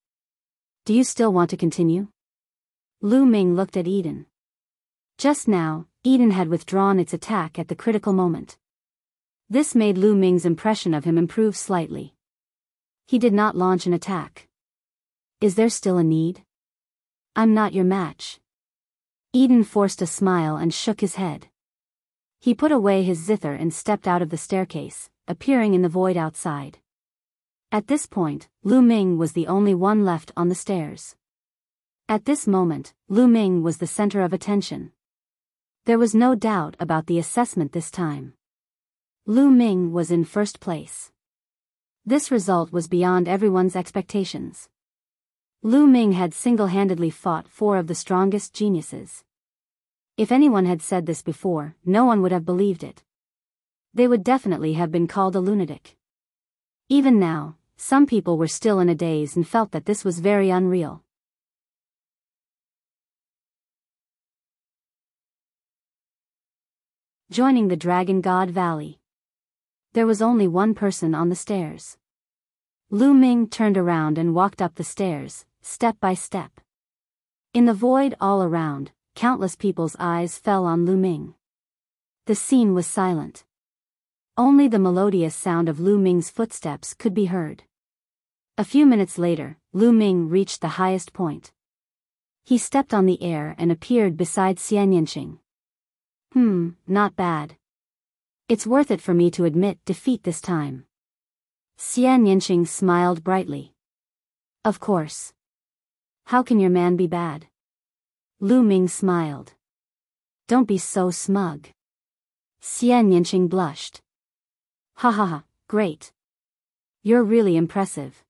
"Do you still want to continue?" Lu Ming looked at Eden. Just now, Eden had withdrawn its attack at the critical moment. This made Lu Ming's impression of him improve slightly. He did not launch an attack. "Is there still a need?" "I'm not your match." Eden forced a smile and shook his head. He put away his zither and stepped out of the staircase, appearing in the void outside. At this point, Lu Ming was the only one left on the stairs. At this moment, Lu Ming was the center of attention. There was no doubt about the assessment this time. Lu Ming was in first place. This result was beyond everyone's expectations. Lu Ming had single-handedly fought 4 of the strongest geniuses. If anyone had said this before, no one would have believed it. They would definitely have been called a lunatic. Even now, some people were still in a daze and felt that this was very unreal. Joining the Dragon God Valley. There was only one person on the stairs. Lu Ming turned around and walked up the stairs, step by step. In the void all around, countless people's eyes fell on Lu Ming. The scene was silent. Only the melodious sound of Lu Ming's footsteps could be heard. A few minutes later, Lu Ming reached the highest point. He stepped on the air and appeared beside Xian Yanqing. Not bad. It's worth it for me to admit defeat this time. Xian Yanqing smiled brightly. Of course. How can your man be bad? Lu Ming smiled. Don't be so smug. Xian Yanqing blushed. Ha ha ha, great. You're really impressive.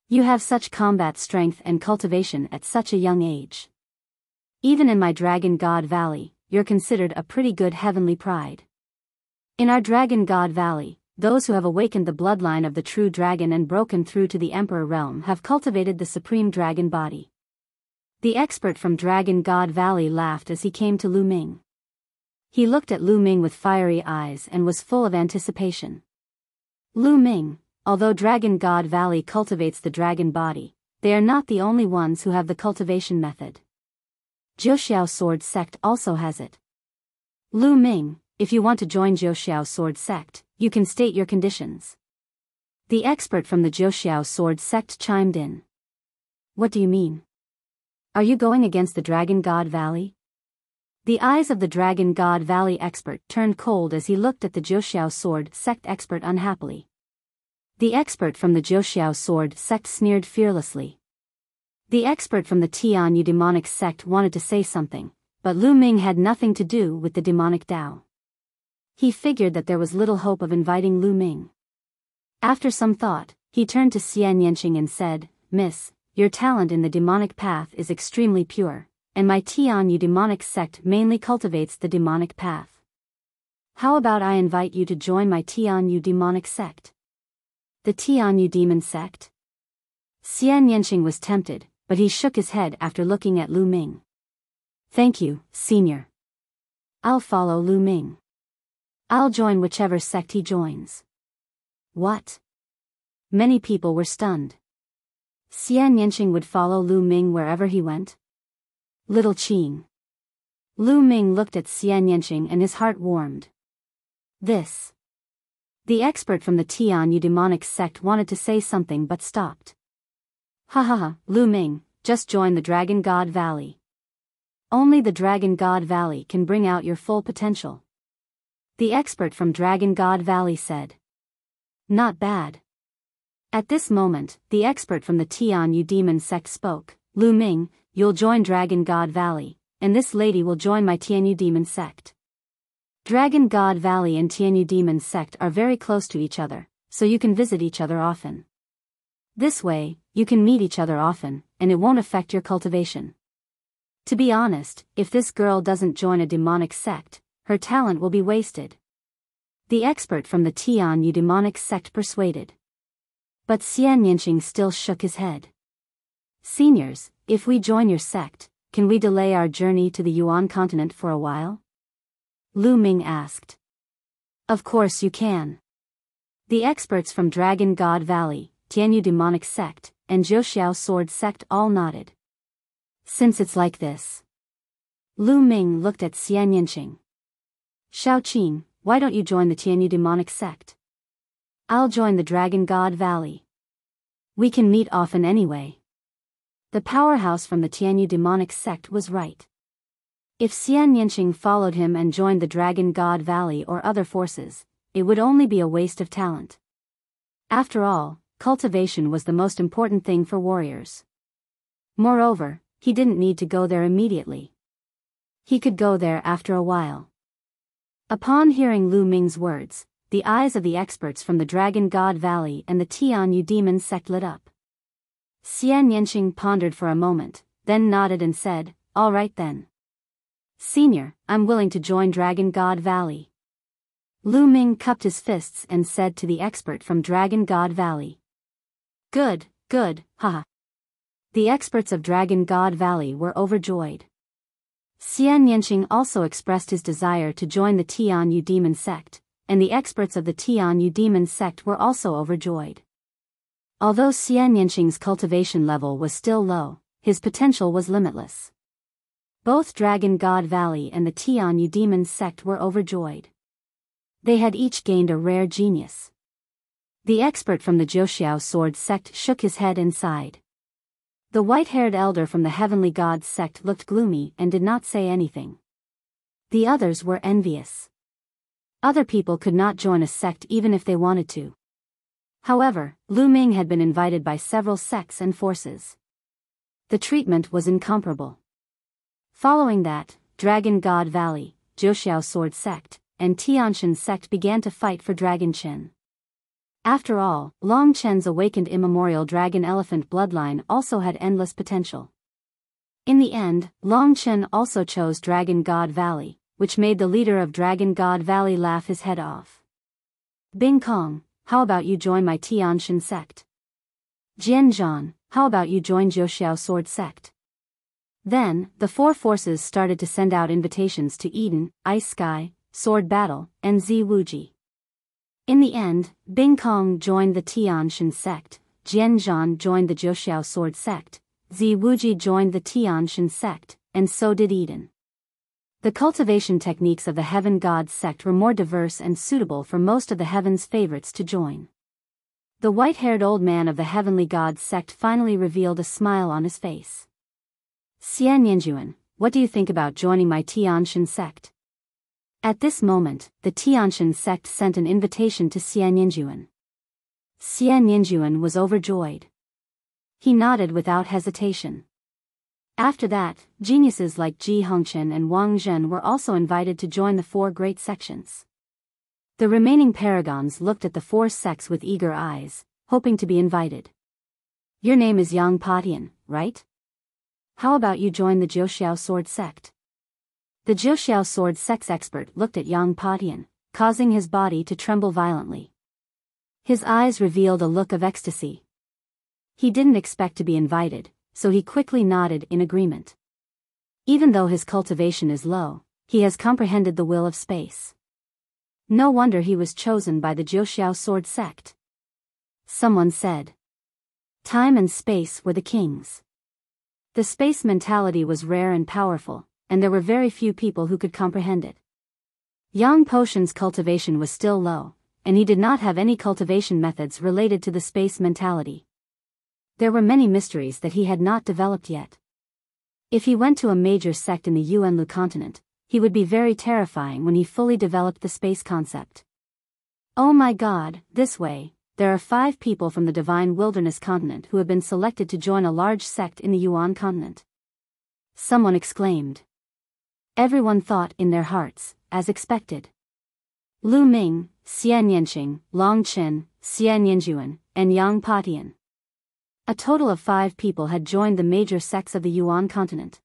You have such combat strength and cultivation at such a young age. Even in my Dragon God Valley, you're considered a pretty good heavenly pride. In our Dragon God Valley, those who have awakened the bloodline of the true dragon and broken through to the Emperor realm have cultivated the supreme dragon body. The expert from Dragon God Valley laughed as he came to Lu Ming. He looked at Lu Ming with fiery eyes and was full of anticipation. Lu Ming, although Dragon God Valley cultivates the dragon body, they are not the only ones who have the cultivation method. Jiuxiao Sword Sect also has it. Lu Ming, if you want to join Jiuxiao Sword Sect, you can state your conditions. The expert from the Jiuxiao Sword Sect chimed in. What do you mean? Are you going against the Dragon God Valley? The eyes of the Dragon God Valley expert turned cold as he looked at the Jiuxiao Sword Sect expert unhappily. The expert from the Jiuxiao Sword Sect sneered fearlessly. The expert from the Tianyu demonic sect wanted to say something, but Lu Ming had nothing to do with the demonic Dao. He figured that there was little hope of inviting Lu Ming. After some thought, he turned to Xian Yanqing and said, Miss, your talent in the demonic path is extremely pure, and my Tianyu demonic sect mainly cultivates the demonic path. How about I invite you to join my Tianyu demonic sect? The Tianyu demon sect? Xian Yanqing was tempted, but he shook his head after looking at Lu Ming. Thank you, senior. I'll follow Lu Ming. I'll join whichever sect he joins. What? Many people were stunned. Xian Yanqing would follow Lu Ming wherever he went? Little Qing. Lu Ming looked at Xian Yanqing and his heart warmed. This. The expert from the Tianyu demonic sect wanted to say something but stopped. Ha ha ha, Lu Ming, just join the Dragon God Valley. Only the Dragon God Valley can bring out your full potential. The expert from Dragon God Valley said. Not bad. At this moment, the expert from the Tianyu demon sect spoke. Lu Ming, you'll join Dragon God Valley, and this lady will join my Tianyu demon sect. Dragon God Valley and Tianyu Demon Sect are very close to each other, so you can visit each other often. This way, you can meet each other often, and it won't affect your cultivation. To be honest, if this girl doesn't join a demonic sect, her talent will be wasted. The expert from the Tianyu demonic sect persuaded. But Xian Yinqing still shook his head. Seniors, if we join your sect, can we delay our journey to the Yuan continent for a while? Lu Ming asked. Of course you can. The experts from Dragon God Valley, Tianyu demonic sect, and Jiuxiao sword sect all nodded. Since it's like this. Lu Ming looked at Xian Yinqing. Shaoqing, why don't you join the Tianyu demonic sect? I'll join the Dragon God Valley. We can meet often anyway. The powerhouse from the Tianyu demonic sect was right. If Xian Yinqing followed him and joined the Dragon God Valley or other forces, it would only be a waste of talent. After all, cultivation was the most important thing for warriors. Moreover, he didn't need to go there immediately. He could go there after a while. Upon hearing Lu Ming's words, the eyes of the experts from the Dragon God Valley and the Tianyu demon sect lit up. Xian Yinqing pondered for a moment, then nodded and said, all right then. Senior, I'm willing to join Dragon God Valley. Lu Ming cupped his fists and said to the expert from Dragon God Valley. Good, haha. The experts of Dragon God Valley were overjoyed. Xian Yinqing also expressed his desire to join the Tianyu demon sect, and the experts of the Tianyu demon sect were also overjoyed. Although Xian Yinqing's cultivation level was still low, his potential was limitless. Both Dragon God Valley and the Tianyu demon sect were overjoyed. They had each gained a rare genius. The expert from the Jiuxiao sword sect shook his head and sighed. The white-haired elder from the Heavenly Gods sect looked gloomy and did not say anything. The others were envious. Other people could not join a sect even if they wanted to. However, Lu Ming had been invited by several sects and forces. The treatment was incomparable. Following that, Dragon God Valley, Jiuxiao sword sect, and Tianshan sect began to fight for Dragon Chen. After all, Long Chen's awakened immemorial dragon elephant bloodline also had endless potential. In the end, Long Chen also chose Dragon God Valley, which made the leader of Dragon God Valley laugh his head off. Bing Kong, how about you join my Tianshan sect? Jian Zhan, how about you join Jiuxiao sword sect? Then, the four forces started to send out invitations to Eden, Ice Sky, Sword Battle, and Zi Wuji. In the end, Bing Kong joined the Tianshan sect, Jian Zhan joined the Jiuxiao sword sect, Zi Wuji joined the Tianshan sect, and so did Eden. The cultivation techniques of the Heaven God sect were more diverse and suitable for most of the Heaven's favorites to join. The white-haired old man of the Heavenly God sect finally revealed a smile on his face. Xian Yinjuan, what do you think about joining my Tianshan sect? At this moment, the Tianshan sect sent an invitation to Xian Yinjuan. Xian Yinjuan was overjoyed. He nodded without hesitation. After that, geniuses like Ji Hongchen and Wang Zhen were also invited to join the four great sections. The remaining paragons looked at the four sects with eager eyes, hoping to be invited. Your name is Yang Patian, right? How about you join the Jiuxiao sword sect? The Jiuxiao sword sect expert looked at Yang Patian, causing his body to tremble violently. His eyes revealed a look of ecstasy. He didn't expect to be invited, so he quickly nodded in agreement. Even though his cultivation is low, he has comprehended the will of space. No wonder he was chosen by the Jiuxiao sword sect. Someone said. Time and space were the kings. The space mentality was rare and powerful, and there were very few people who could comprehend it. Yang Potion's cultivation was still low, and he did not have any cultivation methods related to the space mentality. There were many mysteries that he had not developed yet. If he went to a major sect in the Yuanlu continent, he would be very terrifying when he fully developed the space concept. Oh my God, this way, there are 5 people from the Divine Wilderness continent who have been selected to join a large sect in the Yuan continent. Someone exclaimed. Everyone thought in their hearts, as expected. Lu Ming, Xian Yanqing, Long Chen, Xian Yanjuan, and Yang Patian. A total of 5 people had joined the major sects of the Yuan continent.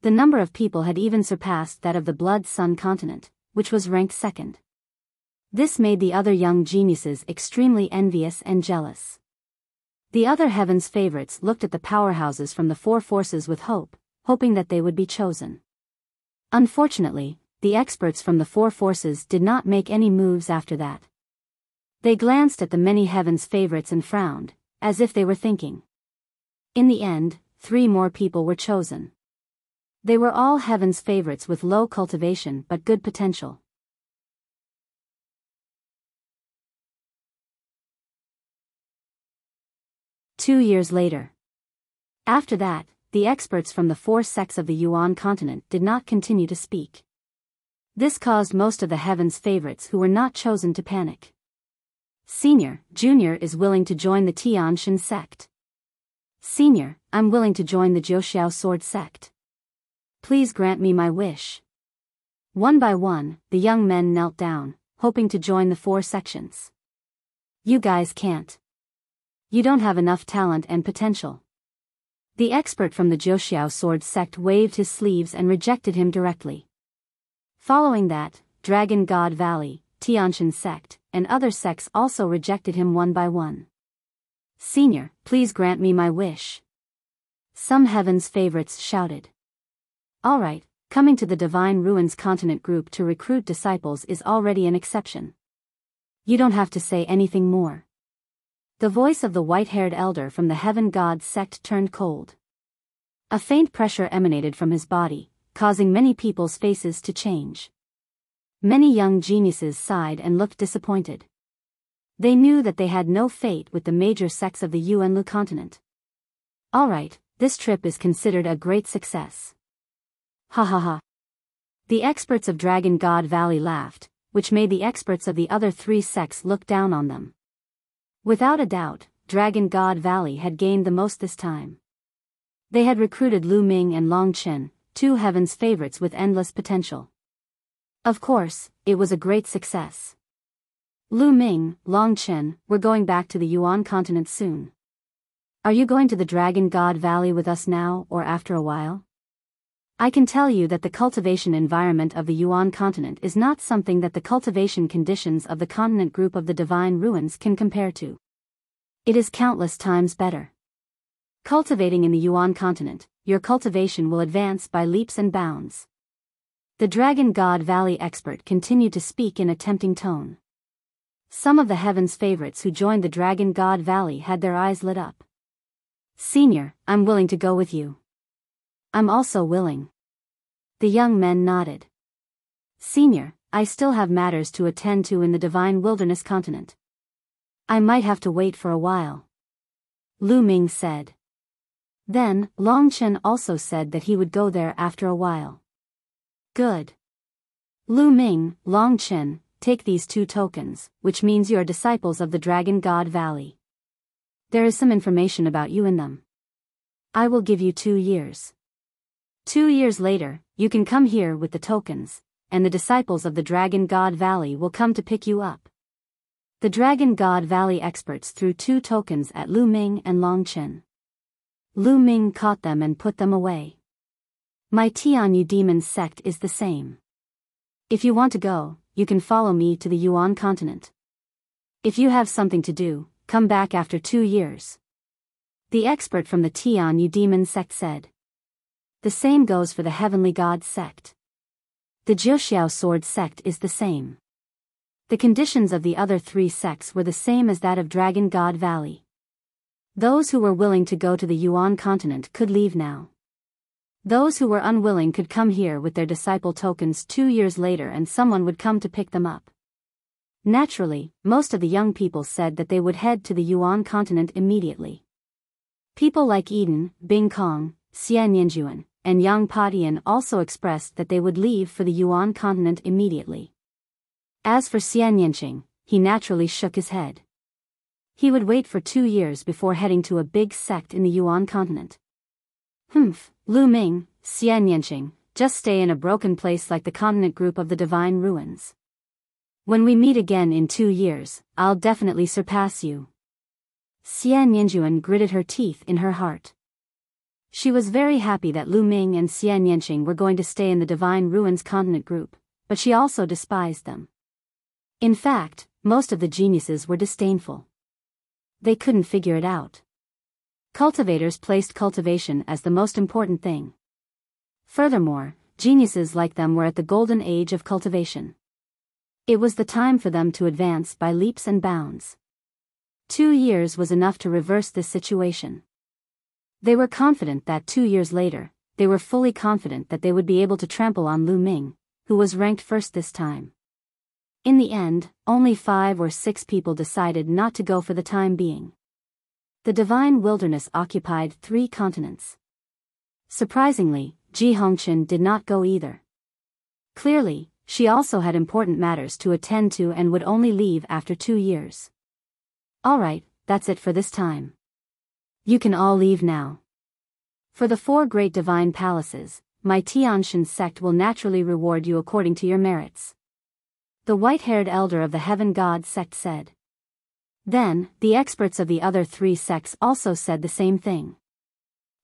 The number of people had even surpassed that of the Blood Sun continent, which was ranked second. This made the other young geniuses extremely envious and jealous. The other heaven's favorites looked at the powerhouses from the 4 forces with hope, hoping that they would be chosen. Unfortunately, the experts from the 4 forces did not make any moves after that. They glanced at the many heaven's favorites and frowned, as if they were thinking. In the end, 3 more people were chosen. They were all heaven's favorites with low cultivation but good potential. Two years later. After that, the experts from the 4 sects of the Yuan continent did not continue to speak. This caused most of the heaven's favorites who were not chosen to panic. Senior, Junior is willing to join the Tianshan sect. Senior, I'm willing to join the Jiuxiao sword sect. Please grant me my wish. One by one, the young men knelt down, hoping to join the 4 sections. You guys can't. You don't have enough talent and potential. The expert from the Jiuxiao sword sect waved his sleeves and rejected him directly. Following that, Dragon God Valley, Tianshan sect, and other sects also rejected him one by one. Senior, please grant me my wish. Some heaven's favorites shouted. All right, coming to the Divine Ruins Continent group to recruit disciples is already an exception. You don't have to say anything more. The voice of the white-haired elder from the Heaven God sect turned cold. A faint pressure emanated from his body, causing many people's faces to change. Many young geniuses sighed and looked disappointed. They knew that they had no fate with the major sects of the Yuanlu continent. All right, this trip is considered a great success. Ha ha ha. The experts of Dragon God Valley laughed, which made the experts of the other 3 sects look down on them. Without a doubt, Dragon God Valley had gained the most this time. They had recruited Lu Ming and Long Chen, 2 heaven's favorites with endless potential. Of course, it was a great success. Lu Ming, Long Chen, were going back to the Yuan continent soon. Are you going to the Dragon God Valley with us now or after a while? I can tell you that the cultivation environment of the Yuan continent is not something that the cultivation conditions of the continent group of the Divine Ruins can compare to. It is countless times better. Cultivating in the Yuan continent, your cultivation will advance by leaps and bounds. The Dragon God Valley expert continued to speak in a tempting tone. Some of the heaven's favorites who joined the Dragon God Valley had their eyes lit up. Senior, I'm willing to go with you. I'm also willing. The young men nodded. Senior, I still have matters to attend to in the Divine Wilderness continent. I might have to wait for a while. Lu Ming said. Then, Long Chen also said that he would go there after a while. Good. Lu Ming, Long Chen, take these 2 tokens, which means you are disciples of the Dragon God Valley. There is some information about you in them. I will give you 2 years. 2 years later, you can come here with the tokens, and the disciples of the Dragon God Valley will come to pick you up. The Dragon God Valley experts threw 2 tokens at Lu Ming and Long Chen. Lu Ming caught them and put them away. My Tianyu demon sect is the same. If you want to go, you can follow me to the Yuan continent. If you have something to do, come back after 2 years. The expert from the Tianyu demon sect said. The same goes for the Heavenly God sect. The Jiuxiao sword sect is the same. The conditions of the other 3 sects were the same as that of Dragon God Valley. Those who were willing to go to the Yuan continent could leave now. Those who were unwilling could come here with their disciple tokens 2 years later and someone would come to pick them up. Naturally, most of the young people said that they would head to the Yuan continent immediately. People like Eden, Bing Kong, Xian Yanjuan, and Yang Patian also expressed that they would leave for the Yuan continent immediately. As for Xian Yanqing, he naturally shook his head. He would wait for 2 years before heading to a big sect in the Yuan continent. Lu Ming, Xian Yanqing, just stay in a broken place like the continent group of the Divine Ruins. When we meet again in 2 years, I'll definitely surpass you. Xian Yanjuan gritted her teeth in her heart. She was very happy that Lu Ming and Xian Yanqing were going to stay in the Divine Ruins Continent group, but she also despised them. In fact, most of the geniuses were disdainful. They couldn't figure it out. Cultivators placed cultivation as the most important thing. Furthermore, geniuses like them were at the golden age of cultivation. It was the time for them to advance by leaps and bounds. 2 years was enough to reverse this situation. They were confident that 2 years later, they were fully confident that they would be able to trample on Lu Ming, who was ranked first this time. In the end, only 5 or 6 people decided not to go for the time being. The divine wilderness occupied 3 continents. Surprisingly, Ji Hongqian did not go either. Clearly, she also had important matters to attend to and would only leave after 2 years. Alright, that's it for this time. You can all leave now. For the 4 great divine palaces, my Tianshan sect will naturally reward you according to your merits. The white-haired elder of the Heaven God sect said. Then, the experts of the other 3 sects also said the same thing.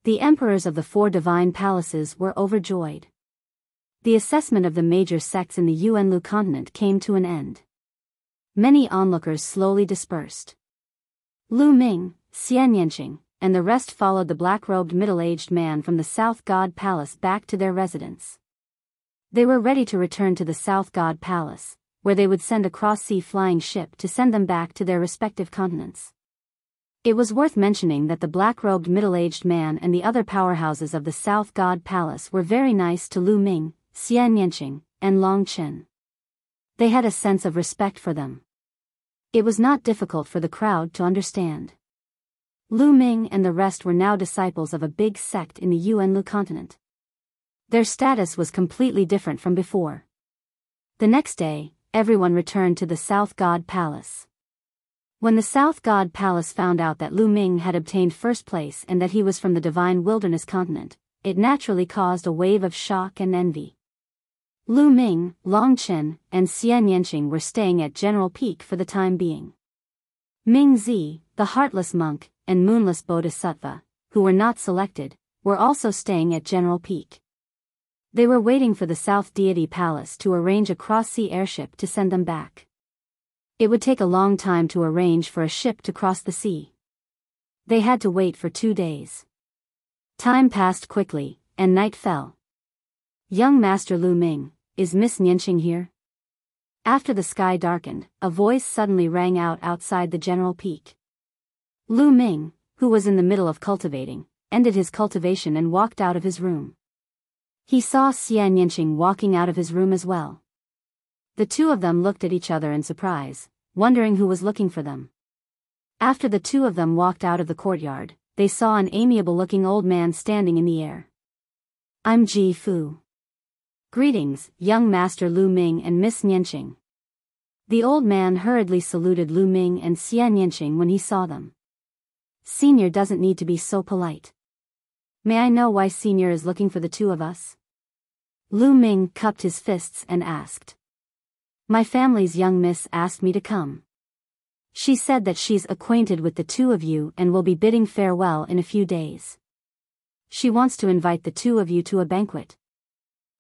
The emperors of the 4 divine palaces were overjoyed. The assessment of the major sects in the Yuanlu continent came to an end. Many onlookers slowly dispersed. Lu Ming, Xian Yanqing, and the rest followed the black-robed middle-aged man from the South God Palace back to their residence. They were ready to return to the South God Palace, where they would send a cross-sea flying ship to send them back to their respective continents. It was worth mentioning that the black-robed middle-aged man and the other powerhouses of the South God Palace were very nice to Lu Ming, Xian Yanqing, and Long Chen. They had a sense of respect for them. It was not difficult for the crowd to understand. Lu Ming and the rest were now disciples of a big sect in the Yuanlu continent. Their status was completely different from before. The next day, everyone returned to the South God Palace. When the South God Palace found out that Lu Ming had obtained first place and that he was from the Divine Wilderness continent, it naturally caused a wave of shock and envy. Lu Ming, Long Chen, and Xian Yanqing were staying at General Peak for the time being. Ming Zi, the heartless monk, and moonless bodhisattva, who were not selected, were also staying at General Peak. They were waiting for the South Deity Palace to arrange a cross-sea airship to send them back. It would take a long time to arrange for a ship to cross the sea. They had to wait for 2 days. Time passed quickly, and night fell. Young Master Lu Ming, is Miss Nianqing here? After the sky darkened, a voice suddenly rang out outside the General Peak. Lu Ming, who was in the middle of cultivating, ended his cultivation and walked out of his room. He saw Xian Yanqing walking out of his room as well. The 2 of them looked at each other in surprise, wondering who was looking for them. After the 2 of them walked out of the courtyard, they saw an amiable-looking old man standing in the air. I'm Ji Fu. Greetings, young Master Lu Ming and Miss Nianqing. The old man hurriedly saluted Lu Ming and Xian Yanqing when he saw them. Senior doesn't need to be so polite. May I know why Senior is looking for the 2 of us? Lu Ming cupped his fists and asked. My family's young miss asked me to come. She said that she's acquainted with the 2 of you and will be bidding farewell in a few days. She wants to invite the 2 of you to a banquet.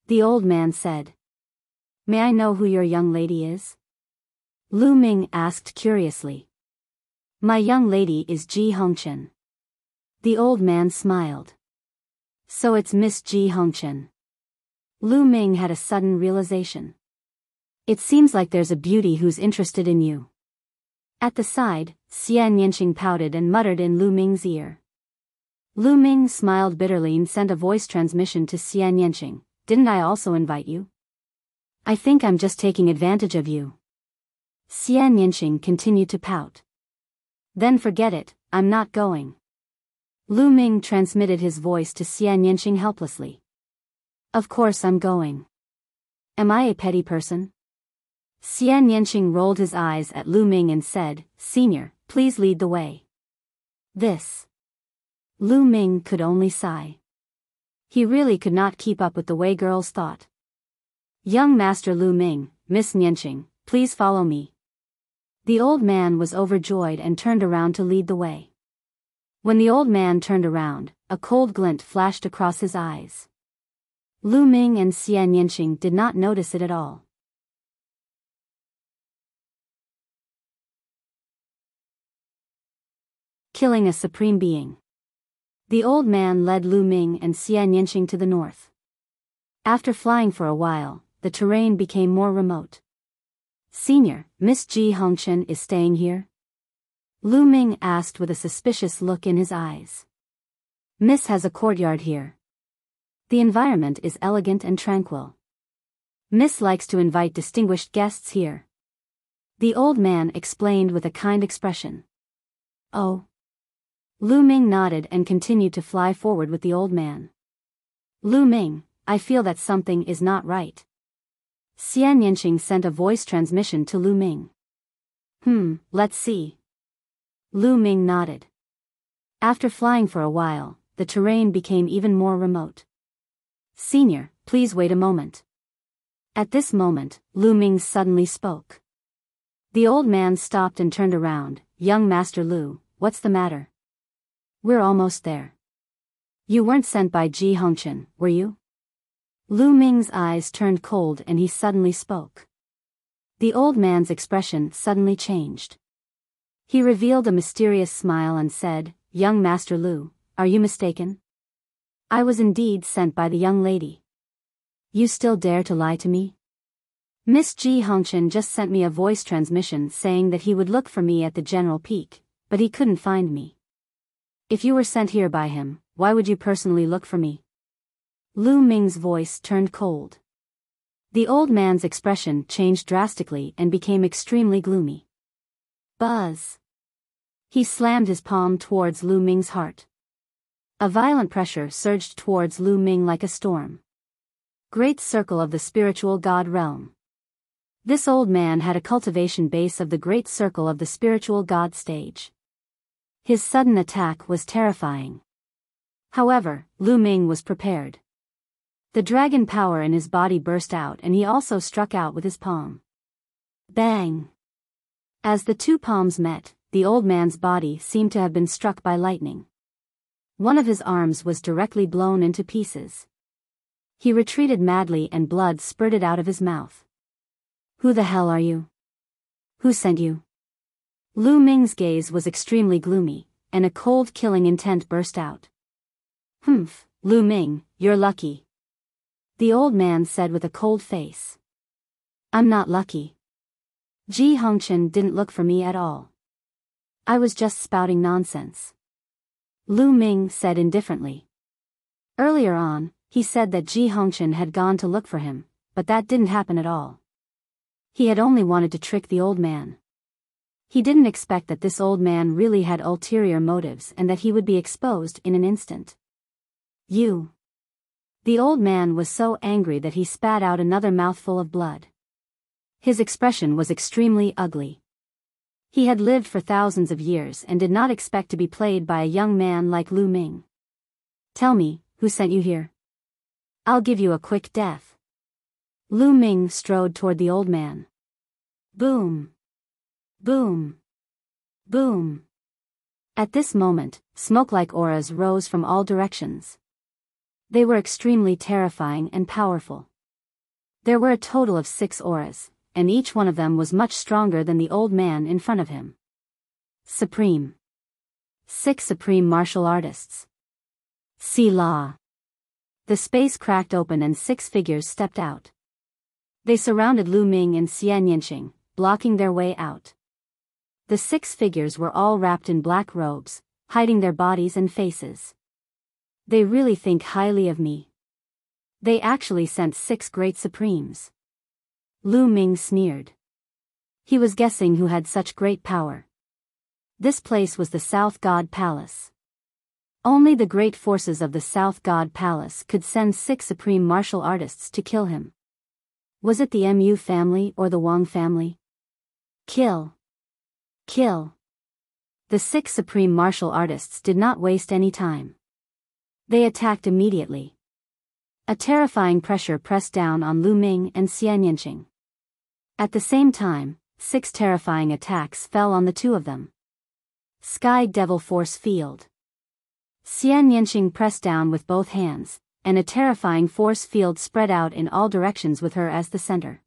The old man said. May I know who your young lady is? Lu Ming asked curiously. My young lady is Ji Hongqian. The old man smiled. So it's Miss Ji Hongqian. Lu Ming had a sudden realization. It seems like there's a beauty who's interested in you. At the side, Xian Yanqing pouted and muttered in Lu Ming's ear. Lu Ming smiled bitterly and sent a voice transmission to Xian Yanqing. Didn't I also invite you? I think I'm just taking advantage of you. Xian Yanqing continued to pout. Then forget it, I'm not going. Lu Ming transmitted his voice to Xian Yanqing helplessly. Of course I'm going. Am I a petty person? Xian Yanqing rolled his eyes at Lu Ming and said, Senior, please lead the way. This. Lu Ming could only sigh. He really could not keep up with the way girls thought. Young Master Lu Ming, Miss Nianqing, please follow me." The old man was overjoyed and turned around to lead the way. When the old man turned around, a cold glint flashed across his eyes. Lu Ming and Xian Yanqing did not notice it at all. Killing a supreme being. The old man led Lu Ming and Xian Yanqing to the north. After flying for a while, the terrain became more remote. "Senior, Miss Ji Hongchen is staying here?" Lu Ming asked with a suspicious look in his eyes. "Miss has a courtyard here. The environment is elegant and tranquil. Miss likes to invite distinguished guests here." The old man explained with a kind expression. "Oh." Lu Ming nodded and continued to fly forward with the old man. "Lu Ming, I feel that something is not right." Xian Yanqing sent a voice transmission to Lu Ming. Let's see." Lu Ming nodded. After flying for a while, the terrain became even more remote. "Senior, please wait a moment." At this moment, Lu Ming suddenly spoke. The old man stopped and turned around. "Young Master Lu, what's the matter?" "We're almost there." "You weren't sent by Ji Hongchen, were you?" Lu Ming's eyes turned cold and he suddenly spoke. The old man's expression suddenly changed. He revealed a mysterious smile and said, "Young Master Lu, are you mistaken? I was indeed sent by the young lady. You still dare to lie to me? Miss Ji Hongchen just sent me a voice transmission saying that he would look for me at the General Peak, but he couldn't find me. If you were sent here by him, why would you personally look for me?" Lu Ming's voice turned cold. The old man's expression changed drastically and became extremely gloomy. Buzz! He slammed his palm towards Lu Ming's heart. A violent pressure surged towards Lu Ming like a storm. Great Circle of the Spiritual God Realm. This old man had a cultivation base of the Great Circle of the Spiritual God stage. His sudden attack was terrifying. However, Lu Ming was prepared. The dragon power in his body burst out and he also struck out with his palm. Bang! As the two palms met, the old man's body seemed to have been struck by lightning. One of his arms was directly blown into pieces. He retreated madly and blood spurted out of his mouth. "Who the hell are you? Who sent you?" Lu Ming's gaze was extremely gloomy, and a cold killing intent burst out. Lu Ming, you're lucky," the old man said with a cold face. "I'm not lucky. Ji Hongchen didn't look for me at all. I was just spouting nonsense," Lu Ming said indifferently. Earlier on, he said that Ji Hongchen had gone to look for him, but that didn't happen at all. He had only wanted to trick the old man. He didn't expect that this old man really had ulterior motives and that he would be exposed in an instant. "You." The old man was so angry that he spat out another mouthful of blood. His expression was extremely ugly. He had lived for thousands of years and did not expect to be played by a young man like Lu Ming. "Tell me, who sent you here? I'll give you a quick death." Lu Ming strode toward the old man. Boom! Boom! Boom! At this moment, smoke-like auras rose from all directions. They were extremely terrifying and powerful. There were a total of 6 auras, and each one of them was much stronger than the old man in front of him. Supreme. 6 supreme martial artists. See law. The space cracked open and 6 figures stepped out. They surrounded Lu Ming and Xian Yanqing, blocking their way out. The 6 figures were all wrapped in black robes, hiding their bodies and faces. They really think highly of me. They actually sent 6 great supremes. Lu Ming sneered. He was guessing who had such great power. This place was the South God Palace. Only the great forces of the South God Palace could send 6 supreme martial artists to kill him. Was it the Mu family or the Wang family? Kill! Kill! The 6 supreme martial artists did not waste any time. They attacked immediately. A terrifying pressure pressed down on Lu Ming and Xian Yanqing. At the same time, 6 terrifying attacks fell on the two of them. Sky Devil Force Field. Xian Yanqing pressed down with both hands, and a terrifying force field spread out in all directions with her as the center.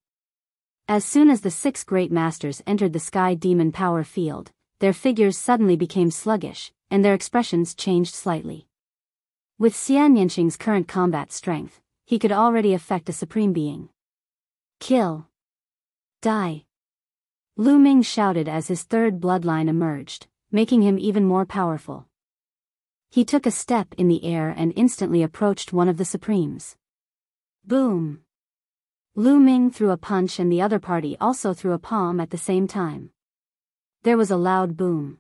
As soon as the 6 great masters entered the Sky Demon Power Field, their figures suddenly became sluggish, and their expressions changed slightly. With Xian Yanqing's current combat strength, he could already affect a supreme being. Kill. Die. Lu Ming shouted as his third bloodline emerged, making him even more powerful. He took a step in the air and instantly approached one of the Supremes. Boom! Lu Ming threw a punch and the other party also threw a palm at the same time. There was a loud boom.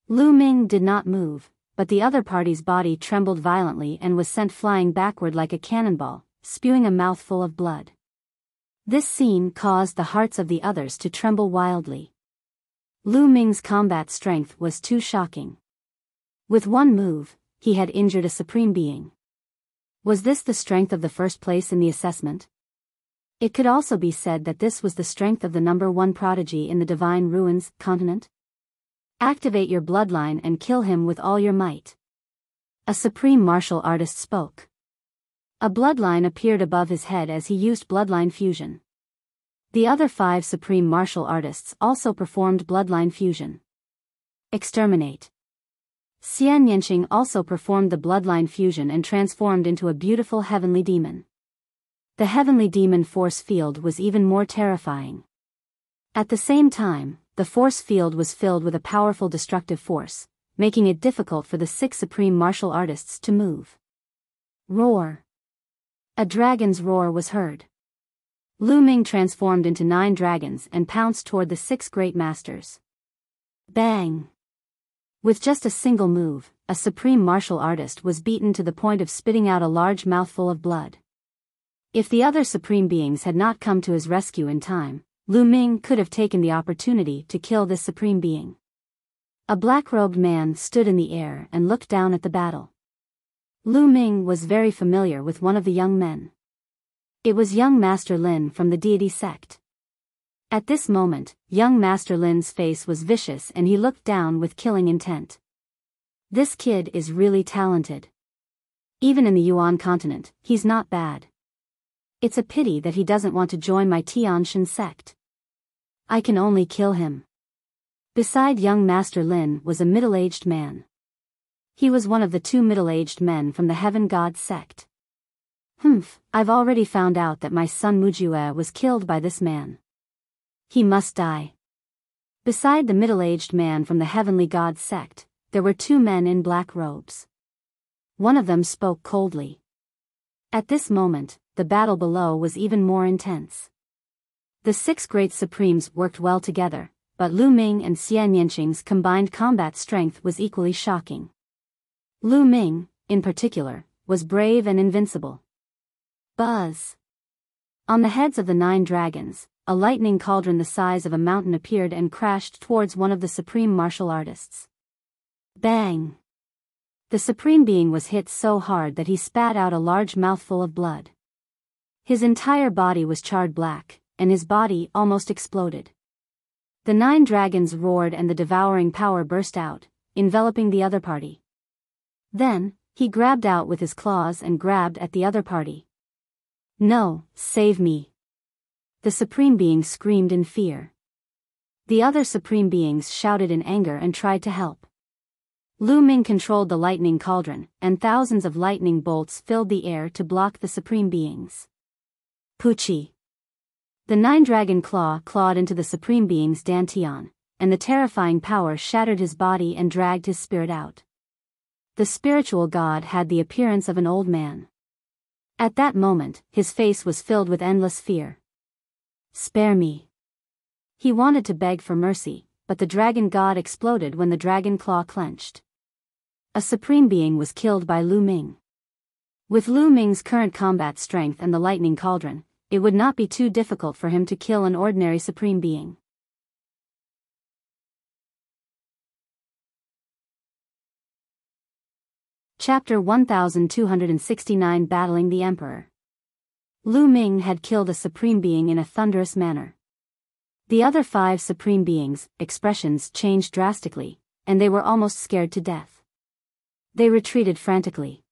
Lu Ming did not move, but the other party's body trembled violently and was sent flying backward like a cannonball, spewing a mouthful of blood. This scene caused the hearts of the others to tremble wildly. Lu Ming's combat strength was too shocking. With one move, he had injured a supreme being. Was this the strength of the first place in the assessment? It could also be said that this was the strength of the #1 prodigy in the Divine Ruins continent. Activate your bloodline and kill him with all your might. A supreme martial artist spoke. A bloodline appeared above his head as he used bloodline fusion. The other 5 supreme martial artists also performed bloodline fusion. Exterminate. Xian Yanqing also performed the bloodline fusion and transformed into a beautiful heavenly demon. The heavenly demon force field was even more terrifying. At the same time, the force field was filled with a powerful destructive force, making it difficult for the 6 supreme martial artists to move. Roar. A dragon's roar was heard. Lu Ming transformed into 9 dragons and pounced toward the 6 great masters. Bang! With just a single move, a supreme martial artist was beaten to the point of spitting out a large mouthful of blood. If the other supreme beings had not come to his rescue in time, Lu Ming could have taken the opportunity to kill this supreme being. A black-robed man stood in the air and looked down at the battle. Lu Ming was very familiar with one of the young men. It was young Master Lin from the deity sect. At this moment, young Master Lin's face was vicious and he looked down with killing intent. This kid is really talented. Even in the Yuan continent, he's not bad. It's a pity that he doesn't want to join my Tianshan sect. I can only kill him. Beside young Master Lin was a middle-aged man. He was one of the 2 middle-aged men from the Heaven God sect. I've already found out that my son Mujue was killed by this man. He must die. Beside the middle-aged man from the Heavenly God sect, there were 2 men in black robes. One of them spoke coldly. At this moment, the battle below was even more intense. The 6 great supremes worked well together, but Lu Ming and Xian Yanqing's combined combat strength was equally shocking. Lu Ming, in particular, was brave and invincible. Buzz! On the heads of the 9 dragons, a lightning cauldron the size of a mountain appeared and crashed towards one of the supreme martial artists. Bang! The supreme being was hit so hard that he spat out a large mouthful of blood. His entire body was charred black, and his body almost exploded. The 9 dragons roared and the devouring power burst out, enveloping the other party. Then, he grabbed out with his claws and grabbed at the other party. No, save me! The supreme being screamed in fear. The other supreme beings shouted in anger and tried to help. Lu Ming controlled the lightning cauldron, and thousands of lightning bolts filled the air to block the supreme beings. Puchi! The 9-dragon claw clawed into the supreme being's dantian, and the terrifying power shattered his body and dragged his spirit out. The spiritual god had the appearance of an old man. At that moment, his face was filled with endless fear. Spare me. He wanted to beg for mercy, but the dragon god exploded when the dragon claw clenched. A supreme being was killed by Lu Ming. With Lu Ming's current combat strength and the lightning cauldron, it would not be too difficult for him to kill an ordinary supreme being. Chapter 1269 Battling the Emperor. Lu Ming had killed a supreme being in a thunderous manner. The other 5 supreme beings' expressions changed drastically, and they were almost scared to death. They retreated frantically.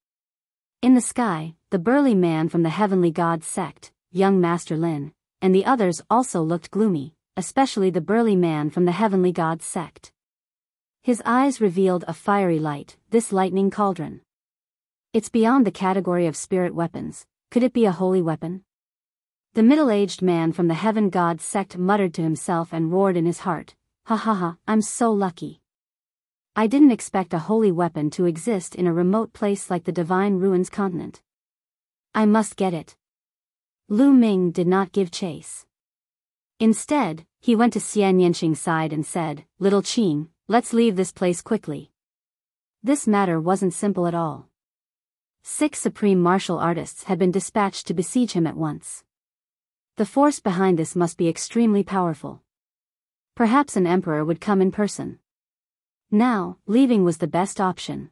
In the sky, the burly man from the heavenly god sect, young Master Lin, and the others also looked gloomy, especially the burly man from the heavenly god sect. His eyes revealed a fiery light, this lightning cauldron. It's beyond the category of spirit weapons. Could it be a holy weapon? The middle-aged man from the heaven god sect muttered to himself and roared in his heart, "Ha ha ha, I'm so lucky. I didn't expect a holy weapon to exist in a remote place like the Divine Ruins continent. I must get it." Lu Ming did not give chase. Instead, he went to Xian Yanqing's side and said, "Little Qing, let's leave this place quickly." This matter wasn't simple at all. 6 supreme martial artists had been dispatched to besiege him at once. The force behind this must be extremely powerful. Perhaps an emperor would come in person. Now, leaving was the best option.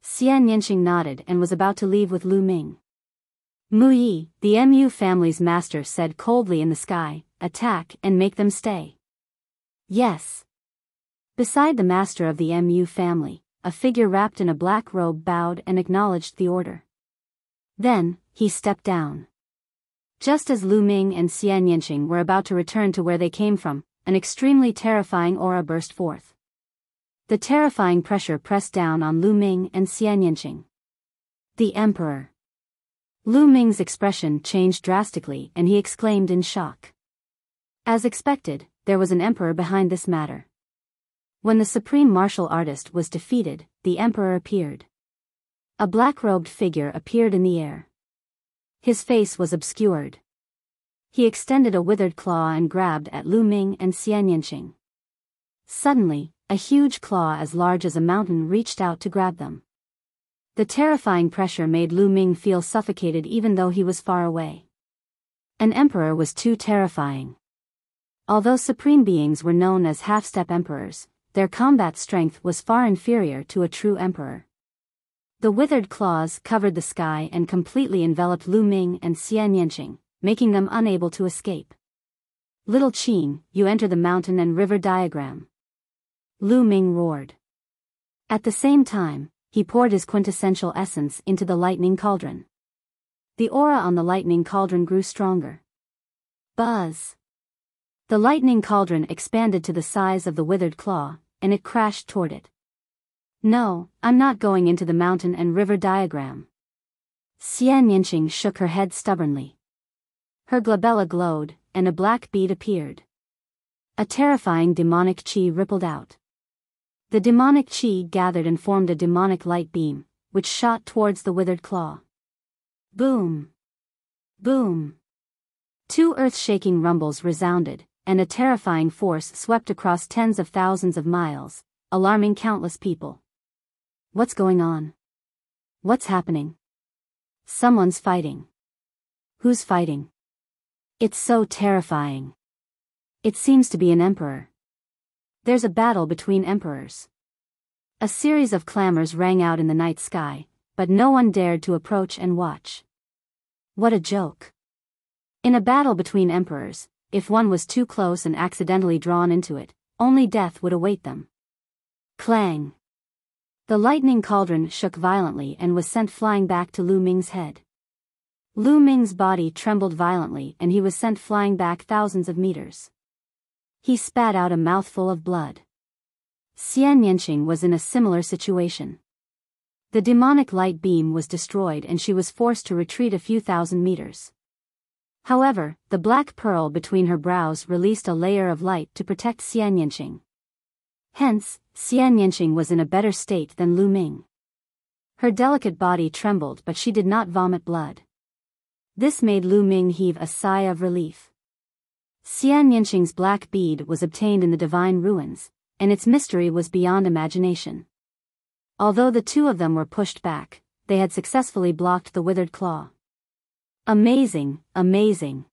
Xian Yanqing nodded and was about to leave with Lu Ming. Mu Yi, the Mu family's master, said coldly in the sky, "Attack and make them stay." Yes. Beside the master of the Mu family, a figure wrapped in a black robe bowed and acknowledged the order. Then, he stepped down. Just as Lu Ming and Xian Yanqing were about to return to where they came from, an extremely terrifying aura burst forth. The terrifying pressure pressed down on Lu Ming and Xian Yanqing. The Emperor. Lu Ming's expression changed drastically and he exclaimed in shock. As expected, there was an emperor behind this matter. When the supreme martial artist was defeated, the emperor appeared. A black-robed figure appeared in the air. His face was obscured. He extended a withered claw and grabbed at Lu Ming and Xian Yanqing. Suddenly, a huge claw as large as a mountain reached out to grab them. The terrifying pressure made Lu Ming feel suffocated even though he was far away. An emperor was too terrifying. Although supreme beings were known as half-step emperors, their combat strength was far inferior to a true emperor. The withered claws covered the sky and completely enveloped Lu Ming and Xian Yanqing, making them unable to escape. "Little Qing, you enter the mountain and river diagram." Lu Ming roared. At the same time, he poured his quintessential essence into the lightning cauldron. The aura on the lightning cauldron grew stronger. Buzz! The lightning cauldron expanded to the size of the withered claw, and it crashed toward it. "No, I'm not going into the mountain and river diagram." Xian Yanqing shook her head stubbornly. Her glabella glowed, and a black bead appeared. A terrifying demonic chi rippled out. The demonic chi gathered and formed a demonic light beam, which shot towards the withered claw. Boom! Boom! 2 earth-shaking rumbles resounded, and a terrifying force swept across tens of thousands of miles, alarming countless people. What's going on? What's happening? Someone's fighting. Who's fighting? It's so terrifying. It seems to be an emperor. There's a battle between emperors. A series of clamors rang out in the night sky, but no one dared to approach and watch. What a joke. In a battle between emperors, if one was too close and accidentally drawn into it, only death would await them. Clang! The lightning cauldron shook violently and was sent flying back to Lu Ming's head. Lu Ming's body trembled violently and he was sent flying back thousands of meters. He spat out a mouthful of blood. Xian Yanqing was in a similar situation. The demonic light beam was destroyed and she was forced to retreat a few thousand meters. However, the black pearl between her brows released a layer of light to protect Xian Yanqing. Hence, Xian Yanqing was in a better state than Lu Ming. Her delicate body trembled but she did not vomit blood. This made Lu Ming heave a sigh of relief. Xian Yanqing's black bead was obtained in the Divine Ruins, and its mystery was beyond imagination. Although the 2 of them were pushed back, they had successfully blocked the withered claw. Amazing, amazing.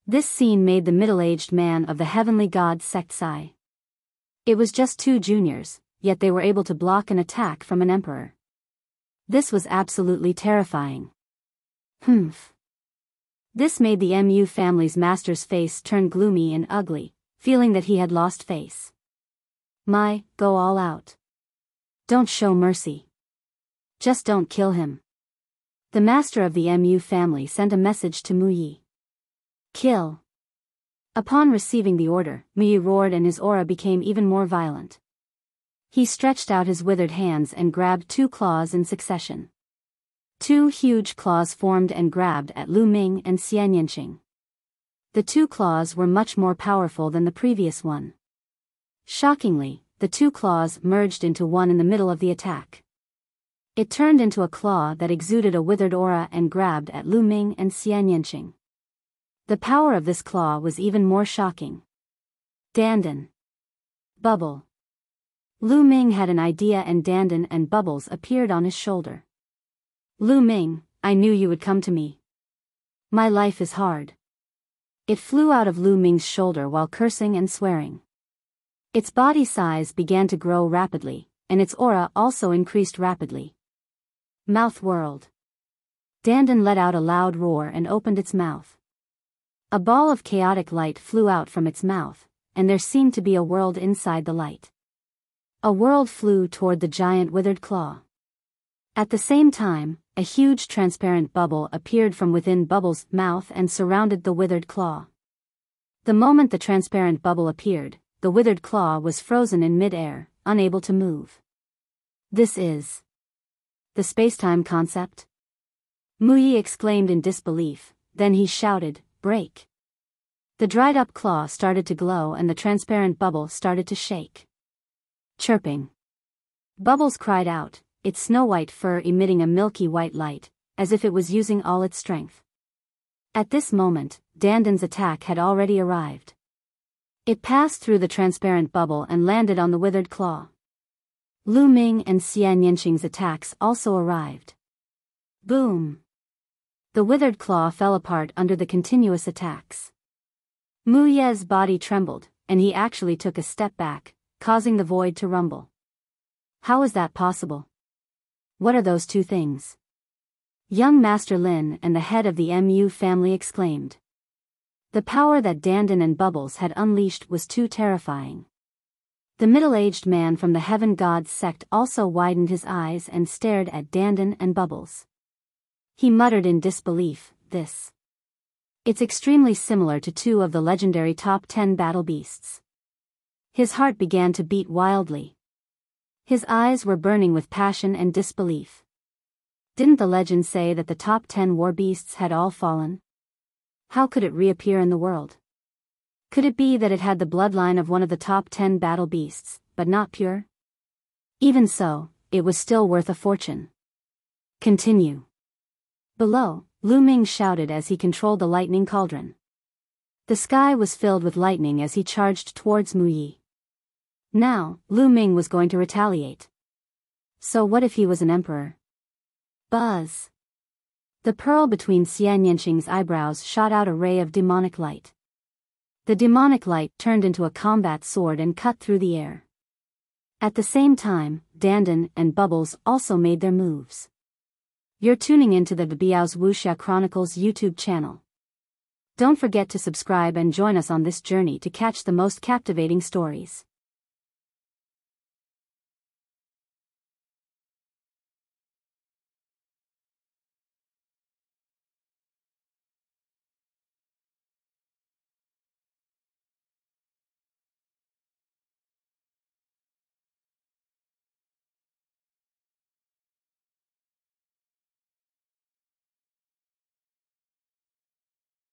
This scene made the middle-aged man of the heavenly god sect sigh. It was just 2 juniors, yet they were able to block an attack from an emperor. This was absolutely terrifying. Humph. This made the Mu family's master's face turn gloomy and ugly, feeling that he had lost face. Go all out. Don't show mercy. Just don't kill him. The master of the Mu family sent a message to Muyi. Kill. Upon receiving the order, Muyi roared and his aura became even more violent. He stretched out his withered hands and grabbed 2 claws in succession. 2 huge claws formed and grabbed at Lu Ming and Xian Yanqing. The 2 claws were much more powerful than the previous one. Shockingly, the 2 claws merged into one in the middle of the attack. It turned into a claw that exuded a withered aura and grabbed at Lu Ming and Xian Yanqing. The power of this claw was even more shocking. Dandan. Bubble. Lu Ming had an idea and Dandan and Bubbles appeared on his shoulder. Lu Ming, I knew you would come to me. My life is hard. It flew out of Lu Ming's shoulder while cursing and swearing. Its body size began to grow rapidly, and its aura also increased rapidly. Mouth whirled. Dandan let out a loud roar and opened its mouth. A ball of chaotic light flew out from its mouth, and there seemed to be a world inside the light. A world flew toward the giant withered claw. At the same time, a huge transparent bubble appeared from within Bubbles' mouth and surrounded the withered claw. The moment the transparent bubble appeared, the withered claw was frozen in mid-air, unable to move. This is the space-time concept? Muyi exclaimed in disbelief, then he shouted, break. The dried-up claw started to glow and the transparent bubble started to shake. Chirping. Bubbles cried out, its snow-white fur emitting a milky white light, as if it was using all its strength. At this moment, Dandan's attack had already arrived. It passed through the transparent bubble and landed on the withered claw. Lu Ming and Xian Yanqing's attacks also arrived. Boom! The withered claw fell apart under the continuous attacks. Mu Ye's body trembled, and he actually took a step back, causing the void to rumble. How is that possible? What are those 2 things? Young Master Lin and the head of the Mu family exclaimed. The power that Dandan and Bubbles had unleashed was too terrifying. The middle-aged man from the Heaven Gods sect also widened his eyes and stared at Dandan and Bubbles. He muttered in disbelief, It's extremely similar to 2 of the legendary top 10 battle beasts. His heart began to beat wildly. His eyes were burning with passion and disbelief. Didn't the legend say that the top 10 war beasts had all fallen? How could it reappear in the world? Could it be that it had the bloodline of one of the top 10 battle beasts, but not pure? Even so, it was still worth a fortune. Continue. Below, Lu Ming shouted as he controlled the lightning cauldron. The sky was filled with lightning as he charged towards Muyi. Now, Lu Ming was going to retaliate. So what if he was an emperor? Buzz! The pearl between Xian Yanqing's eyebrows shot out a ray of demonic light. The demonic light turned into a combat sword and cut through the air. At the same time, Dandan and Bubbles also made their moves. You're tuning into the Biyao's Wuxia Chronicles YouTube channel. Don't forget to subscribe and join us on this journey to catch the most captivating stories.